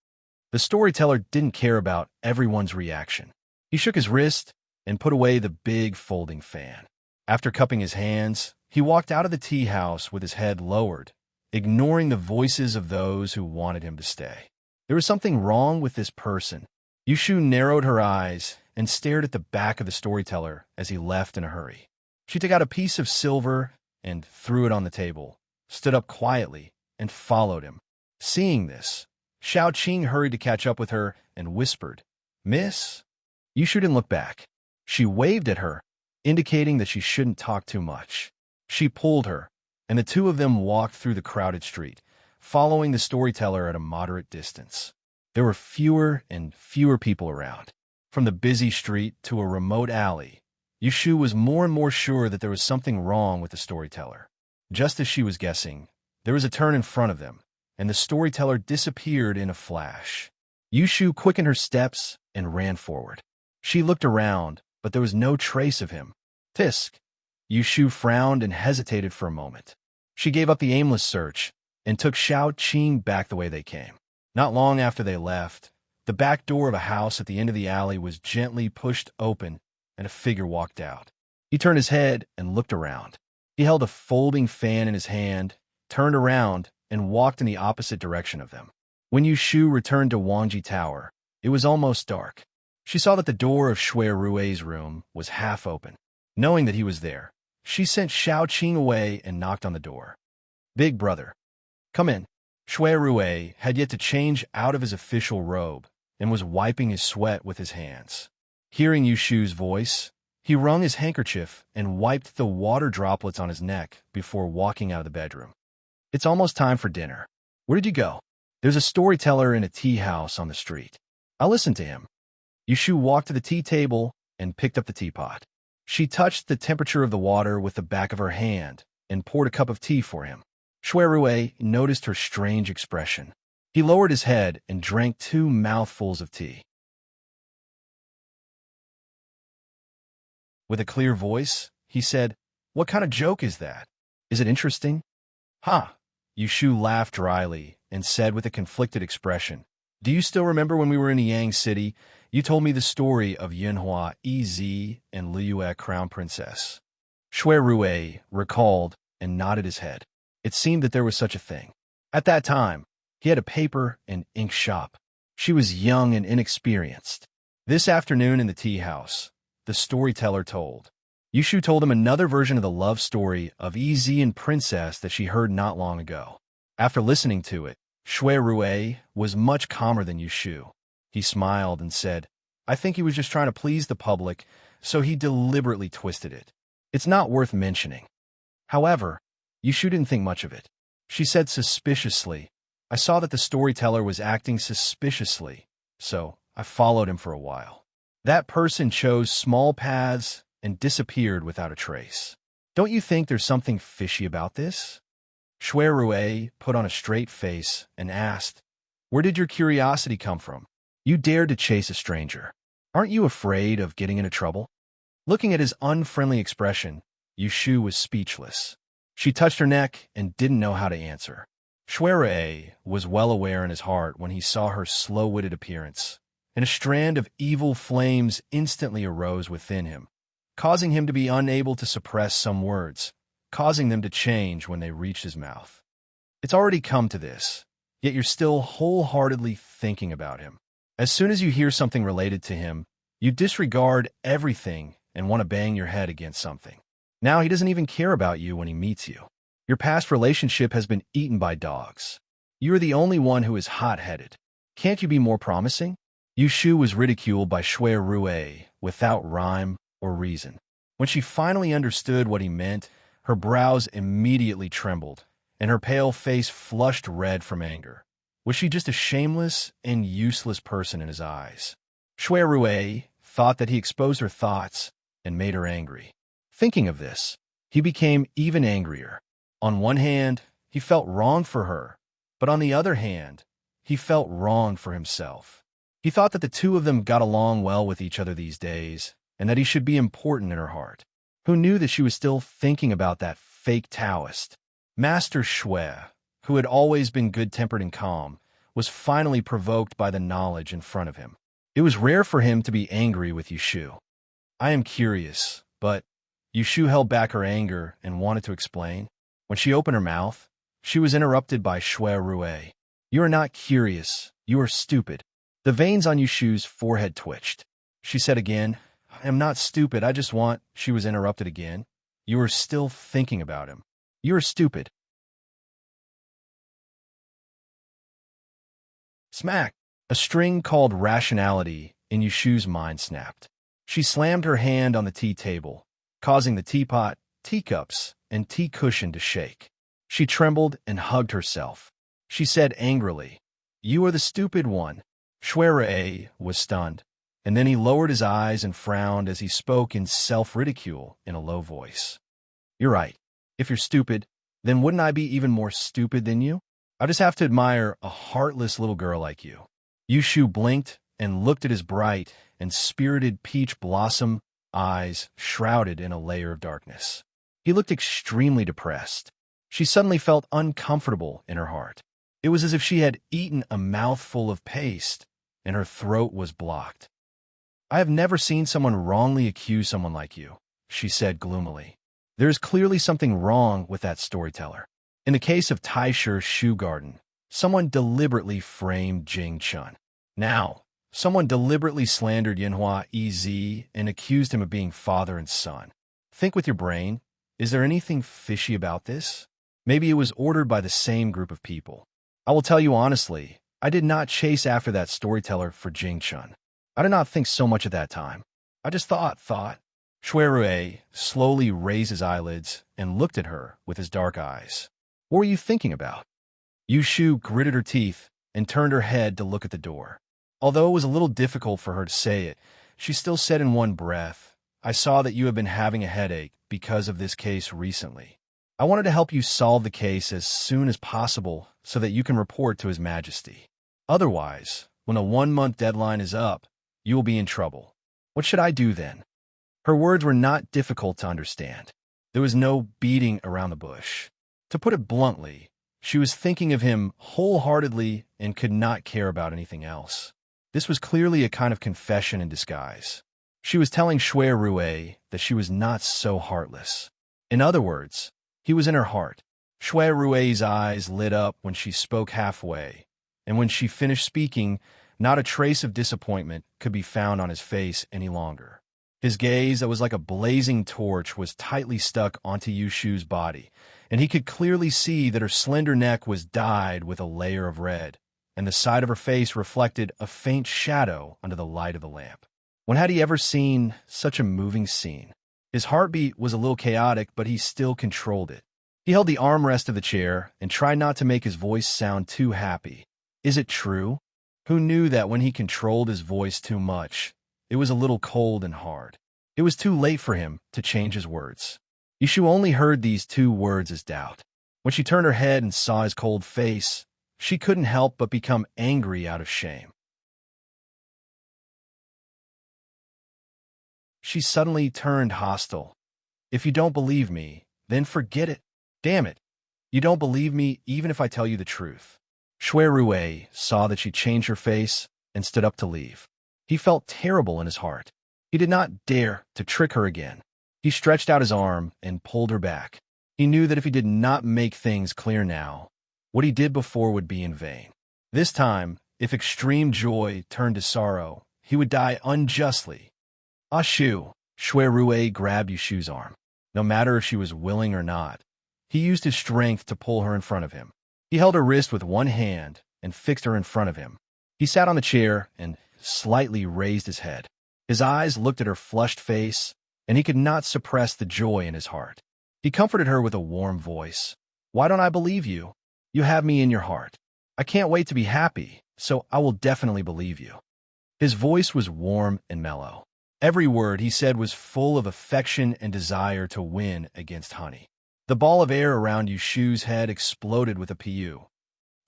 The storyteller didn't care about everyone's reaction. He shook his wrist and put away the big folding fan. After cupping his hands, he walked out of the tea house with his head lowered, ignoring the voices of those who wanted him to stay. There was something wrong with this person. Yu Shu narrowed her eyes and stared at the back of the storyteller as he left in a hurry. She took out a piece of silver and threw it on the table, stood up quietly, and followed him. Seeing this, Xiao Qing hurried to catch up with her and whispered, Miss? Yushu didn't look back. She waved at her, indicating that she shouldn't talk too much. She pulled her, and the two of them walked through the crowded street, following the storyteller at a moderate distance. There were fewer and fewer people around. From the busy street to a remote alley, Yushu was more and more sure that there was something wrong with the storyteller. Just as she was guessing, there was a turn in front of them, and the storyteller disappeared in a flash. Yushu quickened her steps and ran forward. She looked around, but there was no trace of him. Tisk. Yushu frowned and hesitated for a moment. She gave up the aimless search and took Xiao-Qing back the way they came. Not long after they left, the back door of a house at the end of the alley was gently pushed open, and a figure walked out. He turned his head and looked around. He held a folding fan in his hand, turned around, and walked in the opposite direction of them. When Yushu returned to Wangji Tower, it was almost dark. She saw that the door of Shui Rui's room was half open. Knowing that he was there, she sent Xiao-Qing away and knocked on the door. "Big brother, come in." Shui Rui had yet to change out of his official robe and was wiping his sweat with his hands. Hearing Yushu's voice, he wrung his handkerchief and wiped the water droplets on his neck before walking out of the bedroom. "It's almost time for dinner. Where did you go?" "There's a storyteller in a tea house on the street. I'll listen to him." Yushu walked to the tea table and picked up the teapot. She touched the temperature of the water with the back of her hand and poured a cup of tea for him. Shui Rui noticed her strange expression. He lowered his head and drank 2 mouthfuls of tea. With a clear voice, he said, "What kind of joke is that? Is it interesting?" "Ha!" Yushu laughed dryly and said with a conflicted expression, "Do you still remember when we were in Yang City, you told me the story of Yunhua Ez and Liyue Crown Princess?" Shui Rui recalled and nodded his head. It seemed that there was such a thing. At that time, he had a paper and ink shop. She was young and inexperienced. This afternoon in the tea house, the storyteller told. Yushu told him another version of the love story of Ez and Princess that she heard not long ago. After listening to it, Shui Rui was much calmer than Yushu. He smiled and said, "I think he was just trying to please the public, so he deliberately twisted it. It's not worth mentioning." However, Yushu didn't think much of it. She said suspiciously, "I saw that the storyteller was acting suspiciously, so I followed him for a while. That person chose small paths and disappeared without a trace. Don't you think there's something fishy about this?" Shui Rui put on a straight face and asked, "Where did your curiosity come from? You dared to chase a stranger. Aren't you afraid of getting into trouble?" Looking at his unfriendly expression, Yushu was speechless. She touched her neck and didn't know how to answer. Shui Rui was well aware in his heart when he saw her slow-witted appearance, and a strand of evil flames instantly arose within him, causing him to be unable to suppress some words, causing them to change when they reached his mouth. "It's already come to this, yet you're still wholeheartedly thinking about him. As soon as you hear something related to him, you disregard everything and want to bang your head against something. Now he doesn't even care about you when he meets you. Your past relationship has been eaten by dogs. You're the only one who is hot-headed. Can't you be more promising?" Yushu was ridiculed by Shui Rui without rhyme or reason. When she finally understood what he meant, her brows immediately trembled, and her pale face flushed red from anger. Was she just a shameless and useless person in his eyes? Shui Rui thought that he exposed her thoughts and made her angry. Thinking of this, he became even angrier. On one hand, he felt wrong for her, but on the other hand, he felt wrong for himself. He thought that the two of them got along well with each other these days, and that he should be important in her heart. Who knew that she was still thinking about that fake Taoist? Master Shui, who had always been good-tempered and calm, was finally provoked by the knowledge in front of him. It was rare for him to be angry with Yushu. "I am curious, but..." Yushu held back her anger and wanted to explain. When she opened her mouth, she was interrupted by Shui Rui. "You are not curious. You are stupid." The veins on Yushu's forehead twitched. She said again, "I am not stupid. I just want..." She was interrupted again. "You are still thinking about him. You are stupid." Smack! A string called rationality and Yushu's mind snapped. She slammed her hand on the tea table, causing the teapot, teacups, and tea cushion to shake. She trembled and hugged herself. She said angrily, "You are the stupid one." Shui was stunned, and then he lowered his eyes and frowned as he spoke in self-ridicule in a low voice. "You're right. If you're stupid, then wouldn't I be even more stupid than you? I just have to admire a heartless little girl like you." Yushu blinked and looked at his bright and spirited peach blossom eyes shrouded in a layer of darkness. He looked extremely depressed. She suddenly felt uncomfortable in her heart. It was as if she had eaten a mouthful of paste and her throat was blocked. "I have never seen someone wrongly accuse someone like you," she said gloomily. "There is clearly something wrong with that storyteller." In the case of Taishi's Shoe Garden, someone deliberately framed Jing Chun. Now, someone deliberately slandered Yanhua Ez and accused him of being father and son. Think with your brain. Is there anything fishy about this? Maybe it was ordered by the same group of people. I will tell you honestly, I did not chase after that storyteller for Jing Chun. I did not think so much at that time. I just thought. Shui slowly raised his eyelids and looked at her with his dark eyes. "What were you thinking about?" Yushu gritted her teeth and turned her head to look at the door. Although it was a little difficult for her to say it, she still said in one breath, "I saw that you have been having a headache because of this case recently. I wanted to help you solve the case as soon as possible so that you can report to His Majesty. Otherwise, when a 1-month deadline is up, you will be in trouble. What should I do then?" Her words were not difficult to understand. There was no beating around the bush. To put it bluntly, she was thinking of him wholeheartedly and could not care about anything else. This was clearly a kind of confession in disguise. She was telling Shui that she was not so heartless. In other words, he was in her heart. Shui eyes lit up when she spoke halfway, and when she finished speaking, not a trace of disappointment could be found on his face any longer. His gaze that was like a blazing torch was tightly stuck onto Yushu's body, and he could clearly see that her slender neck was dyed with a layer of red, and the side of her face reflected a faint shadow under the light of the lamp. When had he ever seen such a moving scene? His heartbeat was a little chaotic, but he still controlled it. He held the armrest of the chair and tried not to make his voice sound too happy. Is it true? Who knew that when he controlled his voice too much, it was a little cold and hard? It was too late for him to change his words. Yushu only heard these 2 words as doubt. When she turned her head and saw his cold face, she couldn't help but become angry out of shame. She suddenly turned hostile. "If you don't believe me, then forget it. Damn it. You don't believe me even if I tell you the truth." Shui saw that she changed her face and stood up to leave. He felt terrible in his heart. He did not dare to trick her again. He stretched out his arm and pulled her back. He knew that if he did not make things clear now, what he did before would be in vain. This time, if extreme joy turned to sorrow, he would die unjustly. "Ashu!" Shui grabbed Yushu's arm. No matter if she was willing or not, he used his strength to pull her in front of him. He held her wrist with one hand and fixed her in front of him. He sat on the chair and slightly raised his head. His eyes looked at her flushed face, and he could not suppress the joy in his heart. He comforted her with a warm voice. "Why don't I believe you? You have me in your heart. I can't wait to be happy, so I will definitely believe you." His voice was warm and mellow. Every word he said was full of affection and desire to win against Honey. The ball of air around Yushu's head exploded with a pu.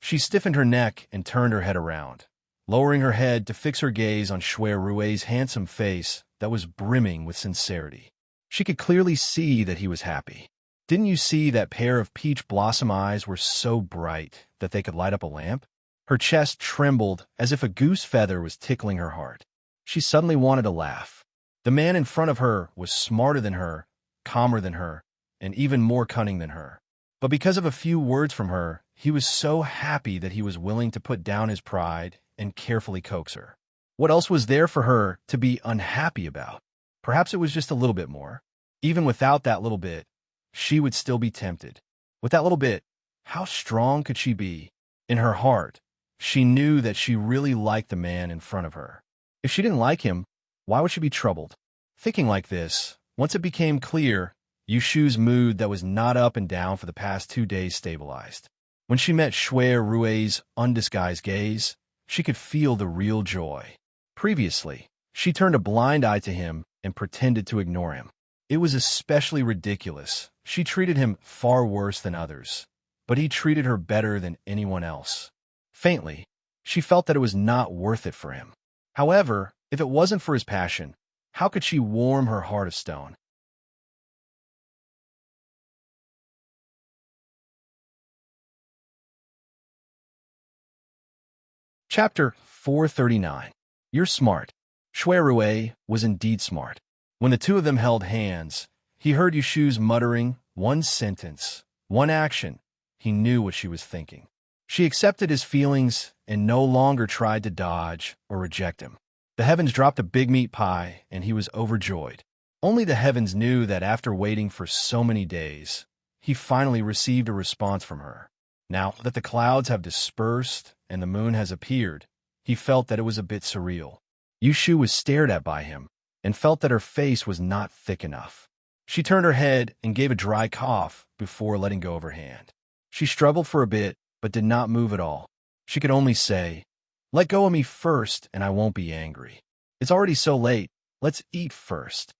She stiffened her neck and turned her head around, lowering her head to fix her gaze on Shui handsome face that was brimming with sincerity. She could clearly see that he was happy. "Didn't you see that pair of peach blossom eyes were so bright that they could light up a lamp?" Her chest trembled as if a goose feather was tickling her heart. She suddenly wanted to laugh. The man in front of her was smarter than her, calmer than her, and even more cunning than her. But because of a few words from her, he was so happy that he was willing to put down his pride and carefully coax her. What else was there for her to be unhappy about? Perhaps it was just a little bit more. Even without that little bit, she would still be tempted. With that little bit, how strong could she be? In her heart, she knew that she really liked the man in front of her. If she didn't like him, why would she be troubled? Thinking like this, once it became clear, Yushu's mood that was not up and down for the past 2 days stabilized. When she met Shui Rui's undisguised gaze, she could feel the real joy. Previously, she turned a blind eye to him and pretended to ignore him. It was especially ridiculous. She treated him far worse than others, but he treated her better than anyone else. Faintly, she felt that it was not worth it for him. However, if it wasn't for his passion, how could she warm her heart of stone? Chapter 439. You're smart. Shui Rui was indeed smart. When the two of them held hands, he heard Yushu's muttering one sentence, one action. He knew what she was thinking. She accepted his feelings and no longer tried to dodge or reject him. The heavens dropped a big meat pie, and he was overjoyed. Only the heavens knew that after waiting for so many days, he finally received a response from her. Now that the clouds have dispersed and the moon has appeared, he felt that it was a bit surreal. Yushu was stared at by him and felt that her face was not thick enough. She turned her head and gave a dry cough before letting go of her hand. She struggled for a bit, but did not move at all. She could only say, "Let go of me first, and I won't be angry. It's already so late. Let's eat first."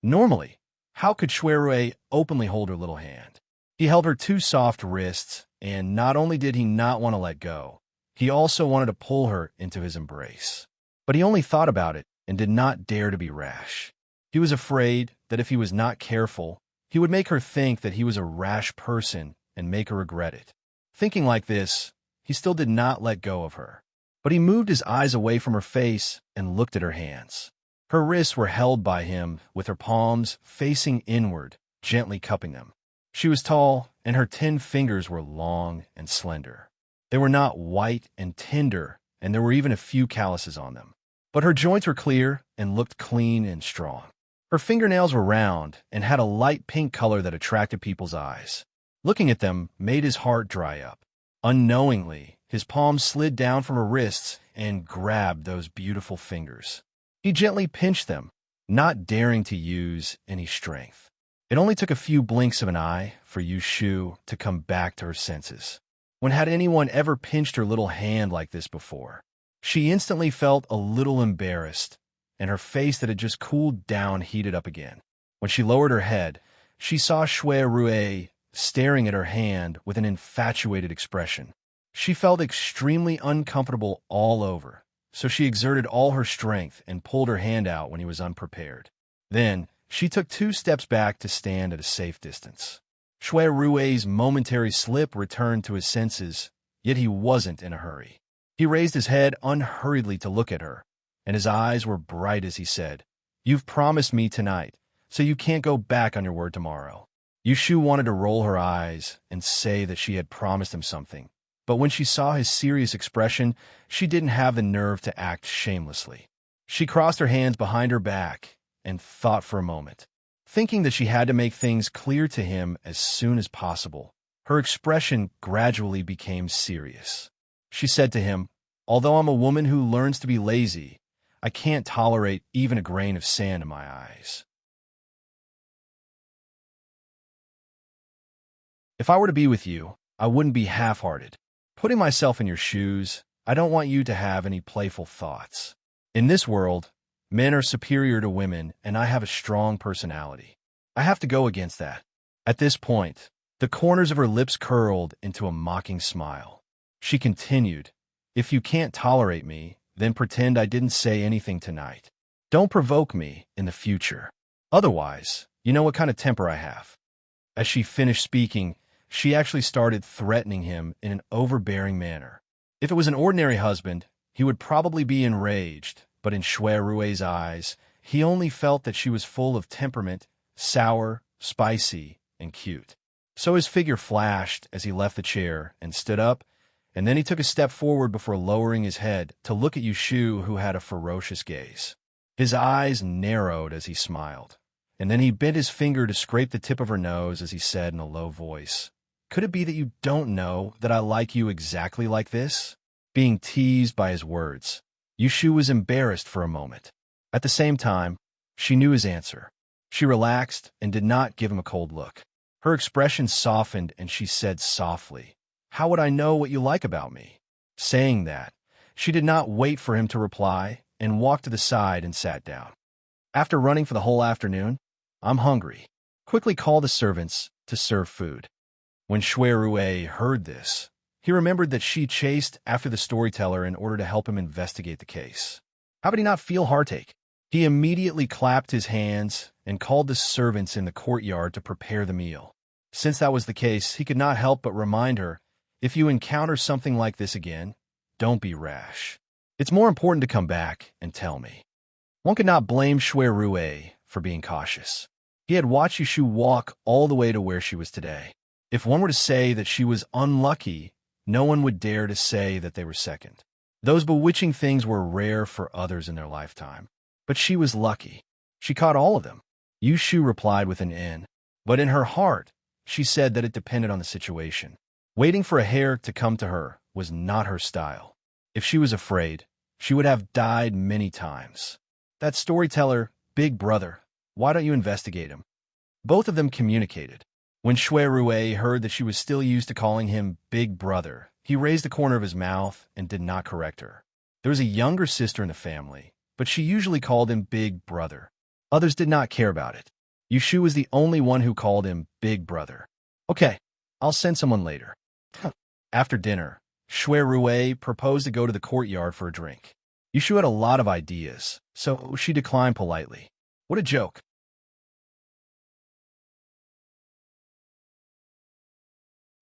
Normally, how could Shui openly hold her little hand? He held her two soft wrists, and not only did he not want to let go, he also wanted to pull her into his embrace. But he only thought about it and did not dare to be rash. He was afraid that if he was not careful, he would make her think that he was a rash person and make her regret it. Thinking like this, he still did not let go of her. But he moved his eyes away from her face and looked at her hands. Her wrists were held by him with her palms facing inward, gently cupping them. She was tall, and her 10 fingers were long and slender. They were not white and tender, and there were even a few calluses on them. But her joints were clear and looked clean and strong. Her fingernails were round and had a light pink color that attracted people's eyes. Looking at them made his heart dry up. Unknowingly, his palms slid down from her wrists and grabbed those beautiful fingers. He gently pinched them, not daring to use any strength. It only took a few blinks of an eye for Yushu to come back to her senses. When had anyone ever pinched her little hand like this before? She instantly felt a little embarrassed, and her face that had just cooled down heated up again. When she lowered her head, she saw Shui Rui staring at her hand with an infatuated expression. She felt extremely uncomfortable all over, so she exerted all her strength and pulled her hand out when he was unprepared. Then, she took 2 steps back to stand at a safe distance. Shui Rui's momentary slip returned to his senses, yet he wasn't in a hurry. He raised his head unhurriedly to look at her, and his eyes were bright as he said, "You've promised me tonight, so you can't go back on your word tomorrow." Yushu wanted to roll her eyes and say that she had promised him something, but when she saw his serious expression, she didn't have the nerve to act shamelessly. She crossed her hands behind her back and thought for a moment. Thinking that she had to make things clear to him as soon as possible, her expression gradually became serious. She said to him, "Although I'm a woman who learns to be lazy, I can't tolerate even a grain of sand in my eyes. If I were to be with you, I wouldn't be half-hearted. Putting myself in your shoes, I don't want you to have any playful thoughts. In this world, men are superior to women, and I have a strong personality. I have to go against that." At this point, the corners of her lips curled into a mocking smile. She continued, "If you can't tolerate me, then pretend I didn't say anything tonight. Don't provoke me in the future. Otherwise, you know what kind of temper I have." As she finished speaking, she actually started threatening him in an overbearing manner. If it was an ordinary husband, he would probably be enraged, but in Shui Rui's eyes, he only felt that she was full of temperament, sour, spicy, and cute. So his figure flashed as he left the chair and stood up, and then he took a step forward before lowering his head to look at Yushu, who had a ferocious gaze. His eyes narrowed as he smiled, and then he bent his finger to scrape the tip of her nose as he said in a low voice, "Could it be that you don't know that I like you exactly like this?" Being teased by his words, Yushu was embarrassed for a moment. At the same time, she knew his answer. She relaxed and did not give him a cold look. Her expression softened and she said softly, "How would I know what you like about me?" Saying that, she did not wait for him to reply and walked to the side and sat down. "After running for the whole afternoon, I'm hungry. Quickly call the servants to serve food." When Shui Rue heard this, he remembered that she chased after the storyteller in order to help him investigate the case. How could he not feel heartache? He immediately clapped his hands and called the servants in the courtyard to prepare the meal. Since that was the case, he could not help but remind her, if you encounter something like this again, don't be rash. It's more important to come back and tell me. One could not blame Shui Rue for being cautious. He had watched Yushu walk all the way to where she was today. If one were to say that she was unlucky, no one would dare to say that they were second. Those bewitching things were rare for others in their lifetime. But she was lucky. She caught all of them. Yushu replied with an N, but in her heart, she said that it depended on the situation. Waiting for a hare to come to her was not her style. If she was afraid, she would have died many times. That storyteller, Big Brother, why don't you investigate him? Both of them communicated. When Shui Rue heard that she was still used to calling him Big Brother, he raised the corner of his mouth and did not correct her. There was a younger sister in the family, but she usually called him Big Brother. Others did not care about it. Yushu was the only one who called him Big Brother. Okay, I'll send someone later. After dinner, Shui Rue proposed to go to the courtyard for a drink. Yushu had a lot of ideas, so she declined politely. What a joke.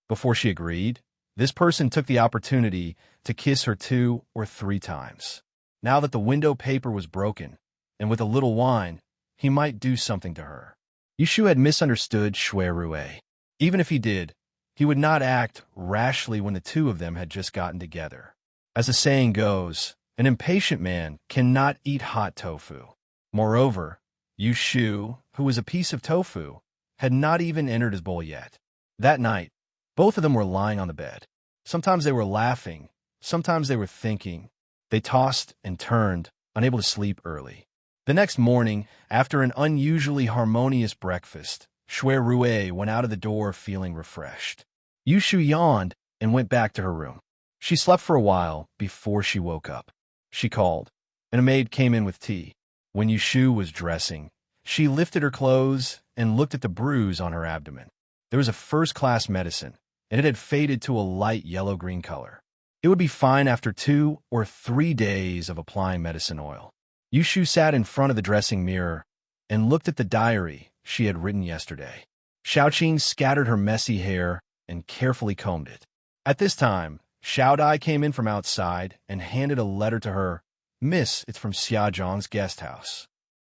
Before she agreed, this person took the opportunity to kiss her 2 or 3 times. Now that the window paper was broken, and with a little wine, he might do something to her. Yushu had misunderstood Shui Rue. Even if he did, he would not act rashly when the two of them had just gotten together. As the saying goes, an impatient man cannot eat hot tofu. Moreover, Yushu, who was a piece of tofu, had not even entered his bowl yet. That night, both of them were lying on the bed. Sometimes they were laughing, sometimes they were thinking. They tossed and turned, unable to sleep early. The next morning, after an unusually harmonious breakfast, Shui Rue went out of the door feeling refreshed. Yushu yawned and went back to her room. She slept for a while before she woke up. She called, and a maid came in with tea. When Yushu was dressing, she lifted her clothes and looked at the bruise on her abdomen. There was a first-class medicine, and it had faded to a light yellow-green color. It would be fine after 2 or 3 days of applying medicine oil. Yushu sat in front of the dressing mirror and looked at the diary she had written yesterday. Xiaoqing scattered her messy hair and carefully combed it. At this time, Xiao Dai came in from outside and handed a letter to her. "Miss, it's from Xia Zhang's guest house."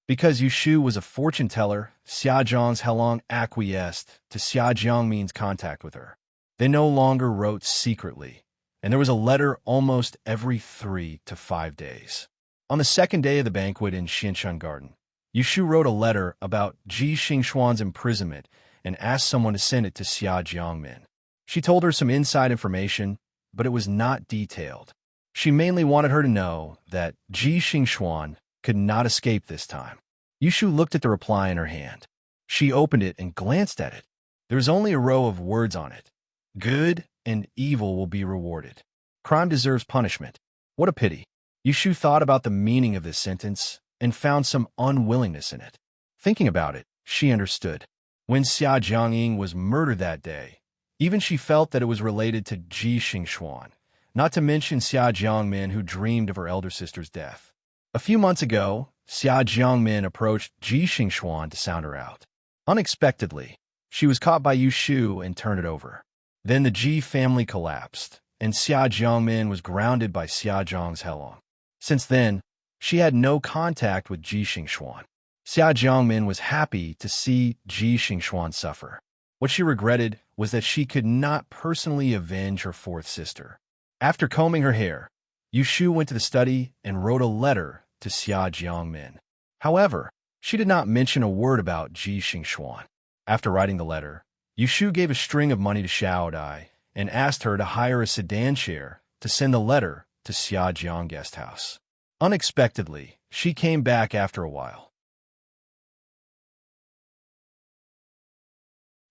Because Yushu was a fortune teller, Xia Zhang's Helong acquiesced to Xia Jiangmin's contact with her. They no longer wrote secretly, and there was a letter almost every 3 to 5 days. On the second day of the banquet in Xinshan Garden, Yushu wrote a letter about Ji Xingxuan's imprisonment and asked someone to send it to Xia Jiangmin. She told her some inside information, but it was not detailed. She mainly wanted her to know that Ji Xingxuan could not escape this time. Yushu looked at the reply in her hand. She opened it and glanced at it. There was only a row of words on it. Good and evil will be rewarded. Crime deserves punishment. What a pity. Yushu thought about the meaning of this sentence and found some unwillingness in it. Thinking about it, she understood. When Xia Jiangying was murdered that day, even she felt that it was related to Ji Xingxuan, not to mention Xia Jiangmin, who dreamed of her elder sister's death. A few months ago, Xia Jiangmin approached Ji Xingxuan to sound her out. Unexpectedly, she was caught by Yushu and turned it over. Then the Ji family collapsed, and Xia Jiangmin was grounded by Xia Zhang's Helong. Since then, she had no contact with Ji Xingxuan. Xia Jiangmin was happy to see Ji Xingxuan suffer. What she regretted was that she could not personally avenge her fourth sister. After combing her hair, Yushu went to the study and wrote a letter to Xia Jiangmin. However, she did not mention a word about Ji Xingxuan. After writing the letter, Yushu gave a string of money to Xiao Dai and asked her to hire a sedan chair to send the letter to Xia Jiang guest house. Unexpectedly, she came back after a while.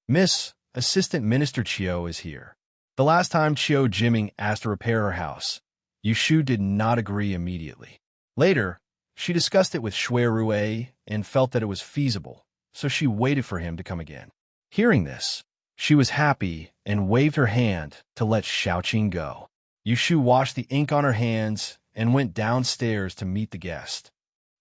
Miss, Assistant Minister Chiu is here. The last time Chiu Jiming asked to repair her house, Yushu did not agree immediately. Later, she discussed it with Shui Rue and felt that it was feasible, so she waited for him to come again. Hearing this, she was happy and waved her hand to let Xiaoqing go. Yushu washed the ink on her hands and went downstairs to meet the guest.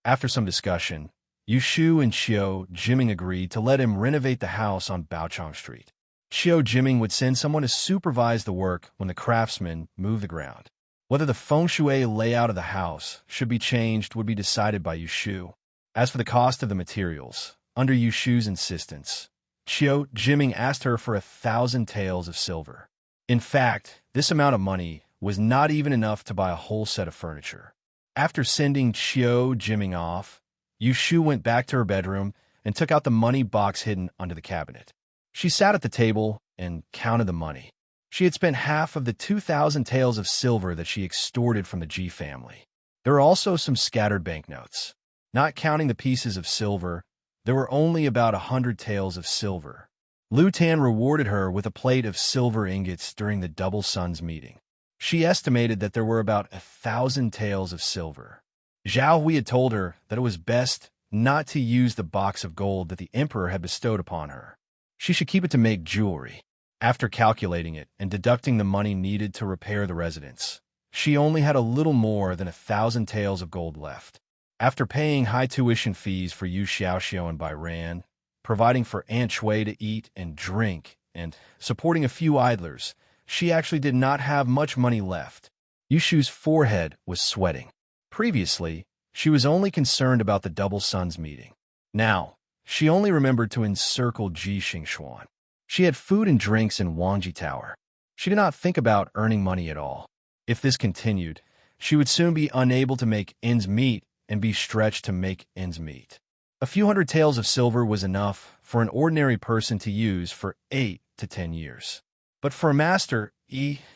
After some discussion, Yushu and Chiu Jiming agreed to let him renovate the house on Baochang Street. Chiu Jiming would send someone to supervise the work when the craftsmen moved the ground. Whether the feng shui layout of the house should be changed would be decided by Yushu. As for the cost of the materials, under Yushu's insistence, Chiu Jiming asked her for 1,000 taels of silver. In fact, this amount of money was not even enough to buy a whole set of furniture. After sending Chiu Jiming off, Yushu went back to her bedroom and took out the money box hidden under the cabinet. She sat at the table and counted the money. She had spent half of the 2,000 taels of silver that she extorted from the Ji family. There were also some scattered banknotes. Not counting the pieces of silver, there were only about 100 taels of silver. Lu Tan rewarded her with a plate of silver ingots during the Double Suns meeting. She estimated that there were about 1,000 taels of silver. Zhao Hui had told her that it was best not to use the box of gold that the emperor had bestowed upon her. She should keep it to make jewelry. After calculating it and deducting the money needed to repair the residence, she only had a little more than 1,000 taels of gold left. After paying high tuition fees for Yu Xiaoxiao and Bai Ran, providing for Aunt Shui to eat and drink, and supporting a few idlers, she actually did not have much money left. Yushu's forehead was sweating. Previously, she was only concerned about the Double Suns meeting. Now, she only remembered to encircle Ji Xingxuan. She had food and drinks in Wangji Tower. She did not think about earning money at all. If this continued, she would soon be unable to make ends meet and be stretched to make ends meet. A few hundred taels of silver was enough for an ordinary person to use for 8 to 10 years. But for a master,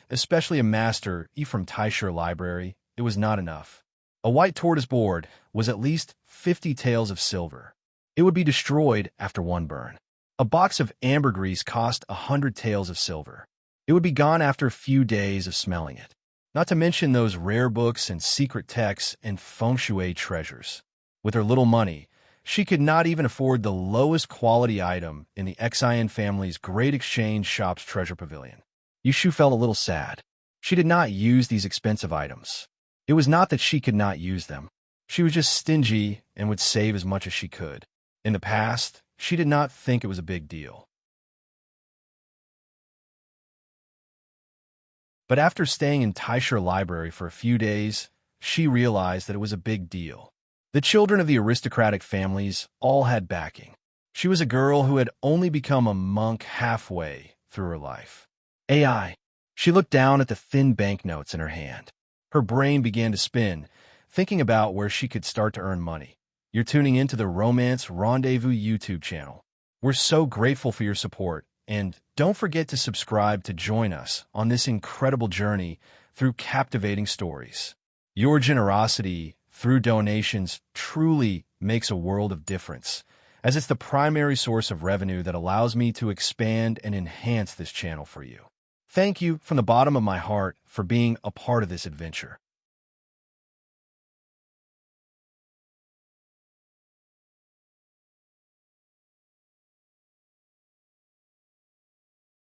especially a master from Taisher Library, it was not enough. A white tortoise board was at least 50 taels of silver. It would be destroyed after one burn. A box of ambergris cost 100 taels of silver. It would be gone after a few days of smelling it. Not to mention those rare books and secret texts and feng shui treasures. With her little money, she could not even afford the lowest quality item in the Xian family's Great Exchange Shop's treasure pavilion. Yushu felt a little sad. She did not use these expensive items. It was not that she could not use them. She was just stingy and would save as much as she could. In the past, she did not think it was a big deal. But after staying in Taisher Library for a few days, she realized that it was a big deal. The children of the aristocratic families all had backing. She was a girl who had only become a monk halfway through her life. AI. She looked down at the thin banknotes in her hand. Her brain began to spin, thinking about where she could start to earn money. You're tuning into the Romance Rendezvous YouTube channel. We're so grateful for your support, and don't forget to subscribe to join us on this incredible journey through captivating stories. Your generosity through donations truly makes a world of difference, as it's the primary source of revenue that allows me to expand and enhance this channel for you. Thank you from the bottom of my heart for being a part of this adventure.